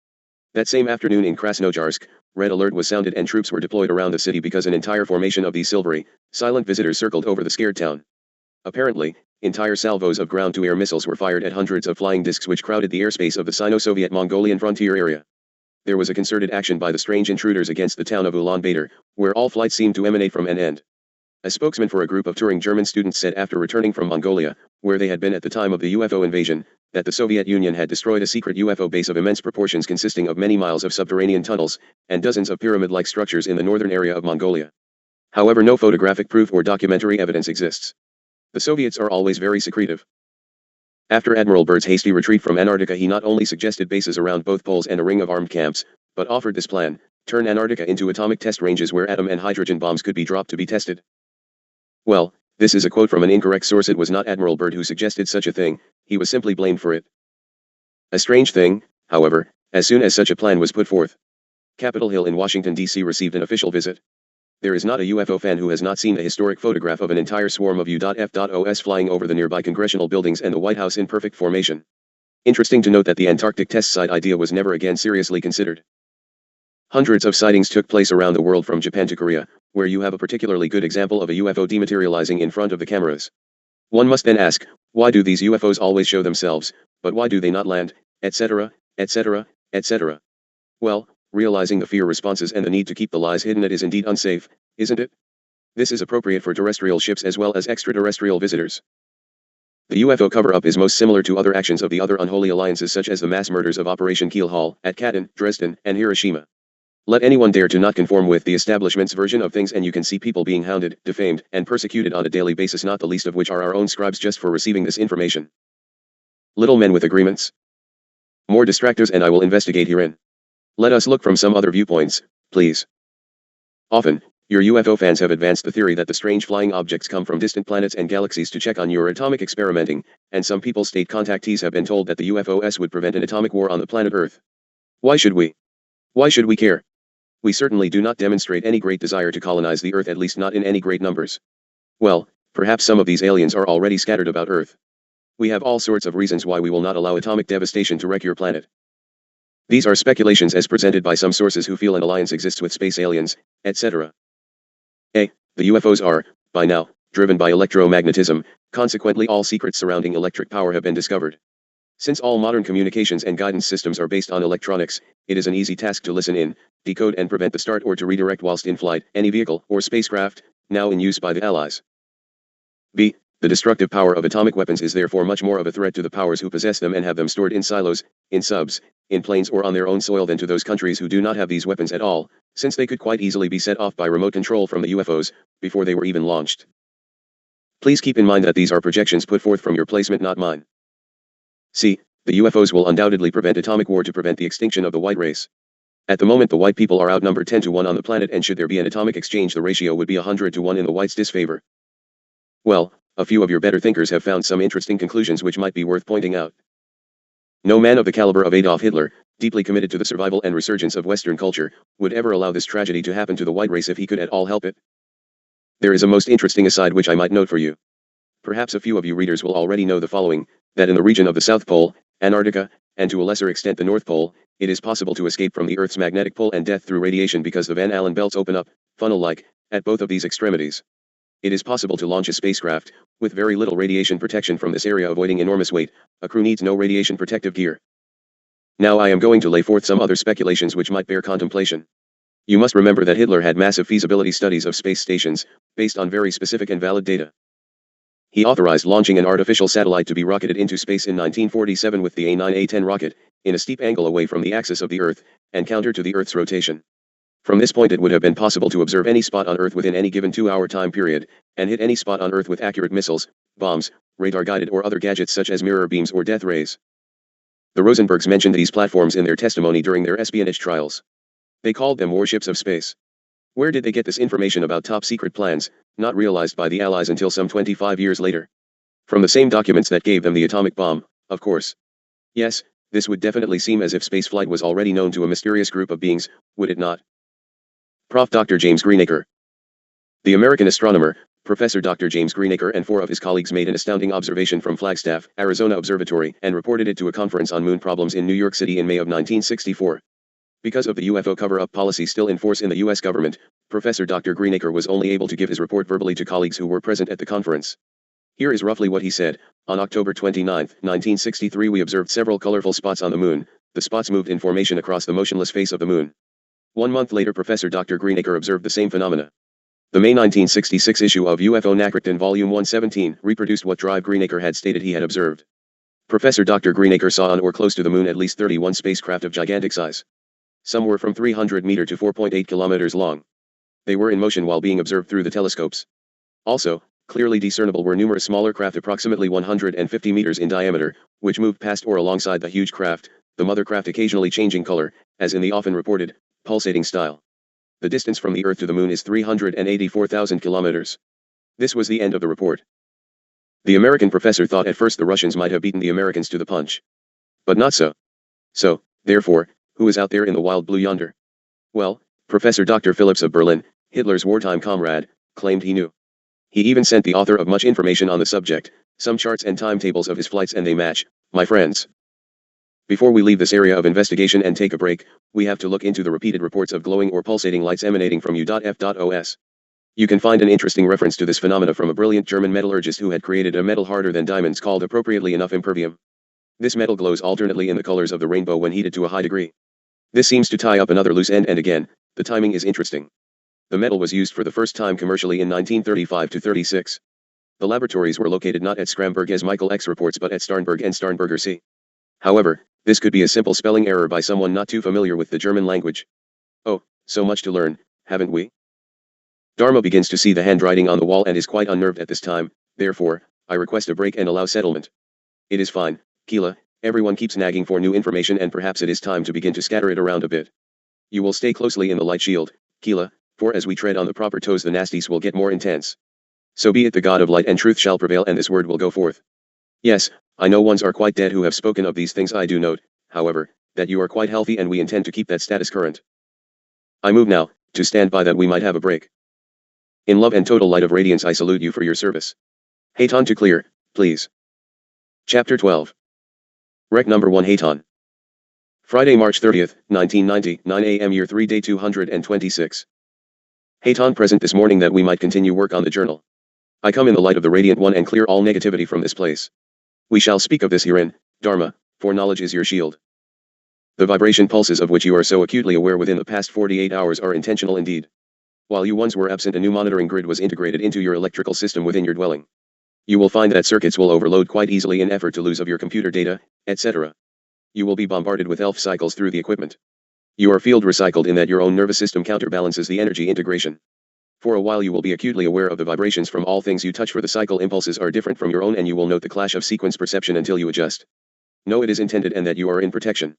S1: That same afternoon in Krasnojarsk, red alert was sounded and troops were deployed around the city because an entire formation of these silvery, silent visitors circled over the scared town. Apparently, entire salvos of ground-to-air missiles were fired at hundreds of flying discs which crowded the airspace of the Sino-Soviet Mongolian frontier area. There was a concerted action by the strange intruders against the town of Ulaanbaatar, where all flights seemed to emanate from an end. A spokesman for a group of touring German students said after returning from Mongolia, where they had been at the time of the UFO invasion, that the Soviet Union had destroyed a secret UFO base of immense proportions consisting of many miles of subterranean tunnels, and dozens of pyramid-like structures in the northern area of Mongolia. However, no photographic proof or documentary evidence exists. The Soviets are always very secretive. After Admiral Byrd's hasty retreat from Antarctica, he not only suggested bases around both poles and a ring of armed camps, but offered this plan: turn Antarctica into atomic test ranges where atom and hydrogen bombs could be dropped to be tested. Well, this is a quote from an incorrect source. It was not Admiral Byrd who suggested such a thing, he was simply blamed for it. A strange thing, however, as soon as such a plan was put forth, Capitol Hill in Washington, D.C. received an official visit. There is not a UFO fan who has not seen a historic photograph of an entire swarm of U.F.Os flying over the nearby congressional buildings and the White House in perfect formation. Interesting to note that the Antarctic test site idea was never again seriously considered. Hundreds of sightings took place around the world from Japan to Korea, where you have a particularly good example of a UFO dematerializing in front of the cameras. One must then ask, why do these UFOs always show themselves, but why do they not land, etc., etc., etc.? Well, realizing the fear responses and the need to keep the lies hidden, it is indeed unsafe, isn't it? This is appropriate for terrestrial ships as well as extraterrestrial visitors. The UFO cover-up is most similar to other actions of the other unholy alliances, such as the mass murders of Operation Keel Hall at Katyn, Dresden, and Hiroshima. Let anyone dare to not conform with the establishment's version of things and you can see people being hounded, defamed, and persecuted on a daily basis, not the least of which are our own scribes, just for receiving this information. Little men with agreements. More distractors, and I will investigate herein. Let us look from some other viewpoints, please. Often, your UFO fans have advanced the theory that the strange flying objects come from distant planets and galaxies to check on your atomic experimenting, and some people's state contactees have been told that the UFOs would prevent an atomic war on the planet Earth. Why should we? Why should we care? We certainly do not demonstrate any great desire to colonize the Earth, at least not in any great numbers. Well, perhaps some of these aliens are already scattered about Earth. We have all sorts of reasons why we will not allow atomic devastation to wreck your planet. These are speculations as presented by some sources who feel an alliance exists with space aliens, etc. A. The UFOs are, by now, driven by electromagnetism, consequently all secrets surrounding electric power have been discovered. Since all modern communications and guidance systems are based on electronics, it is an easy task to listen in, decode and prevent the start or to redirect whilst in flight any vehicle or spacecraft, now in use by the Allies. B. The destructive power of atomic weapons is therefore much more of a threat to the powers who possess them and have them stored in silos, in subs, in planes or on their own soil than to those countries who do not have these weapons at all, since they could quite easily be set off by remote control from the UFOs, before they were even launched. Please keep in mind that these are projections put forth from your placement, not mine. C. The UFOs will undoubtedly prevent atomic war to prevent the extinction of the white race. At the moment the white people are outnumbered 10 to 1 on the planet, and should there be an atomic exchange the ratio would be 100 to 1 in the whites' disfavor. Well, a few of your better thinkers have found some interesting conclusions which might be worth pointing out. No man of the caliber of Adolf Hitler, deeply committed to the survival and resurgence of Western culture, would ever allow this tragedy to happen to the white race if he could at all help it? There is a most interesting aside which I might note for you. Perhaps a few of you readers will already know the following, that in the region of the South Pole, Antarctica, and to a lesser extent the North Pole, it is possible to escape from the Earth's magnetic pull and death through radiation because the Van Allen belts open up, funnel-like, at both of these extremities. It is possible to launch a spacecraft, with very little radiation protection from this area avoiding enormous weight. A crew needs no radiation protective gear. Now I am going to lay forth some other speculations which might bear contemplation. You must remember that Hitler had massive feasibility studies of space stations, based on very specific and valid data. He authorized launching an artificial satellite to be rocketed into space in 1947 with the A9-A10 rocket, in a steep angle away from the axis of the Earth, and counter to the Earth's rotation. From this point it would have been possible to observe any spot on Earth within any given 2-hour time period, and hit any spot on Earth with accurate missiles, bombs, radar-guided or other gadgets such as mirror beams or death rays. The Rosenbergs mentioned these platforms in their testimony during their espionage trials. They called them warships of space. Where did they get this information about top-secret plans, not realized by the Allies until some 25 years later? From the same documents that gave them the atomic bomb, of course. Yes, this would definitely seem as if spaceflight was already known to a mysterious group of beings, would it not? Prof. Dr. James Greenacre. The American astronomer, Professor Dr. James Greenacre and 4 of his colleagues made an astounding observation from Flagstaff, Arizona Observatory and reported it to a conference on moon problems in New York City in May of 1964. Because of the UFO cover-up policy still in force in the U.S. government, Professor Dr. Greenacre was only able to give his report verbally to colleagues who were present at the conference. Here is roughly what he said. On October 29, 1963 we observed several colorful spots on the moon. The spots moved in formation across the motionless face of the moon. 1 month later Professor Dr. Greenacre observed the same phenomena. The May 1966 issue of UFO Nachrichten Volume 117 reproduced what Drive Greenacre had stated he had observed. Professor Dr. Greenacre saw on or close to the moon at least 31 spacecraft of gigantic size. Some were from 300 meters to 4.8 kilometers long. They were in motion while being observed through the telescopes. Also, clearly discernible were numerous smaller craft approximately 150 meters in diameter, which moved past or alongside the huge craft, the mother craft occasionally changing color, as in the often reported, pulsating style. The distance from the Earth to the moon is 384,000 kilometers. This was the end of the report. The American professor thought at first the Russians might have beaten the Americans to the punch. But not so. So, therefore, who is out there in the wild blue yonder? Well, Professor Dr. Phillips of Berlin, Hitler's wartime comrade, claimed he knew. He even sent the author of much information on the subject, some charts and timetables of his flights, and they match, my friends. Before we leave this area of investigation and take a break, we have to look into the repeated reports of glowing or pulsating lights emanating from U.F.os. You can find an interesting reference to this phenomena from a brilliant German metallurgist who had created a metal harder than diamonds called appropriately enough impervium. This metal glows alternately in the colors of the rainbow when heated to a high degree. This seems to tie up another loose end, and again, the timing is interesting. The metal was used for the first time commercially in 1935 to 36. The laboratories were located not at Skramberg as Michael X reports but at Starnberg and Starnberger C. However, this could be a simple spelling error by someone not too familiar with the German language. Oh, so much to learn, haven't we? Dharma begins to see the handwriting on the wall and is quite unnerved at this time. Therefore, I request a break and allow settlement. It is fine, Keela, everyone keeps nagging for new information and perhaps it is time to begin to scatter it around a bit. You will stay closely in the light shield, Keela, for as we tread on the proper toes the nasties will get more intense. So be it, the God of light and truth shall prevail and this word will go forth. Yes, I know ones are quite dead who have spoken of these things. I do note, however, that you are quite healthy and we intend to keep that status current. I move now, to stand by that we might have a break. In love and total light of radiance I salute you for your service. Haton to clear, please. Chapter 12. Rec number 1 Haton. Friday, March 30th, 1990, 9 a.m. year 3 day 226. Haton present this morning that we might continue work on the journal. I come in the light of the radiant one and clear all negativity from this place. We shall speak of this herein, Dharma, for knowledge is your shield. The vibration pulses of which you are so acutely aware within the past 48 hours are intentional indeed. While you once were absent, a new monitoring grid was integrated into your electrical system within your dwelling. You will find that circuits will overload quite easily in effort to lose of your computer data, etc. You will be bombarded with ELF cycles through the equipment. You are field recycled in that your own nervous system counterbalances the energy integration. For a while you will be acutely aware of the vibrations from all things you touch, for the cycle impulses are different from your own and you will note the clash of sequence perception until you adjust. Know it is intended and that you are in protection.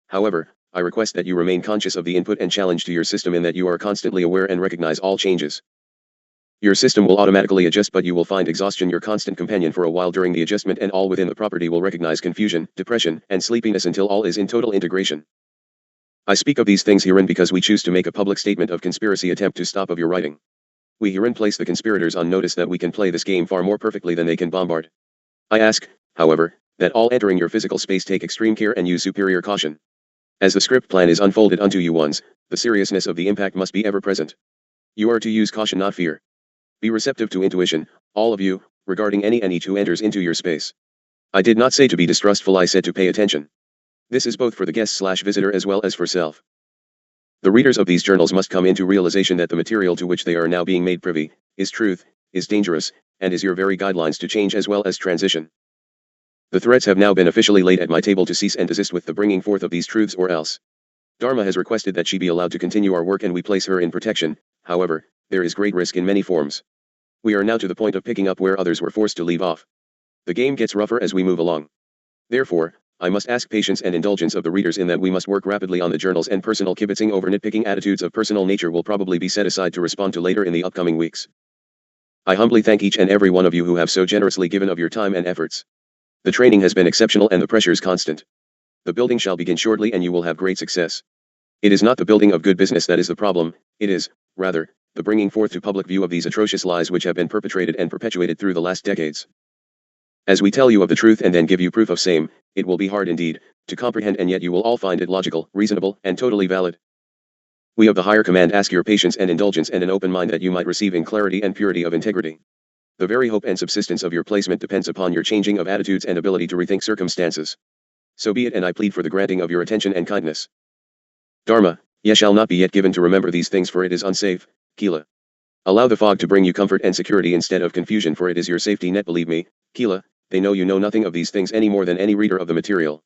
S1: However, I request that you remain conscious of the input and challenge to your system in that you are constantly aware and recognize all changes. Your system will automatically adjust, but you will find exhaustion your constant companion for a while during the adjustment, and all within the property will recognize confusion, depression, and sleepiness until all is in total integration. I speak of these things herein because we choose to make a public statement of conspiracy attempt to stop of your writing. We herein place the conspirators on notice that we can play this game far more perfectly than they can bombard. I ask, however, that all entering your physical space take extreme care and use superior caution. As the script plan is unfolded unto you once, the seriousness of the impact must be ever present. You are to use caution, not fear. Be receptive to intuition, all of you, regarding any and each who enters into your space. I did not say to be distrustful, I said to pay attention. This is both for the guest/visitor as well as for self. The readers of these journals must come into realization that the material to which they are now being made privy, is truth, is dangerous, and is your very guidelines to change as well as transition. The threats have now been officially laid at my table to cease and desist with the bringing forth of these truths, or else. Dharma has requested that she be allowed to continue our work and we place her in protection. However, there is great risk in many forms. We are now to the point of picking up where others were forced to leave off. The game gets rougher as we move along. Therefore, I must ask patience and indulgence of the readers in that we must work rapidly on the journals, and personal kibitzing over nitpicking attitudes of personal nature will probably be set aside to respond to later in the upcoming weeks. I humbly thank each and every one of you who have so generously given of your time and efforts. The training has been exceptional and the pressures constant. The building shall begin shortly and you will have great success. It is not the building of good business that is the problem, it is, rather, the bringing forth to public view of these atrocious lies which have been perpetrated and perpetuated through the last decades. As we tell you of the truth and then give you proof of same, it will be hard indeed to comprehend, and yet you will all find it logical, reasonable, and totally valid. We of the higher command ask your patience and indulgence and an open mind that you might receive in clarity and purity of integrity. The very hope and subsistence of your placement depends upon your changing of attitudes and ability to rethink circumstances. So be it, and I plead for the granting of your attention and kindness. Dharma, ye shall not be yet given to remember these things, for it is unsafe. Kila. Allow the fog to bring you comfort and security instead of confusion, for it is your safety net. Believe me, Kila, they know you know nothing of these things any more than any reader of the material.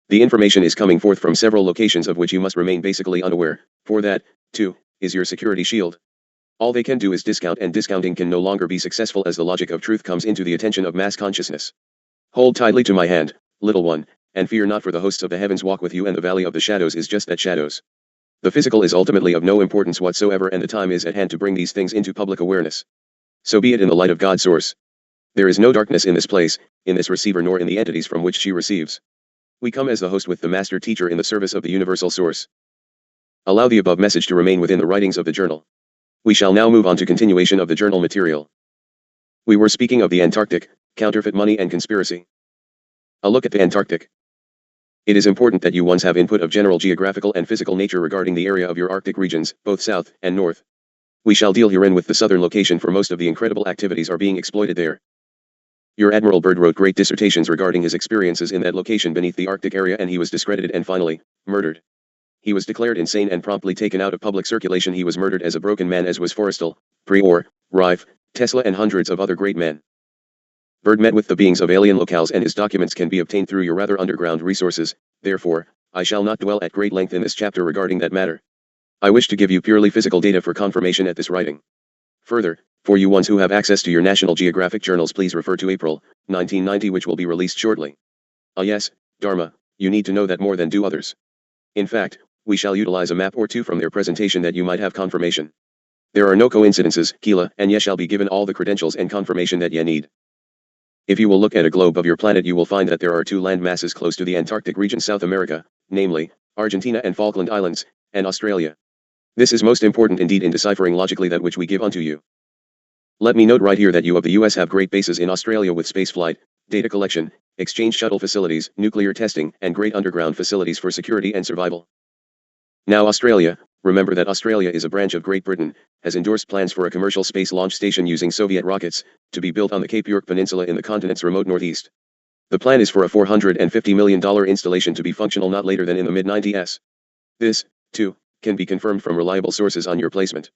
S1: The information is coming forth from several locations of which you must remain basically unaware, for that, too, is your security shield. All they can do is discount, and discounting can no longer be successful as the logic of truth comes into the attention of mass consciousness. Hold tightly to my hand, little one, and fear not, for the hosts of the heavens walk with you, and the valley of the shadows is just that, shadows. The physical is ultimately of no importance whatsoever, and the time is at hand to bring these things into public awareness. So be it in the light of God's source. There is no darkness in this place, in this receiver, nor in the entities from which she receives. We come as the host with the master teacher in the service of the universal source. Allow the above message to remain within the writings of the journal. We shall now move on to continuation of the journal material. We were speaking of the Antarctic, counterfeit money and conspiracy. A look at the Antarctic. It is important that you once have input of general geographical and physical nature regarding the area of your Arctic regions, both south and north. We shall deal herein with the southern location, for most of the incredible activities are being exploited there. Your Admiral Byrd wrote great dissertations regarding his experiences in that location beneath the Arctic area, and he was discredited and finally murdered. He was declared insane and promptly taken out of public circulation. He was murdered as a broken man, as was Forrestal, Prior, Rife, Tesla, and hundreds of other great men. Byrd met with the beings of alien locales, and his documents can be obtained through your rather underground resources. Therefore, I shall not dwell at great length in this chapter regarding that matter. I wish to give you purely physical data for confirmation at this writing. Further, for you ones who have access to your National Geographic journals, please refer to April 1990, which will be released shortly. Ah yes, Dharma, you need to know that more than do others. In fact, we shall utilize a map or two from their presentation that you might have confirmation. There are no coincidences, Kila, and ye shall be given all the credentials and confirmation that ye need. If you will look at a globe of your planet, you will find that there are two land masses close to the Antarctic region, South America, namely, Argentina and Falkland Islands, and Australia. This is most important indeed in deciphering logically that which we give unto you. Let me note right here that you of the US have great bases in Australia with spaceflight, data collection, exchange shuttle facilities, nuclear testing, and great underground facilities for security and survival. Now Australia, remember that Australia is a branch of Great Britain, has endorsed plans for a commercial space launch station using Soviet rockets, to be built on the Cape York Peninsula in the continent's remote northeast. The plan is for a $450 million installation to be functional not later than in the mid-90s. This, too, can be confirmed from reliable sources on your placement.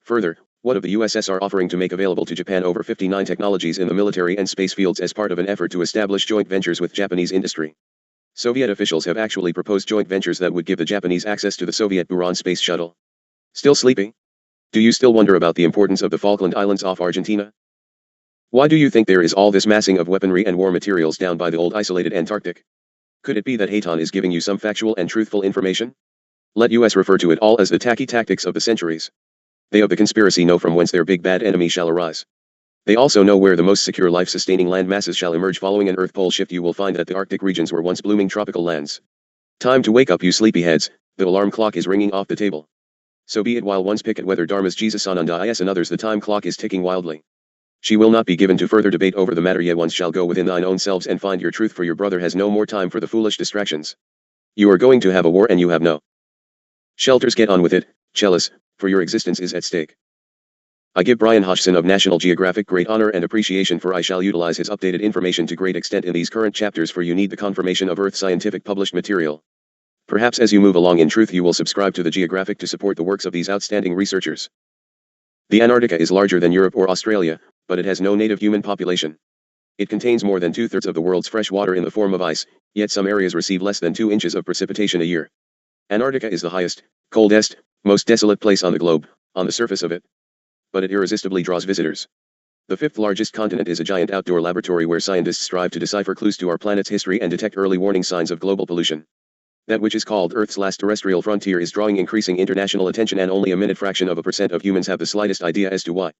S1: Further, what of the USSR offering to make available to Japan over 59 technologies in the military and space fields as part of an effort to establish joint ventures with Japanese industry. Soviet officials have actually proposed joint ventures that would give the Japanese access to the Soviet Buran space shuttle. Still sleeping? Do you still wonder about the importance of the Falkland Islands off Argentina? Why do you think there is all this massing of weaponry and war materials down by the old isolated Antarctic? Could it be that Hayton is giving you some factual and truthful information? Let us refer to it all as the tacky tactics of the centuries. They of the conspiracy know from whence their big bad enemy shall arise. They also know where the most secure life-sustaining land masses shall emerge following an Earth pole shift. You will find that the Arctic regions were once blooming tropical lands. Time to wake up, you sleepyheads, the alarm clock is ringing off the table. So be it. While one's pick at whether Dharma's Jesusananda is and others, the time clock is ticking wildly. She will not be given to further debate over the matter, yet ones shall go within thine own selves and find your truth, for your brother has no more time for the foolish distractions. You are going to have a war and you have no shelters. Get on with it, Chellis, for your existence is at stake. I give Brian Hodgson of National Geographic great honor and appreciation, for I shall utilize his updated information to great extent in these current chapters, for you need the confirmation of Earth scientific published material. Perhaps as you move along in truth you will subscribe to the Geographic to support the works of these outstanding researchers. The Antarctica is larger than Europe or Australia, but it has no native human population. It contains more than 2/3 of the world's fresh water in the form of ice, yet some areas receive less than 2 inches of precipitation a year. Antarctica is the highest, coldest, most desolate place on the globe, on the surface of it. But it irresistibly draws visitors. The 5th largest continent is a giant outdoor laboratory where scientists strive to decipher clues to our planet's history and detect early warning signs of global pollution. That which is called Earth's last terrestrial frontier is drawing increasing international attention, and only a minute fraction of a percent of humans have the slightest idea as to why.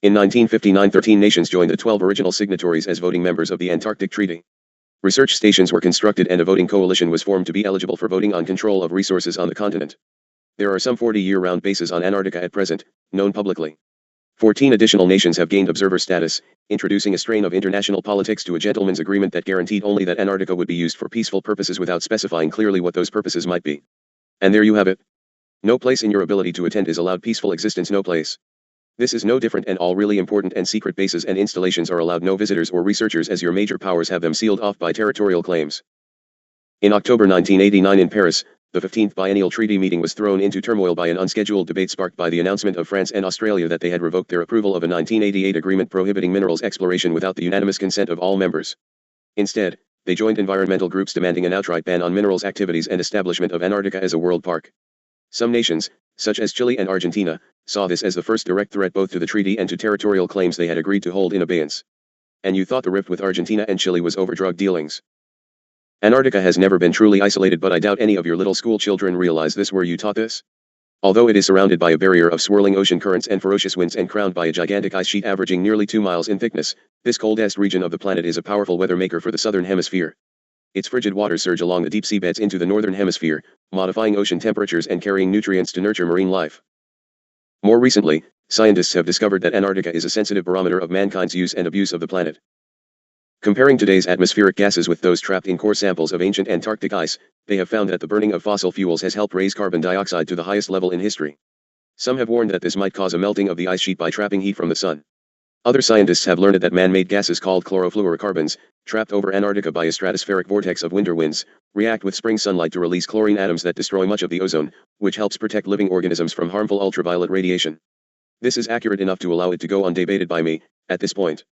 S1: In 1959, 13 nations joined the 12 original signatories as voting members of the Antarctic Treaty. Research stations were constructed and a voting coalition was formed to be eligible for voting on control of resources on the continent. There are some 40 year-round bases on Antarctica at present, known publicly. 14 additional nations have gained observer status, introducing a strain of international politics to a gentleman's agreement that guaranteed only that Antarctica would be used for peaceful purposes without specifying clearly what those purposes might be. And there you have it. No place in your ability to attend is allowed peaceful existence, no place. This is no different, and all really important and secret bases and installations are allowed no visitors or researchers, as your major powers have them sealed off by territorial claims. In October 1989 in Paris, the 15th Biennial Treaty meeting was thrown into turmoil by an unscheduled debate sparked by the announcement of France and Australia that they had revoked their approval of a 1988 agreement prohibiting minerals exploration without the unanimous consent of all members. Instead, they joined environmental groups demanding an outright ban on minerals activities and establishment of Antarctica as a world park. Some nations, such as Chile and Argentina, saw this as the first direct threat both to the treaty and to territorial claims they had agreed to hold in abeyance. And you thought the rift with Argentina and Chile was over drug dealings. Antarctica has never been truly isolated, but I doubt any of your little school children realize this. Were you taught this? Although it is surrounded by a barrier of swirling ocean currents and ferocious winds and crowned by a gigantic ice sheet averaging nearly 2 miles in thickness, this coldest region of the planet is a powerful weather maker for the southern hemisphere. Its frigid waters surge along the deep seabeds into the northern hemisphere, modifying ocean temperatures and carrying nutrients to nurture marine life. More recently, scientists have discovered that Antarctica is a sensitive barometer of mankind's use and abuse of the planet. Comparing today's atmospheric gases with those trapped in core samples of ancient Antarctic ice, they have found that the burning of fossil fuels has helped raise carbon dioxide to the highest level in history. Some have warned that this might cause a melting of the ice sheet by trapping heat from the sun. Other scientists have learned that man-made gases called chlorofluorocarbons, trapped over Antarctica by a stratospheric vortex of winter winds, react with spring sunlight to release chlorine atoms that destroy much of the ozone, which helps protect living organisms from harmful ultraviolet radiation. This is accurate enough to allow it to go undebated by me, at this point.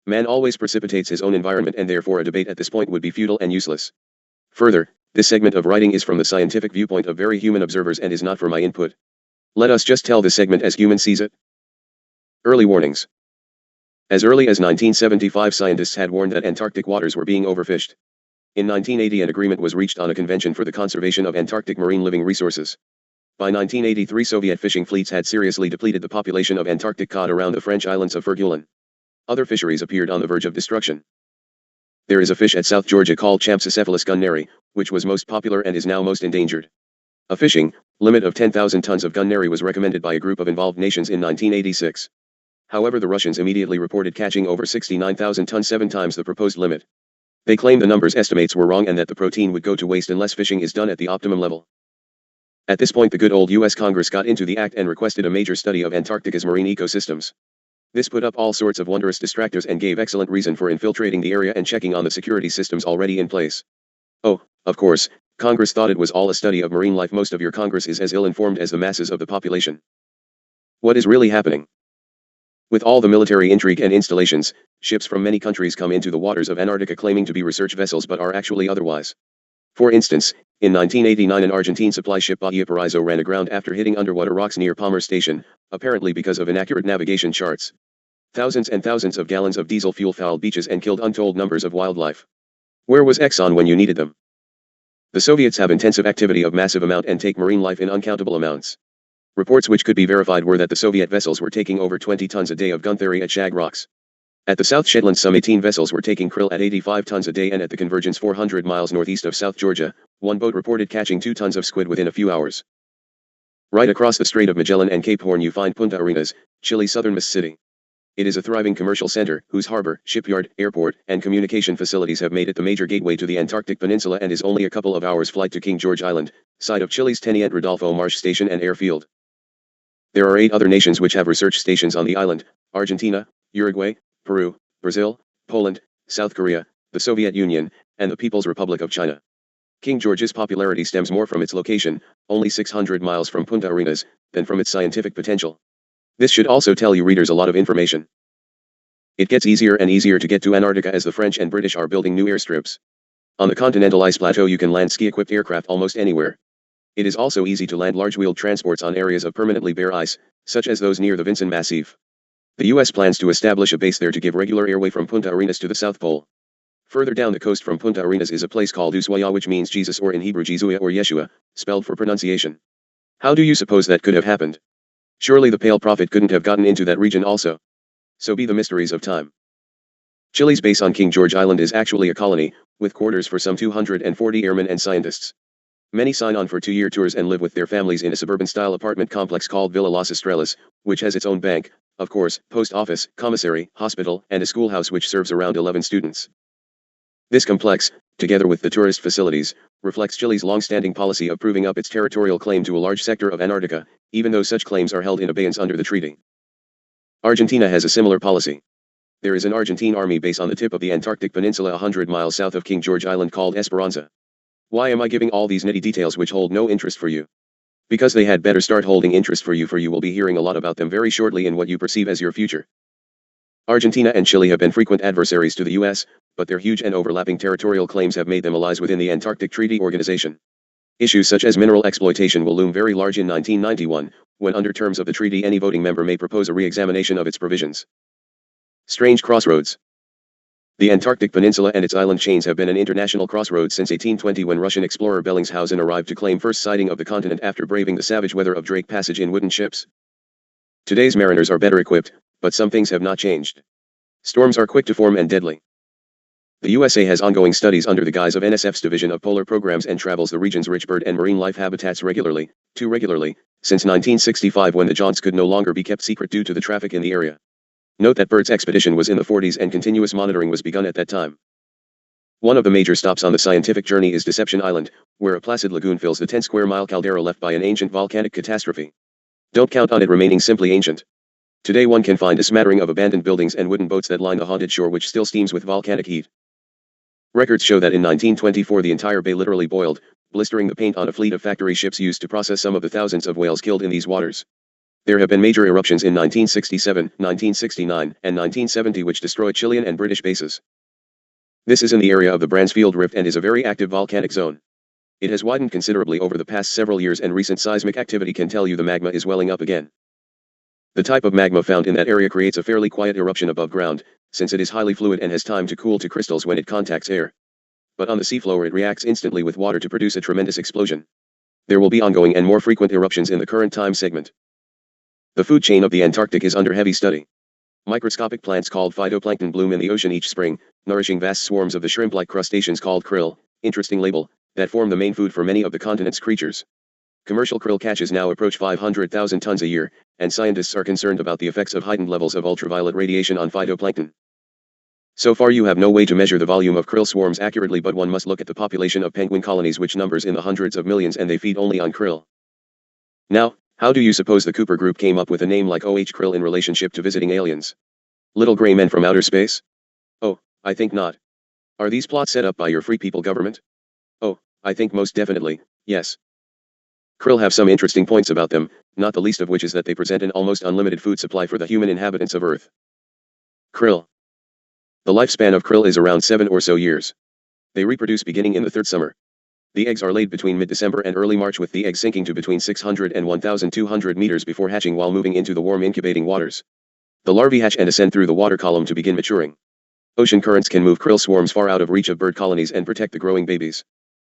S1: Man always precipitates his own environment, and therefore a debate at this point would be futile and useless. Further, this segment of writing is from the scientific viewpoint of very human observers and is not for my input. Let us just tell the segment as human sees it. Early warnings. As early as 1975, scientists had warned that Antarctic waters were being overfished. In 1980, an agreement was reached on a convention for the conservation of Antarctic marine living resources. By 1983, Soviet fishing fleets had seriously depleted the population of Antarctic cod around the French islands of Kerguelen. Other fisheries appeared on the verge of destruction. There is a fish at South Georgia called Champsocephalus gunneri, which was most popular and is now most endangered. A fishing limit of 10,000 tons of gunneri was recommended by a group of involved nations in 1986. However, the Russians immediately reported catching over 69,000 tons, 7 times the proposed limit. They claimed the numbers estimates were wrong and that the protein would go to waste unless fishing is done at the optimum level. At this point, the good old US Congress got into the act and requested a major study of Antarctica's marine ecosystems. This put up all sorts of wondrous distractors and gave excellent reason for infiltrating the area and checking on the security systems already in place. Oh, of course, Congress thought it was all a study of marine life. Most of your Congress is as ill-informed as the masses of the population. What is really happening? With all the military intrigue and installations, ships from many countries come into the waters of Antarctica claiming to be research vessels but are actually otherwise. For instance, in 1989 an Argentine supply ship Bahia Paraíso ran aground after hitting underwater rocks near Palmer Station, apparently because of inaccurate navigation charts. Thousands and thousands of gallons of diesel fuel fouled beaches and killed untold numbers of wildlife. Where was Exxon when you needed them? The Soviets have intensive activity of massive amount and take marine life in uncountable amounts. Reports which could be verified were that the Soviet vessels were taking over 20 tons a day of gun theory at Shag Rocks. At the South Shetlands, some 18 vessels were taking krill at 85 tons a day, and at the convergence 400 miles northeast of South Georgia, one boat reported catching 2 tons of squid within a few hours. Right across the Strait of Magellan and Cape Horn you find Punta Arenas, Chile's southernmost city. It is a thriving commercial center, whose harbor, shipyard, airport, and communication facilities have made it the major gateway to the Antarctic Peninsula and is only a couple of hours' flight to King George Island, site of Chile's Teniente Rodolfo Marsh Station and Airfield. There are 8 other nations which have research stations on the island: Argentina, Uruguay, Peru, Brazil, Poland, South Korea, the Soviet Union, and the People's Republic of China. King George's popularity stems more from its location, only 600 miles from Punta Arenas, than from its scientific potential. This should also tell you readers a lot of information. It gets easier and easier to get to Antarctica as the French and British are building new airstrips. On the continental ice plateau you can land ski-equipped aircraft almost anywhere. It is also easy to land large-wheeled transports on areas of permanently bare ice, such as those near the Vinson Massif. The U.S. plans to establish a base there to give regular airway from Punta Arenas to the South Pole. Further down the coast from Punta Arenas is a place called Ushuaia, which means Jesus, or in Hebrew Jesuia or Yeshua, spelled for pronunciation. How do you suppose that could have happened? Surely the pale prophet couldn't have gotten into that region also. So be the mysteries of time. Chile's base on King George Island is actually a colony, with quarters for some 240 airmen and scientists. Many sign on for 2-year tours and live with their families in a suburban-style apartment complex called Villa Las Estrellas, which has its own bank, of course, post office, commissary, hospital, and a schoolhouse which serves around 11 students. This complex, together with the tourist facilities, reflects Chile's long-standing policy of proving up its territorial claim to a large sector of Antarctica, even though such claims are held in abeyance under the treaty. Argentina has a similar policy. There is an Argentine army base on the tip of the Antarctic Peninsula 100 miles south of King George Island called Esperanza. Why am I giving all these nitty details which hold no interest for you? Because they had better start holding interest for you will be hearing a lot about them very shortly in what you perceive as your future. Argentina and Chile have been frequent adversaries to the U.S., but their huge and overlapping territorial claims have made them allies within the Antarctic Treaty Organization. Issues such as mineral exploitation will loom very large in 1991, when under terms of the treaty any voting member may propose a re-examination of its provisions. Strange crossroads. The Antarctic Peninsula and its island chains have been an international crossroads since 1820, when Russian explorer Bellingshausen arrived to claim first sighting of the continent after braving the savage weather of Drake Passage in wooden ships. Today's mariners are better equipped, but some things have not changed. Storms are quick to form and deadly. The USA has ongoing studies under the guise of NSF's Division of Polar Programs and travels the region's rich bird and marine life habitats regularly, too regularly, since 1965, when the jaunts could no longer be kept secret due to the traffic in the area. Note that Bird's expedition was in the 40s and continuous monitoring was begun at that time. One of the major stops on the scientific journey is Deception Island, where a placid lagoon fills the 10-square-mile caldera left by an ancient volcanic catastrophe. Don't count on it remaining simply ancient. Today one can find a smattering of abandoned buildings and wooden boats that line the haunted shore, which still steams with volcanic heat. Records show that in 1924 the entire bay literally boiled, blistering the paint on a fleet of factory ships used to process some of the thousands of whales killed in these waters. There have been major eruptions in 1967, 1969, and 1970 which destroyed Chilean and British bases. This is in the area of the Bransfield Rift and is a very active volcanic zone. It has widened considerably over the past several years, and recent seismic activity can tell you the magma is welling up again. The type of magma found in that area creates a fairly quiet eruption above ground, since it is highly fluid and has time to cool to crystals when it contacts air. But on the seafloor it reacts instantly with water to produce a tremendous explosion. There will be ongoing and more frequent eruptions in the current time segment. The food chain of the Antarctic is under heavy study. Microscopic plants called phytoplankton bloom in the ocean each spring, nourishing vast swarms of the shrimp-like crustaceans called krill, interesting label, that form the main food for many of the continent's creatures. Commercial krill catches now approach 500,000 tons a year, and scientists are concerned about the effects of heightened levels of ultraviolet radiation on phytoplankton. So far you have no way to measure the volume of krill swarms accurately, but one must look at the population of penguin colonies, which numbers in the hundreds of millions, and they feed only on krill. Now, how do you suppose the Cooper Group came up with a name like OH Krill in relationship to visiting aliens? Little gray men from outer space? Oh, I think not. Are these plots set up by your free people government? Oh, I think most definitely, yes. Krill have some interesting points about them, not the least of which is that they present an almost unlimited food supply for the human inhabitants of Earth. Krill. The lifespan of krill is around 7 or so years. They reproduce beginning in the 3rd summer. The eggs are laid between mid-December and early March, with the eggs sinking to between 600 and 1,200 meters before hatching while moving into the warm incubating waters. The larvae hatch and ascend through the water column to begin maturing. Ocean currents can move krill swarms far out of reach of bird colonies and protect the growing babies.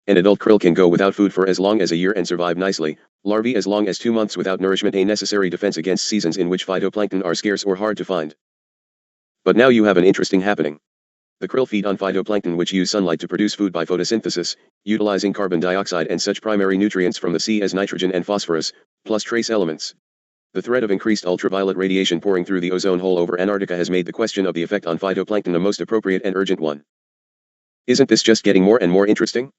S1: An adult krill can go without food for as long as a year and survive nicely, Larvae as long as 2 months without nourishment, a necessary defense against seasons in which phytoplankton are scarce or hard to find. But now you have an interesting happening. The krill feed on phytoplankton, which use sunlight to produce food by photosynthesis, utilizing carbon dioxide and such primary nutrients from the sea as nitrogen and phosphorus, plus trace elements. The threat of increased ultraviolet radiation pouring through the ozone hole over Antarctica has made the question of the effect on phytoplankton a most appropriate and urgent one. Isn't this just getting more and more interesting?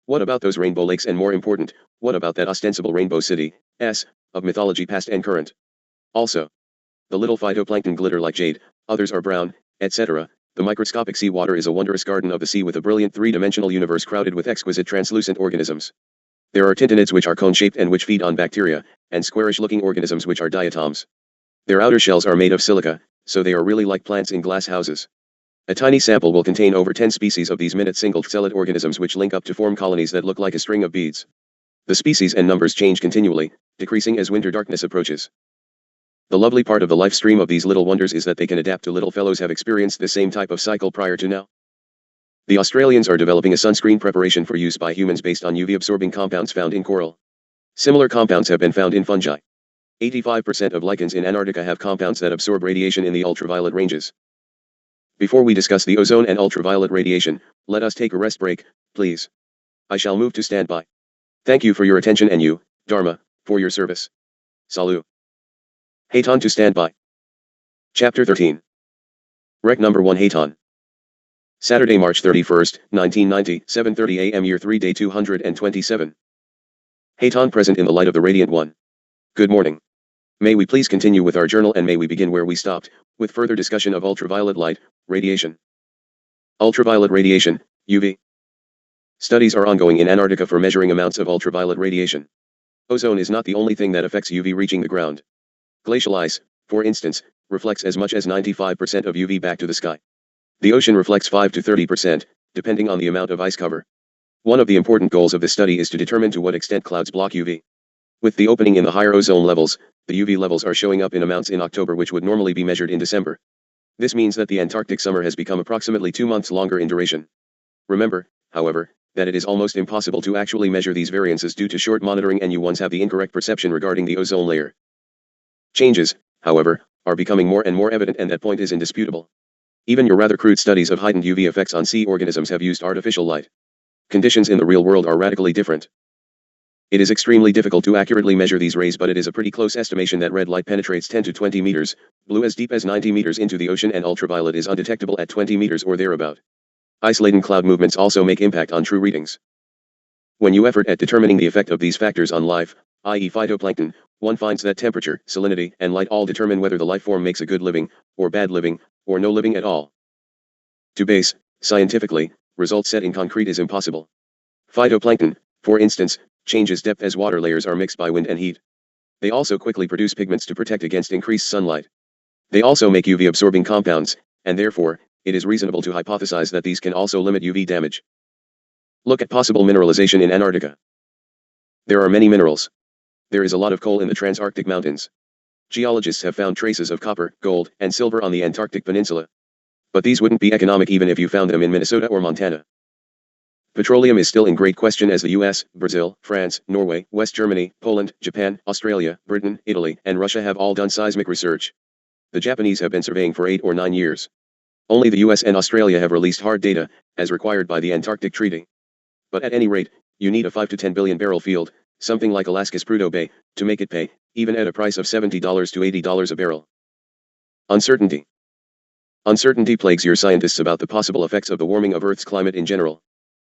S1: What about those rainbow lakes, and more important, what about that ostensible rainbow city, of mythology past and current? Also, the little phytoplankton glitter like jade, others are brown, etc. The microscopic sea water is a wondrous garden of the sea with a brilliant three-dimensional universe crowded with exquisite translucent organisms. There are tintinids which are cone-shaped and which feed on bacteria, and squarish-looking organisms which are diatoms. Their outer shells are made of silica, so they are really like plants in glass houses. A tiny sample will contain over 10 species of these minute single-celled organisms which link up to form colonies that look like a string of beads. The species and numbers change continually, decreasing as winter darkness approaches. The lovely part of the life stream of these little wonders is that they can adapt to little fellows have experienced the same type of cycle prior to now. The Australians are developing a sunscreen preparation for use by humans based on UV-absorbing compounds found in coral. Similar compounds have been found in fungi. 85% of lichens in Antarctica have compounds that absorb radiation in the ultraviolet ranges. Before we discuss the ozone and ultraviolet radiation, let us take a rest break, please. I shall move to standby. Thank you for your attention, and you, Dharma, for your service. Salut. Haton to standby. Chapter 13. Rec number 1, Haton. Saturday, March 31st, 1990, 7:30 a.m. Year 3, Day 227. Haton present in the light of the radiant one. Good morning. May we please continue with our journal, and may we begin where we stopped, with further discussion of ultraviolet light, radiation. Ultraviolet radiation, UV. Studies are ongoing in Antarctica for measuring amounts of ultraviolet radiation. Ozone is not the only thing that affects UV reaching the ground. Glacial ice, for instance, reflects as much as 95% of UV back to the sky. The ocean reflects 5 to 30%, depending on the amount of ice cover. One of the important goals of this study is to determine to what extent clouds block UV. With the opening in the higher ozone levels, the UV levels are showing up in amounts in October which would normally be measured in December. This means that the Antarctic summer has become approximately 2 months longer in duration. Remember, however, that it is almost impossible to actually measure these variances due to short monitoring, and you once have the incorrect perception regarding the ozone layer. Changes, however, are becoming more and more evident, and that point is indisputable. Even your rather crude studies of heightened UV effects on sea organisms have used artificial light. Conditions in the real world are radically different. It is extremely difficult to accurately measure these rays, but it is a pretty close estimation that red light penetrates 10 to 20 meters, blue as deep as 90 meters into the ocean, and ultraviolet is undetectable at 20 meters or thereabout. Ice-laden cloud movements also make impact on true readings. When you effort at determining the effect of these factors on life, i.e. phytoplankton, one finds that temperature, salinity, and light all determine whether the life form makes a good living, or bad living, or no living at all. To base, scientifically, results set in concrete is impossible. Phytoplankton, for instance, changes depth as water layers are mixed by wind and heat. They also quickly produce pigments to protect against increased sunlight. They also make UV-absorbing compounds, and therefore, it is reasonable to hypothesize that these can also limit UV damage. Look at possible mineralization in Antarctica. There are many minerals. There is a lot of coal in the Transantarctic mountains. Geologists have found traces of copper, gold, and silver on the Antarctic peninsula. But these wouldn't be economic even if you found them in Minnesota or Montana. Petroleum is still in great question, as the US, Brazil, France, Norway, West Germany, Poland, Japan, Australia, Britain, Italy, and Russia have all done seismic research. The Japanese have been surveying for 8 or 9 years. Only the US and Australia have released hard data, as required by the Antarctic Treaty. But at any rate, you need a 5 to 10 billion barrel field, something like Alaska's Prudhoe Bay, to make it pay, even at a price of $70 to $80 a barrel. Uncertainty. Uncertainty plagues your scientists about the possible effects of the warming of Earth's climate in general.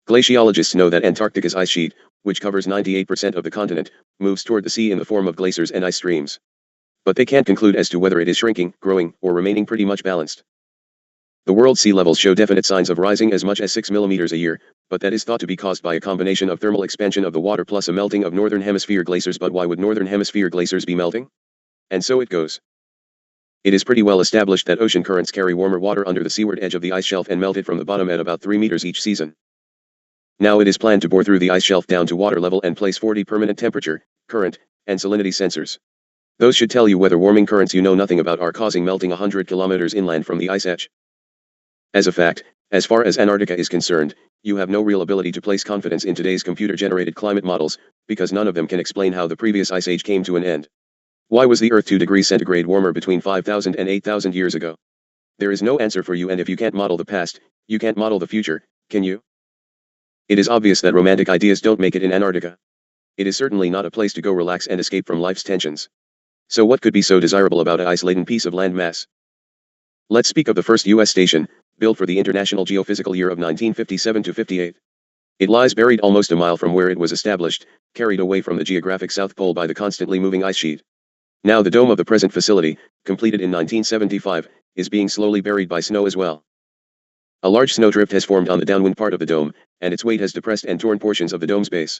S1: Glaciologists know that Antarctica's ice sheet, which covers 98% of the continent, moves toward the sea in the form of glaciers and ice streams. But they can't conclude as to whether it is shrinking, growing, or remaining pretty much balanced. The world sea levels show definite signs of rising as much as 6 millimeters a year, but that is thought to be caused by a combination of thermal expansion of the water plus a melting of northern hemisphere glaciers. But why would northern hemisphere glaciers be melting? And so it goes. It is pretty well established that ocean currents carry warmer water under the seaward edge of the ice shelf and melt it from the bottom at about 3 meters each season. Now it is planned to bore through the ice shelf down to water level and place 40 permanent temperature, current, and salinity sensors. Those should tell you whether warming currents you know nothing about are causing melting 100 kilometers inland from the ice edge. As a fact, As far as Antarctica is concerned, you have no real ability to place confidence in today's computer-generated climate models, because none of them can explain how the previous ice age came to an end. Why was the Earth 2 degrees centigrade warmer between 5,000 and 8,000 years ago? There is no answer for you, and if you can't model the past, you can't model the future, can you? It is obvious that romantic ideas don't make it in Antarctica. It is certainly not a place to go relax and escape from life's tensions. So what could be so desirable about an ice-laden piece of land mass? Let's speak of the first U.S. station, built for the International Geophysical Year of 1957 to 58. It lies buried almost a mile from where it was established, carried away from the geographic South Pole by the constantly moving ice sheet. Now the dome of the present facility, completed in 1975, is being slowly buried by snow as well. A large snowdrift has formed on the downwind part of the dome, and its weight has depressed and torn portions of the dome's base.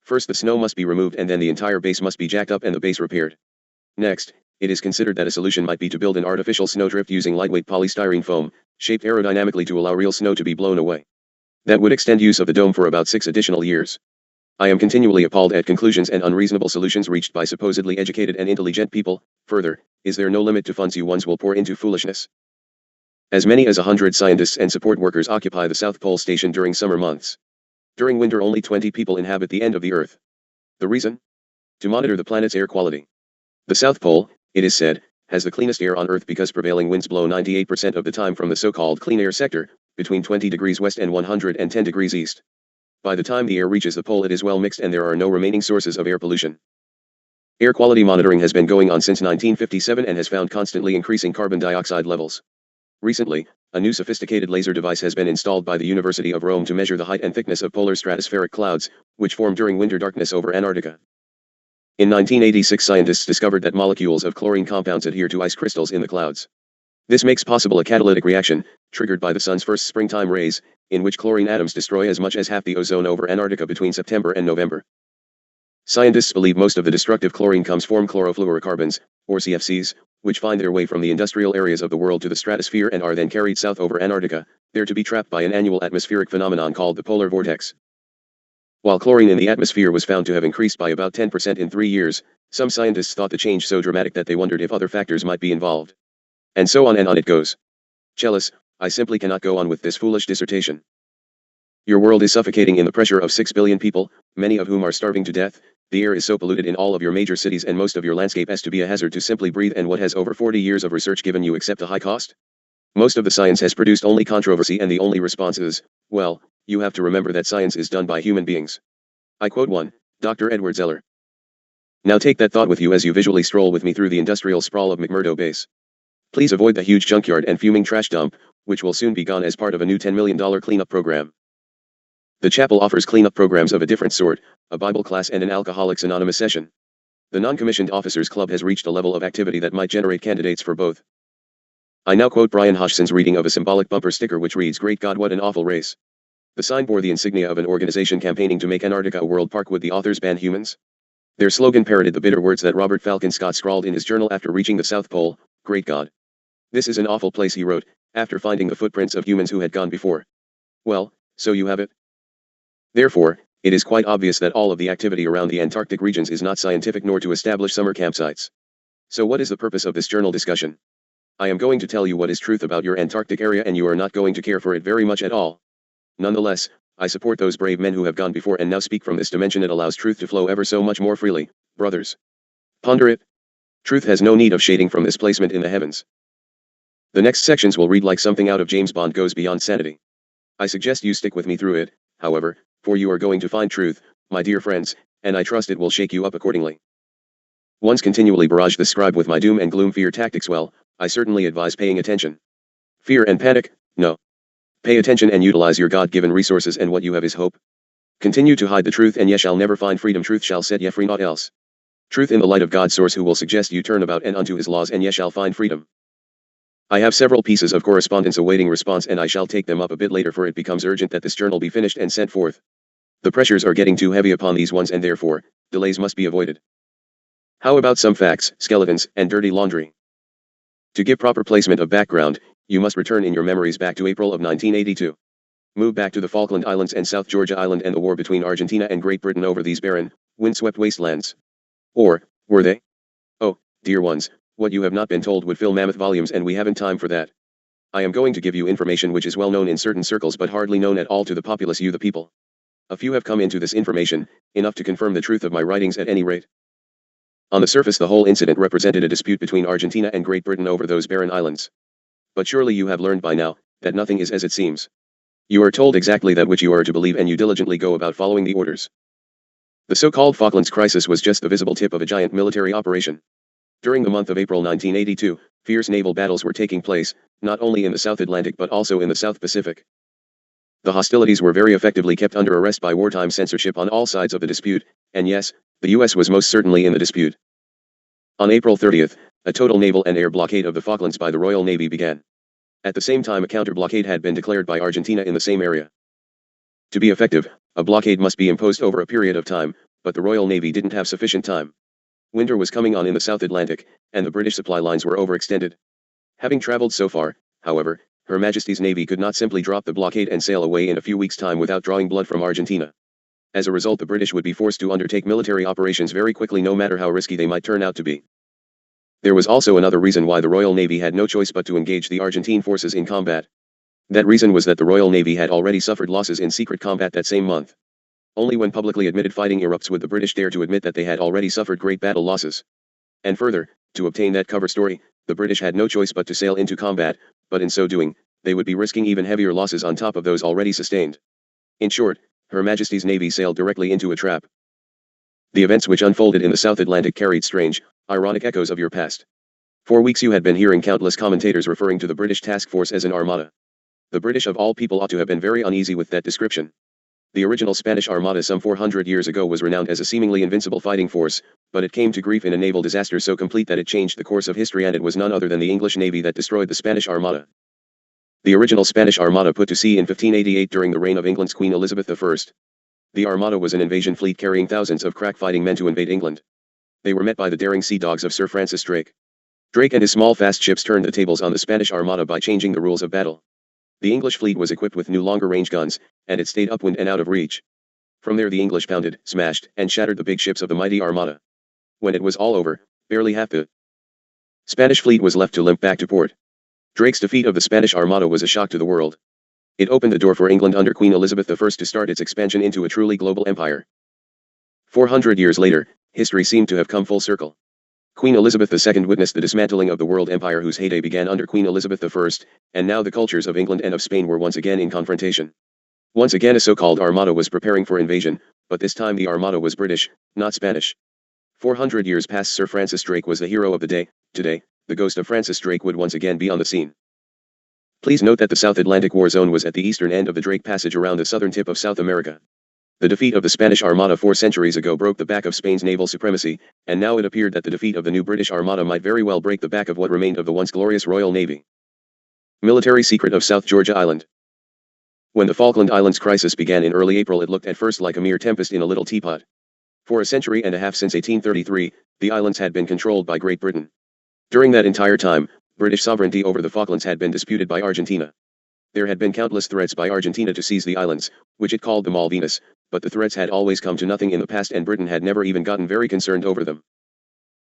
S1: First the snow must be removed, and then the entire base must be jacked up and the base repaired. Next, it is considered that a solution might be to build an artificial snowdrift using lightweight polystyrene foam, shaped aerodynamically to allow real snow to be blown away. That would extend use of the dome for about 6 additional years. I am continually appalled at conclusions and unreasonable solutions reached by supposedly educated and intelligent people. Further, is there no limit to funds you ones will pour into foolishness? As many as 100 scientists and support workers occupy the South Pole Station during summer months. During winter only 20 people inhabit the end of the Earth. The reason? To monitor the planet's air quality. The South Pole, it is said, has the cleanest air on Earth because prevailing winds blow 98% of the time from the so-called clean air sector, between 20 degrees west and 110 degrees east. By the time the air reaches the pole it is well mixed and there are no remaining sources of air pollution. Air quality monitoring has been going on since 1957 and has found constantly increasing carbon dioxide levels. Recently, a new sophisticated laser device has been installed by the University of Rome to measure the height and thickness of polar stratospheric clouds, which form during winter darkness over Antarctica. In 1986 scientists discovered that molecules of chlorine compounds adhere to ice crystals in the clouds. This makes possible a catalytic reaction, triggered by the sun's first springtime rays, in which chlorine atoms destroy as much as half the ozone over Antarctica between September and November. Scientists believe most of the destructive chlorine comes from chlorofluorocarbons, or CFCs, which find their way from the industrial areas of the world to the stratosphere and are then carried south over Antarctica, there to be trapped by an annual atmospheric phenomenon called the polar vortex. While chlorine in the atmosphere was found to have increased by about 10% in 3 years, some scientists thought the change so dramatic that they wondered if other factors might be involved. And so on and on it goes. Jealous, I simply cannot go on with this foolish dissertation. Your world is suffocating in the pressure of 6 billion people, many of whom are starving to death. The air is so polluted in all of your major cities and most of your landscape as to be a hazard to simply breathe. And what has over 40 years of research given you except a high cost? Most of the science has produced only controversy, and the only response is, well, you have to remember that science is done by human beings. I quote one, Dr. Edward Zeller. Now take that thought with you as you visually stroll with me through the industrial sprawl of McMurdo Base. Please avoid the huge junkyard and fuming trash dump, which will soon be gone as part of a new $10 million cleanup program. The chapel offers cleanup programs of a different sort, a Bible class and an Alcoholics Anonymous session. The non-commissioned officers club has reached a level of activity that might generate candidates for both. I now quote Brian Hodgson's reading of a symbolic bumper sticker which reads, "Great God, what an awful race." The sign bore the insignia of an organization campaigning to make Antarctica a world park. Would the authors ban humans? Their slogan parroted the bitter words that Robert Falcon Scott scrawled in his journal after reaching the South Pole, "Great God. This is an awful place," he wrote, after finding the footprints of humans who had gone before. Well, so you have it. Therefore, it is quite obvious that all of the activity around the Antarctic regions is not scientific nor to establish summer campsites. So what is the purpose of this journal discussion? I am going to tell you what is truth about your Antarctic area, and you are not going to care for it very much at all. Nonetheless, I support those brave men who have gone before and now speak from this dimension. It allows truth to flow ever so much more freely, brothers. Ponder it. Truth has no need of shading from this placement in the heavens. The next sections will read like something out of James Bond Goes Beyond Sanity. I suggest you stick with me through it, however, for you are going to find truth, my dear friends, and I trust it will shake you up accordingly. Once continually barrage the scribe with my doom and gloom fear tactics. Well, I certainly advise paying attention. Fear and panic? No. Pay attention and utilize your God-given resources, and what you have is hope. Continue to hide the truth and ye shall never find freedom. Truth shall set ye free, naught else. Truth in the light of God's source, who will suggest you turn about and unto his laws, and ye shall find freedom. I have several pieces of correspondence awaiting response, and I shall take them up a bit later, for it becomes urgent that this journal be finished and sent forth. The pressures are getting too heavy upon these ones, and therefore, delays must be avoided. How about some facts, skeletons, and dirty laundry? To give proper placement of background, you must return in your memories back to April of 1982. Move back to the Falkland Islands and South Georgia Island and the war between Argentina and Great Britain over these barren, windswept wastelands. Or, were they? Oh, dear ones, what you have not been told would fill mammoth volumes, and we haven't time for that. I am going to give you information which is well known in certain circles but hardly known at all to the populace, you the people. A few have come into this information, enough to confirm the truth of my writings at any rate. On the surface the whole incident represented a dispute between Argentina and Great Britain over those barren islands. But surely you have learned by now, that nothing is as it seems. You are told exactly that which you are to believe and you diligently go about following the orders. The so-called Falklands crisis was just the visible tip of a giant military operation. During the month of April 1982, fierce naval battles were taking place, not only in the South Atlantic but also in the South Pacific. The hostilities were very effectively kept under arrest by wartime censorship on all sides of the dispute, and yes, the US was most certainly in the dispute. On April 30th, a total naval and air blockade of the Falklands by the Royal Navy began. At the same time a counter-blockade had been declared by Argentina in the same area. To be effective, a blockade must be imposed over a period of time, but the Royal Navy didn't have sufficient time. Winter was coming on in the South Atlantic, and the British supply lines were overextended. Having traveled so far, however, Her Majesty's Navy could not simply drop the blockade and sail away in a few weeks' time without drawing blood from Argentina. As a result, the British would be forced to undertake military operations very quickly, no matter how risky they might turn out to be. There was also another reason why the Royal Navy had no choice but to engage the Argentine forces in combat. That reason was that the Royal Navy had already suffered losses in secret combat that same month. Only when publicly admitted fighting erupts would the British dare to admit that they had already suffered great battle losses. And further, to obtain that cover story, the British had no choice but to sail into combat, but in so doing, they would be risking even heavier losses on top of those already sustained. In short, Her Majesty's Navy sailed directly into a trap. The events which unfolded in the South Atlantic carried strange, ironic echoes of your past. For weeks you had been hearing countless commentators referring to the British task force as an armada. The British of all people ought to have been very uneasy with that description. The original Spanish Armada some 400 years ago was renowned as a seemingly invincible fighting force, but it came to grief in a naval disaster so complete that it changed the course of history, and it was none other than the English Navy that destroyed the Spanish Armada. The original Spanish Armada put to sea in 1588 during the reign of England's Queen Elizabeth I. The Armada was an invasion fleet carrying thousands of crack fighting men to invade England. They were met by the daring sea dogs of Sir Francis Drake. Drake and his small fast ships turned the tables on the Spanish Armada by changing the rules of battle. The English fleet was equipped with new longer-range guns, and it stayed upwind and out of reach. From there the English pounded, smashed, and shattered the big ships of the mighty Armada. When it was all over, barely half the Spanish fleet was left to limp back to port. Drake's defeat of the Spanish Armada was a shock to the world. It opened the door for England under Queen Elizabeth I to start its expansion into a truly global empire. 400 years later, history seemed to have come full circle. Queen Elizabeth II witnessed the dismantling of the world empire whose heyday began under Queen Elizabeth I, and now the cultures of England and of Spain were once again in confrontation. Once again a so-called Armada was preparing for invasion, but this time the Armada was British, not Spanish. 400 years past, Sir Francis Drake was the hero of the day. Today, the ghost of Francis Drake would once again be on the scene. Please note that the South Atlantic War Zone was at the eastern end of the Drake Passage around the southern tip of South America. The defeat of the Spanish Armada 4 centuries ago broke the back of Spain's naval supremacy, and now it appeared that the defeat of the new British Armada might very well break the back of what remained of the once glorious Royal Navy. Military secret of South Georgia Island. When the Falkland Islands crisis began in early April, it looked at first like a mere tempest in a little teapot. For a century and a half since 1833, the islands had been controlled by Great Britain. During that entire time, British sovereignty over the Falklands had been disputed by Argentina. There had been countless threats by Argentina to seize the islands, which it called the Malvinas, but the threats had always come to nothing in the past, and Britain had never even gotten very concerned over them.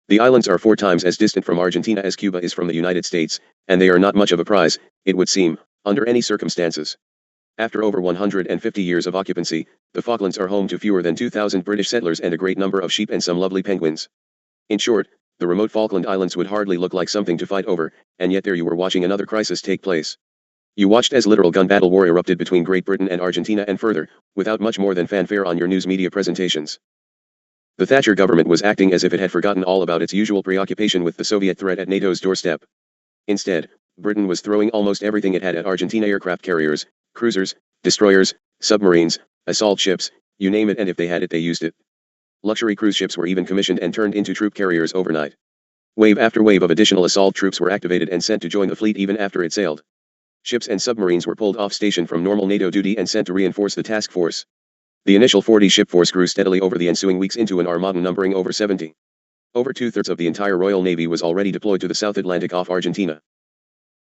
S1: The islands are 4 times as distant from Argentina as Cuba is from the United States, and they are not much of a prize, it would seem, under any circumstances. After over 150 years of occupancy, the Falklands are home to fewer than 2,000 British settlers and a great number of sheep and some lovely penguins. In short, the remote Falkland Islands would hardly look like something to fight over, and yet there you were watching another crisis take place. You watched as literal gun battle war erupted between Great Britain and Argentina, and further, without much more than fanfare on your news media presentations. The Thatcher government was acting as if it had forgotten all about its usual preoccupation with the Soviet threat at NATO's doorstep. Instead, Britain was throwing almost everything it had at Argentina: aircraft carriers, cruisers, destroyers, submarines, assault ships, you name it, and if they had it they used it. Luxury cruise ships were even commissioned and turned into troop carriers overnight. Wave after wave of additional assault troops were activated and sent to join the fleet even after it sailed. Ships and submarines were pulled off station from normal NATO duty and sent to reinforce the task force. The initial 40-ship force grew steadily over the ensuing weeks into an armada numbering over 70. Over 2/3 of the entire Royal Navy was already deployed to the South Atlantic off Argentina.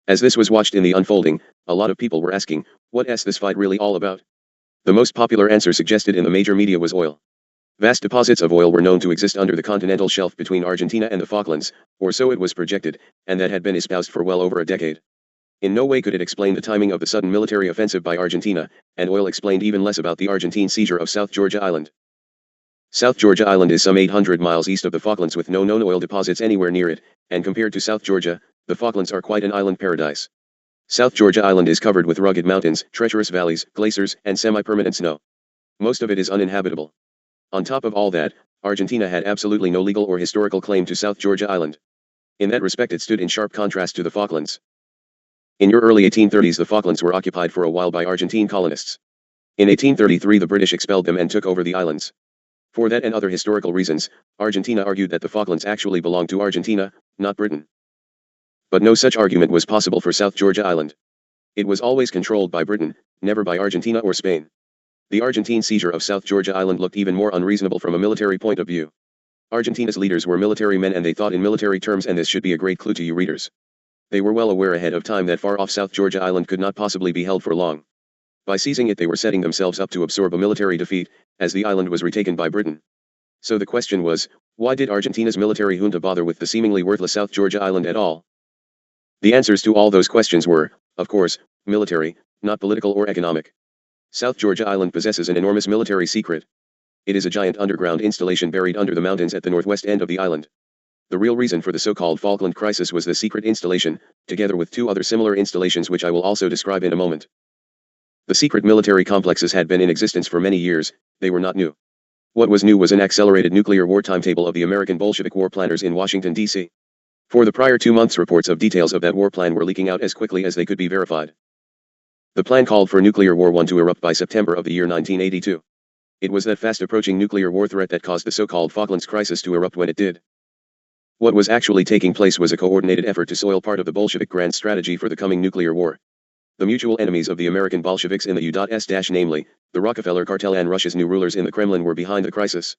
S1: As this was watched in the unfolding, a lot of people were asking, what is this fight really all about? The most popular answer suggested in the major media was oil. Vast deposits of oil were known to exist under the continental shelf between Argentina and the Falklands, or so it was projected, and that had been espoused for well over a decade. In no way could it explain the timing of the sudden military offensive by Argentina, and oil explained even less about the Argentine seizure of South Georgia Island. South Georgia Island is some 800 miles east of the Falklands with no known oil deposits anywhere near it, and compared to South Georgia, the Falklands are quite an island paradise. South Georgia Island is covered with rugged mountains, treacherous valleys, glaciers, and semi-permanent snow. Most of it is uninhabitable. On top of all that, Argentina had absolutely no legal or historical claim to South Georgia Island. In that respect it stood in sharp contrast to the Falklands. In your early 1830s the Falklands were occupied for a while by Argentine colonists. In 1833 the British expelled them and took over the islands. For that and other historical reasons, Argentina argued that the Falklands actually belonged to Argentina, not Britain. But no such argument was possible for South Georgia Island. It was always controlled by Britain, never by Argentina or Spain. The Argentine seizure of South Georgia Island looked even more unreasonable from a military point of view. Argentina's leaders were military men and they thought in military terms, and this should be a great clue to you readers. They were well aware ahead of time that far off South Georgia Island could not possibly be held for long. By seizing it they were setting themselves up to absorb a military defeat, as the island was retaken by Britain. So the question was, why did Argentina's military junta bother with the seemingly worthless South Georgia Island at all? The answers to all those questions were, of course, military, not political or economic. South Georgia Island possesses an enormous military secret. It is a giant underground installation buried under the mountains at the northwest end of the island. The real reason for the so-called Falkland crisis was the secret installation, together with two other similar installations which I will also describe in a moment. The secret military complexes had been in existence for many years, they were not new. What was new was an accelerated nuclear war timetable of the American Bolshevik war planners in Washington, D.C. For the prior 2 months reports of details of that war plan were leaking out as quickly as they could be verified. The plan called for nuclear war 1 to erupt by September of the year 1982. It was that fast approaching nuclear war threat that caused the so-called Falklands crisis to erupt when it did. What was actually taking place was a coordinated effort to soil part of the Bolshevik grand strategy for the coming nuclear war. The mutual enemies of the American Bolsheviks in the U.S., namely, the Rockefeller cartel and Russia's new rulers in the Kremlin, were behind the crisis.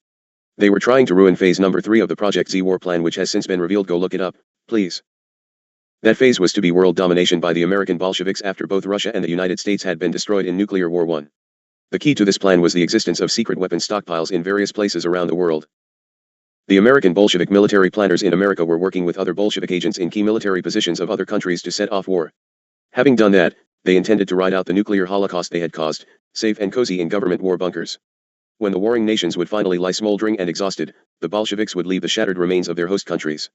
S1: They were trying to ruin phase number 3 of the Project Z war plan, which has since been revealed. Go look it up, please. That phase was to be world domination by the American Bolsheviks after both Russia and the United States had been destroyed in Nuclear War 1. The key to this plan was the existence of secret weapons stockpiles in various places around the world. The American Bolshevik military planners in America were working with other Bolshevik agents in key military positions of other countries to set off war. Having done that, they intended to ride out the nuclear holocaust they had caused, safe and cozy in government war bunkers. When the warring nations would finally lie smoldering and exhausted, the Bolsheviks would leave the shattered remains of their host countries.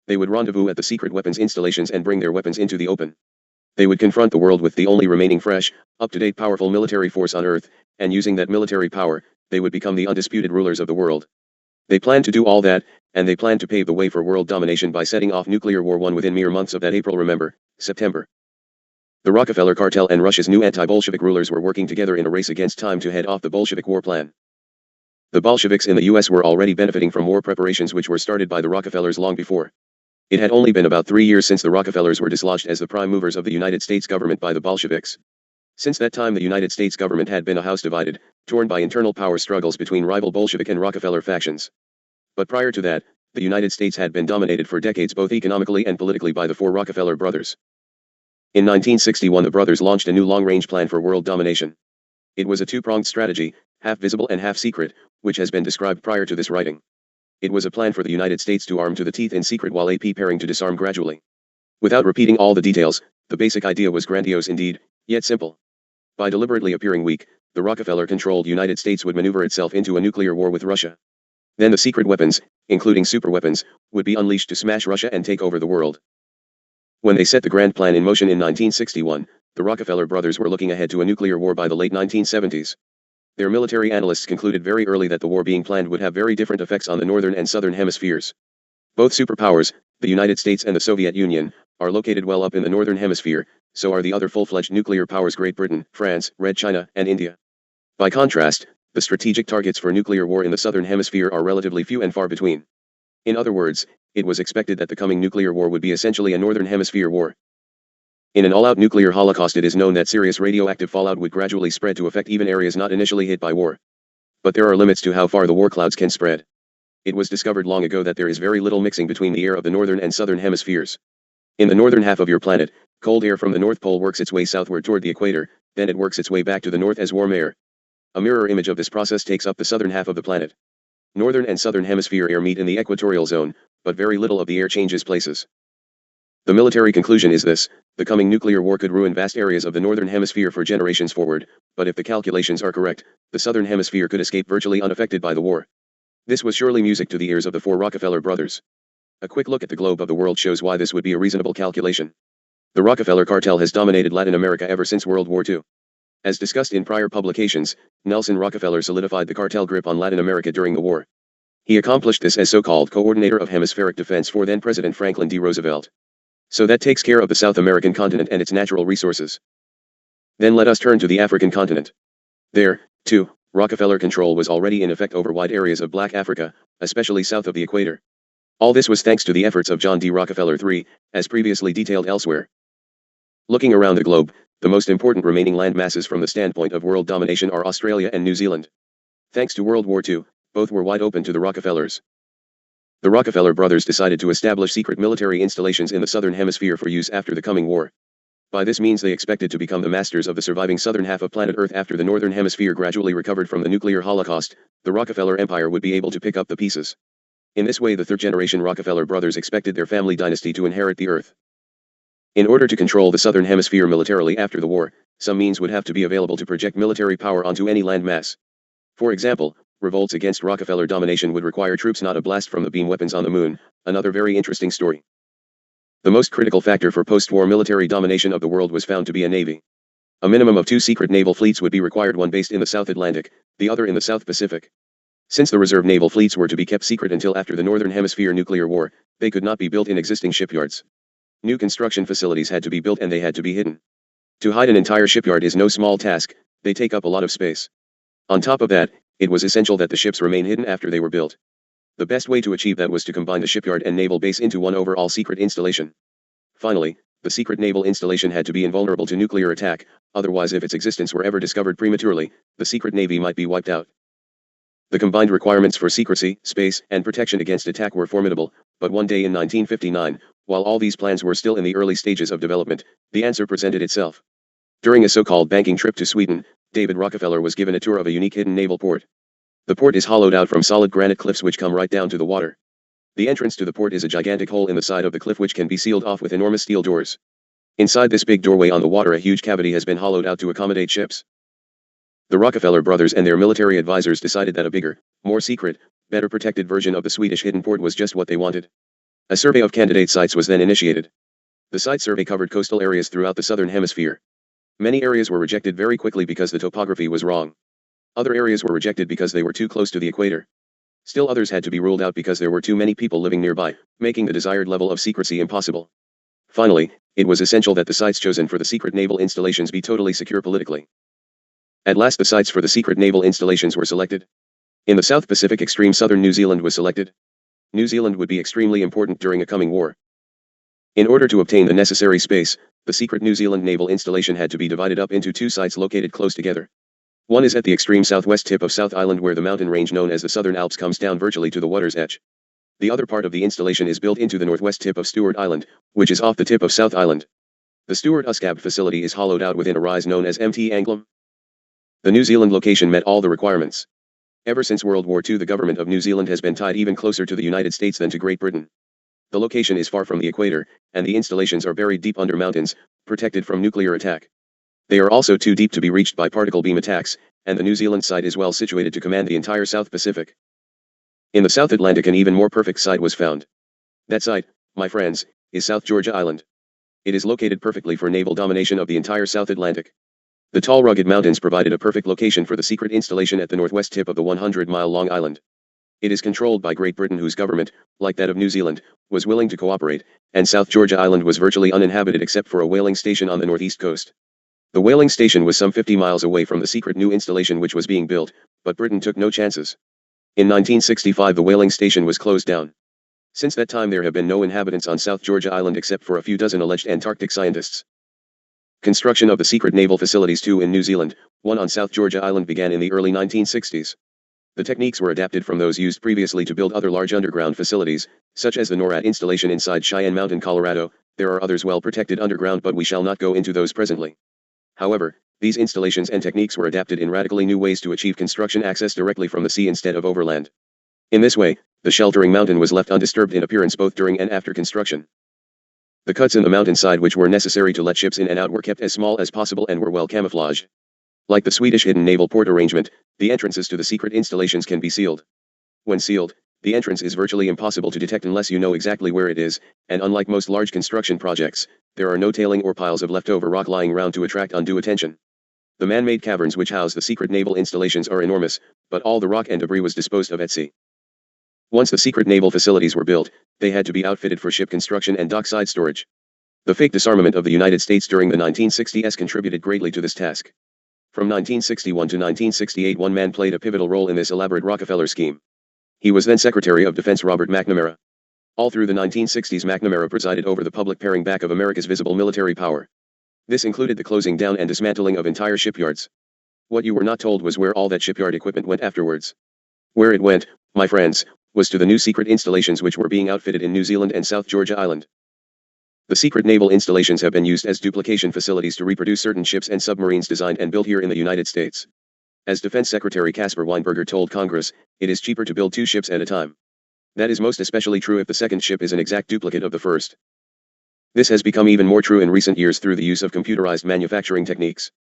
S1: They would rendezvous at the secret weapons installations and bring their weapons into the open. They would confront the world with the only remaining fresh, up-to-date powerful military force on Earth, and using that military power, they would become the undisputed rulers of the world. They planned to do all that, and they planned to pave the way for world domination by setting off Nuclear War 1 within mere months of that April. Remember, September. The Rockefeller cartel and Russia's new anti-Bolshevik rulers were working together in a race against time to head off the Bolshevik war plan. The Bolsheviks in the US were already benefiting from war preparations which were started by the Rockefellers long before. It had only been about 3 years since the Rockefellers were dislodged as the prime movers of the United States government by the Bolsheviks. Since that time the United States government had been a house divided, torn by internal power struggles between rival Bolshevik and Rockefeller factions. But prior to that, the United States had been dominated for decades both economically and politically by the four Rockefeller brothers. In 1961 the brothers launched a new long-range plan for world domination. It was a two-pronged strategy, half visible and half secret, which has been described prior to this writing. It was a plan for the United States to arm to the teeth in secret while preparing to disarm gradually. Without repeating all the details, the basic idea was grandiose indeed, yet simple. By deliberately appearing weak, the Rockefeller-controlled United States would maneuver itself into a nuclear war with Russia. Then the secret weapons, including superweapons, would be unleashed to smash Russia and take over the world. When they set the grand plan in motion in 1961, the Rockefeller brothers were looking ahead to a nuclear war by the late 1970s. Their military analysts concluded very early that the war being planned would have very different effects on the northern and southern hemispheres. Both superpowers, the United States and the Soviet Union, are located well up in the northern hemisphere, so are the other full-fledged nuclear powers Great Britain, France, Red China, and India. By contrast, the strategic targets for nuclear war in the southern hemisphere are relatively few and far between. In other words, it was expected that the coming nuclear war would be essentially a northern hemisphere war. In an all-out nuclear holocaust it is known that serious radioactive fallout would gradually spread to affect even areas not initially hit by war. But there are limits to how far the war clouds can spread. It was discovered long ago that there is very little mixing between the air of the northern and southern hemispheres. In the northern half of your planet, cold air from the North Pole works its way southward toward the equator, then it works its way back to the north as warm air. A mirror image of this process takes up the southern half of the planet. Northern and southern hemisphere air meet in the equatorial zone, but very little of the air changes places. The military conclusion is this: the coming nuclear war could ruin vast areas of the northern hemisphere for generations forward, but if the calculations are correct, the southern hemisphere could escape virtually unaffected by the war. This was surely music to the ears of the four Rockefeller brothers. A quick look at the globe of the world shows why this would be a reasonable calculation. The Rockefeller cartel has dominated Latin America ever since World War II. As discussed in prior publications, Nelson Rockefeller solidified the cartel grip on Latin America during the war. He accomplished this as so-called coordinator of hemispheric defense for then-President Franklin D. Roosevelt. So that takes care of the South American continent and its natural resources. Then let us turn to the African continent. There, too, Rockefeller control was already in effect over wide areas of Black Africa, especially south of the equator. All this was thanks to the efforts of John D. Rockefeller III, as previously detailed elsewhere. Looking around the globe, the most important remaining land masses from the standpoint of world domination are Australia and New Zealand. Thanks to World War II, both were wide open to the Rockefellers. The Rockefeller brothers decided to establish secret military installations in the southern hemisphere for use after the coming war. By this means they expected to become the masters of the surviving southern half of planet Earth after the northern hemisphere gradually recovered from the nuclear holocaust. The Rockefeller empire would be able to pick up the pieces. In this way the third-generation Rockefeller brothers expected their family dynasty to inherit the Earth. In order to control the southern hemisphere militarily after the war, some means would have to be available to project military power onto any land mass. For example, revolts against Rockefeller domination would require troops, not a blast from the beam weapons on the moon, another very interesting story. The most critical factor for post-war military domination of the world was found to be a navy. A minimum of 2 secret naval fleets would be required, one based in the South Atlantic, the other in the South Pacific. Since the reserve naval fleets were to be kept secret until after the Northern Hemisphere nuclear war, they could not be built in existing shipyards. New construction facilities had to be built and they had to be hidden. To hide an entire shipyard is no small task, they take up a lot of space. On top of that, it was essential that the ships remain hidden after they were built. The best way to achieve that was to combine the shipyard and naval base into one overall secret installation. Finally, the secret naval installation had to be invulnerable to nuclear attack, otherwise if its existence were ever discovered prematurely, the secret navy might be wiped out. The combined requirements for secrecy, space, and protection against attack were formidable, but one day in 1959, while all these plans were still in the early stages of development, the answer presented itself. During a so-called banking trip to Sweden, David Rockefeller was given a tour of a unique hidden naval port. The port is hollowed out from solid granite cliffs which come right down to the water. The entrance to the port is a gigantic hole in the side of the cliff which can be sealed off with enormous steel doors. Inside this big doorway on the water a huge cavity has been hollowed out to accommodate ships. The Rockefeller brothers and their military advisors decided that a bigger, more secret, better protected version of the Swedish hidden port was just what they wanted. A survey of candidate sites was then initiated. The site survey covered coastal areas throughout the southern hemisphere. Many areas were rejected very quickly because the topography was wrong. Other areas were rejected because they were too close to the equator. Still others had to be ruled out because there were too many people living nearby, making the desired level of secrecy impossible. Finally, it was essential that the sites chosen for the secret naval installations be totally secure politically. At last the sites for the secret naval installations were selected. In the South Pacific extreme southern New Zealand was selected. New Zealand would be extremely important during a coming war. In order to obtain the necessary space, the secret New Zealand naval installation had to be divided up into 2 sites located close together. One is at the extreme southwest tip of South Island where the mountain range known as the Southern Alps comes down virtually to the water's edge. The other part of the installation is built into the northwest tip of Stewart Island, which is off the tip of South Island. The Stewart Uscab facility is hollowed out within a rise known as Mt. Anglem. The New Zealand location met all the requirements. Ever since World War II the government of New Zealand has been tied even closer to the United States than to Great Britain. The location is far from the equator, and the installations are buried deep under mountains, protected from nuclear attack. They are also too deep to be reached by particle beam attacks, and the New Zealand site is well situated to command the entire South Pacific. In the South Atlantic an even more perfect site was found. That site, my friends, is South Georgia Island. It is located perfectly for naval domination of the entire South Atlantic. The tall rugged mountains provided a perfect location for the secret installation at the northwest tip of the 100-mile-long island. It is controlled by Great Britain whose government, like that of New Zealand, was willing to cooperate, and South Georgia Island was virtually uninhabited except for a whaling station on the northeast coast. The whaling station was some 50 miles away from the secret new installation which was being built, but Britain took no chances. In 1965 the whaling station was closed down. Since that time there have been no inhabitants on South Georgia Island except for a few dozen alleged Antarctic scientists. Construction of the secret naval facilities 2 in New Zealand, 1 on South Georgia Island began in the early 1960s. The techniques were adapted from those used previously to build other large underground facilities, such as the NORAD installation inside Cheyenne Mountain, Colorado. There are others well protected underground but we shall not go into those presently. However, these installations and techniques were adapted in radically new ways to achieve construction access directly from the sea instead of overland. In this way, the sheltering mountain was left undisturbed in appearance both during and after construction. The cuts in the mountainside which were necessary to let ships in and out were kept as small as possible and were well camouflaged. Like the Swedish hidden naval port arrangement, the entrances to the secret installations can be sealed. When sealed, the entrance is virtually impossible to detect unless you know exactly where it is, and unlike most large construction projects, there are no tailing or piles of leftover rock lying around to attract undue attention. The man-made caverns which house the secret naval installations are enormous, but all the rock and debris was disposed of at sea. Once the secret naval facilities were built, they had to be outfitted for ship construction and dockside storage. The fake disarmament of the United States during the 1960s contributed greatly to this task. From 1961 to 1968, one man played a pivotal role in this elaborate Rockefeller scheme. He was then Secretary of Defense Robert McNamara. All through the 1960s, McNamara presided over the public paring back of America's visible military power. This included the closing down and dismantling of entire shipyards. What you were not told was where all that shipyard equipment went afterwards. Where it went, my friends, was to the new secret installations which were being outfitted in New Zealand and South Georgia Island. The secret naval installations have been used as duplication facilities to reproduce certain ships and submarines designed and built here in the United States. As Defense Secretary Caspar Weinberger told Congress, it is cheaper to build 2 ships at a time. That is most especially true if the second ship is an exact duplicate of the first. This has become even more true in recent years through the use of computerized manufacturing techniques.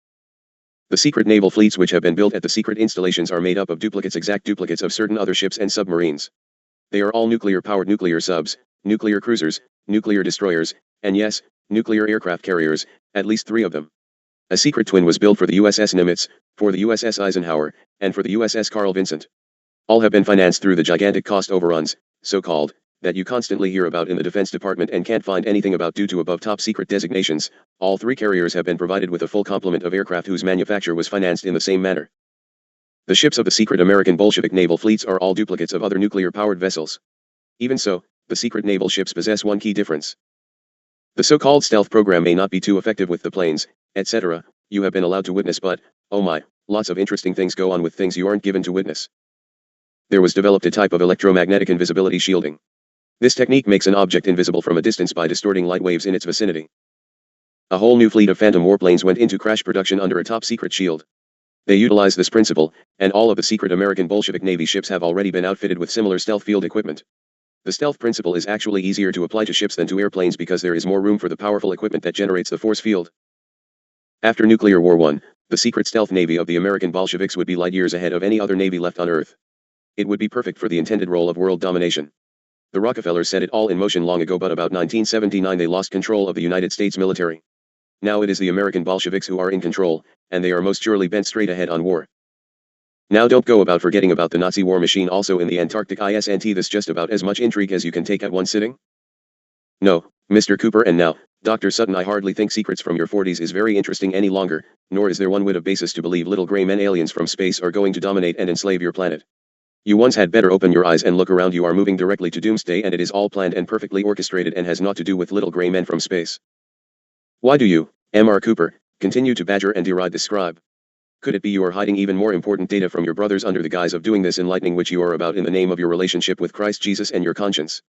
S1: The secret naval fleets which have been built at the secret installations are made up of exact duplicates of certain other ships and submarines. They are all nuclear-powered nuclear subs, nuclear cruisers, nuclear destroyers, and yes, nuclear aircraft carriers, at least 3 of them. A secret twin was built for the USS Nimitz, for the USS Eisenhower, and for the USS Carl Vinson. All have been financed through the gigantic cost overruns, so-called, that you constantly hear about in the Defense Department and can't find anything about due to above top secret designations. All 3 carriers have been provided with a full complement of aircraft whose manufacture was financed in the same manner. The ships of the secret American Bolshevik naval fleets are all duplicates of other nuclear-powered vessels. Even so, the secret naval ships possess one key difference. The so-called stealth program may not be too effective with the planes, etc., you have been allowed to witness, but, oh my, lots of interesting things go on with things you aren't given to witness. There was developed a type of electromagnetic invisibility shielding. This technique makes an object invisible from a distance by distorting light waves in its vicinity. A whole new fleet of phantom warplanes went into crash production under a top-secret shield. They utilize this principle, and all of the secret American Bolshevik Navy ships have already been outfitted with similar stealth field equipment. The stealth principle is actually easier to apply to ships than to airplanes because there is more room for the powerful equipment that generates the force field. After Nuclear War I, the secret stealth navy of the American Bolsheviks would be light years ahead of any other navy left on Earth. It would be perfect for the intended role of world domination. The Rockefellers set it all in motion long ago, but about 1979 they lost control of the United States military. Now it is the American Bolsheviks who are in control, and they are most surely bent straight ahead on war. Now don't go about forgetting about the Nazi war machine also in the Antarctic isn't this just about as much intrigue as you can take at one sitting? No, Mr. Cooper, and now, Dr. Sutton, I hardly think Secrets from Your 40s is very interesting any longer, nor is there one whit of basis to believe little gray men aliens from space are going to dominate and enslave your planet. You once had better open your eyes and look around. You are moving directly to doomsday, and it is all planned and perfectly orchestrated and has naught to do with little gray men from space. Why do you, M.R. Cooper, continue to badger and deride this scribe? Could it be you are hiding even more important data from your brothers under the guise of doing this enlightening which you are about in the name of your relationship with Christ Jesus and your conscience?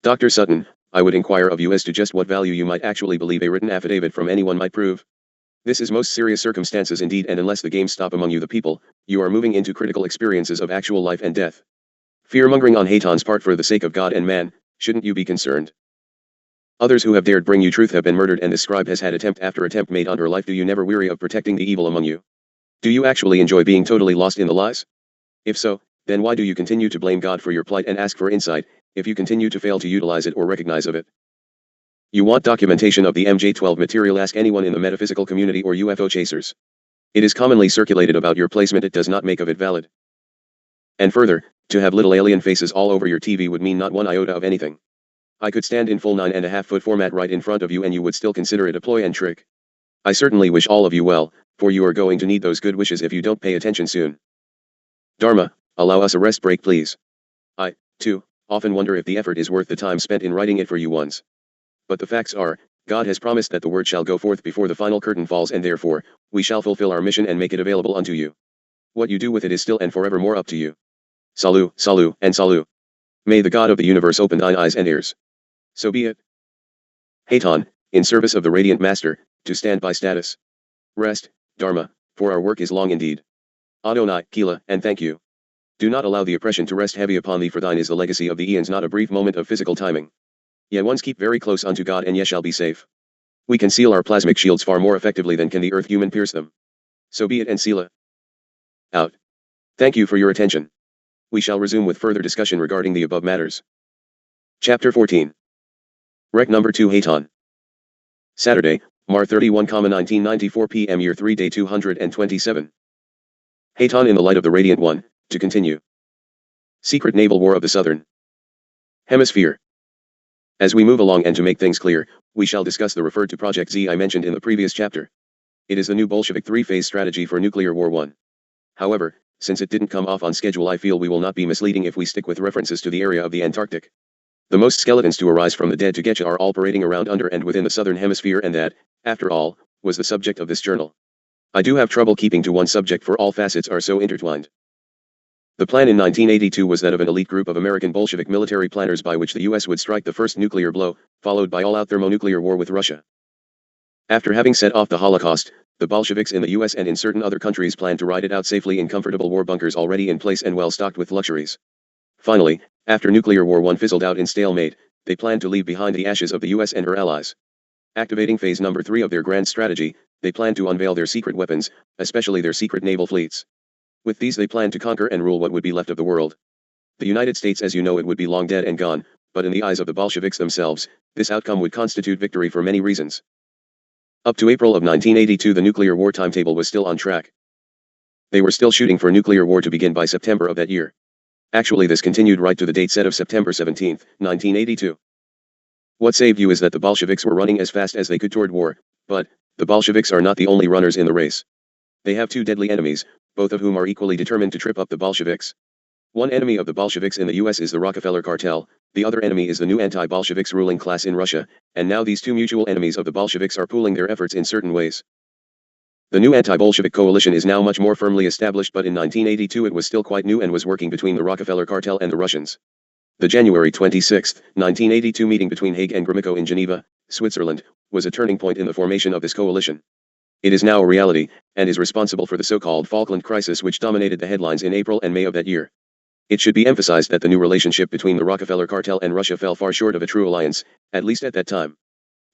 S1: Dr. Sutton, I would inquire of you as to just what value you might actually believe a written affidavit from anyone might prove. This is most serious circumstances indeed, and unless the games stop among you the people, you are moving into critical experiences of actual life and death. Fear-mongering on Hayton's part for the sake of God and man, shouldn't you be concerned? Others who have dared bring you truth have been murdered, and the scribe has had attempt after attempt made on her life. Do you never weary of protecting the evil among you? Do you actually enjoy being totally lost in the lies? If so, then why do you continue to blame God for your plight and ask for insight, if you continue to fail to utilize it or recognize of it? You want documentation of the MJ12 material? Ask anyone in the metaphysical community or UFO chasers. It is commonly circulated about your placement. It does not make of it valid. And further, to have little alien faces all over your TV would mean not one iota of anything. I could stand in full 9.5-foot format right in front of you and you would still consider it a ploy and trick. I certainly wish all of you well, for you are going to need those good wishes if you don't pay attention soon. Dharma, allow us a rest break please. I, too, often wonder if the effort is worth the time spent in writing it for you ones. But the facts are, God has promised that the word shall go forth before the final curtain falls, and therefore, we shall fulfill our mission and make it available unto you. What you do with it is still and forevermore up to you. Salut, salut, and salut. May the God of the universe open thine eyes and ears. So be it. Hayton, in service of the Radiant Master, to stand by status. Rest, Dharma, for our work is long indeed. Adonai, Kila, and thank you. Do not allow the oppression to rest heavy upon thee, for thine is the legacy of the eons, not a brief moment of physical timing. Ye ones keep very close unto God and ye shall be safe. We can seal our plasmic shields far more effectively than can the earth human pierce them. So be it and Selah. Out. Thank you for your attention. We shall resume with further discussion regarding the above matters. Chapter 14. Rec number 2 Haton. Saturday, Mar 31, 1994 p.m. Year 3 Day 227. Haton in the light of the Radiant One, to continue. Secret Naval War of the Southern Hemisphere. As we move along and to make things clear, we shall discuss the referred to Project Z I mentioned in the previous chapter. It is the new Bolshevik three-phase strategy for nuclear war 1. However, since it didn't come off on schedule, I feel we will not be misleading if we stick with references to the area of the Antarctic. The most skeletons to arise from the dead to Getcha are all parading around under and within the southern hemisphere, and that, after all, was the subject of this journal. I do have trouble keeping to one subject, for all facets are so intertwined. The plan in 1982 was that of an elite group of American Bolshevik military planners by which the US would strike the first nuclear blow, followed by all-out thermonuclear war with Russia. After having set off the Holocaust, the Bolsheviks in the US and in certain other countries planned to ride it out safely in comfortable war bunkers already in place and well stocked with luxuries. Finally, after nuclear war 1 fizzled out in stalemate, they planned to leave behind the ashes of the US and her allies. Activating phase number 3 of their grand strategy, they planned to unveil their secret weapons, especially their secret naval fleets. With these they planned to conquer and rule what would be left of the world. The United States as you know it would be long dead and gone, but in the eyes of the Bolsheviks themselves, this outcome would constitute victory for many reasons. Up to April of 1982 the nuclear war timetable was still on track. They were still shooting for nuclear war to begin by September of that year. Actually this continued right to the date set of September 17, 1982. What saved you is that the Bolsheviks were running as fast as they could toward war, but the Bolsheviks are not the only runners in the race. They have two deadly enemies, both of whom are equally determined to trip up the Bolsheviks. One enemy of the Bolsheviks in the US is the Rockefeller cartel, the other enemy is the new anti-Bolsheviks ruling class in Russia, and now these two mutual enemies of the Bolsheviks are pooling their efforts in certain ways. The new anti-Bolshevik coalition is now much more firmly established, but in 1982 it was still quite new and was working between the Rockefeller cartel and the Russians. The January 26, 1982 meeting between Haig and Gromyko in Geneva, Switzerland, was a turning point in the formation of this coalition. It is now a reality, and is responsible for the so-called Falkland crisis which dominated the headlines in April and May of that year. It should be emphasized that the new relationship between the Rockefeller cartel and Russia fell far short of a true alliance, at least at that time.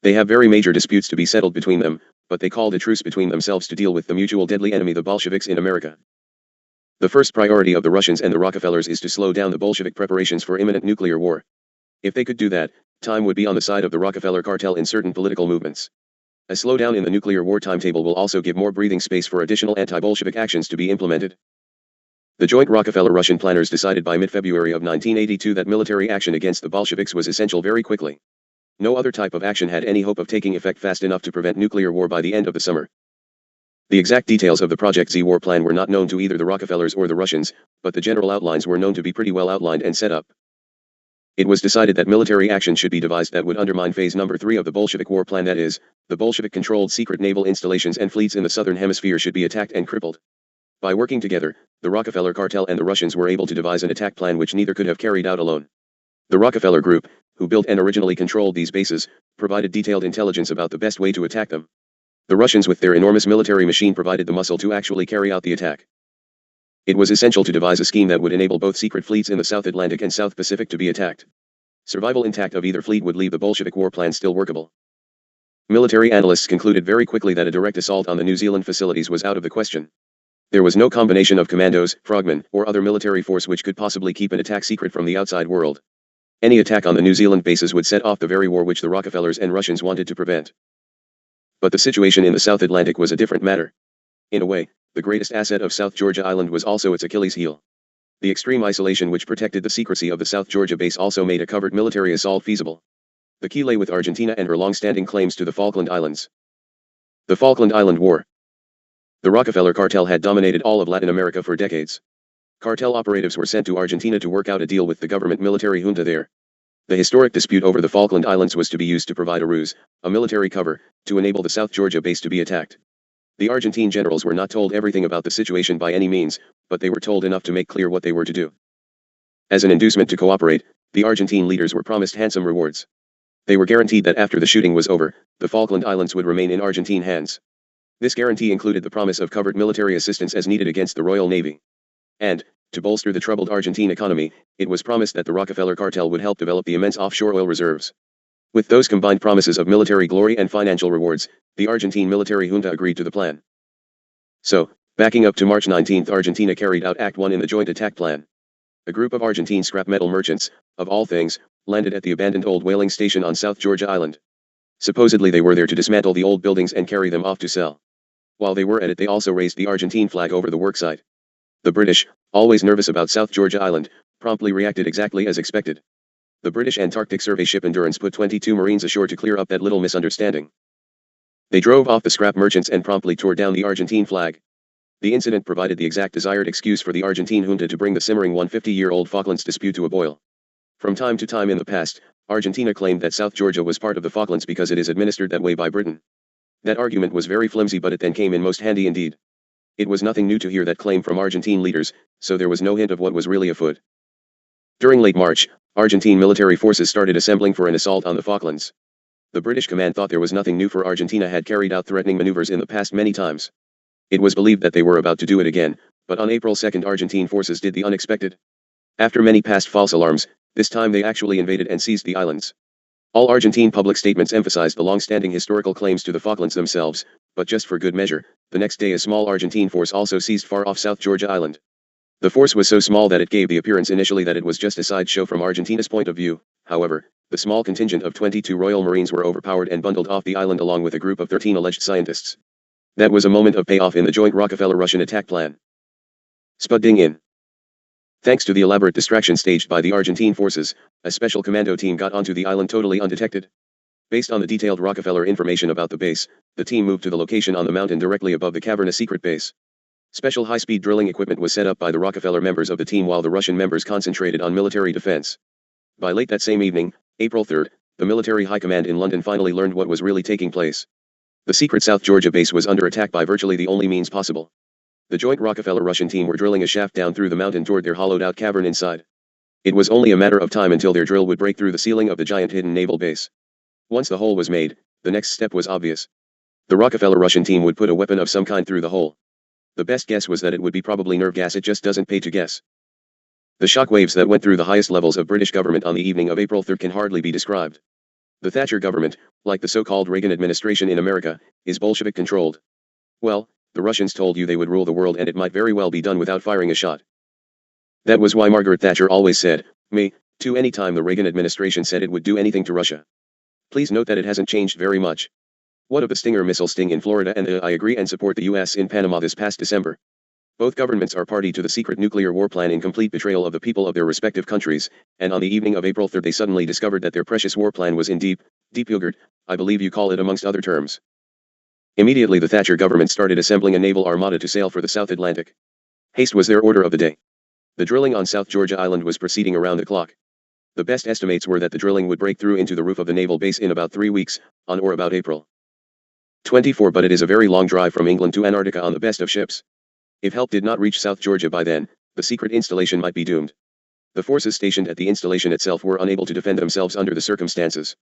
S1: They have very major disputes to be settled between them, but they called a truce between themselves to deal with the mutual deadly enemy the Bolsheviks in America. The first priority of the Russians and the Rockefellers is to slow down the Bolshevik preparations for imminent nuclear war. If they could do that, time would be on the side of the Rockefeller cartel in certain political movements. A slowdown in the nuclear war timetable will also give more breathing space for additional anti-Bolshevik actions to be implemented. The joint Rockefeller-Russian planners decided by mid-February of 1982 that military action against the Bolsheviks was essential very quickly. No other type of action had any hope of taking effect fast enough to prevent nuclear war by the end of the summer. The exact details of the Project Z war plan were not known to either the Rockefellers or the Russians, but the general outlines were known to be pretty well outlined and set up. It was decided that military action should be devised that would undermine phase number 3 of the Bolshevik war plan, that is, the Bolshevik-controlled secret naval installations and fleets in the southern hemisphere should be attacked and crippled. By working together, the Rockefeller cartel and the Russians were able to devise an attack plan which neither could have carried out alone. The Rockefeller group, who built and originally controlled these bases, provided detailed intelligence about the best way to attack them. The Russians with their enormous military machine provided the muscle to actually carry out the attack. It was essential to devise a scheme that would enable both secret fleets in the South Atlantic and South Pacific to be attacked. Survival intact of either fleet would leave the Bolshevik war plan still workable. Military analysts concluded very quickly that a direct assault on the New Zealand facilities was out of the question. There was no combination of commandos, frogmen, or other military force which could possibly keep an attack secret from the outside world. Any attack on the New Zealand bases would set off the very war which the Rockefellers and Russians wanted to prevent. But the situation in the South Atlantic was a different matter. In a way, the greatest asset of South Georgia Island was also its Achilles heel. The extreme isolation which protected the secrecy of the South Georgia base also made a covert military assault feasible. The key lay with Argentina and her long-standing claims to the Falkland Islands. The Falkland Island War. The Rockefeller cartel had dominated all of Latin America for decades. Cartel operatives were sent to Argentina to work out a deal with the government military junta there. The historic dispute over the Falkland Islands was to be used to provide a ruse, a military cover, to enable the South Georgia base to be attacked. The Argentine generals were not told everything about the situation by any means, but they were told enough to make clear what they were to do. As an inducement to cooperate, the Argentine leaders were promised handsome rewards. They were guaranteed that after the shooting was over, the Falkland Islands would remain in Argentine hands. This guarantee included the promise of covert military assistance as needed against the Royal Navy. And, to bolster the troubled Argentine economy, it was promised that the Rockefeller cartel would help develop the immense offshore oil reserves. With those combined promises of military glory and financial rewards, the Argentine military junta agreed to the plan. So, backing up to March 19, Argentina carried out Act 1 in the joint attack plan. A group of Argentine scrap metal merchants, of all things, landed at the abandoned old whaling station on South Georgia Island. Supposedly they were there to dismantle the old buildings and carry them off to sell. While they were at it, they also raised the Argentine flag over the worksite. The British, always nervous about South Georgia Island, promptly reacted exactly as expected. The British Antarctic Survey ship Endurance put 22 Marines ashore to clear up that little misunderstanding. They drove off the scrap merchants and promptly tore down the Argentine flag. The incident provided the exact desired excuse for the Argentine junta to bring the simmering 150-year-old Falklands dispute to a boil. From time to time in the past, Argentina claimed that South Georgia was part of the Falklands because it is administered that way by Britain. That argument was very flimsy, but it then came in most handy indeed. It was nothing new to hear that claim from Argentine leaders, so there was no hint of what was really afoot. During late March, Argentine military forces started assembling for an assault on the Falklands. The British command thought there was nothing new, for Argentina had carried out threatening maneuvers in the past many times. It was believed that they were about to do it again, but on April 2 Argentine forces did the unexpected. After many past false alarms, this time they actually invaded and seized the islands. All Argentine public statements emphasized the long-standing historical claims to the Falklands themselves, but just for good measure, the next day a small Argentine force also seized far-off South Georgia Island. The force was so small that it gave the appearance initially that it was just a sideshow from Argentina's point of view. However, the small contingent of 22 Royal Marines were overpowered and bundled off the island along with a group of 13 alleged scientists. That was a moment of payoff in the joint Rockefeller-Russian attack plan. Spudding in. Thanks to the elaborate distraction staged by the Argentine forces, a special commando team got onto the island totally undetected. Based on the detailed Rockefeller information about the base, the team moved to the location on the mountain directly above the cavern, a secret base. Special high-speed drilling equipment was set up by the Rockefeller members of the team while the Russian members concentrated on military defense. By late that same evening, April 3, the military high command in London finally learned what was really taking place. The secret South Georgia base was under attack by virtually the only means possible. The joint Rockefeller-Russian team were drilling a shaft down through the mountain toward their hollowed-out cavern inside. It was only a matter of time until their drill would break through the ceiling of the giant hidden naval base. Once the hole was made, the next step was obvious. The Rockefeller-Russian team would put a weapon of some kind through the hole. The best guess was that it would be probably nerve gas. It just doesn't pay to guess. The shock waves that went through the highest levels of British government on the evening of April 3 can hardly be described. The Thatcher government, like the so-called Reagan administration in America, is Bolshevik-controlled. Well, the Russians told you they would rule the world, and it might very well be done without firing a shot. That was why Margaret Thatcher always said, "Me, too," any time the Reagan administration said it would do anything to Russia. Please note that it hasn't changed very much. What of the Stinger missile sting in Florida and I agree and support the U.S. in Panama this past December. Both governments are party to the secret nuclear war plan in complete betrayal of the people of their respective countries, and on the evening of April 3 they suddenly discovered that their precious war plan was in deep yogurt, I believe you call it amongst other terms. Immediately the Thatcher government started assembling a naval armada to sail for the South Atlantic. Haste was their order of the day. The drilling on South Georgia Island was proceeding around the clock. The best estimates were that the drilling would break through into the roof of the naval base in about 3 weeks, on or about April 24, but it is a very long drive from England to Antarctica on the best of ships. If help did not reach South Georgia by then, the secret installation might be doomed. The forces stationed at the installation itself were unable to defend themselves under the circumstances.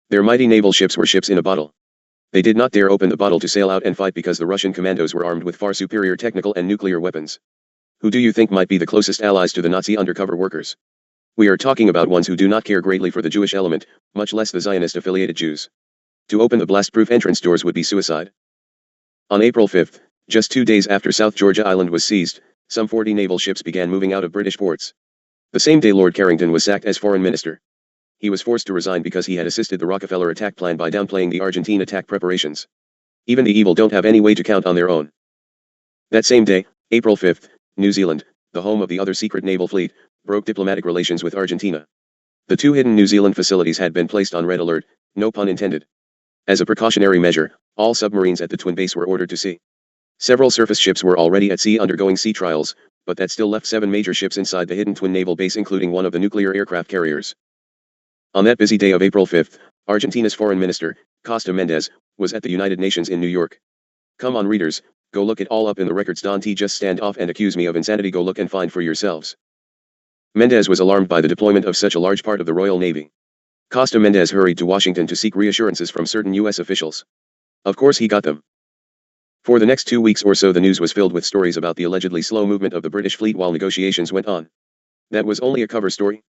S1: Their mighty naval ships were ships in a bottle. They did not dare open the bottle to sail out and fight because the Russian commandos were armed with far superior technical and nuclear weapons. Who do you think might be the closest allies to the Nazi undercover workers? We are talking about ones who do not care greatly for the Jewish element, much less the Zionist-affiliated Jews. To open the blast-proof entrance doors would be suicide. On April 5, just 2 days after South Georgia Island was seized, some 40 naval ships began moving out of British ports. The same day Lord Carrington was sacked as foreign minister. He was forced to resign because he had assisted the Rockefeller attack plan by downplaying the Argentine attack preparations. Even the evil don't have any way to count on their own. That same day, April 5, New Zealand, the home of the other secret naval fleet, broke diplomatic relations with Argentina. The 2 hidden New Zealand facilities had been placed on red alert, no pun intended. As a precautionary measure, all submarines at the twin base were ordered to sea. Several surface ships were already at sea undergoing sea trials, but that still left 7 major ships inside the hidden twin naval base, including one of the nuclear aircraft carriers. On that busy day of April 5, Argentina's foreign minister, Costa Mendez, was at the United Nations in New York. Come on readers, go look it all up in the records. Don't just stand off and accuse me of insanity. Go look and find for yourselves. Mendez was alarmed by the deployment of such a large part of the Royal Navy. Costa Mendez hurried to Washington to seek reassurances from certain U.S. officials. Of course he got them. For the next 2 weeks or so the news was filled with stories about the allegedly slow movement of the British fleet while negotiations went on. That was only a cover story.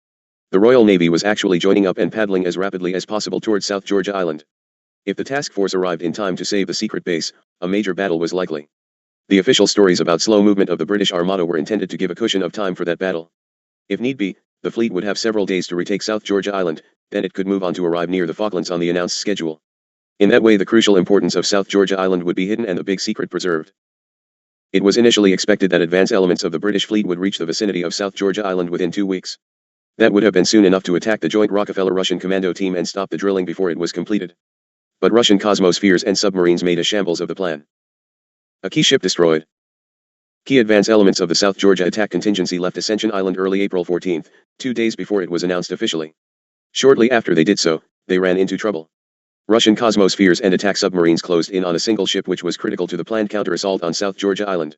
S1: The Royal Navy was actually joining up and paddling as rapidly as possible towards South Georgia Island. If the task force arrived in time to save the secret base, a major battle was likely. The official stories about slow movement of the British Armada were intended to give a cushion of time for that battle. If need be, the fleet would have several days to retake South Georgia Island, then it could move on to arrive near the Falklands on the announced schedule. In that way, the crucial importance of South Georgia Island would be hidden and the big secret preserved. It was initially expected that advance elements of the British fleet would reach the vicinity of South Georgia Island within 2 weeks. That would have been soon enough to attack the joint Rockefeller-Russian commando team and stop the drilling before it was completed. But Russian cosmospheres and submarines made a shambles of the plan. A key ship destroyed. Key advance elements of the South Georgia attack contingency left Ascension Island early April 14, 2 days before it was announced officially. Shortly after they did so, they ran into trouble. Russian cosmospheres and attack submarines closed in on a single ship which was critical to the planned counter-assault on South Georgia Island.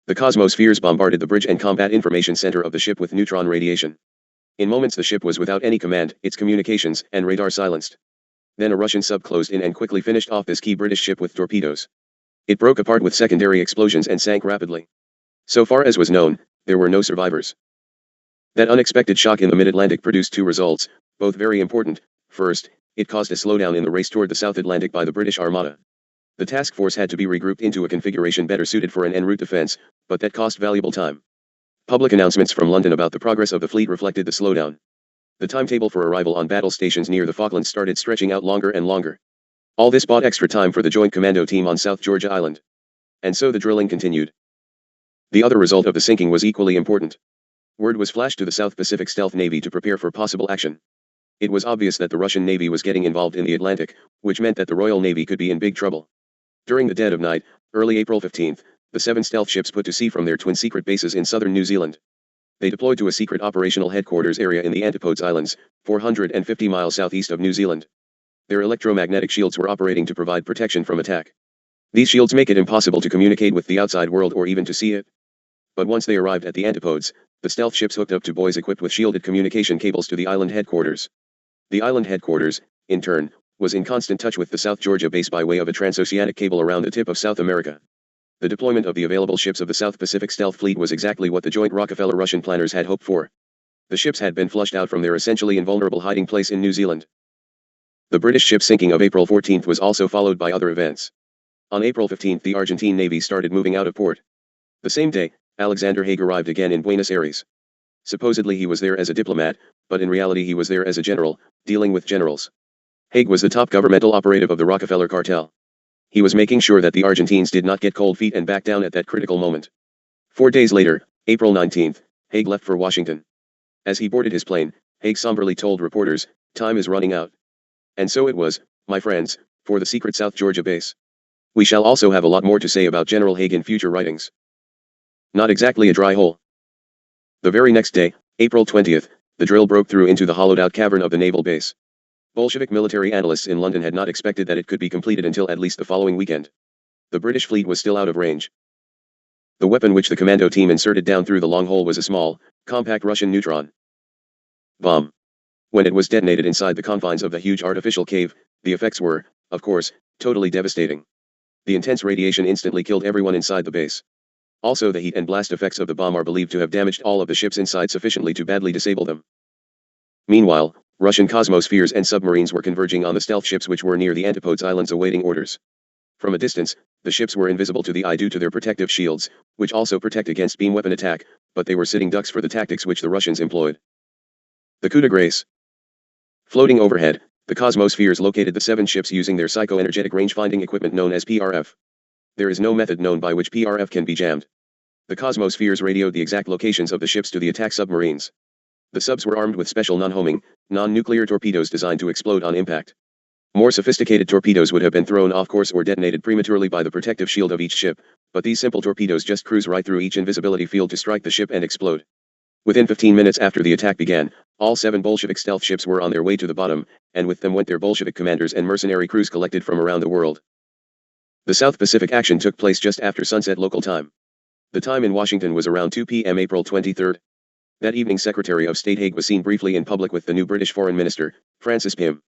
S1: The cosmospheres bombarded the bridge and combat information center of the ship with neutron radiation. In moments the ship was without any command, its communications and radar silenced. Then a Russian sub closed in and quickly finished off this key British ship with torpedoes. It broke apart with secondary explosions and sank rapidly. So far as was known, there were no survivors. That unexpected shock in the mid-Atlantic produced 2 results, both very important. First, it caused a slowdown in the race toward the South Atlantic by the British Armada. The task force had to be regrouped into a configuration better suited for an en route defense, but that cost valuable time. Public announcements from London about the progress of the fleet reflected the slowdown. The timetable for arrival on battle stations near the Falklands started stretching out longer and longer. All this bought extra time for the joint commando team on South Georgia Island. And so the drilling continued. The other result of the sinking was equally important. Word was flashed to the South Pacific Stealth Navy to prepare for possible action. It was obvious that the Russian Navy was getting involved in the Atlantic, which meant that the Royal Navy could be in big trouble. During the dead of night, early April 15, the 7 stealth ships put to sea from their twin secret bases in southern New Zealand. They deployed to a secret operational headquarters area in the Antipodes Islands, 450 miles southeast of New Zealand. Their electromagnetic shields were operating to provide protection from attack. These shields make it impossible to communicate with the outside world or even to see it. But once they arrived at the Antipodes, the stealth ships hooked up to buoys equipped with shielded communication cables to the island headquarters. The island headquarters, in turn, was in constant touch with the South Georgia base by way of a transoceanic cable around the tip of South America. The deployment of the available ships of the South Pacific Stealth Fleet was exactly what the joint Rockefeller-Russian planners had hoped for. The ships had been flushed out from their essentially invulnerable hiding place in New Zealand. The British ship sinking of April 14 was also followed by other events. On April 15, the Argentine Navy started moving out of port. The same day, Alexander Haig arrived again in Buenos Aires. Supposedly he was there as a diplomat, but in reality he was there as a general, dealing with generals. Haig was the top governmental operative of the Rockefeller cartel. He was making sure that the Argentines did not get cold feet and back down at that critical moment. 4 days later, April 19, Haig left for Washington. As he boarded his plane, Haig somberly told reporters, "Time is running out." And so it was, my friends, for the secret South Georgia base. We shall also have a lot more to say about General Haig in future writings. Not exactly a dry hole. The very next day, April 20, the drill broke through into the hollowed-out cavern of the naval base. Bolshevik military analysts in London had not expected that it could be completed until at least the following weekend. The British fleet was still out of range. The weapon which the commando team inserted down through the long hole was a small, compact Russian neutron bomb. When it was detonated inside the confines of the huge artificial cave, the effects were, of course, totally devastating. The intense radiation instantly killed everyone inside the base. Also, the heat and blast effects of the bomb are believed to have damaged all of the ships inside sufficiently to badly disable them. Meanwhile, Russian cosmospheres and submarines were converging on the stealth ships which were near the Antipodes Islands awaiting orders. From a distance, the ships were invisible to the eye due to their protective shields, which also protect against beam weapon attack, but they were sitting ducks for the tactics which the Russians employed. The coup de grace. Floating overhead, the cosmospheres located the 7 ships using their psycho-energetic range-finding equipment known as PRF. There is no method known by which PRF can be jammed. The cosmospheres radioed the exact locations of the ships to the attack submarines. The subs were armed with special non-homing, non-nuclear torpedoes designed to explode on impact. More sophisticated torpedoes would have been thrown off course or detonated prematurely by the protective shield of each ship, but these simple torpedoes just cruise right through each invisibility field to strike the ship and explode. Within 15 minutes after the attack began, all 7 Bolshevik stealth ships were on their way to the bottom, and with them went their Bolshevik commanders and mercenary crews collected from around the world. The South Pacific action took place just after sunset local time. The time in Washington was around 2 p.m. April 23. That evening Secretary of State Haig was seen briefly in public with the new British Foreign Minister, Francis Pym.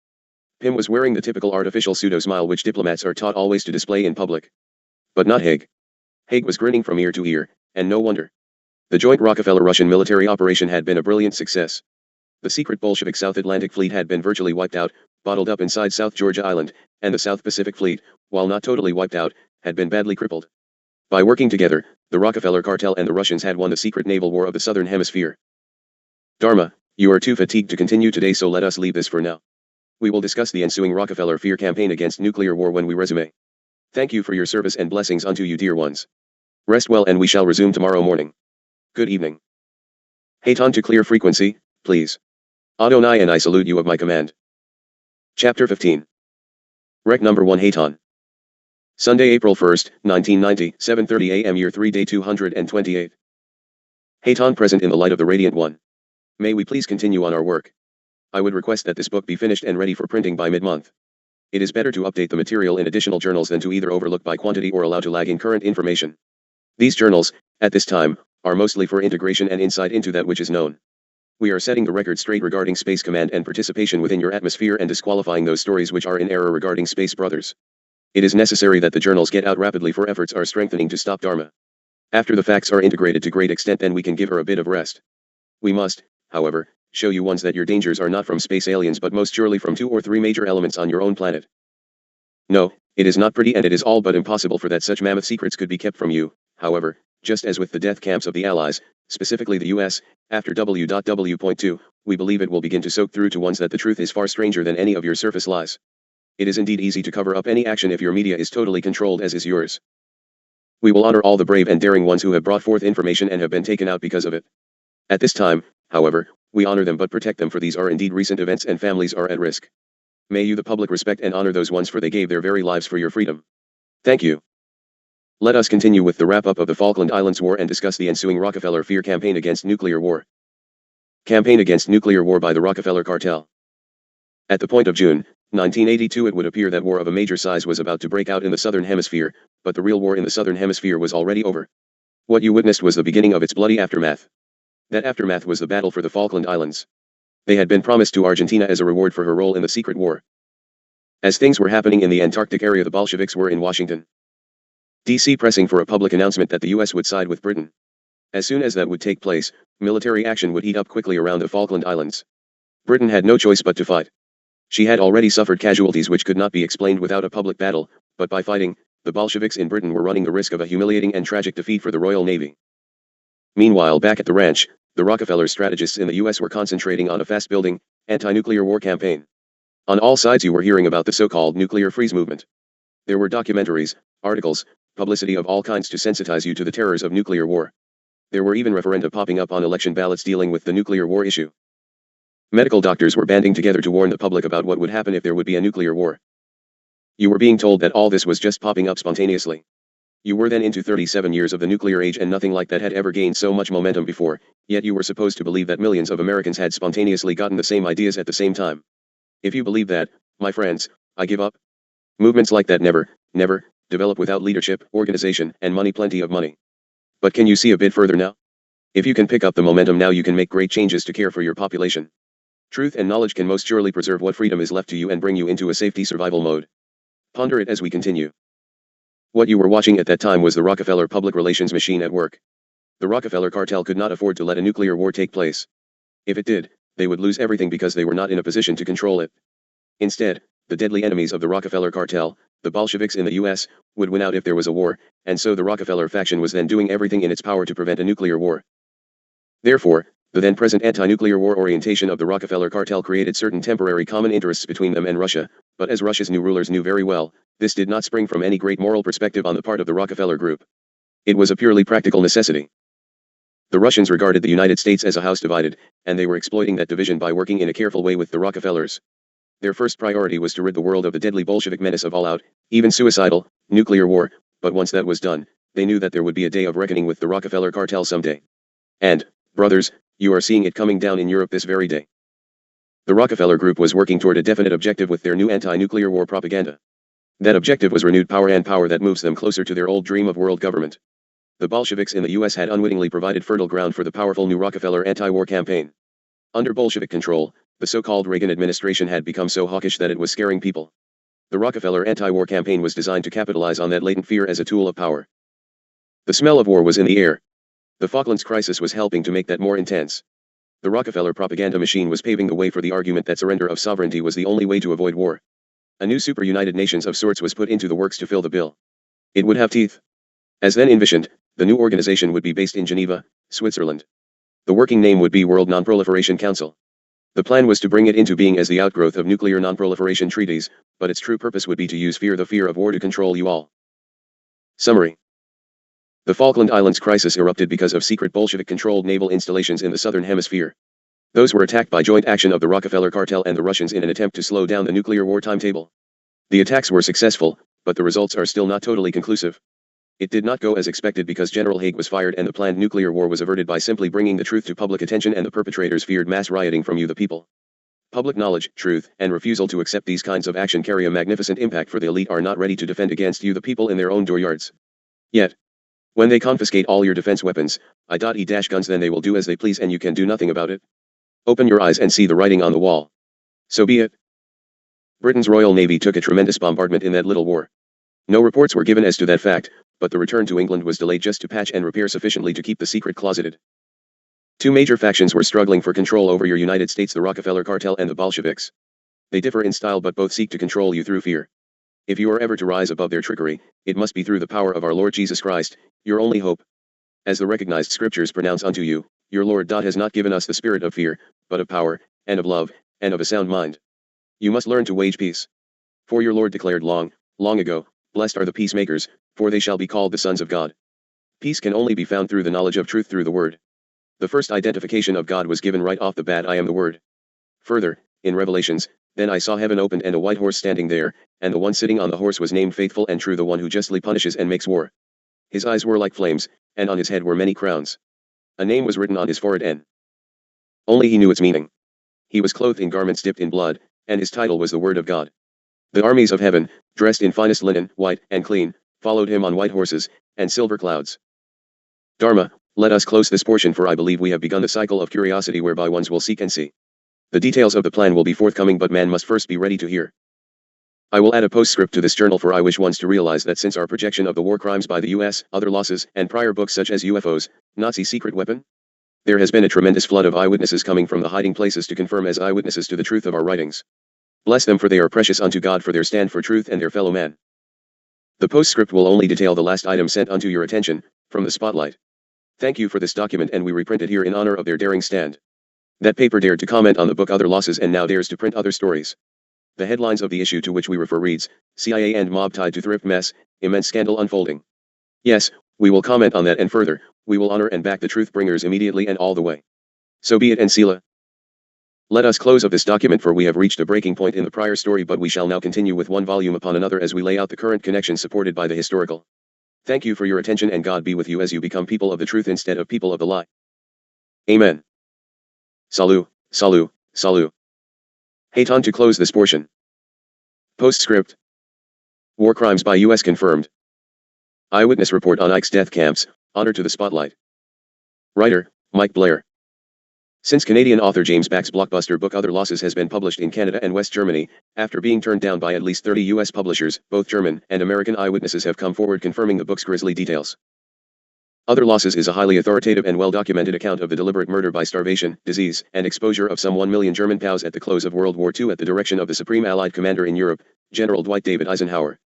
S1: Pym was wearing the typical artificial pseudo-smile which diplomats are taught always to display in public. But not Haig. Haig was grinning from ear to ear, and no wonder. The joint Rockefeller-Russian military operation had been a brilliant success. The secret Bolshevik South Atlantic Fleet had been virtually wiped out, bottled up inside South Georgia Island, and the South Pacific Fleet, while not totally wiped out, had been badly crippled. By working together, the Rockefeller cartel and the Russians had won the secret naval war of the Southern Hemisphere. Dharma, you are too fatigued to continue today, so let us leave this for now. We will discuss the ensuing Rockefeller fear campaign against nuclear war when we resume. Thank you for your service and blessings unto you, dear ones. Rest well, and we shall resume tomorrow morning. Good evening. Haton to clear frequency, please. Adonai and I salute you of my command. Chapter 15. Rec number 1 Haton. Sunday, April 1st, 1990, 7:30 a.m. Year 3 Day 228. Haton present in the light of the Radiant One. May we please continue on our work. I would request that this book be finished and ready for printing by mid-month. It is better to update the material in additional journals than to either overlook by quantity or allow to lag in current information. These journals, at this time, are mostly for integration and insight into that which is known. We are setting the record straight regarding Space Command and participation within your atmosphere and disqualifying those stories which are in error regarding Space Brothers. It is necessary that the journals get out rapidly, for efforts are strengthening to stop Dharma. After the facts are integrated to great extent, then we can give her a bit of rest. We must, however, show you ones that your dangers are not from space aliens but most surely from 2 or 3 major elements on your own planet. No, it is not pretty, and it is all but impossible for that such mammoth secrets could be kept from you. However, just as with the death camps of the Allies, specifically the US, after W.W.2, we believe it will begin to soak through to ones that the truth is far stranger than any of your surface lies. It is indeed easy to cover up any action if your media is totally controlled, as is yours. We will honor all the brave and daring ones who have brought forth information and have been taken out because of it. At this time, however, we honor them but protect them, for these are indeed recent events and families are at risk. May you the public respect and honor those ones, for they gave their very lives for your freedom. Thank you. Let us continue with the wrap-up of the Falkland Islands War and discuss the ensuing Rockefeller fear campaign against nuclear war. Campaign against nuclear war by the Rockefeller cartel. At the point of June 1982, it would appear that war of a major size was about to break out in the Southern Hemisphere, but the real war in the Southern Hemisphere was already over. What you witnessed was the beginning of its bloody aftermath. That aftermath was the battle for the Falkland Islands. They had been promised to Argentina as a reward for her role in the secret war. As things were happening in the Antarctic area, the Bolsheviks were in Washington, D.C. pressing for a public announcement that the U.S. would side with Britain. As soon as that would take place, military action would heat up quickly around the Falkland Islands. Britain had no choice but to fight. She had already suffered casualties which could not be explained without a public battle, but by fighting, the Bolsheviks in Britain were running the risk of a humiliating and tragic defeat for the Royal Navy. Meanwhile, back at the ranch, the Rockefeller strategists in the U.S. were concentrating on a fast-building, anti-nuclear war campaign. On all sides you were hearing about the so-called nuclear freeze movement. There were documentaries, articles, publicity of all kinds to sensitize you to the terrors of nuclear war. There were even referenda popping up on election ballots dealing with the nuclear war issue. Medical doctors were banding together to warn the public about what would happen if there would be a nuclear war. You were being told that all this was just popping up spontaneously. You were then into 37 years of the nuclear age, and nothing like that had ever gained so much momentum before, yet you were supposed to believe that millions of Americans had spontaneously gotten the same ideas at the same time. If you believe that, my friends, I give up. Movements like that never develop without leadership, organization, and money, plenty of money. But can you see a bit further now? If you can pick up the momentum now, you can make great changes to care for your population. Truth and knowledge can most surely preserve what freedom is left to you and bring you into a safety survival mode. Ponder it as we continue. What you were watching at that time was the Rockefeller public relations machine at work. The Rockefeller cartel could not afford to let a nuclear war take place. If it did, they would lose everything because they were not in a position to control it. Instead, the deadly enemies of the Rockefeller cartel, the Bolsheviks in the US, would win out if there was a war, and so the Rockefeller faction was then doing everything in its power to prevent a nuclear war. Therefore, the then present anti-nuclear war orientation of the Rockefeller cartel created certain temporary common interests between them and Russia, but as Russia's new rulers knew very well, this did not spring from any great moral perspective on the part of the Rockefeller group. It was a purely practical necessity. The Russians regarded the United States as a house divided, and they were exploiting that division by working in a careful way with the Rockefellers. Their first priority was to rid the world of the deadly Bolshevik menace of all-out, even suicidal, nuclear war, but once that was done, they knew that there would be a day of reckoning with the Rockefeller cartel someday. And, brothers, you are seeing it coming down in Europe this very day. The Rockefeller group was working toward a definite objective with their new anti-nuclear war propaganda. That objective was renewed power, and power that moves them closer to their old dream of world government. The Bolsheviks in the US had unwittingly provided fertile ground for the powerful new Rockefeller anti-war campaign. Under Bolshevik control, the so-called Reagan administration had become so hawkish that it was scaring people. The Rockefeller anti-war campaign was designed to capitalize on that latent fear as a tool of power. The smell of war was in the air. The Falklands crisis was helping to make that more intense. The Rockefeller propaganda machine was paving the way for the argument that surrender of sovereignty was the only way to avoid war. A new super United Nations of sorts was put into the works to fill the bill. It would have teeth. As then envisioned, the new organization would be based in Geneva, Switzerland. The working name would be World Non-Proliferation Council. The plan was to bring it into being as the outgrowth of nuclear non-proliferation treaties, but its true purpose would be to use the fear of war to control you all. Summary. The Falkland Islands crisis erupted because of secret Bolshevik-controlled naval installations in the southern hemisphere. Those were attacked by joint action of the Rockefeller cartel and the Russians in an attempt to slow down the nuclear war timetable. The attacks were successful, but the results are still not totally conclusive. It did not go as expected because General Haig was fired and the planned nuclear war was averted by simply bringing the truth to public attention, and the perpetrators feared mass rioting from you the people. Public knowledge, truth, and refusal to accept these kinds of action carry a magnificent impact, for the elite are not ready to defend against you the people in their own dooryards. Yet, when they confiscate all your defense weapons, guns, then they will do as they please and you can do nothing about it. Open your eyes and see the writing on the wall. So be it. Britain's Royal Navy took a tremendous bombardment in that little war. No reports were given as to that fact, but the return to England was delayed just to patch and repair sufficiently to keep the secret closeted. Two major factions were struggling for control over your United States: the Rockefeller cartel and the Bolsheviks. They differ in style but both seek to control you through fear. If you are ever to rise above their trickery, it must be through the power of our Lord Jesus Christ, your only hope. As the recognized scriptures pronounce unto you, your Lord has not given us the spirit of fear, but of power, and of love, and of a sound mind. You must learn to wage peace. For your Lord declared long, long ago, blessed are the peacemakers, for they shall be called the sons of God. Peace can only be found through the knowledge of truth, through the Word. The first identification of God was given right off the bat: I am the Word. Further, in Revelations, then I saw heaven opened and a white horse standing there, and the one sitting on the horse was named Faithful and True, the one who justly punishes and makes war. His eyes were like flames, and on his head were many crowns. A name was written on his forehead, and only he knew its meaning. He was clothed in garments dipped in blood, and his title was the Word of God. The armies of heaven, dressed in finest linen, white and clean, followed him on white horses, and silver clouds. Dharma, let us close this portion, for I believe we have begun the cycle of curiosity whereby ones will seek and see. The details of the plan will be forthcoming, but man must first be ready to hear. I will add a postscript to this journal, for I wish ones to realize that since our projection of the war crimes by the US, other losses, and prior books such as UFOs, Nazi secret weapon, there has been a tremendous flood of eyewitnesses coming from the hiding places to confirm as eyewitnesses to the truth of our writings. Bless them, for they are precious unto God for their stand for truth and their fellow man. The postscript will only detail the last item sent unto your attention, from the Spotlight. Thank you for this document, and we reprint it here in honor of their daring stand. That paper dared to comment on the book Other Losses and now dares to print other stories. The headlines of the issue to which we refer reads, CIA and mob tied to thrift mess, immense scandal unfolding. Yes, we will comment on that, and further, we will honor and back the truth bringers immediately and all the way. So be it, and Sela. Let us close of this document, for we have reached a breaking point in the prior story, but we shall now continue with one volume upon another as we lay out the current connections supported by the historical. Thank you for your attention, and God be with you as you become people of the truth instead of people of the lie. Amen. Salut, salut, salut. Hayton to close this portion. Postscript. War crimes by U.S. confirmed. Eyewitness report on Ike's death camps, honor to the Spotlight. Writer, Mike Blair. Since Canadian author James Back's blockbuster book Other Losses has been published in Canada and West Germany, after being turned down by at least 30 U.S. publishers, both German and American eyewitnesses have come forward confirming the book's grisly details. Other Losses is a highly authoritative and well-documented account of the deliberate murder by starvation, disease, and exposure of some 1 million German POWs at the close of World War II at the direction of the Supreme Allied Commander in Europe, General Dwight David Eisenhower.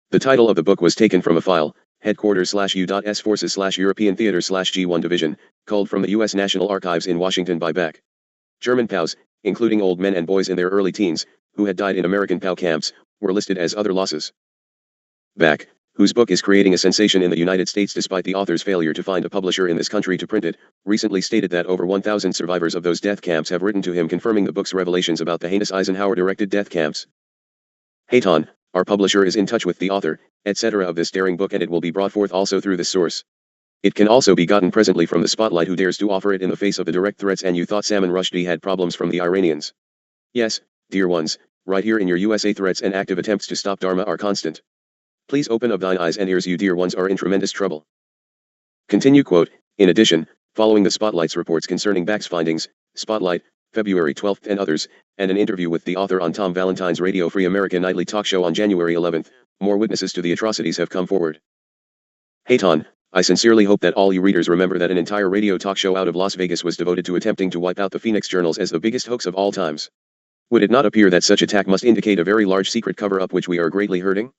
S1: The title of the book was taken from a file, headquarters/U.S. Forces/European Theater/G1 Division, culled from the U.S. National Archives in Washington by Back. German POWs, including old men and boys in their early teens, who had died in American POW camps, were listed as other losses. Back, whose book is creating a sensation in the United States despite the author's failure to find a publisher in this country to print it, recently stated that over 1,000 survivors of those death camps have written to him confirming the book's revelations about the heinous Eisenhower-directed death camps. Hayton, our publisher, is in touch with the author, etc. of this daring book, and it will be brought forth also through this source. It can also be gotten presently from the Spotlight, who dares to offer it in the face of the direct threats, and you thought Salman Rushdie had problems from the Iranians. Yes, dear ones, right here in your USA threats and active attempts to stop Dharma are constant. Please open up thine eyes and ears, you dear ones are in tremendous trouble. Continue quote. In addition, following the Spotlight's reports concerning Back's findings, Spotlight, February 12th and others, and an interview with the author on Tom Valentine's Radio Free America nightly talk show on January 11th, more witnesses to the atrocities have come forward. Hayton, I sincerely hope that all you readers remember that an entire radio talk show out of Las Vegas was devoted to attempting to wipe out the Phoenix Journals as the biggest hoax of all times. Would it not appear that such attack must indicate a very large secret cover-up which we are greatly hurting?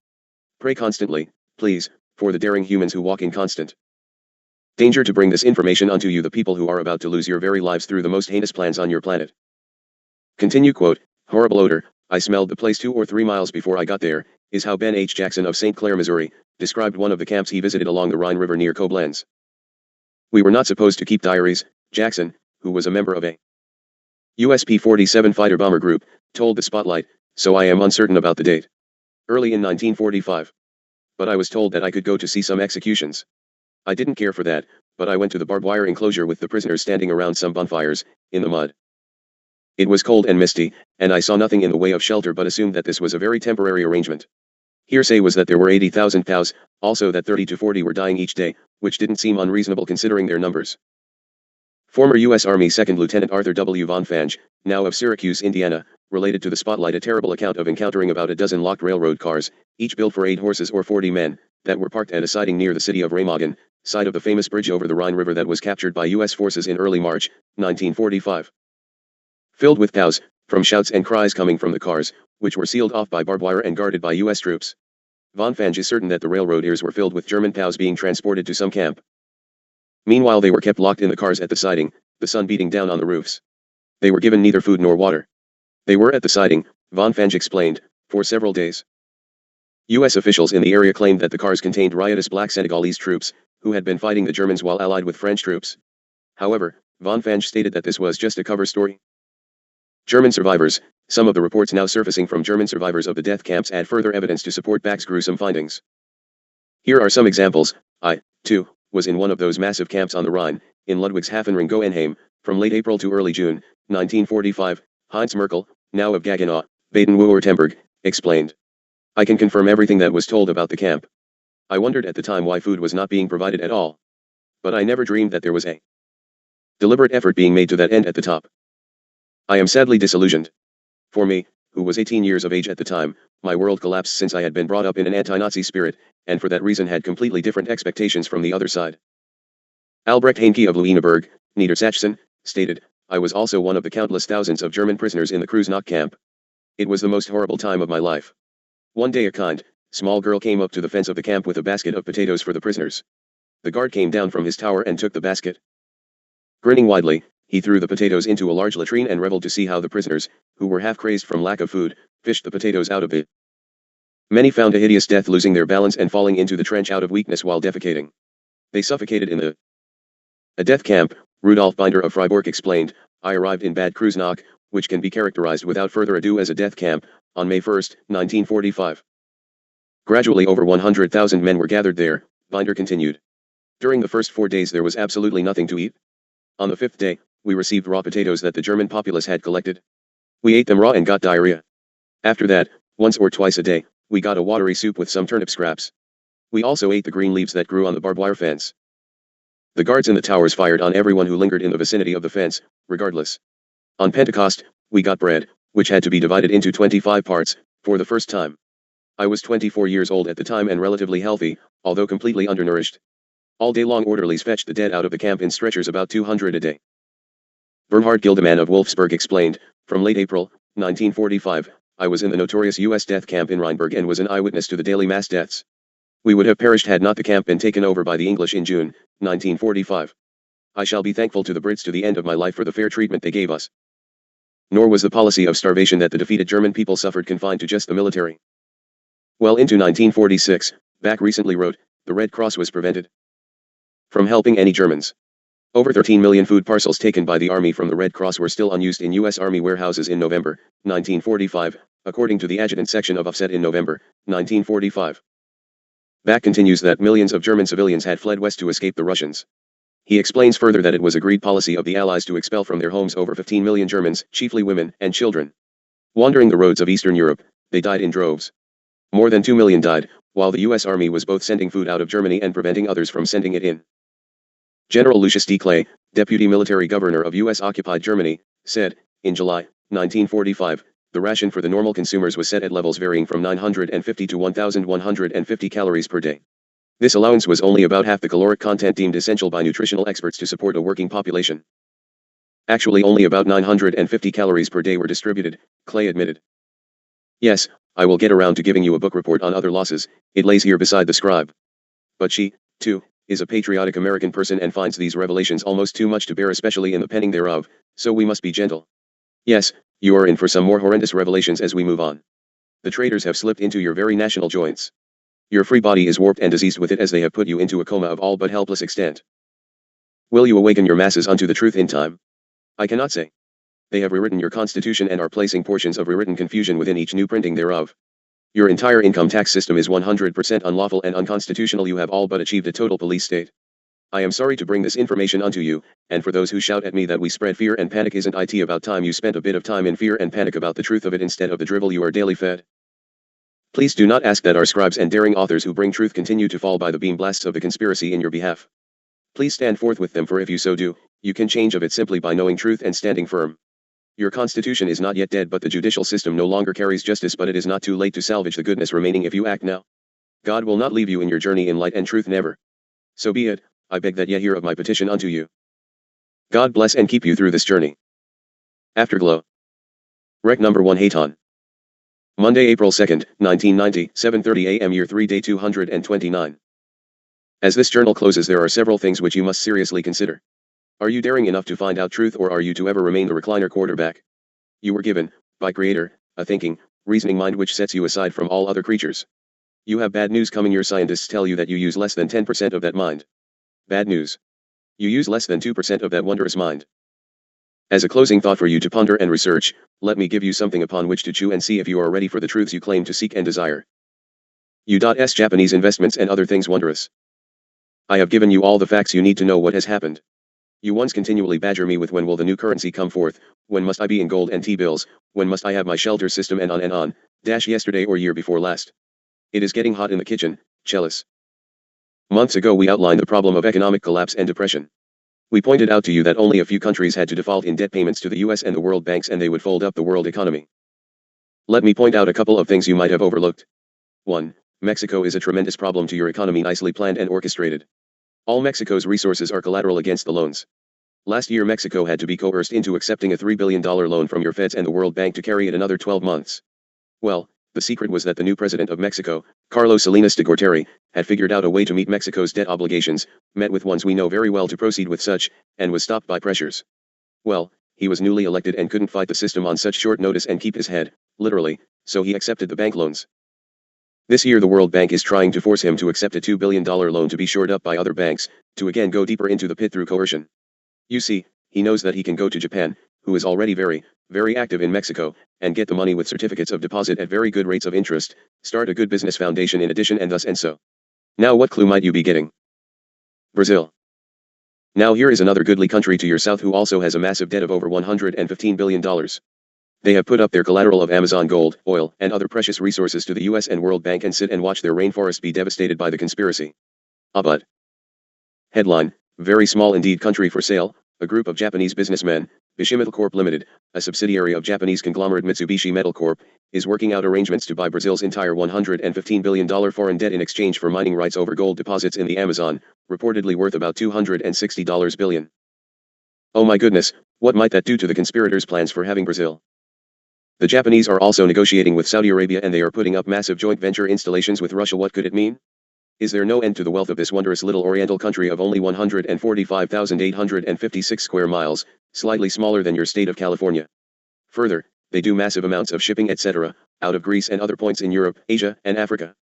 S1: Pray constantly, please, for the daring humans who walk in constant danger to bring this information unto you, the people who are about to lose your very lives through the most heinous plans on your planet. Continue quote, horrible odor, I smelled the place 2 or 3 miles before I got there, is how Ben H. Jackson of St. Clair, Missouri, described one of the camps he visited along the Rhine River near Koblenz. We were not supposed to keep diaries, Jackson, who was a member of a US P-47 fighter bomber group, told the Spotlight, so I am uncertain about the date. Early in 1945. But I was told that I could go to see some executions. I didn't care for that, but I went to the barbed wire enclosure with the prisoners standing around some bonfires, in the mud. It was cold and misty, and I saw nothing in the way of shelter but assumed that this was a very temporary arrangement. Hearsay was that there were 80,000 cows, also that 30 to 40 were dying each day, which didn't seem unreasonable considering their numbers. Former U.S. Army 2nd Lieutenant Arthur W. Von Fange, now of Syracuse, Indiana, related to the Spotlight a terrible account of encountering about a dozen locked railroad cars, each built for 8 horses or 40 men, that were parked at a siding near the city of Remagen, site of the famous bridge over the Rhine River that was captured by U.S. forces in early March, 1945. Filled with cows, from shouts and cries coming from the cars, which were sealed off by barbed wire and guarded by U.S. troops. Von Fange is certain that the railroad ears were filled with German cows being transported to some camp. Meanwhile they were kept locked in the cars at the siding, the sun beating down on the roofs. They were given neither food nor water. They were at the siding, Von Fange explained, for several days. U.S. officials in the area claimed that the cars contained riotous black Senegalese troops, who had been fighting the Germans while allied with French troops. However, Von Fange stated that this was just a cover story. German survivors, some of the reports now surfacing from German survivors of the death camps add further evidence to support Back's gruesome findings. Here are some examples. I, too, was in one of those massive camps on the Rhine, in Ludwigshafen Ringoenheim, from late April to early June, 1945, Heinz Merkel, now of Gaggenau, Baden-Württemberg, explained. I can confirm everything that was told about the camp. I wondered at the time why food was not being provided at all. But I never dreamed that there was a deliberate effort being made to that end at the top. I am sadly disillusioned. For me, who was 18 years of age at the time, my world collapsed since I had been brought up in an anti-Nazi spirit, and for that reason had completely different expectations from the other side. Albrecht Heinke of Lüneburg, Niedersachsen, stated, I was also one of the countless thousands of German prisoners in the Kreuznach camp. It was the most horrible time of my life. One day a kind, small girl came up to the fence of the camp with a basket of potatoes for the prisoners. The guard came down from his tower and took the basket. Grinning widely, he threw the potatoes into a large latrine and reveled to see how the prisoners, who were half crazed from lack of food, fished the potatoes out of it. Many found a hideous death, losing their balance and falling into the trench out of weakness while defecating. They suffocated in a death camp, Rudolf Binder of Freiburg explained. I arrived in Bad Kreuznach, which can be characterized without further ado as a death camp, on May 1, 1945. Gradually over 100,000 men were gathered there, Binder continued. During the first 4 days there was absolutely nothing to eat. On the 5th day, we received raw potatoes that the German populace had collected. We ate them raw and got diarrhea. After that, once or twice a day, we got a watery soup with some turnip scraps. We also ate the green leaves that grew on the barbed wire fence. The guards in the towers fired on everyone who lingered in the vicinity of the fence, regardless. On Pentecost, we got bread, which had to be divided into 25 parts, for the first time. I was 24 years old at the time and relatively healthy, although completely undernourished. All day long orderlies fetched the dead out of the camp in stretchers, about 200 a day. Bernhard Gildemann of Wolfsburg explained, from late April, 1945, I was in the notorious U.S. death camp in Rheinberg and was an eyewitness to the daily mass deaths. We would have perished had not the camp been taken over by the English in June, 1945. I shall be thankful to the Brits to the end of my life for the fair treatment they gave us. Nor was the policy of starvation that the defeated German people suffered confined to just the military. Well into 1946, Back recently wrote, the Red Cross was prevented from helping any Germans. Over 13 million food parcels taken by the Army from the Red Cross were still unused in U.S. Army warehouses in November, 1945, according to the adjutant section of Offset in November, 1945. Back continues that millions of German civilians had fled west to escape the Russians. He explains further that it was agreed policy of the Allies to expel from their homes over 15 million Germans, chiefly women and children. Wandering the roads of Eastern Europe, they died in droves. More than 2 million died, while the U.S. Army was both sending food out of Germany and preventing others from sending it in. General Lucius D. Clay, Deputy Military Governor of U.S.-occupied Germany, said, in July, 1945, the ration for the normal consumers was set at levels varying from 950 to 1,150 calories per day. This allowance was only about half the caloric content deemed essential by nutritional experts to support a working population. Actually, only about 950 calories per day were distributed, Clay admitted. Yes, I will get around to giving you a book report on other losses, it lays here beside the scribe. But she, too, is a patriotic American person and finds these revelations almost too much to bear, especially in the penning thereof, so we must be gentle. Yes, you are in for some more horrendous revelations as we move on. The traitors have slipped into your very national joints. Your free body is warped and diseased with it, as they have put you into a coma of all but helpless extent. Will you awaken your masses unto the truth in time? I cannot say. They have rewritten your constitution and are placing portions of rewritten confusion within each new printing thereof. Your entire income tax system is 100% unlawful and unconstitutional. You have all but achieved a total police state. I am sorry to bring this information unto you, and for those who shout at me that we spread fear and panic, isn't it about time you spent a bit of time in fear and panic about the truth of it instead of the drivel you are daily fed? Please do not ask that our scribes and daring authors who bring truth continue to fall by the beam blasts of the conspiracy in your behalf. Please stand forth with them, for if you so do, you can change of it simply by knowing truth and standing firm. Your constitution is not yet dead, but the judicial system no longer carries justice, but it is not too late to salvage the goodness remaining if you act now. God will not leave you in your journey in light and truth, never. So be it, I beg that ye hear of my petition unto you. God bless and keep you through this journey. Afterglow. Rec number 1 Hayton. Monday, April 2nd, 1990, 7:30 a.m. Year 3 Day 229. As this journal closes, there are several things which you must seriously consider. Are you daring enough to find out truth, or are you to ever remain the recliner quarterback? You were given, by Creator, a thinking, reasoning mind which sets you aside from all other creatures. You have bad news coming. Your scientists tell you that you use less than 10% of that mind. Bad news. You use less than 2% of that wondrous mind. As a closing thought for you to ponder and research, let me give you something upon which to chew and see if you are ready for the truths you claim to seek and desire. U.S. Japanese investments and other things wondrous. I have given you all the facts you need to know what has happened. You once continually badger me with when will the new currency come forth, when must I be in gold and T-bills, when must I have my shelter system, and on, yesterday or year before last. It is getting hot in the kitchen, Chelis. Months ago we outlined the problem of economic collapse and depression. We pointed out to you that only a few countries had to default in debt payments to the US and the World Banks, and they would fold up the world economy. Let me point out a couple of things you might have overlooked. 1. Mexico is a tremendous problem to your economy, nicely planned and orchestrated. All Mexico's resources are collateral against the loans. Last year Mexico had to be coerced into accepting a $3 billion loan from your feds and the World Bank to carry it another 12 months. Well, the secret was that the new president of Mexico, Carlos Salinas de Gortari, had figured out a way to meet Mexico's debt obligations, met with ones we know very well to proceed with such, and was stopped by pressures. Well, he was newly elected and couldn't fight the system on such short notice and keep his head, literally, so he accepted the bank loans. This year the World Bank is trying to force him to accept a $2 billion loan to be shored up by other banks, to again go deeper into the pit through coercion. You see, he knows that he can go to Japan, who is already very, very active in Mexico, and get the money with certificates of deposit at very good rates of interest, start a good business foundation in addition, and thus and so. Now what clue might you be getting? Brazil. Now here is another goodly country to your south who also has a massive debt of over $115 billion. They have put up their collateral of Amazon gold, oil, and other precious resources to the US and World Bank and sit and watch their rainforest be devastated by the conspiracy. But. Headline, very small indeed country for sale. A group of Japanese businessmen, Bishimetal Corp Limited, a subsidiary of Japanese conglomerate Mitsubishi Metal Corp, is working out arrangements to buy Brazil's entire $115 billion foreign debt in exchange for mining rights over gold deposits in the Amazon, reportedly worth about $260 billion. Oh my goodness, what might that do to the conspirators' plans for having Brazil? The Japanese are also negotiating with Saudi Arabia, and they are putting up massive joint venture installations with Russia. What could it mean? Is there no end to the wealth of this wondrous little oriental country of only 145,856 square miles, slightly smaller than your state of California? Further, they do massive amounts of shipping etc., out of Greece and other points in Europe, Asia, and Africa.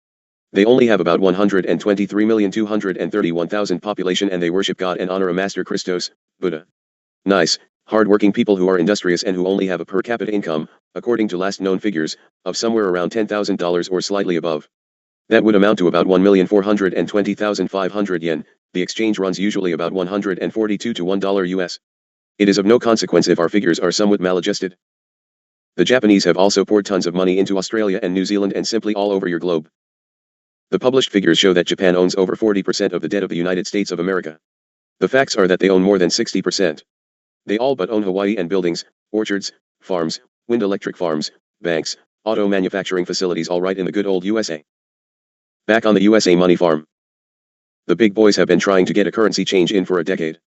S1: They only have about 123,231,000 population, and they worship God and honor a master Christos, Buddha. Nice, hard-working people who are industrious and who only have a per capita income, according to last known figures, of somewhere around $10,000 or slightly above. That would amount to about 1,420,500 yen. The exchange runs usually about 142 to $1 US. It is of no consequence if our figures are somewhat maladjusted. The Japanese have also poured tons of money into Australia and New Zealand and simply all over your globe. The published figures show that Japan owns over 40% of the debt of the United States of America. The facts are that they own more than 60%. They all but own Hawaii and buildings, orchards, farms, wind electric farms, banks, auto manufacturing facilities, all right in the good old USA. Back on the USA money farm. The big boys have been trying to get a currency change in for a decade.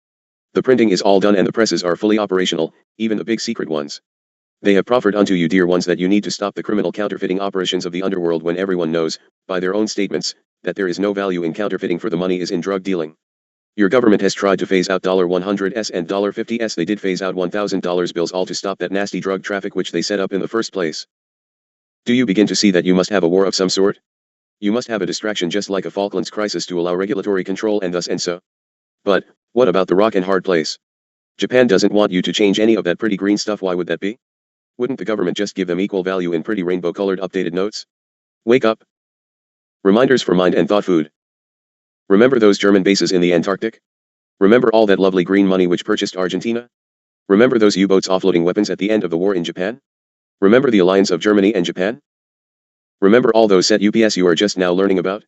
S1: The printing is all done and the presses are fully operational, even the big secret ones. They have proffered unto you, dear ones, that you need to stop the criminal counterfeiting operations of the underworld when everyone knows, by their own statements, that there is no value in counterfeiting, for the money is in drug dealing. Your government has tried to phase out $100s and $50s. They did phase out $1,000 bills, all to stop that nasty drug traffic which they set up in the first place. Do you begin to see that you must have a war of some sort? You must have a distraction, just like a Falklands crisis, to allow regulatory control and thus and so. But, what about the rock and hard place? Japan doesn't want you to change any of that pretty green stuff. Why would that be? Wouldn't the government just give them equal value in pretty rainbow-colored updated notes? Wake up. Reminders for mind and thought food. Remember those German bases in the Antarctic? Remember all that lovely green money which purchased Argentina? Remember those U-boats offloading weapons at the end of the war in Japan? Remember the alliance of Germany and Japan? Remember all those set UPS you are just now learning about?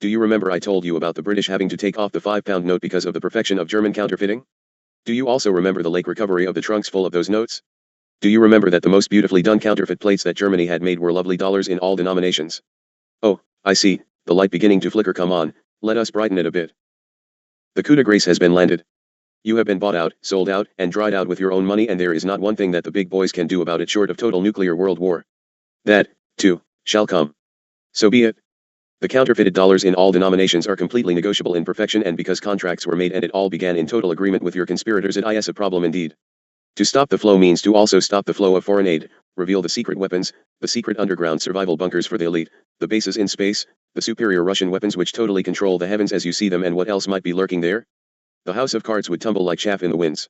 S1: Do you remember I told you about the British having to take off the £5 note because of the perfection of German counterfeiting? Do you also remember the lake recovery of the trunks full of those notes? Do you remember that the most beautifully done counterfeit plates that Germany had made were lovely dollars in all denominations? Oh, I see, the light beginning to flicker. Come on, let us brighten it a bit. The coup de grace has been landed. You have been bought out, sold out, and dried out with your own money, and there is not one thing that the big boys can do about it short of total nuclear world war. That, too, shall come. So be it. The counterfeited dollars in all denominations are completely negotiable in perfection, and because contracts were made and it all began in total agreement with your conspirators, it is a problem indeed. To stop the flow means to also stop the flow of foreign aid, reveal the secret weapons, the secret underground survival bunkers for the elite, the bases in space, the superior Russian weapons which totally control the heavens as you see them, and what else might be lurking there? The house of cards would tumble like chaff in the winds.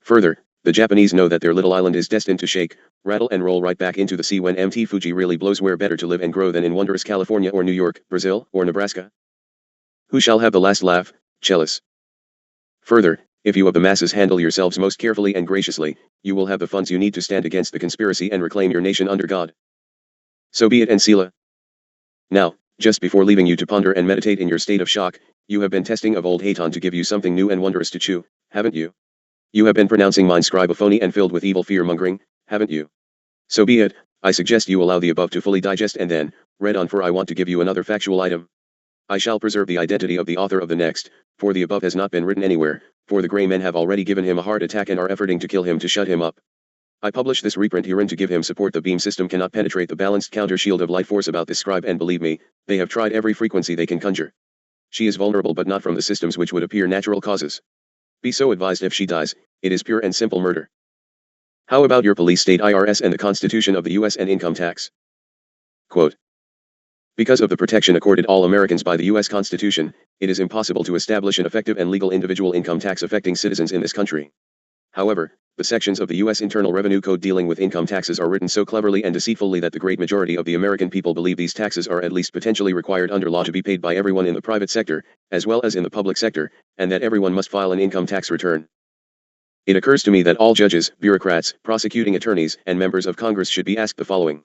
S1: Further, the Japanese know that their little island is destined to shake, rattle and roll right back into the sea when MT Fuji really blows. Where better to live and grow than in wondrous California or New York, Brazil, or Nebraska? Who shall have the last laugh, Chellis? Further, if you of the masses handle yourselves most carefully and graciously, you will have the funds you need to stand against the conspiracy and reclaim your nation under God. So be it, and Sela. Now, just before leaving you to ponder and meditate in your state of shock, you have been testing of old Haton to give you something new and wondrous to chew, haven't you? You have been pronouncing mine scribophony and filled with evil fear-mongering, haven't you? So be it. I suggest you allow the above to fully digest and then, read on, for I want to give you another factual item. I shall preserve the identity of the author of the next, for the above has not been written anywhere, for the grey men have already given him a heart attack and are efforting to kill him to shut him up. I publish this reprint herein to give him support. The beam system cannot penetrate the balanced counter shield of light force about this scribe, and believe me, they have tried every frequency they can conjure. She is vulnerable, but not from the systems which would appear natural causes. Be so advised. If she dies, it is pure and simple murder. How about your police state, IRS, and the Constitution of the U.S. and income tax? Quote. Because of the protection accorded all Americans by the U.S. Constitution, it is impossible to establish an effective and legal individual income tax affecting citizens in this country. However, the sections of the U.S. Internal Revenue Code dealing with income taxes are written so cleverly and deceitfully that the great majority of the American people believe these taxes are at least potentially required under law to be paid by everyone in the private sector, as well as in the public sector, and that everyone must file an income tax return. It occurs to me that all judges, bureaucrats, prosecuting attorneys, and members of Congress should be asked the following.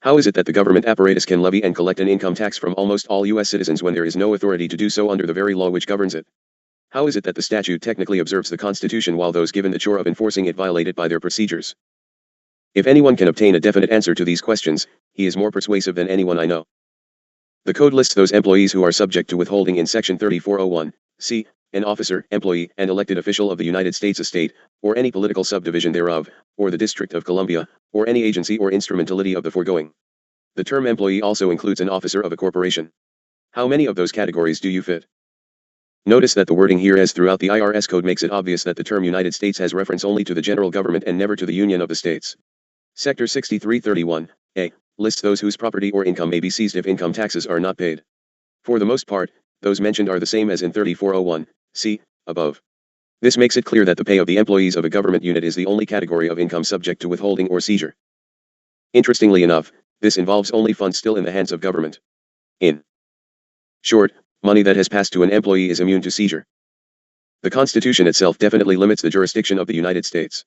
S1: How is it that the government apparatus can levy and collect an income tax from almost all U.S. citizens when there is no authority to do so under the very law which governs it? How is it that the statute technically observes the Constitution while those given the chore of enforcing it violate it by their procedures? If anyone can obtain a definite answer to these questions, he is more persuasive than anyone I know. The code lists those employees who are subject to withholding in Section 3401, c. An officer, employee, and elected official of the United States, a state, or any political subdivision thereof, or the District of Columbia, or any agency or instrumentality of the foregoing. The term employee also includes an officer of a corporation. How many of those categories do you fit? Notice that the wording here, as throughout the IRS code, makes it obvious that the term United States has reference only to the general government and never to the Union of the States. Sector 6331, A, lists those whose property or income may be seized if income taxes are not paid. For the most part, those mentioned are the same as in 3401, c. above. This makes it clear that the pay of the employees of a government unit is the only category of income subject to withholding or seizure. Interestingly enough, this involves only funds still in the hands of government. In short, money that has passed to an employee is immune to seizure. The Constitution itself definitely limits the jurisdiction of the United States.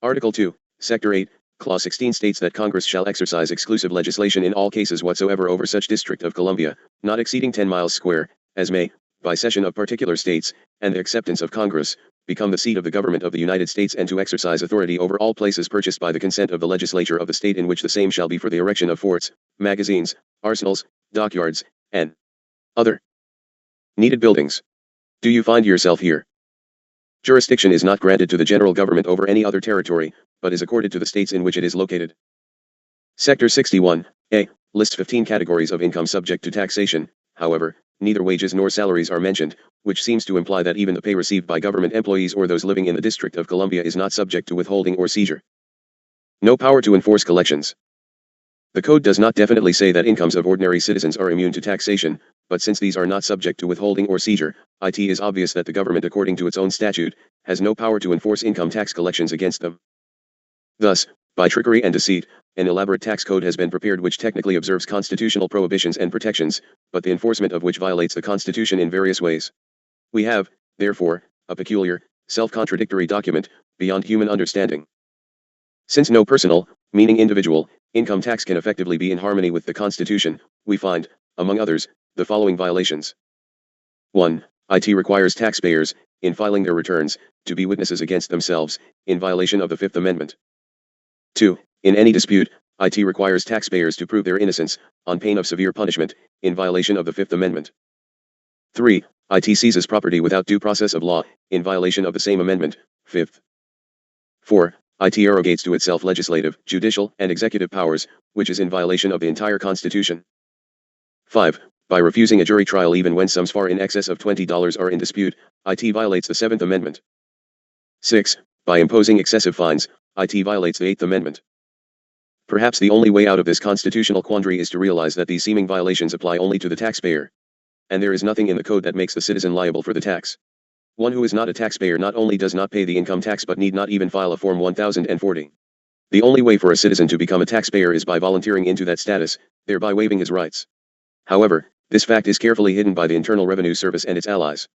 S1: Article 2, Sector 8, Clause 16 states that Congress shall exercise exclusive legislation in all cases whatsoever over such District of Columbia, not exceeding 10 miles square, as may, by cession of particular states, and the acceptance of Congress, become the seat of the government of the United States, and to exercise authority over all places purchased by the consent of the legislature of the state in which the same shall be for the erection of forts, magazines, arsenals, dockyards, and other Needed buildings. Do you find yourself here? Jurisdiction is not granted to the general government over any other territory, but is accorded to the states in which it is located. Sector 61, A, lists 15 categories of income subject to taxation. However, neither wages nor salaries are mentioned, which seems to imply that even the pay received by government employees or those living in the District of Columbia is not subject to withholding or seizure. No power to enforce collections. The code does not definitely say that incomes of ordinary citizens are immune to taxation, but since these are not subject to withholding or seizure, it is obvious that the government, according to its own statute, has no power to enforce income tax collections against them. Thus, by trickery and deceit, an elaborate tax code has been prepared which technically observes constitutional prohibitions and protections, but the enforcement of which violates the Constitution in various ways. We have, therefore, a peculiar, self-contradictory document, beyond human understanding. Since no personal, meaning individual, income tax can effectively be in harmony with the Constitution, we find, among others, the following violations. 1. It requires taxpayers, in filing their returns, to be witnesses against themselves, in violation of the Fifth Amendment. 2. In any dispute, it requires taxpayers to prove their innocence, on pain of severe punishment, in violation of the Fifth Amendment. 3. It seizes property without due process of law, in violation of the same amendment, 5th. 4. It arrogates to itself legislative, judicial, and executive powers, which is in violation of the entire Constitution. 5. By refusing a jury trial even when sums far in excess of $20 are in dispute, it violates the Seventh Amendment. 6. By imposing excessive fines, it violates the Eighth Amendment. Perhaps the only way out of this constitutional quandary is to realize that these seeming violations apply only to the taxpayer. And there is nothing in the code that makes the citizen liable for the tax. One who is not a taxpayer not only does not pay the income tax but need not even file a Form 1040. The only way for a citizen to become a taxpayer is by volunteering into that status, thereby waiving his rights. However, this fact is carefully hidden by the Internal Revenue Service and its allies.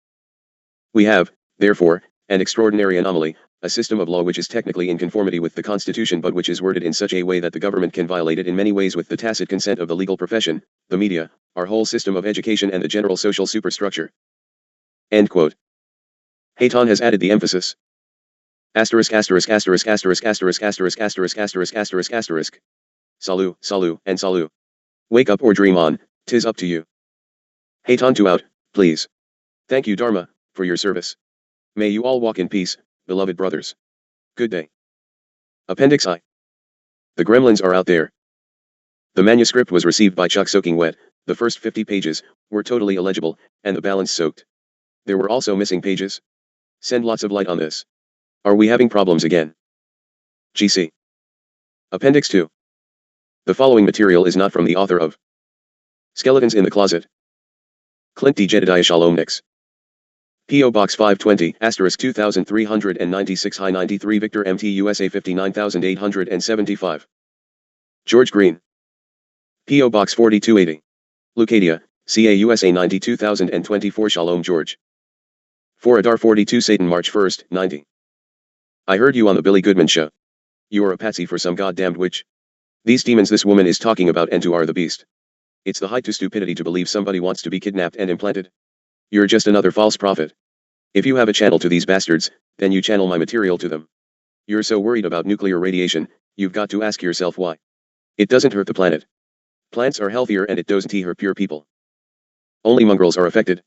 S1: We have, therefore, an extraordinary anomaly, a system of law which is technically in conformity with the Constitution but which is worded in such a way that the government can violate it in many ways with the tacit consent of the legal profession, the media, our whole system of education and the general social superstructure. End quote. Hayton has added the emphasis. Asterisk asterisk asterisk asterisk asterisk asterisk asterisk asterisk asterisk asterisk. Salut, salut, and salut. Wake up or dream on, 'tis up to you. Hayton to out, please. Thank you Dharma, for your service. May you all walk in peace, beloved brothers. Good day. Appendix I. The gremlins are out there. The manuscript was received by Chuck soaking wet, the first 50 pages were totally illegible, and the balance soaked. There were also missing pages. Send lots of light on this. Are we having problems again? GC. Appendix 2. The following material is not from the author of Skeletons in the Closet. Clint D. Jedediah Shalom Nix. P.O. Box 520, * 2396 High 93 Victor MT USA 59875. George Green. P.O. Box 4280. Lucadia, CA USA 92024 Shalom George. 4 Adar 42 Satan March 1st, 90. I heard you on the Billy Goodman show. You are a patsy for some goddamned witch. These demons this woman is talking about and to are the beast. It's the height to stupidity to believe somebody wants to be kidnapped and implanted. You're just another false prophet. If you have a channel to these bastards, then you channel my material to them. You're so worried about nuclear radiation, you've got to ask yourself why. It doesn't hurt the planet. Plants are healthier and it doesn't hurt pure people. Only mongrels are affected.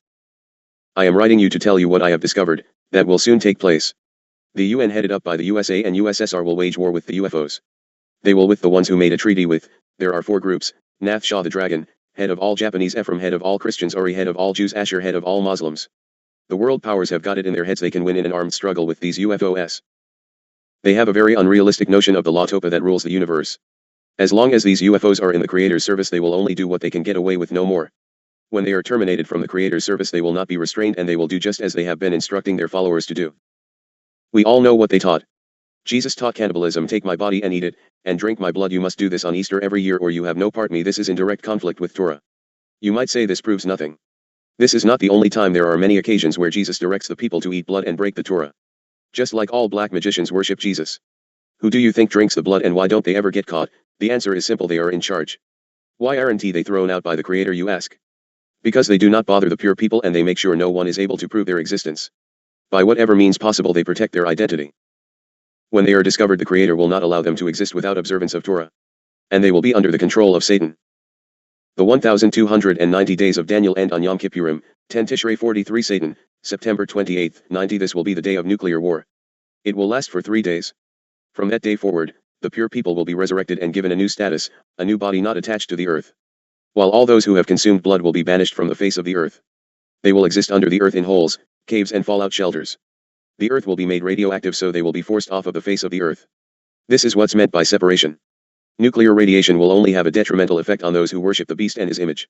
S1: I am writing you to tell you what I have discovered, that will soon take place. The UN headed up by the USA and USSR will wage war with the UFOs. They will with the ones who made a treaty with, there are 4 groups, Nath Shah the Dragon, head of all Japanese, Ephraim head of all Christians, Ori head of all Jews, Asher head of all Muslims. The world powers have got it in their heads they can win in an armed struggle with these UFOs. They have a very unrealistic notion of the Lawtopa that rules the universe. As long as these UFOs are in the Creator's service they will only do what they can get away with, no more. When they are terminated from the Creator's service they will not be restrained and they will do just as they have been instructing their followers to do. We all know what they taught. Jesus taught cannibalism, take my body and eat it, and drink my blood. You must do this on Easter every year or you have no part me. This is in direct conflict with Torah. You might say this proves nothing. This is not the only time. There are many occasions where Jesus directs the people to eat blood and break the Torah. Just like all black magicians worship Jesus. Who do you think drinks the blood and why don't they ever get caught? The answer is simple, they are in charge. Why aren't they thrown out by the Creator, you ask? Because they do not bother the pure people and they make sure no one is able to prove their existence. By whatever means possible they protect their identity. When they are discovered the Creator will not allow them to exist without observance of Torah. And they will be under the control of Satan. The 1290 days of Daniel end on Yom Kippurim, 10 Tishrei 43 Satan, September 28, 90. This will be the day of nuclear war. It will last for 3 days. From that day forward, the pure people will be resurrected and given a new status, a new body not attached to the earth. While all those who have consumed blood will be banished from the face of the earth. They will exist under the earth in holes, caves and fallout shelters. The earth will be made radioactive, so they will be forced off of the face of the earth. This is what's meant by separation. Nuclear radiation will only have a detrimental effect on those who worship the beast and his image.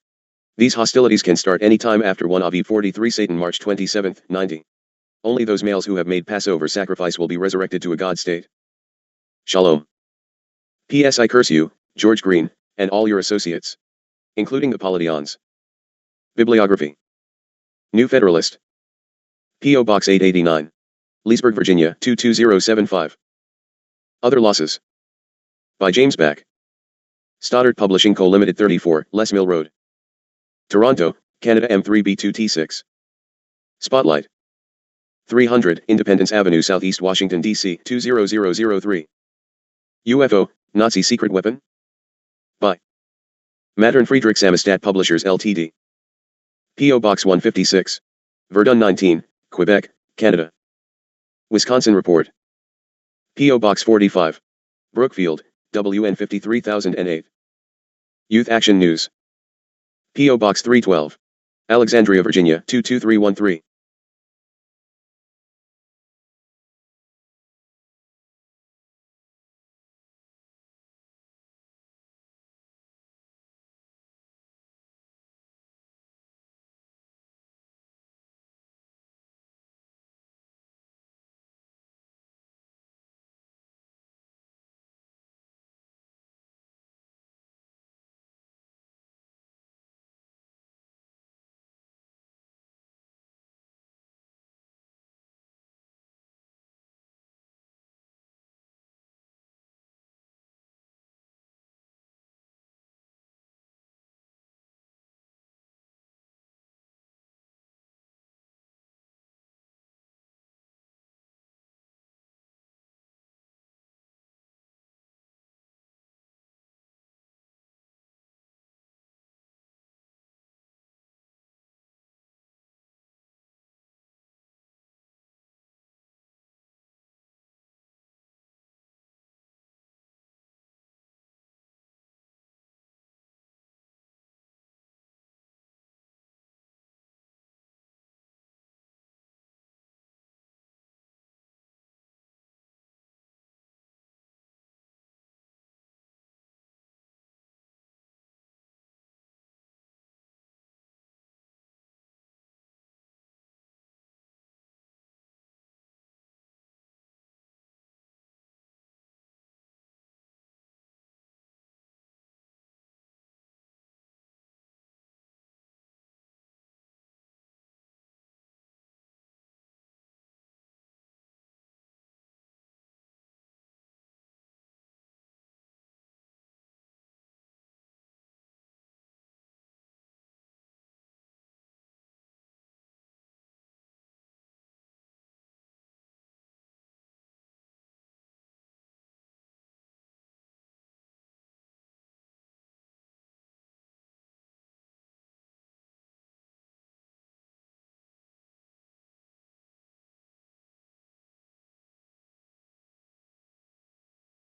S1: These hostilities can start any time after 1 Aviv 43 Satan March 27, 90. Only those males who have made Passover sacrifice will be resurrected to a God state. Shalom. P.S. I curse you, George Green, and all your associates, including the Polydons. Bibliography. New Federalist. P.O. Box 889. Leesburg, Virginia, 22075. Other losses. By James Back. Stoddard Publishing Co. Limited 34, Les Mill Road. Toronto, Canada M3B2T6. Spotlight. 300, Independence Avenue Southeast Washington, D.C. 20003. UFO, Nazi Secret Weapon? By Mattern Friedrich Samizdat Publishers Ltd. P.O. Box 156. Verdun 19, Quebec, Canada. Wisconsin Report. P.O. Box 45. Brookfield, WN 53008. Youth Action News. P.O. Box 312. Alexandria, Virginia 22313.